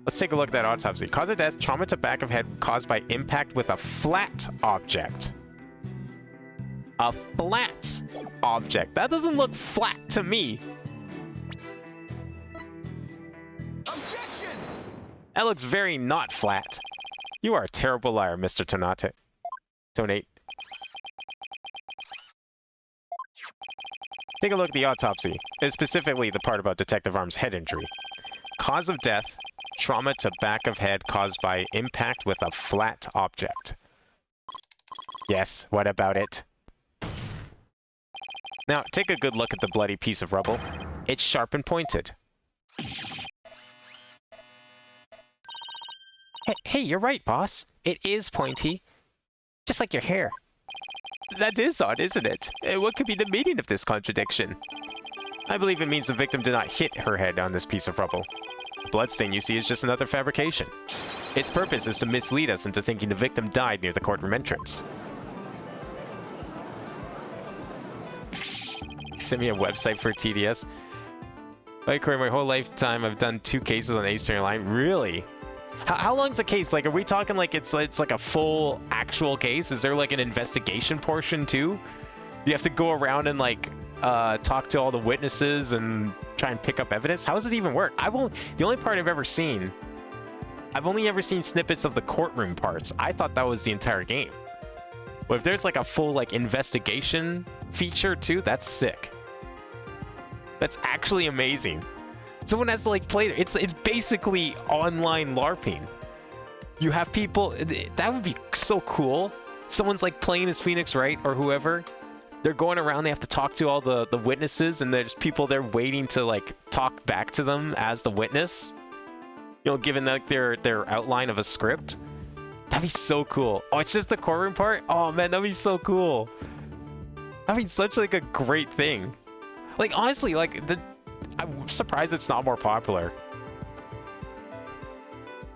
Let's take a look at that autopsy. Cause of death, trauma to back of head caused by impact with a flat object. A flat object. That doesn't look flat to me. Objection! That looks very not flat. You are a terrible liar, Mr. Tonate. Tonate. Take a look at the autopsy, specifically the part about Detective Arm's head injury. Cause of death, trauma to back of head caused by impact with a flat object. Yes, what about it? Now, take a good look at the bloody piece of rubble. It's sharp and pointed. Hey, you're right, boss. It is pointy. Just like your hair. That is odd, isn't it? What could be the meaning of this contradiction? I believe it means the victim did not hit her head on this piece of rubble. The bloodstain you see is just another fabrication. Its purpose is to mislead us into thinking the victim died near the courtroom entrance. Send me a website for TDS. Like, Corey, my whole lifetime I've done 2 cases on Ace Attorney Line. Really? How long's a case? Like, are we talking like it's like a full actual case? Is there like an investigation portion too? Do you have to go around and like talk to all the witnesses and try and pick up evidence? How does it even work? The only part I've only ever seen snippets of the courtroom parts. I thought that was the entire game. But if there's like a full like investigation feature too, that's sick. That's actually amazing. Someone has to like play it. It's basically online LARPing. You have people, that would be so cool. Someone's like playing as Phoenix Wright or whoever. They're going around, they have to talk to all the witnesses, and there's people there waiting to like talk back to them as the witness. You know, given like their outline of a script. That'd be so cool. Oh, it's just the courtroom part? Oh man, that'd be so cool. That'd be such like a great thing. Like honestly, like I'm surprised it's not more popular.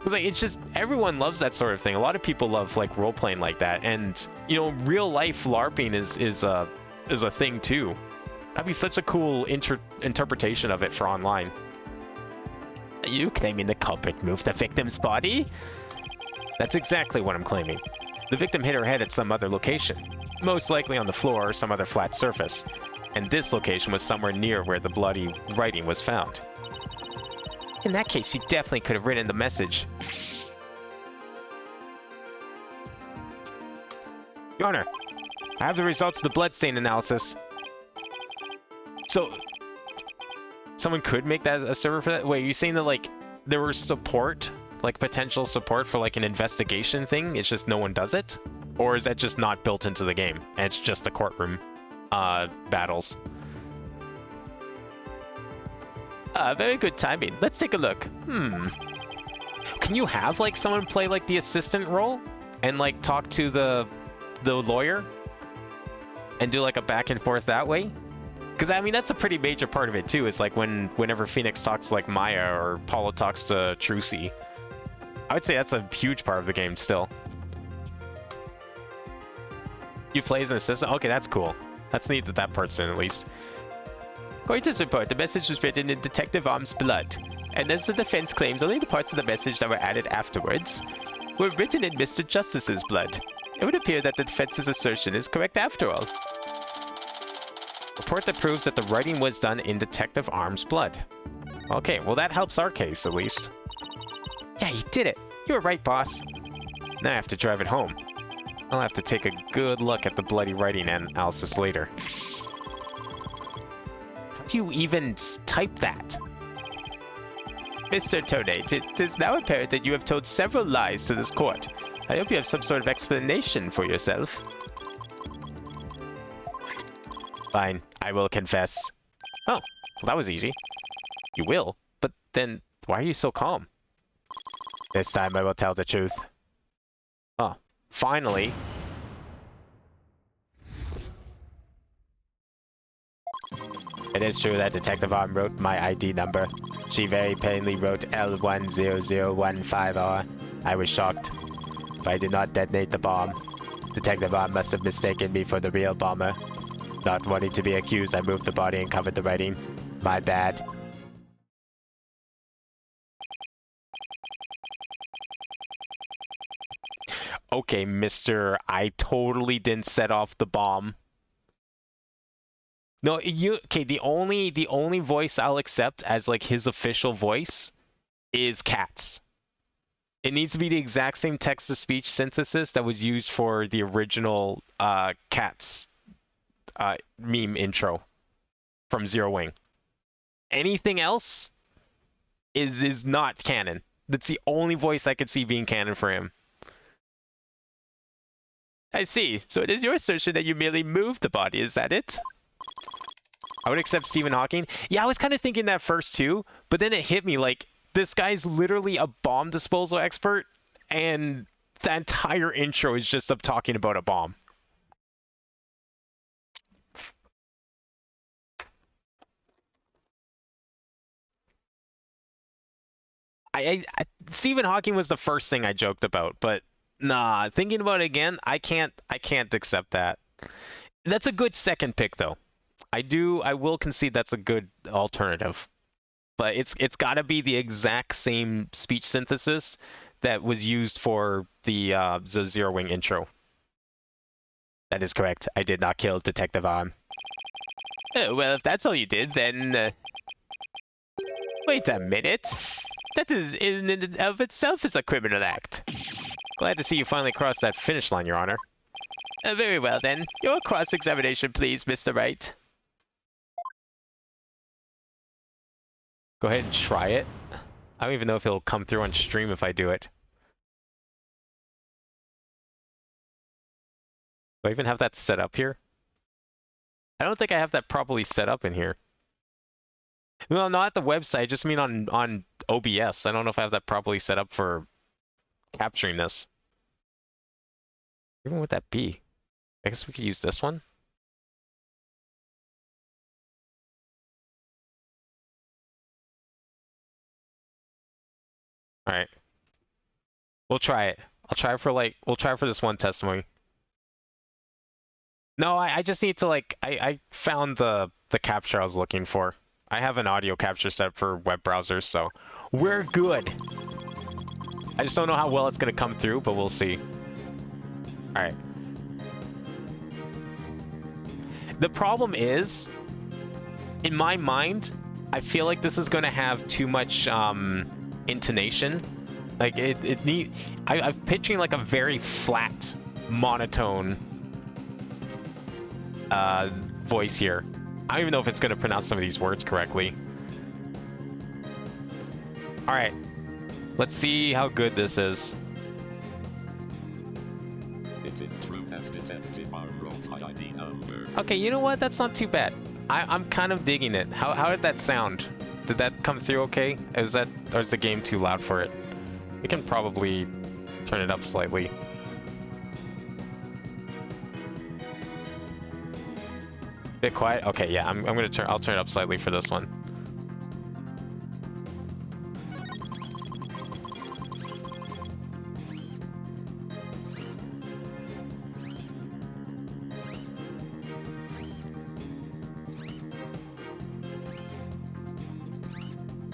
Cause like it's just everyone loves that sort of thing. A lot of people love like role playing like that, and you know, real life LARPing is a thing too. That'd be such a cool interpretation of it for online. Are you claiming the culprit moved the victim's body? That's exactly what I'm claiming. The victim hit her head at some other location, most likely on the floor or some other flat surface, and this location was somewhere near where the bloody writing was found. In that case, she definitely could have written the message. Your Honor, I have the results of the bloodstain analysis. So, someone could make that a server for that? Wait, are you saying that, like, there was support? Like, potential support for, like, an investigation thing? It's just no one does it? Or is that just not built into the game? And it's just the courtroom, battles? Very good timing. Let's take a look. Can you have, like, someone play, like, the assistant role? And, like, talk to the lawyer? And do, like, a back and forth that way? Because, I mean, that's a pretty major part of it, too. It's like whenever Phoenix talks to, like, Maya or Paula talks to Trucy. I would say that's a huge part of the game still. You play as an assistant? Okay, that's cool. That's neat that that part's in, at least. According to this report, the message was written in Detective Arm's blood. And as the defense claims, only the parts of the message that were added afterwards were written in Mr. Justice's blood. It would appear that the defense's assertion is correct after all. Report that proves that the writing was done in Detective Arm's blood. Okay, well that helps our case, at least. Yeah, you did it. You were right, boss. Now I have to drive it home. I'll have to take a good look at the bloody writing analysis later. How do you even type that? Mr. Tonate, it is now apparent that you have told several lies to this court. I hope you have some sort of explanation for yourself. Fine, I will confess. Oh, well that was easy. You will? But then, why are you so calm? This time I will tell the truth. Oh, finally. It is true that Detective Arm wrote my ID number. She very plainly wrote L10015R. I was shocked, but I did not detonate the bomb. Detective Arm must have mistaken me for the real bomber. Not wanting to be accused, I moved the body and covered the writing. My bad. Okay, mister, I totally didn't set off the bomb. No, okay, the only voice I'll accept as like his official voice is Cat's. It needs to be the exact same text-to-speech synthesis that was used for the original Cat's meme intro from Zero Wing. Anything else is not canon. That's the only voice I could see being canon for him. I see. So it is your assertion that you merely moved the body, is that it? I would accept Stephen Hawking. Yeah, I was kind of thinking that first too, but then it hit me like, this guy's literally a bomb disposal expert, and the entire intro is just of talking about a bomb. Stephen Hawking was the first thing I joked about, but nah, thinking about it again, I can't accept that. That's a good second pick though. I will concede that's a good alternative. But it's got to be the exact same speech synthesis that was used for the Zero Wing intro. That is correct. I did not kill Detective Arm. Oh, well, if that's all you did, then... Wait a minute. That is, in and of itself, is a criminal act. Glad to see you finally crossed that finish line, Your Honor. Very well, then. Your cross-examination, please, Mr. Wright. Go ahead and try it. I don't even know if it'll come through on stream if I do it. Do I even have that set up here? I don't think I have that properly set up in here. No, not at the website. I just mean on OBS. I don't know if I have that properly set up for capturing this. Even would that be? I guess we could use this one. All right. We'll try it. We'll try for this one testimony. No, I just need to I found the capture I was looking for. I have an audio capture set for web browsers, so we're good. I just don't know how well it's gonna come through, but we'll see. All right. The problem is, in my mind, I feel like this is gonna have too much intonation. Like I'm picturing like a very flat, monotone voice here. I don't even know if it's gonna pronounce some of these words correctly. All right, let's see how good this is. It is true that Detective Arm wrote my ID number. Okay, you know what? That's not too bad. I'm kind of digging it. How did that sound? Did that come through okay? Or is the game too loud for it? We can probably turn it up slightly. Bit quiet? Okay, yeah, I'll turn it up slightly for this one.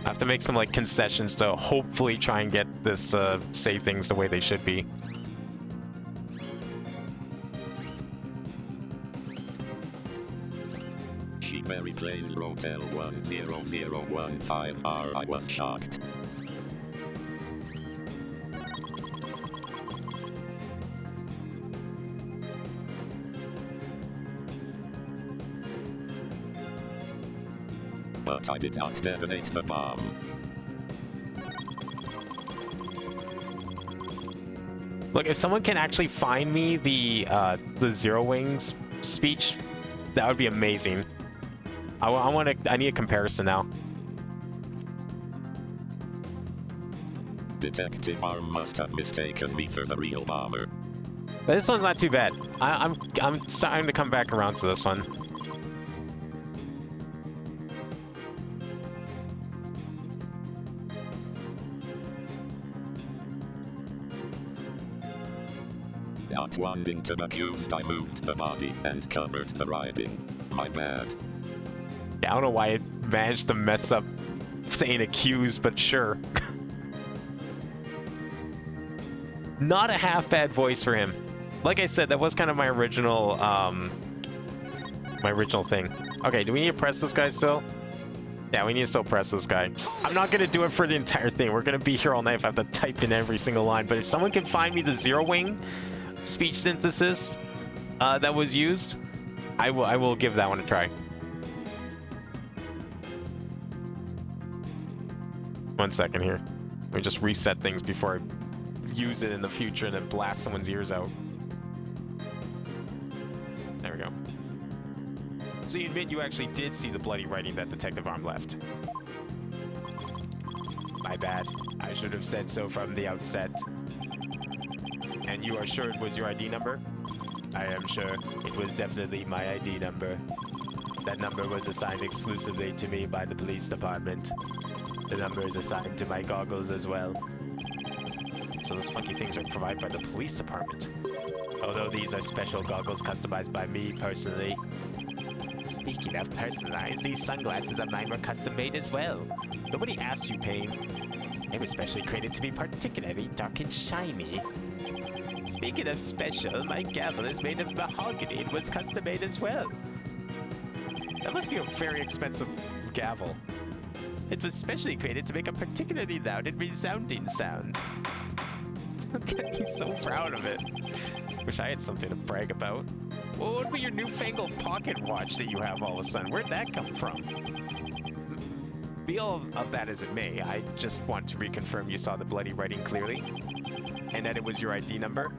I have to make some like concessions to hopefully try and get this to say things the way they should be. She very plain wrote L10015R. I was shocked. But I did not detonate the bomb. Look, if someone can actually find me the Zero Wings speech, that would be amazing. I need a comparison now. Detective Arm must have mistaken me for the real bomber. But this one's not too bad. I'm starting to come back around to this one. Not wanting to be accused, I moved the body and covered the writing. My bad. Yeah, I don't know why it managed to mess up saying accused, but sure. Not a half bad voice for him. Like I said, that was kind of my original thing. Okay, do we need to press this guy still? Yeah, we need to still press this guy. I'm not gonna do it for the entire thing. We're gonna be here all night if I have to type in every single line. But if someone can find me the Zero Wing speech synthesis that was used, I will give that one a try. 1 second here. Let me just reset things before I use it in the future and then blast someone's ears out. There we go. So you admit you actually did see the bloody writing that Detective Arm left. My bad. I should have said so from the outset. And you are sure it was your ID number? I am sure. It was definitely my ID number. That number was assigned exclusively to me by the police department. The number is assigned to my goggles as well. So those funky things are provided by the police department. Although these are special goggles customized by me personally. Speaking of personalized, these sunglasses of mine were custom made as well. Nobody asked you, Payne. They were specially created to be particularly dark and shiny. Speaking of special, my gavel is made of mahogany and was custom made as well. That must be a very expensive gavel. It was specially created to make a particularly loud and resounding sound. He's so proud of it. Wish I had something to brag about. What would be your newfangled pocket watch that you have all of a sudden? Where'd that come from? Be all of that as it may, I just want to reconfirm you saw the bloody writing clearly, and that it was your ID number.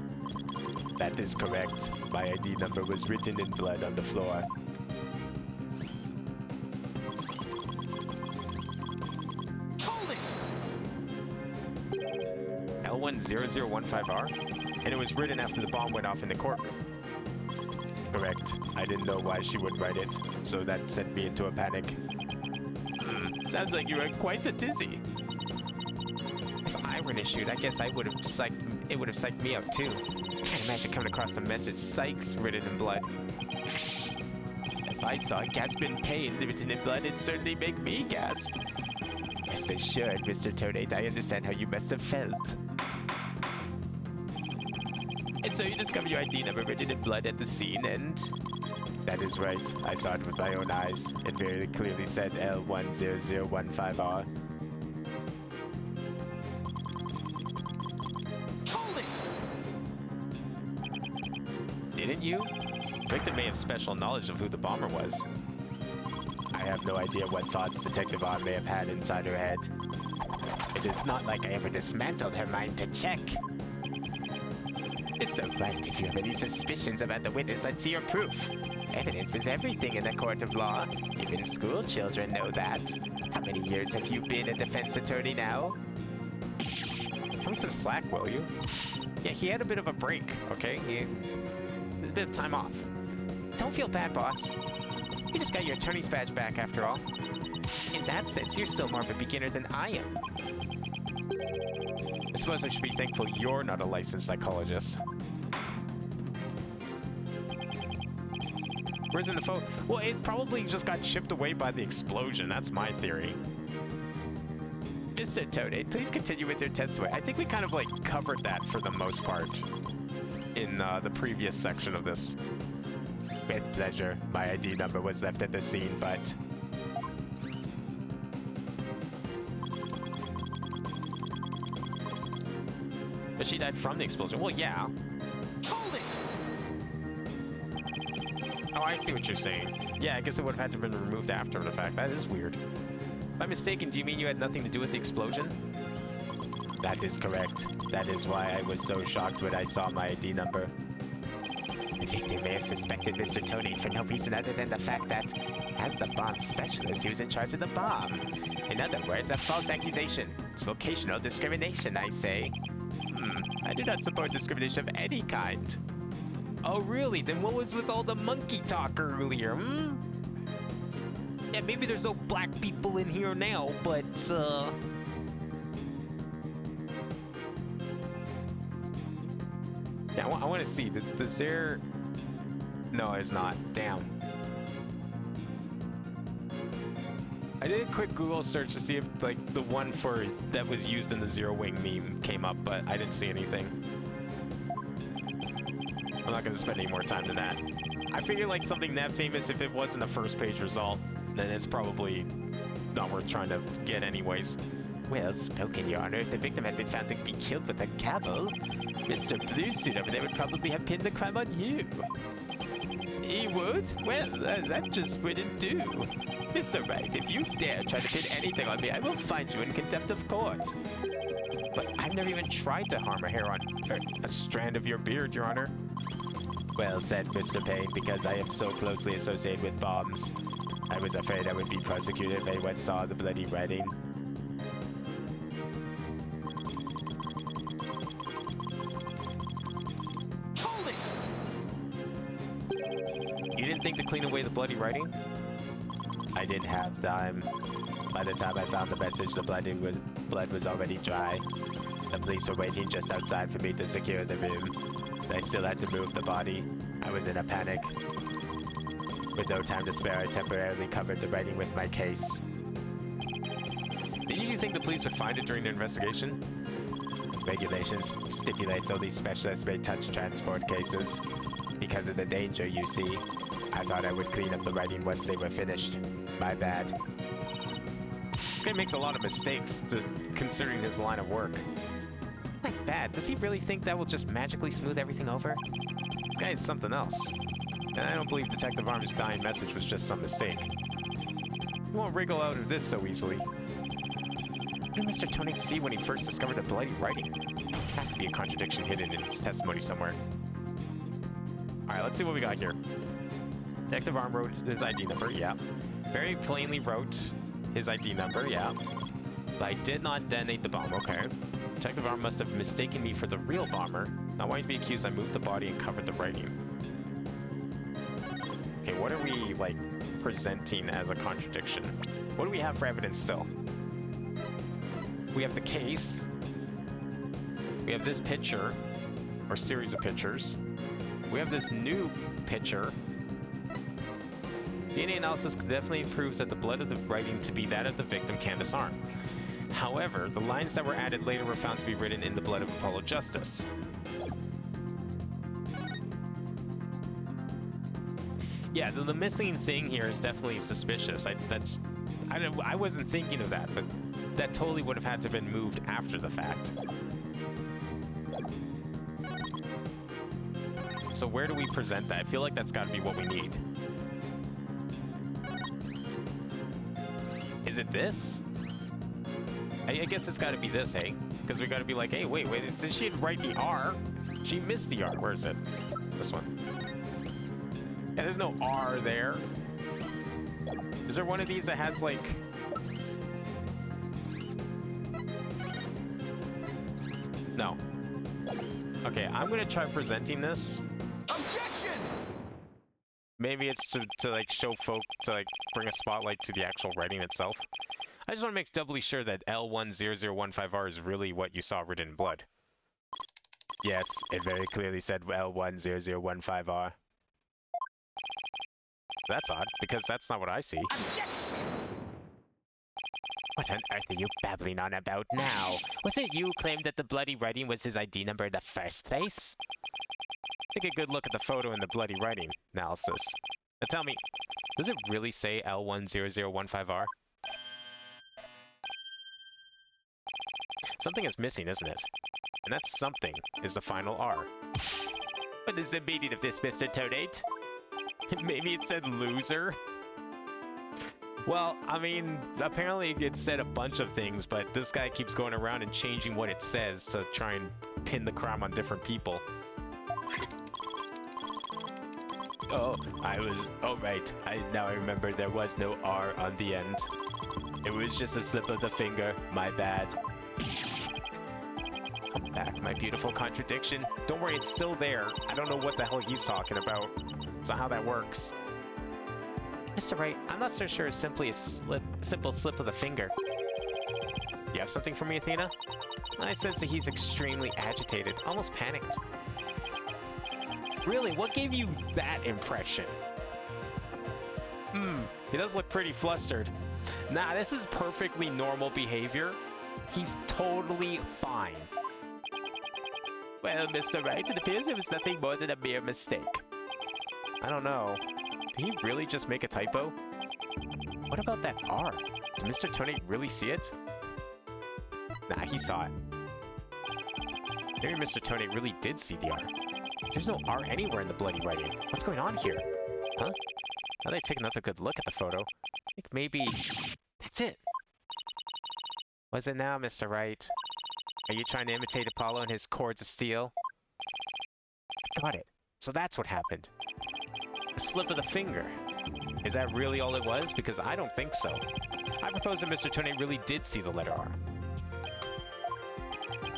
That is correct. My ID number was written in blood on the floor. Hold it! L10015R? And it was written after the bomb went off in the court. Correct. I didn't know why she would write it, so that sent me into a panic. Sounds like you were quite the tizzy. If I were issued, I guess it would have psyched me out too. Can't imagine coming across a message, "Psychs" written in blood. If I saw gasp in pain written in blood, it'd certainly make me gasp. Rest assured, Mr. Toadate, I understand how you must have felt. And so you discover your ID number written in blood at the scene, and... That is right. I saw it with my own eyes. It very clearly said L10015R. Hold it! Didn't you? Victor may have special knowledge of who the bomber was. I have no idea what thoughts Detective On may have had inside her head. It is not like I ever dismantled her mind to check. Mr. Wright, if you have any suspicions about the witness, let's see your proof. Evidence is everything in the court of law. Even school children know that. How many years have you been a defense attorney now? Give me some slack, will you? Yeah, he had a bit of a break, okay? A bit of time off. Don't feel bad, boss. You just got your attorney's badge back after all. In that sense, you're still more of a beginner than I am. I suppose I should be thankful you're not a licensed psychologist. Where's in the phone? Well, it probably just got chipped away by the explosion. That's my theory. Mr. Toadate, please continue with your testimony. I think we kind of like covered that for the most part in the previous section of this. With pleasure. My ID number was left at the scene, but... But she died from the explosion. Well, yeah. Hold it! Oh, I see what you're saying. Yeah, I guess it would have had to have been removed after the fact. That is weird. If I'm mistaken, do you mean you had nothing to do with the explosion? That is correct. That is why I was so shocked when I saw my ID number. The victim may have suspected Mr. Tony for no reason other than the fact that, as the bomb specialist, he was in charge of the bomb. In other words, a false accusation. It's vocational discrimination, I say. I do not support discrimination of any kind. Oh, really? Then what was with all the monkey talk earlier, Yeah, maybe there's no black people in here now, but, Yeah, I want to see. Does there... No, there's not. Damn. I did a quick Google search to see if, like, the one for that was used in the Zero Wing meme came up, but I didn't see anything. I'm not going to spend any more time than that. I figure, like, something that famous, if it wasn't a first-page result, then it's probably not worth trying to get anyways. Well spoken, Your Honor. If the victim had been found to be killed with a gavel, Mr. Bluesuit over there would probably have pinned the crime on you. He would? Well, that just wouldn't do. Mr. Wright, if you dare try to pin anything on me, I will find you in contempt of court. But I've never even tried to harm a hair on a strand of your beard, Your Honor. Well said, Mr. Payne, because I am so closely associated with bombs. I was afraid I would be prosecuted if anyone saw the bloody writing. Hold it! You didn't think to clean away the bloody writing? I didn't have time. By the time I found the message, the blood was already dry. The police were waiting just outside for me to secure the room. I still had to move the body. I was in a panic. With no time to spare, I temporarily covered the writing with my case. Did you think the police would find it during the investigation? Regulations stipulates only specialists may touch transport cases. Because of the danger, you see. I thought I would clean up the writing once they were finished. My bad. This guy makes a lot of mistakes, considering his line of work. My bad. Does he really think that will just magically smooth everything over? This guy is something else. And I don't believe Detective Arm's dying message was just some mistake. He won't wriggle out of this so easily. What did Mr. Tony see when he first discovered the bloody writing? Has to be a contradiction hidden in his testimony somewhere. Alright, let's see what we got here. Detective Arm wrote his ID number, yeah. Very plainly wrote his ID number, yeah. But I did not detonate the bomb, okay. Detective R must have mistaken me for the real bomber. Not wanting to be accused, I moved the body and covered the writing. Okay, what are we, like, presenting as a contradiction? What do we have for evidence still? We have the case. We have this picture, or series of pictures. We have this new picture. DNA analysis definitely proves that the blood of the writing to be that of the victim, Candace Arm. However, the lines that were added later were found to be written in the blood of Apollo Justice. Yeah, the missing thing here is definitely suspicious. I wasn't thinking of that, but that totally would have had to have been moved after the fact. So where do we present that? I feel like that's got to be what we need. Is it this? I guess it's got to be this, hey? Because we got to be like, hey, wait, did she write the R? She missed the R. Where is it? This one. Yeah, there's no R there. Is there one of these that has, like... No. Okay, I'm going to try presenting this. Objection! Maybe it's to like show folk, to like bring a spotlight to the actual writing itself. I just want to make doubly sure that L10015R is really what you saw written in blood. Yes, it very clearly said L10015R. That's odd, because that's not what I see. Objection! What on earth are you babbling on about now? Was it you who claimed that the bloody writing was his ID number in the first place? Take a good look at the photo in the bloody writing analysis. Now tell me, does it really say L10015R? Something is missing, isn't it? And that something is the final R. What is the meaning of this, Mr. Toadate? Maybe it said loser? Well, I mean, apparently it said a bunch of things, but this guy keeps going around and changing what it says to try and pin the crime on different people. Oh, right. Now I remember there was no R on the end. It was just a slip of the finger. My bad. Come back, my beautiful contradiction. Don't worry, it's still there. I don't know what the hell he's talking about. It's not how that works. Mr. Wright, I'm not so sure it's simply a simple slip of the finger. You have something for me, Athena? I sense that he's extremely agitated, almost panicked. Really? What gave you that impression? He does look pretty flustered. Nah, this is perfectly normal behavior. He's totally fine. Well, Mr. Wright, it appears it was nothing more than a mere mistake. I don't know. Did he really just make a typo? What about that R? Did Mr. Tonate really see it? Nah, he saw it. Maybe Mr. Tonate really did see the R. There's no R anywhere in the bloody writing. What's going on here? Huh? Now they take another good look at the photo. I think maybe... That's it! Was it now, Mr. Wright? Are you trying to imitate Apollo and his cords of steel? Got it. So that's what happened. A slip of the finger. Is that really all it was? Because I don't think so. I propose that Mr. Tonate really did see the letter R.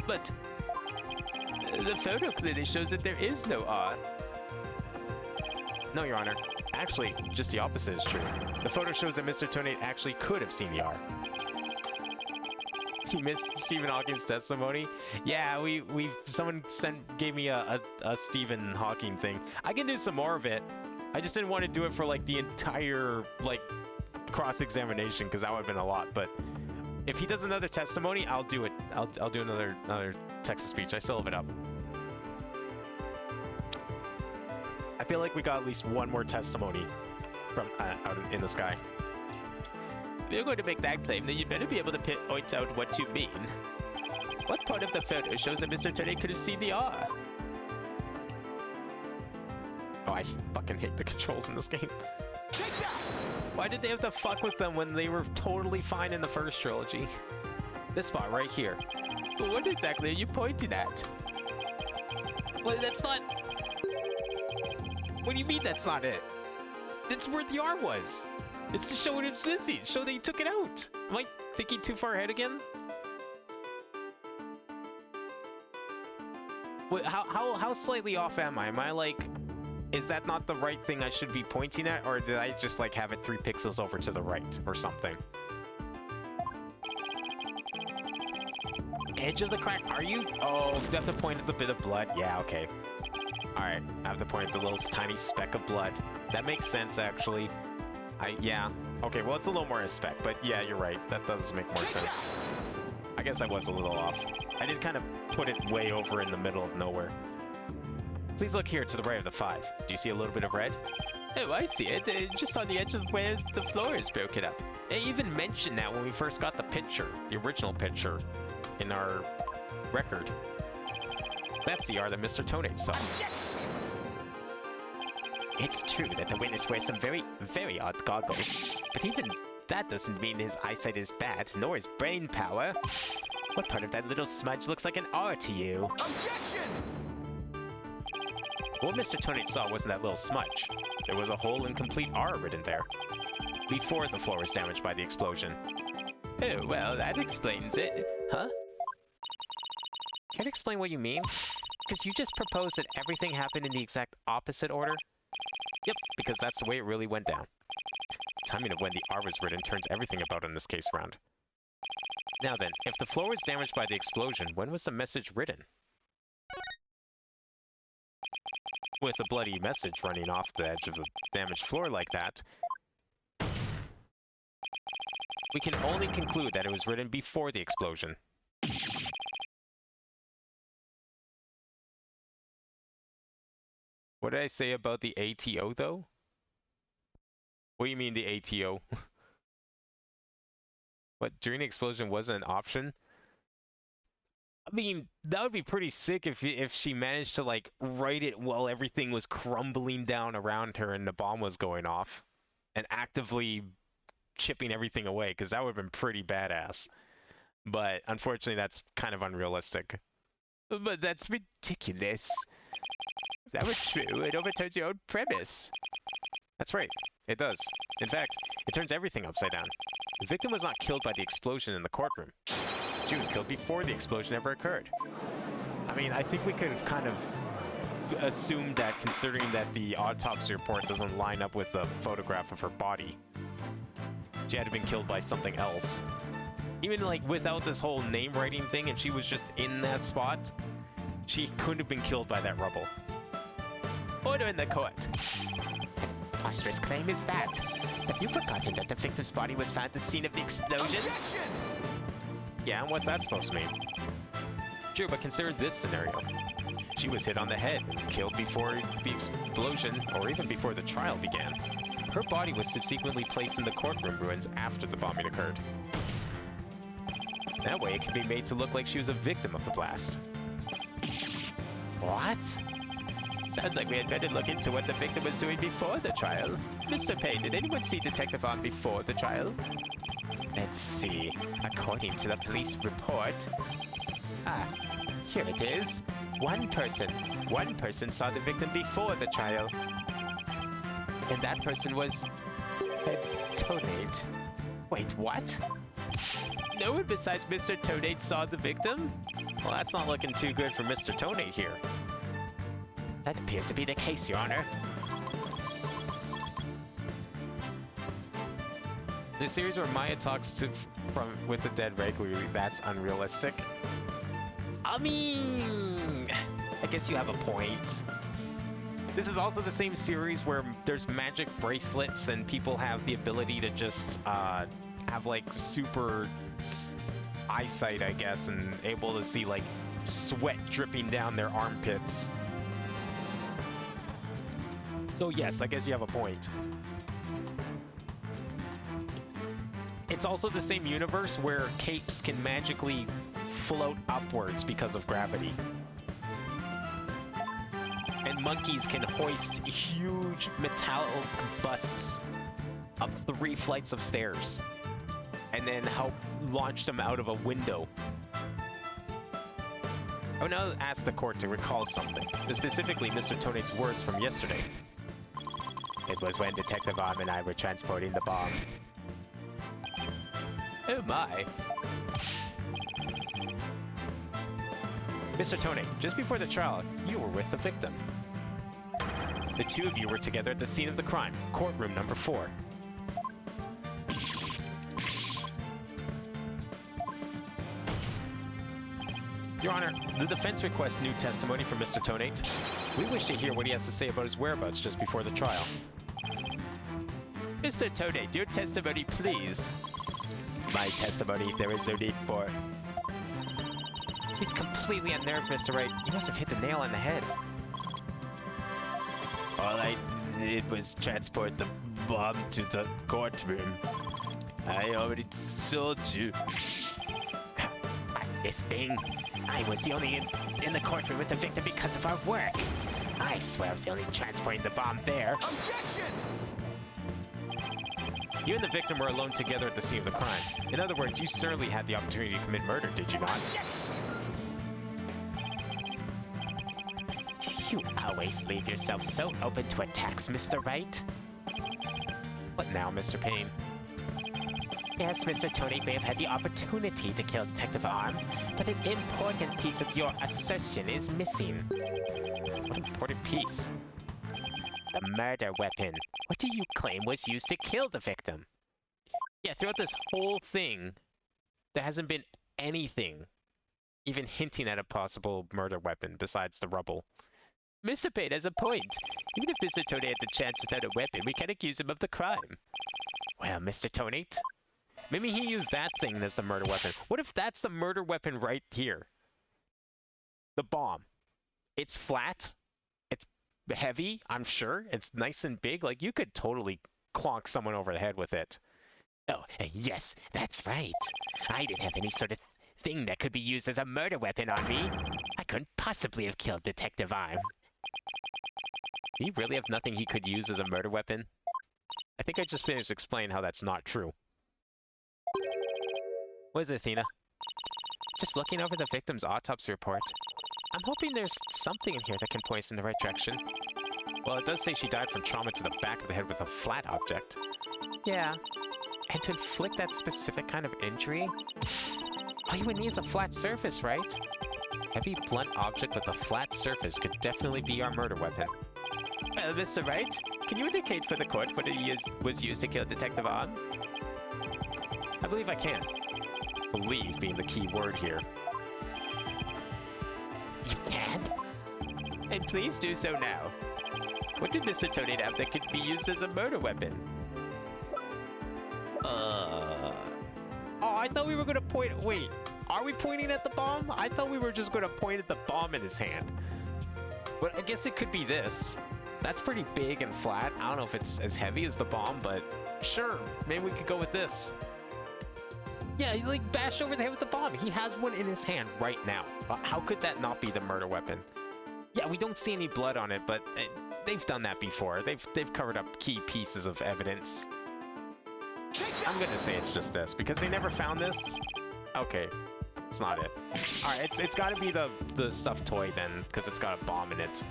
But the photo clearly shows that there is no R. No, Your Honor. Actually, just the opposite is true. The photo shows that Mr. Tonate actually could have seen the R. You missed Stephen Hawking's testimony? Yeah, someone gave me a Stephen Hawking thing. I can do some more of it. I just didn't want to do it for like the entire like cross-examination because that would have been a lot. But if he does another testimony, I'll do it. I'll do another text-to-speech. I still have it up. I feel like we got at least one more testimony from out in the sky. If you're going to make that claim, then you better be able to point out what you mean. What part of the photo shows that Mr. Turney could have seen the R? Oh, I fucking hate the controls in this game. Take that! Why did they have to fuck with them when they were totally fine in the first trilogy? This spot right here. But what exactly are you pointing at? Well, that's not... What do you mean that's not it? It's where the R was. It's to show it existed, show that you took it out. Am I thinking too far ahead again? Wait, how slightly off am I? Am I like, is that not the right thing I should be pointing at, or did I just like have it 3 pixels over to the right or something? Edge of the crack, are you? Oh, you have to point at the bit of blood. Yeah, okay. Alright, I have to point at the little tiny speck of blood. That makes sense, actually. Yeah. Okay, well, it's a little more a speck, but yeah, you're right. That does make more sense. I guess I was a little off. I did kind of put it way over in the middle of nowhere. Please look here to the right of the 5. Do you see a little bit of red? Oh, I see it. Just on the edge of where the floor is broken up. They even mentioned that when we first got the picture, the original picture, in our record. That's the art that Mr. Tonate saw. Objection! It's true that the witness wears some very, very odd goggles, but even that doesn't mean his eyesight is bad, nor his brain power. What part of that little smudge looks like an R to you? Objection! What Mr. Tonate saw wasn't that little smudge. There was a whole incomplete R written there, before the floor was damaged by the explosion. Oh, well, that explains it. Huh? Can't explain what you mean? Because you just proposed that everything happened in the exact opposite order? Yep, because that's the way it really went down. Timing of when the R was written turns everything about in this case round. Now then, if the floor was damaged by the explosion, when was the message written? With a bloody message running off the edge of a damaged floor like that, we can only conclude that it was written before the explosion. What did I say about the ATO, though? What do you mean the ATO? What, during the explosion wasn't an option? I mean, that would be pretty sick if she managed to, like, write it while everything was crumbling down around her and the bomb was going off. And actively chipping everything away, because that would have been pretty badass. But, unfortunately, that's kind of unrealistic. But that's ridiculous. If that were true, it overturns your own premise. That's right, it does. In fact, it turns everything upside down. The victim was not killed by the explosion in the courtroom. She was killed before the explosion ever occurred. I mean, I think we could have kind of assumed that, considering that the autopsy report doesn't line up with the photograph of her body. She had to have been killed by something else. Even, like, without this whole name writing thing, and she was just in that spot, she couldn't have been killed by that rubble. Order in the court. Preposterous claim is that? Have you forgotten that the victim's body was found at the scene of the explosion? Objection! Yeah, and what's that supposed to mean? Sure, but consider this scenario. She was hit on the head and killed before the explosion, or even before the trial began. Her body was subsequently placed in the courtroom ruins after the bombing occurred. That way, it can be made to look like she was a victim of the blast. What? Sounds like we had better look into what the victim was doing before the trial. Mr. Payne, did anyone see Detective Vaughn before the trial? Let's see. According to the police report... Ah, here it is. One person saw the victim before the trial. And that person was... Tonate. Wait, what? No one besides Mr. Tonate saw the victim? Well, that's not looking too good for Mr. Tonate here. That appears to be the case, Your Honor. The series where Maya talks with the dead regularly, that's unrealistic. I mean... I guess you have a point. This is also the same series where there's magic bracelets and people have the ability to just have like super eyesight, I guess, and able to see like sweat dripping down their armpits. So yes, I guess you have a point. It's also the same universe where capes can magically float upwards because of gravity. And monkeys can hoist huge metallic busts up 3 flights of stairs and then help launch them out of a window. I would now ask the court to recall something, specifically Mr. Tonate's words from yesterday. It was when Detective Arm and I were transporting the bomb. Oh my. Mr. Tone, just before the trial, you were with the victim. The two of you were together at the scene of the crime, courtroom number 4. Your Honor, the defense requests new testimony from Mr. Tonate. We wish to hear what he has to say about his whereabouts just before the trial. Mr. Tonate, your testimony, please. My testimony, there is no need for. He's completely unnerved, Mr. Wright. You must have hit the nail on the head. All I did was transport the bomb to the courtroom. I already told you. This thing. I was the only in the courtroom with the victim because of our work. I swear I was the only transporting the bomb there. Objection! You and the victim were alone together at the scene of the crime. In other words, you certainly had the opportunity to commit murder, did you not? Objection! Do you always leave yourself so open to attacks, Mr. Wright? What now, Mr. Payne? Yes, Mr. Tony may have had the opportunity to kill Detective Arm, but an important piece of your assertion is missing. What important piece? The murder weapon. What do you claim was used to kill the victim? Yeah, throughout this whole thing, there hasn't been anything even hinting at a possible murder weapon besides the rubble. Mr. Payne has a point. Even if Mr. Tonate had the chance without a weapon, we can't accuse him of the crime. Well, Mr. Tonate, maybe he used that thing as the murder weapon. What if that's the murder weapon right here? The bomb. It's flat. It's heavy, I'm sure. It's nice and big. Like, you could totally clonk someone over the head with it. Oh, yes, that's right. I didn't have any sort of thing that could be used as a murder weapon on me. I couldn't possibly have killed Detective Arm. Do you really have nothing he could use as a murder weapon? I think I just finished explaining how that's not true. What is it, Athena? Just looking over the victim's autopsy report. I'm hoping there's something in here that can point us in the right direction. Well, it does say she died from trauma to the back of the head with a flat object. Yeah. And to inflict that specific kind of injury? All you would need is a flat surface, right? Heavy, blunt object with a flat surface could definitely be our murder weapon. Well, Mr. Wright, can you indicate for the court what it was used to kill Detective Arm? I believe I can. Believe being the key word here. You can? And please do so now. What did Mr. Tonate have that could be used as a murder weapon? Oh, I thought we were gonna point. Wait, are we pointing at the bomb? I thought we were just gonna point at the bomb in his hand. But I guess it could be this. That's pretty big and flat. I don't know if it's as heavy as the bomb, but sure, maybe we could go with this. Yeah, he like bashed over the head with the bomb. He has one in his hand right now. How could that not be the murder weapon? Yeah, we don't see any blood on it, but they've done that before. They've covered up key pieces of evidence. I'm gonna say it's just this because they never found this. Okay, it's not it. All right, it's got to be the stuffed toy then, because it's got a bomb in it.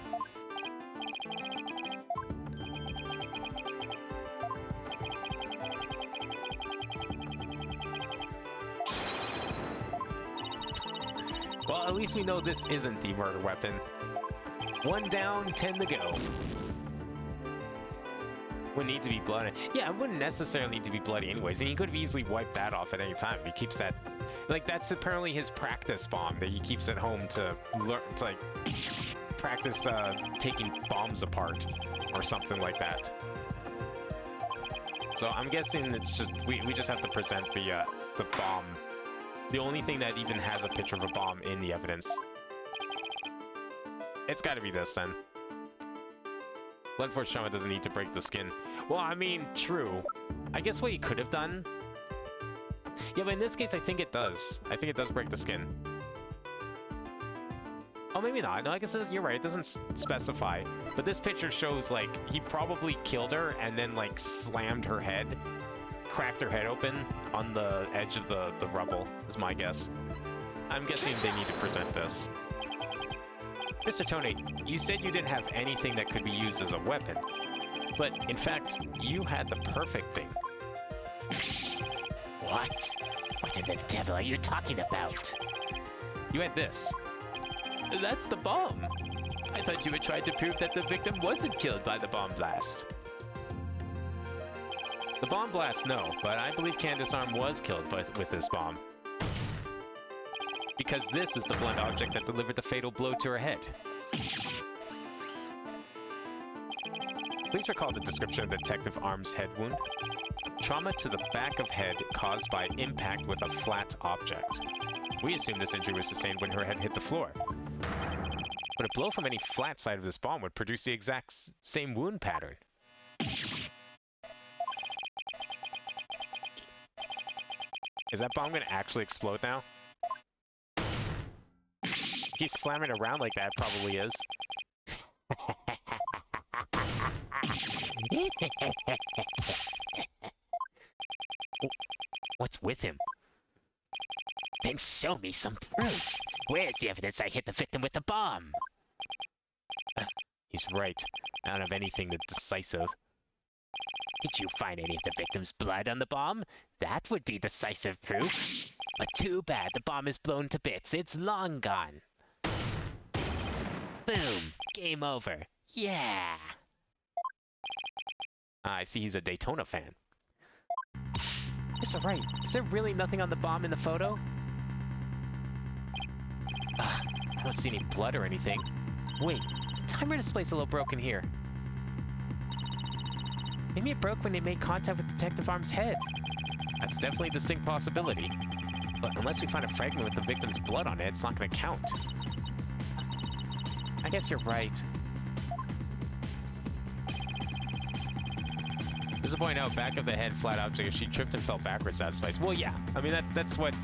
Well, at least we know this isn't the murder weapon. 1 down, 10 to go. Would need to be bloody. Yeah, it wouldn't necessarily need to be bloody anyways, and he could have easily wiped that off at any time if he keeps that. Like, that's apparently his practice bomb that he keeps at home to learn, to like practice taking bombs apart or something like that. So I'm guessing it's just we just have to present the bomb. The only thing that even has a picture of a bomb in the evidence. It's got to be this then. Blood force trauma doesn't need to break the skin. Well, I mean, true. I guess what he could have done. Yeah, but in this case, I think it does. I think it does break the skin. Oh, maybe not. No, I guess you're right. It doesn't specify. But this picture shows, like, he probably killed her and then, like, slammed her head. Cracked her head open on the edge of the rubble, is my guess. I'm guessing they need to present this. Mr. Tony, you said you didn't have anything that could be used as a weapon. But, in fact, you had the perfect thing. What? What in the devil are you talking about? You had this. That's the bomb. I thought you were trying to prove that the victim wasn't killed by the bomb blast. The bomb blast, no, but I believe Candace Arm was killed with this bomb. Because this is the blunt object that delivered the fatal blow to her head. Please recall the description of Detective Arm's head wound. Trauma to the back of head caused by impact with a flat object. We assume this injury was sustained when her head hit the floor. But a blow from any flat side of this bomb would produce the exact same wound pattern. Is that bomb gonna actually explode now? He's slamming around like that, probably is. What's with him? Then show me some proof. Where's the evidence I hit the victim with the bomb? He's right. I don't have anything that's decisive. Did you find any of the victim's blood on the bomb? That would be decisive proof. But too bad the bomb is blown to bits. It's long gone. Boom. Game over. Yeah. I see he's a Daytona fan. Mr. Wright, is there really nothing on the bomb in the photo? I don't see any blood or anything. Wait, the timer display's a little broken here. Maybe it broke when they made contact with Detective Arm's head. That's definitely a distinct possibility. But unless we find a fragment with the victim's blood on it, it's not going to count. I guess you're right. Just to point out, back of the head, flat object. If she tripped and fell backwards, that suffice. Well, yeah. I mean, that's what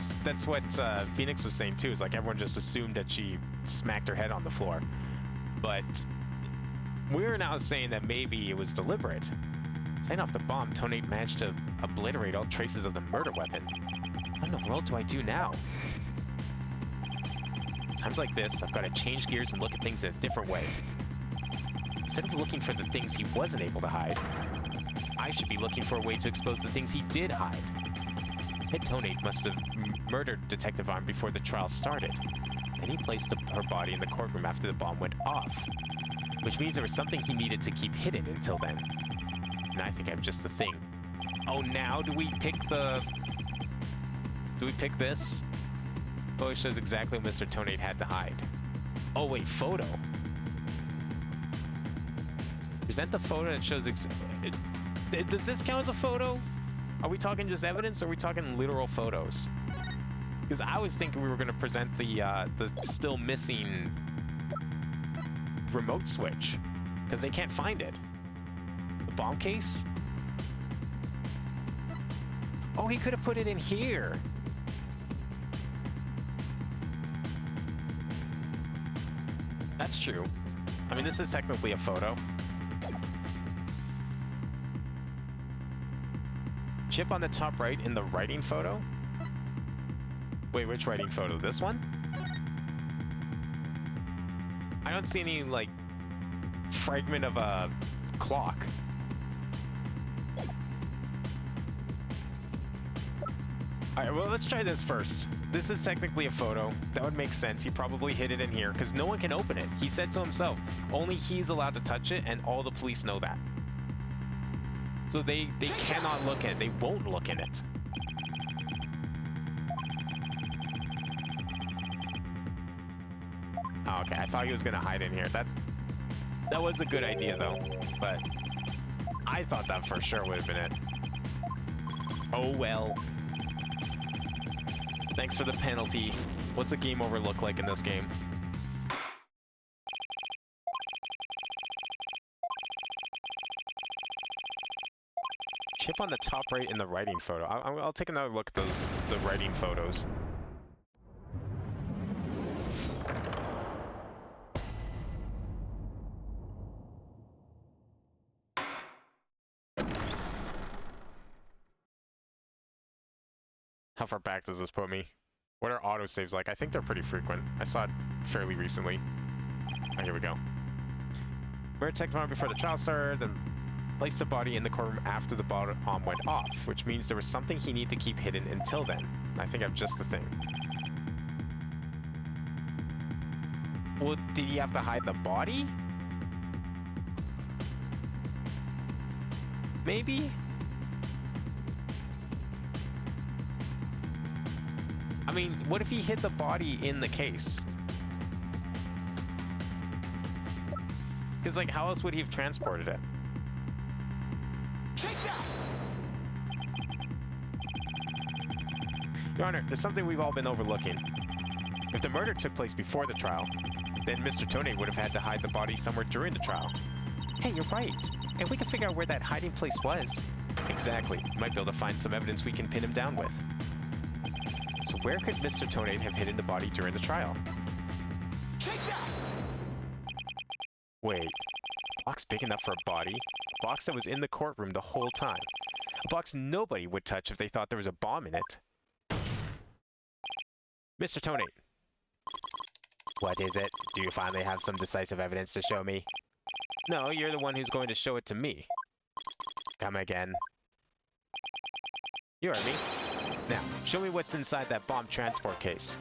Phoenix was saying too. Is like everyone just assumed that she smacked her head on the floor, but we're now saying that maybe it was deliberate. Setting off the bomb, Tony managed to obliterate all traces of the murder weapon. What in the world do I do now? Times like this, I've got to change gears and look at things in a different way. Instead of looking for the things he wasn't able to hide, I should be looking for a way to expose the things he did hide. Ted Tonate must have murdered Detective Arm before the trial started, and he placed her body in the courtroom after the bomb went off, which means there was something he needed to keep hidden until then. And I think I'm just the thing. Oh, now do we pick this? Oh, it shows exactly what Mr. Tonate had to hide. Oh wait, photo. Present the photo that shows does this count as a photo? Are we talking just evidence, or are we talking literal photos? Because I was thinking we were going to present the still missing remote switch, because they can't find it. The bomb case? Oh, he could have put it in here. That's true. I mean, this is technically a photo. Chip on the top right in the writing photo? Wait, which writing photo? This one? I don't see any, like, fragment of a clock. Alright, well, let's try this first. This is technically a photo. That would make sense. He probably hid it in here, because no one can open it. He said so himself. Only he's allowed to touch it, and all the police know that. So they cannot look at it. They won't look in it. Oh, okay, I thought he was gonna hide in here. That was a good idea though, but I thought that for sure would have been it. Oh well. Thanks for the penalty. What's a game over look like in this game? Chip on the top right in the writing photo. I'll take another look at the writing photos. How far back does this put me? What are autosaves like? I think they're pretty frequent. I saw it fairly recently. Oh, here we go. Murder Detective Arm before the trial started, then placed the body in the courtroom after the bomb went off, which means there was something he needed to keep hidden until then. I think I'm just the thing. Well, did he have to hide the body? Maybe? I mean, what if he hid the body in the case? Because, like, how else would he have transported it? Take that! Your Honor, there's something we've all been overlooking. If the murder took place before the trial, then Mr. Tone would have had to hide the body somewhere during the trial. Hey, you're right. And we can figure out where that hiding place was. Exactly. Might be able to find some evidence we can pin him down with. So where could Mr. Tone have hidden the body during the trial? Take that! Wait. A box big enough for a body? A box that was in the courtroom the whole time. A box nobody would touch if they thought there was a bomb in it. Mr. Tone. What is it? Do you finally have some decisive evidence to show me? No, you're the one who's going to show it to me. Come again. You heard me. Now, show me what's inside that bomb transport case.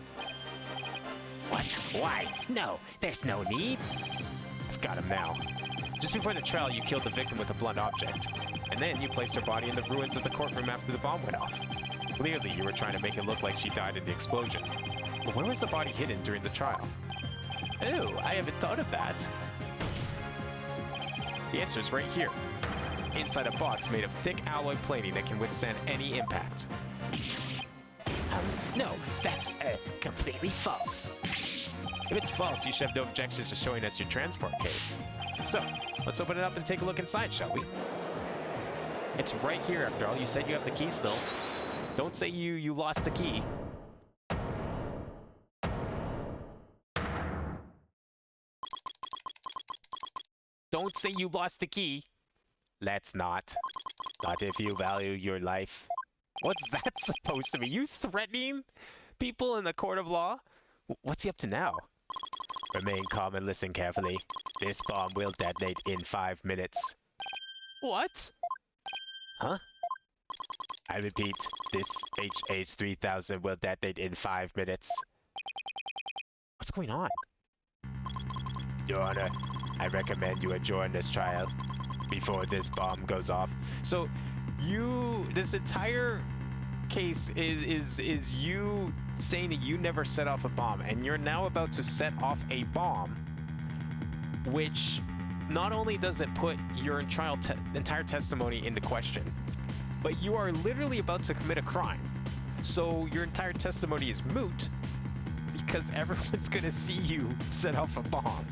What? Why? No, there's no need. I've got him now. Just before the trial, you killed the victim with a blunt object. And then you placed her body in the ruins of the courtroom after the bomb went off. Clearly, you were trying to make it look like she died in the explosion. But where was the body hidden during the trial? Oh, I haven't thought of that. The answer's right here. Inside a box made of thick alloy plating that can withstand any impact. No, that's completely false. If it's false, you should have no objections to showing us your transport case. So, let's open it up and take a look inside, shall we? It's right here, after all. You said you have the key still. Don't say you lost the key. Don't say you lost the key. Let's not. Not if you value your life. What's that supposed to be? You threatening people in the court of law? What's he up to now? Remain calm and listen carefully. This bomb will detonate in 5 minutes. What? Huh? I repeat, this HH-3000 will detonate in 5 minutes. What's going on? Your Honor, I recommend you adjourn this trial before this bomb goes off. So, this entire case is you saying that you never set off a bomb, and you're now about to set off a bomb, which not only does it put your entire testimony into question, but you are literally about to commit a crime. So your entire testimony is moot because everyone's gonna see you set off a bomb.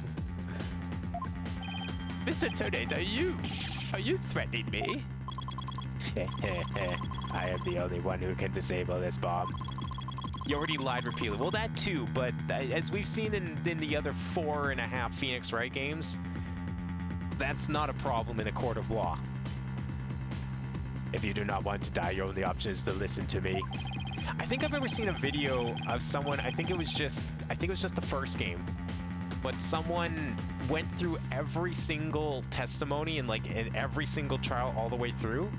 Mr. Tonate, are you threatening me? I am the only one who can disable this bomb. You already lied repeatedly. Well, that too, but as we've seen in the other 4.5 Phoenix Wright games, that's not a problem in a court of law. If you do not want to die, your only option is to listen to me. I think I've ever seen a video of someone, I think it was just the first game, but someone went through every single testimony and in every single trial all the way through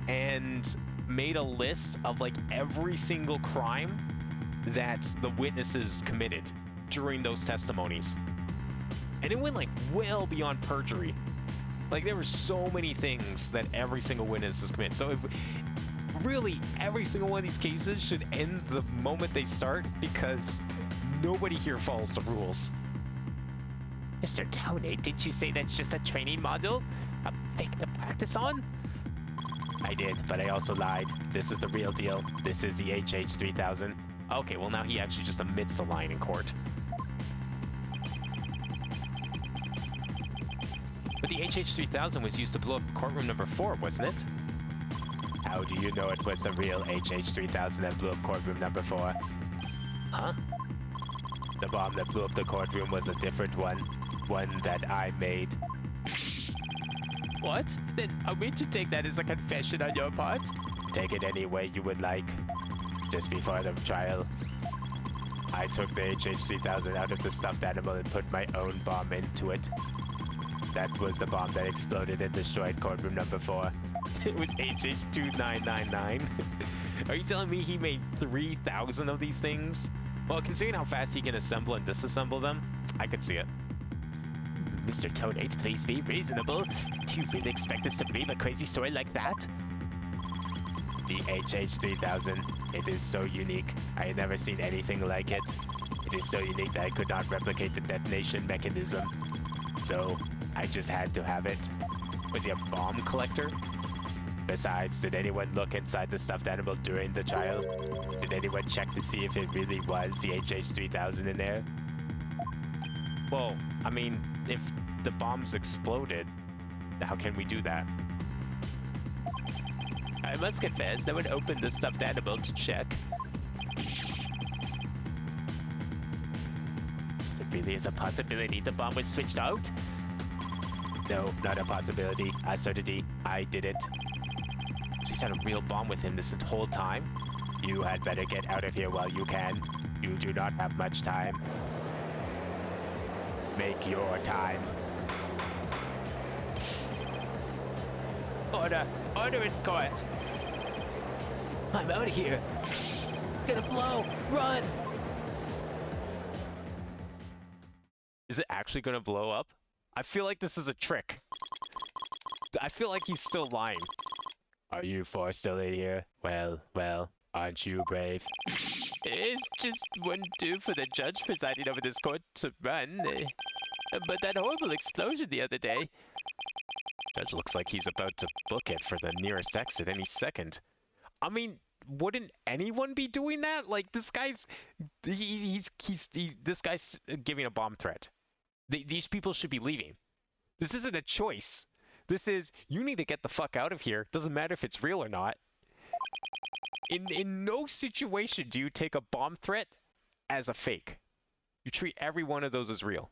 and made a list of every single crime that the witnesses committed during those testimonies. And it went well beyond perjury. There were so many things that every single witness has committed. So if really every single one of these cases should end the moment they start, because nobody here follows the rules. Mr. Tonate, did you say that's just a training module? A thing to practice on? I did, but I also lied. This is the real deal. This is the HH-3000. Okay, well now he actually just admits the lying in court. But the HH-3000 was used to blow up courtroom number 4, wasn't it? How do you know it was the real HH-3000 that blew up courtroom number 4? Huh? The bomb that blew up the courtroom was a different one. One that I made. What? Then are we to take that as a confession on your part? Take it any way you would like. Just before the trial, I took the HH-3000 out of the stuffed animal and put my own bomb into it. That was the bomb that exploded and destroyed courtroom number 4. It was HH-2999. Are you telling me he made 3,000 of these things? Well, considering how fast he can assemble and disassemble them, I could see it. Mr. Tonate, please be reasonable. Do you really expect us to believe a crazy story like that? The HH-3000. It is so unique. I had never seen anything like it. It is so unique that I could not replicate the detonation mechanism. So, I just had to have it. Was he a bomb collector? Besides, did anyone look inside the stuffed animal during the trial? Did anyone check to see if it really was the HH-3000 in there? Well, I mean, if the bombs exploded, how can we do that? I must confess, no one opened the stuffed animal to check. So there really is a possibility the bomb was switched out? No, not a possibility. Certainty, I did it. So he's had a real bomb with him this whole time? You had better get out of here while you can. You do not have much time. Make your time. Order! Order in court! I'm out of here! It's gonna blow! Run! Is it actually going to blow up? I feel like this is a trick. I feel like he's still lying. Are you four still in here? Well, aren't you brave? It's just wouldn't do for the judge presiding over this court to run. But that horrible explosion the other day. Judge looks like he's about to book it for the nearest exit any second. I mean, wouldn't anyone be doing that? Like, this guy's this guy's giving a bomb threat. These people should be leaving. This isn't a choice. This is, you need to get the fuck out of here. Doesn't matter if it's real or not. In no situation do you take a bomb threat as a fake. You treat every one of those as real.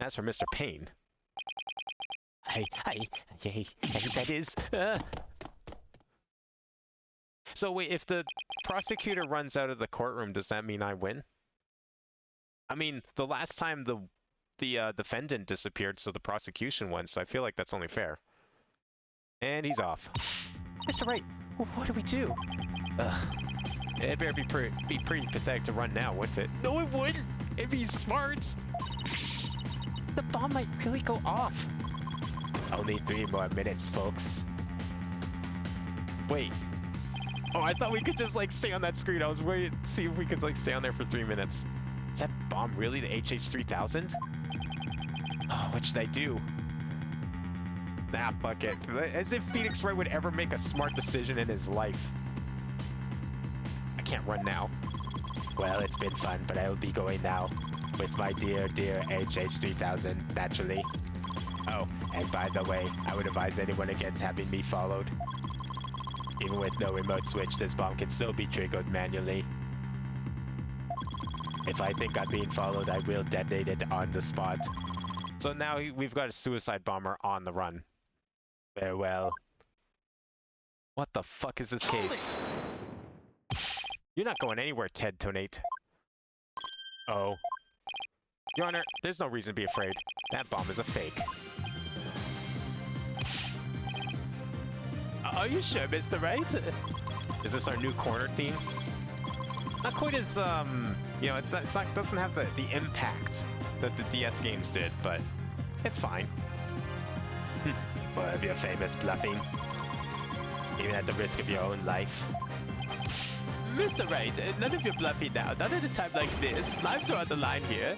As for Mr. Payne. That is... So wait, if the prosecutor runs out of the courtroom, does that mean I win? I mean, the last time the defendant disappeared, so the prosecution won, so I feel like that's only fair. And he's off. Mr. Wright, what do we do? It'd better be pretty pathetic to run now, wouldn't it? No, it wouldn't! If he's smart! The bomb might really go off. Only 3 more minutes, folks. Wait. Oh, I thought we could just, like, stay on that screen. I was waiting to see if we could, like, stay on there for 3 minutes. Is that bomb really the HH-3000? Oh, what should I do? Nah, fuck it. As if Phoenix Wright would ever make a smart decision in his life. I can't run now. Well, it's been fun, but I will be going now. With my dear HH-3000, naturally. Oh, and by the way, I would advise anyone against having me followed. Even with no remote switch, this bomb can still be triggered manually. If I think I'm being followed, I will detonate it on the spot. So now we've got a suicide bomber on the run. Farewell. What the fuck is this case? You're not going anywhere, Ted Tonate. Oh. Your Honor, there's no reason to be afraid. That bomb is a fake. Are you sure, Mr. Wright? Is this our new corner theme? Not quite as, you know, it's not, doesn't have the impact that the DS games did, but it's fine. More of your famous bluffing. Even at the risk of your own life. Mr. Wright, none of your bluffing now. Not at a time like this. Lives are on the line here.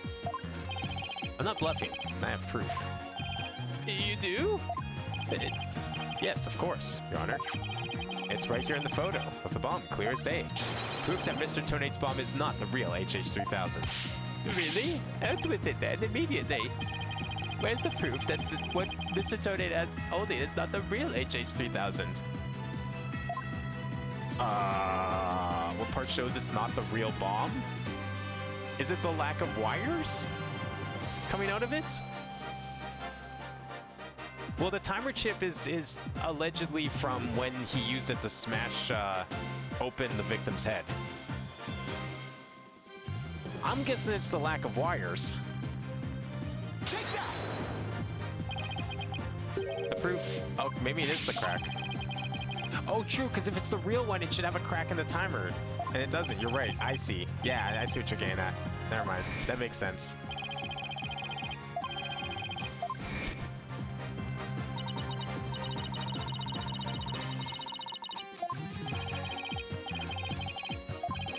I'm not bluffing. I have proof. You do? Yes, of course, Your Honor. It's right here in the photo of the bomb, clear as day. Proof that Mr. Tonate's bomb is not the real HH-3000. Really? Out with it then, immediately. Where's the proof that what Mr. Tonate has holding is not the real HH-3000? What part shows it's not the real bomb? Is it the lack of wires coming out of it? Well, the timer chip is allegedly from when he used it to smash open the victim's head. I'm guessing it's the lack of wires. Take that! The proof... Oh, maybe it is the crack. Oh, true, because if it's the real one, it should have a crack in the timer. And it doesn't, you're right, I see. Yeah, I see what you're getting at. Never mind. That makes sense.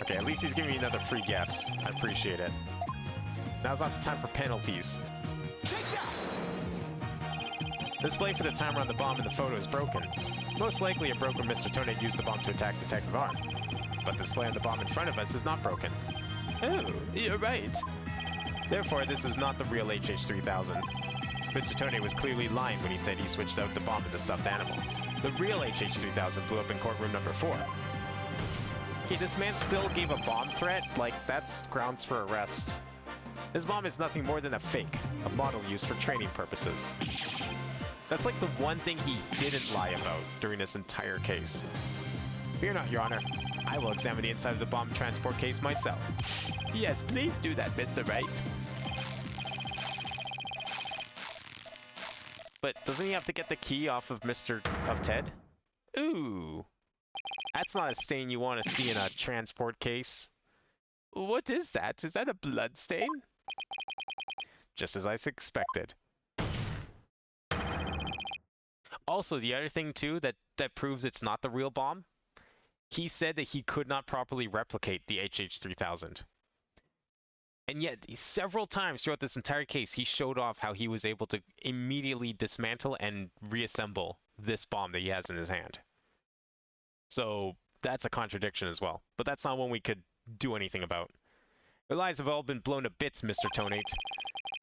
Okay, at least he's giving me another free guess. I appreciate it. Now's not the time for penalties. Take that! Display for the timer on the bomb in the photo is broken. Most likely a broken Mr. Tone used the bomb to attack Detective Arm. But the display on the bomb in front of us is not broken. Oh, you're right. Therefore, this is not the real HH-3000. Mr. Tone was clearly lying when he said he switched out the bomb in the stuffed animal. The real HH-3000 blew up in courtroom number 4. Okay, this man still gave a bomb threat? Like, that's grounds for arrest. This bomb is nothing more than a fake, a model used for training purposes. That's like the one thing he didn't lie about during this entire case. Fear not, Your Honor. I will examine the inside of the bomb transport case myself. Yes, please do that, Mr. Wright. But doesn't he have to get the key off of Ted? Ooh. That's not a stain you want to see in a transport case. What is that? Is that a blood stain? Just as I suspected. Also, the other thing too that proves it's not the real bomb, he said that he could not properly replicate the HH-3000. And yet, several times throughout this entire case, he showed off how he was able to immediately dismantle and reassemble this bomb that he has in his hand. So that's a contradiction as well. But that's not one we could do anything about. Our lives have all been blown to bits, Mr. Tonate.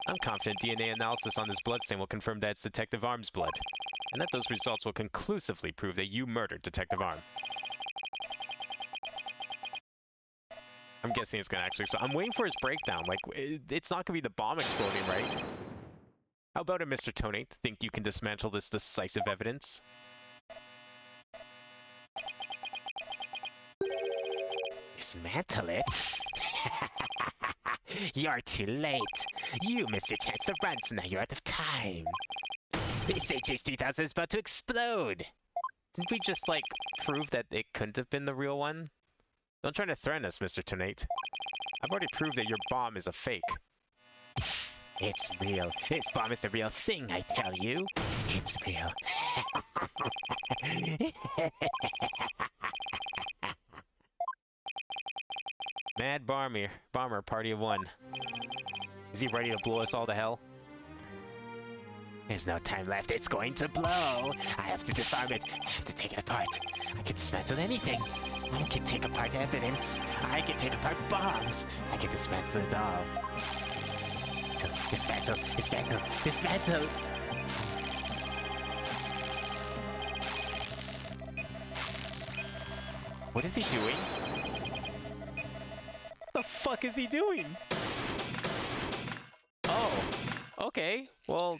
I'm confident DNA analysis on this bloodstain will confirm that it's Detective Arm's blood, and that those results will conclusively prove that you murdered Detective Arm. I'm guessing it's gonna actually... So I'm waiting for his breakdown. Like, it's not gonna be the bomb exploding, right? How about it, Mr. Tonate? Think you can dismantle this decisive evidence? Dismantle it? You're too late. You missed your chance to run, so now you're out of time. This HH-3000 is about to explode. Didn't we just, like, prove that it couldn't have been the real one? Don't try to threaten us, Mr. Tonate. I've already proved that your bomb is a fake. It's real. This bomb is the real thing, I tell you. It's real. Mad Bomber, party of one. Is he ready to blow us all to hell? There's no time left. It's going to blow. I have to disarm it. I have to take it apart. I can dismantle anything. I can take apart evidence. I can take apart bombs. I can dismantle it all. Dismantle, dismantle, dismantle. What is he doing? What the fuck is he doing? Oh, okay. Well,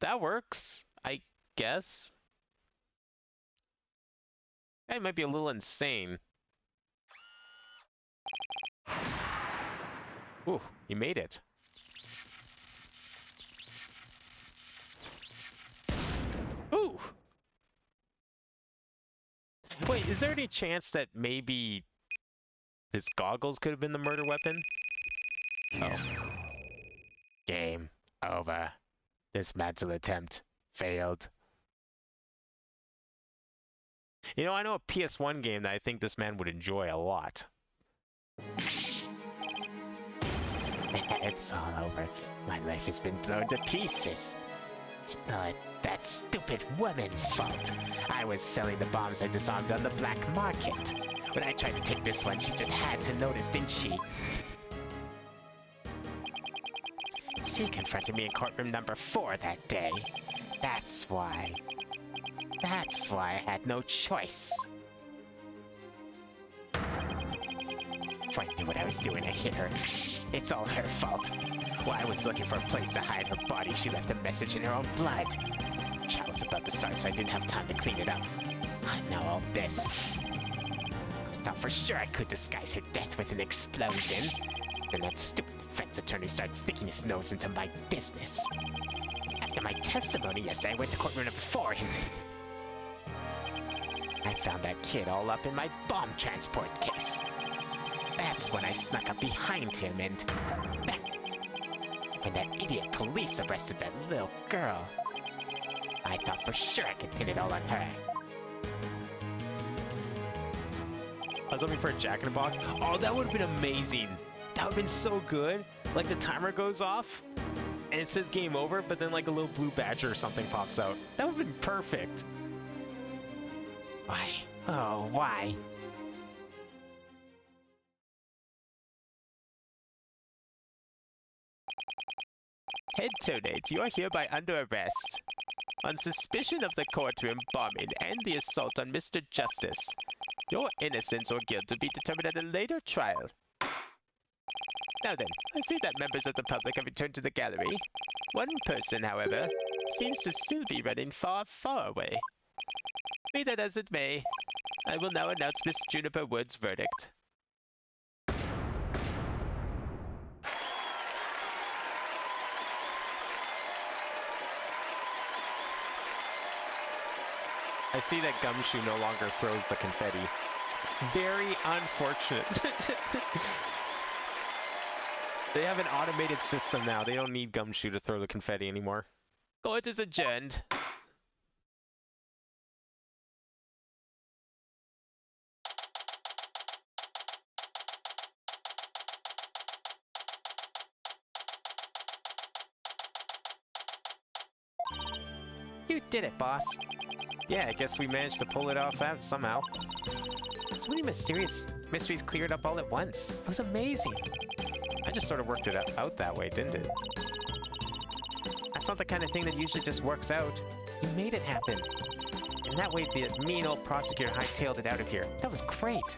that works, I guess. That might be a little insane. Ooh, he made it. Ooh! Wait, is there any chance that maybe his goggles could have been the murder weapon? Oh. Game over. Dismantle attempt failed. You know, I know a PS1 game that I think this man would enjoy a lot. It's all over. My life has been blown to pieces. I thought that stupid woman's fault. I was selling the bombs I disarmed on the black market. When I tried to take this one, she just had to notice, didn't she? She confronted me in courtroom number 4 that day. That's why. That's why I had no choice. If I knew what I was doing, I hit her. It's all her fault. While I was looking for a place to hide her body, she left a message in her own blood. The trial was about to start, so I didn't have time to clean it up. Now all this. I thought for sure I could disguise her death with an explosion. Then that stupid defense attorney started sticking his nose into my business. After my testimony yesterday, I went to courtroom number 4 and I found that kid all up in my bomb transport case. That's when I snuck up behind him and... when that idiot police arrested that little girl, I thought for sure I could pin it all on her. I was looking for a Jack-in-the-Box. Oh, that would have been amazing. That would have been so good. Like the timer goes off and it says game over, but then like a little blue badger or something pops out. That would have been perfect. Why? Oh, why? Head Toadades, you are hereby under arrest on suspicion of the courtroom bombing and the assault on Mr. Justice. Your innocence or guilt will be determined at a later trial. Now then, I see that members of the public have returned to the gallery. One person, however, seems to still be running far, far away. Be that as it may, I will now announce Miss Juniper Wood's verdict. I see that Gumshoe no longer throws the confetti. Very unfortunate. They have an automated system now. They don't need Gumshoe to throw the confetti anymore. Court is adjourned. You did it, boss. Yeah, I guess we managed to pull it off out somehow. So many mysterious mysteries cleared up all at once. It was amazing. I just sort of worked it out that way, didn't it? That's not the kind of thing that usually just works out. You made it happen. And that way the mean old prosecutor hightailed it out of here. That was great.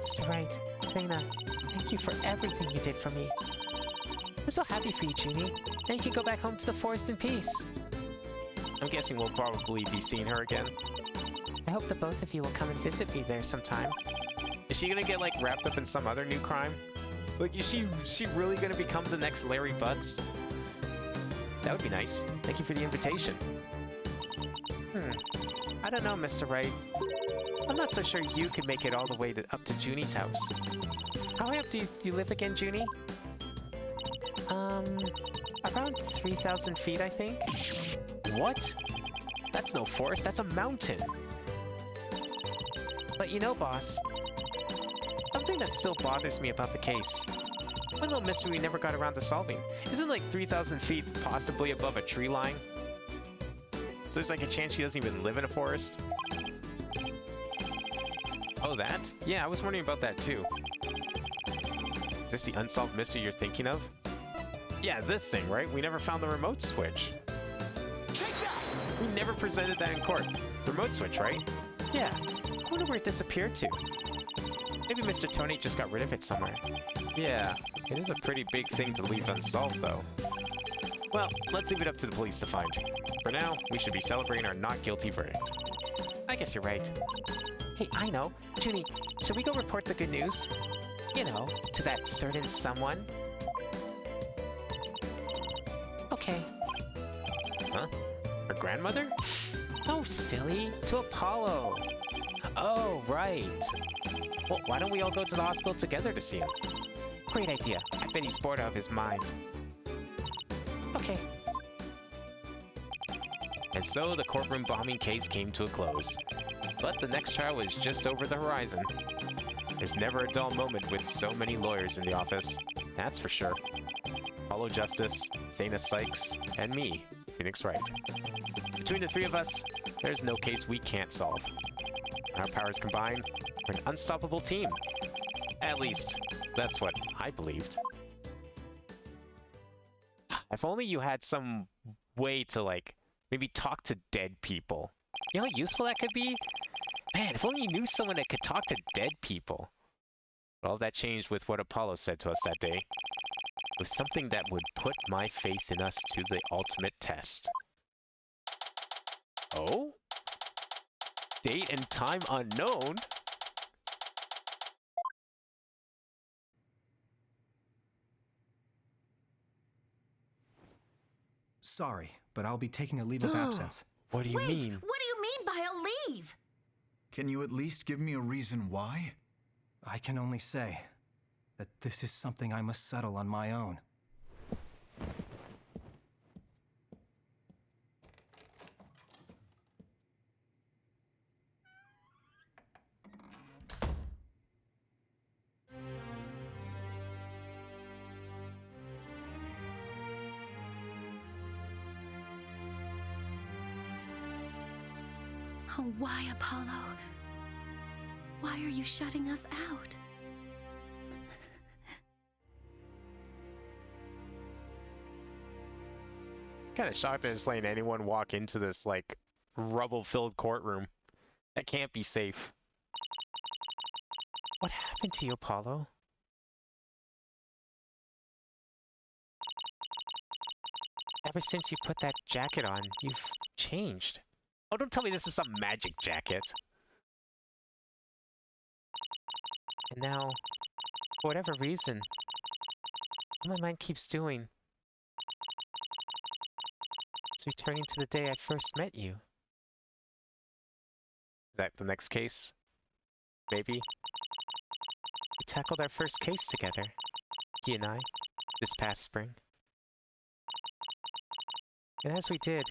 Mr. Wright, Thana, thank you for everything you did for me. I'm so happy for you, Junie. Now you can go back home to the forest in peace. I'm guessing we'll probably be seeing her again. I hope the both of you will come and visit me there sometime. Is she gonna get like wrapped up in some other new crime? Like, is she really gonna become the next Larry Butts? That would be nice. Thank you for the invitation. I don't know, Mr. Wright. I'm not so sure you could make it all the way up to Junie's house. How high up do you live again, Junie? Around 3,000 feet, I think. What? That's no forest, that's a mountain. But you know, boss, something that still bothers me about the case. One little mystery we never got around to solving. Isn't like 3,000 feet possibly above a tree line? So there's like a chance she doesn't even live in a forest? Oh, that? Yeah, I was wondering about that too. Is this the unsolved mystery you're thinking of? Yeah, this thing, right? We never found the remote switch. Take that! We never presented that in court. Remote switch, right? Yeah, I wonder where it disappeared to. Maybe Mr. Tony just got rid of it somewhere. Yeah, it is a pretty big thing to leave unsolved, though. Well, let's leave it up to the police to find. For now, we should be celebrating our not guilty verdict. I guess you're right. Hey, I know. Junie, should we go report the good news? You know, to that certain someone? Okay. Huh? Her grandmother? No, silly. To Apollo. Oh, right. Well, why don't we all go to the hospital together to see him? Great idea. I bet he's bored out of his mind. Okay. And so the courtroom bombing case came to a close. But the next trial was just over the horizon. There's never a dull moment with so many lawyers in the office. That's for sure. Apollo Justice, Thana Sykes, and me, Phoenix Wright. Between the three of us, there's no case we can't solve. Our powers combined, we're an unstoppable team. At least, that's what I believed. If only you had some way to, like, maybe talk to dead people. You know how useful that could be? Man, if only you knew someone that could talk to dead people. But all that changed with what Apollo said to us that day. It was something that would put my faith in us to the ultimate test. Oh? Date and time unknown? Sorry, but I'll be taking a leave of absence. What do you Wait, mean? what do you mean by a leave? Can you at least give me a reason why? I can only say that this is something I must settle on my own. Oh, why, Apollo? Why are you shutting us out? Kind of shocked they're just letting anyone walk into this, like, rubble-filled courtroom. That can't be safe. What happened to you, Apollo? Ever since you put that jacket on, you've changed. Oh, don't tell me this is some magic jacket. And now, for whatever reason, all my mind keeps doing is returning to the day I first met you. Is that the next case? Maybe? We tackled our first case together, he and I, this past spring. And as we did,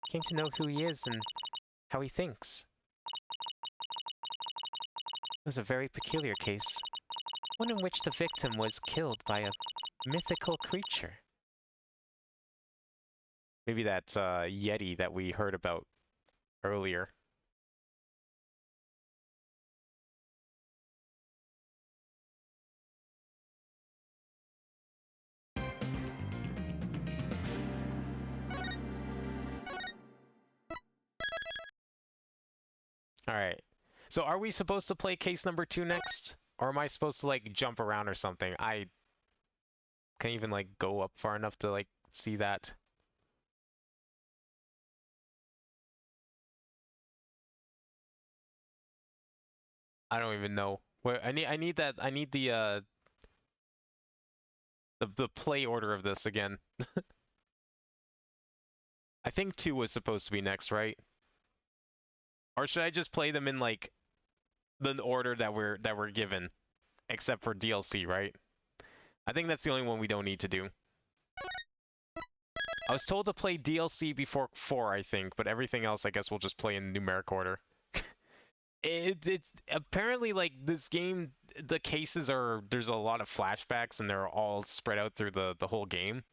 came to know who he is and how he thinks. It was a very peculiar case, one in which the victim was killed by a mythical creature. Maybe that Yeti that we heard about earlier. Alright. So are we supposed to play case number 2 next? Or am I supposed to, like, jump around or something? I can't even, like, go up far enough to, like, see that. I don't even know. Where I need the play order of this again. I think 2 was supposed to be next, right? Or should I just play them in, like, the order that we're given, except for DLC, right? I think that's the only one we don't need to do. I was told to play DLC before 4, I think, but everything else I guess we'll just play in numeric order. It's apparently, like, this game, the cases there's a lot of flashbacks and they're all spread out through the whole game.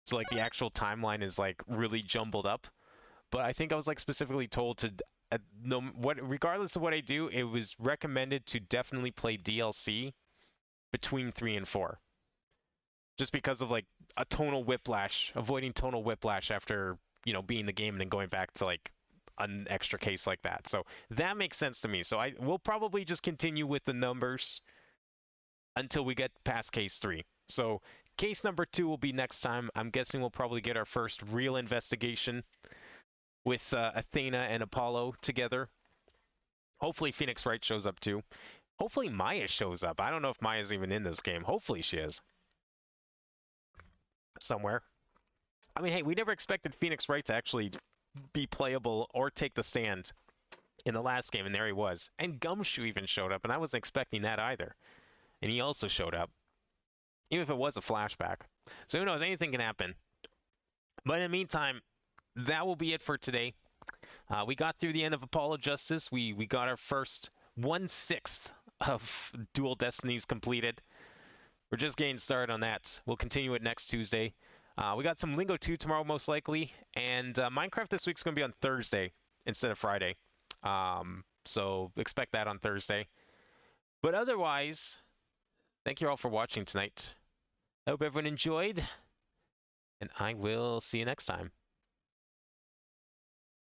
So, like, the actual timeline is, like, really jumbled up. But I think I was, like, specifically told to, regardless of what I do, it was recommended to definitely play DLC between 3 and 4. Just because of, like, a tonal whiplash, avoiding tonal whiplash after, you know, beating the game and then going back to, like, an extra case like that. So that makes sense to me. So we'll probably just continue with the numbers until we get past case 3. So case number 2 will be next time. I'm guessing we'll probably get our first real investigation with Athena and Apollo together. Hopefully Phoenix Wright shows up too. Hopefully Maya shows up. I don't know if Maya's even in this game. Hopefully she is. Somewhere. I mean, hey, we never expected Phoenix Wright to actually be playable or take the stand in the last game, and there he was. And Gumshoe even showed up, and I wasn't expecting that either. And he also showed up, even if it was a flashback. So who knows, anything can happen. But in the meantime, that will be it for today. We got through the end of Apollo Justice. We got our first 1/6 of Dual Destinies completed. We're just getting started on that. We'll continue it next Tuesday. We got some Lingo 2 tomorrow, most likely. And Minecraft this week's going to be on Thursday instead of Friday. So expect that on Thursday. But otherwise, thank you all for watching tonight. I hope everyone enjoyed. And I will see you next time.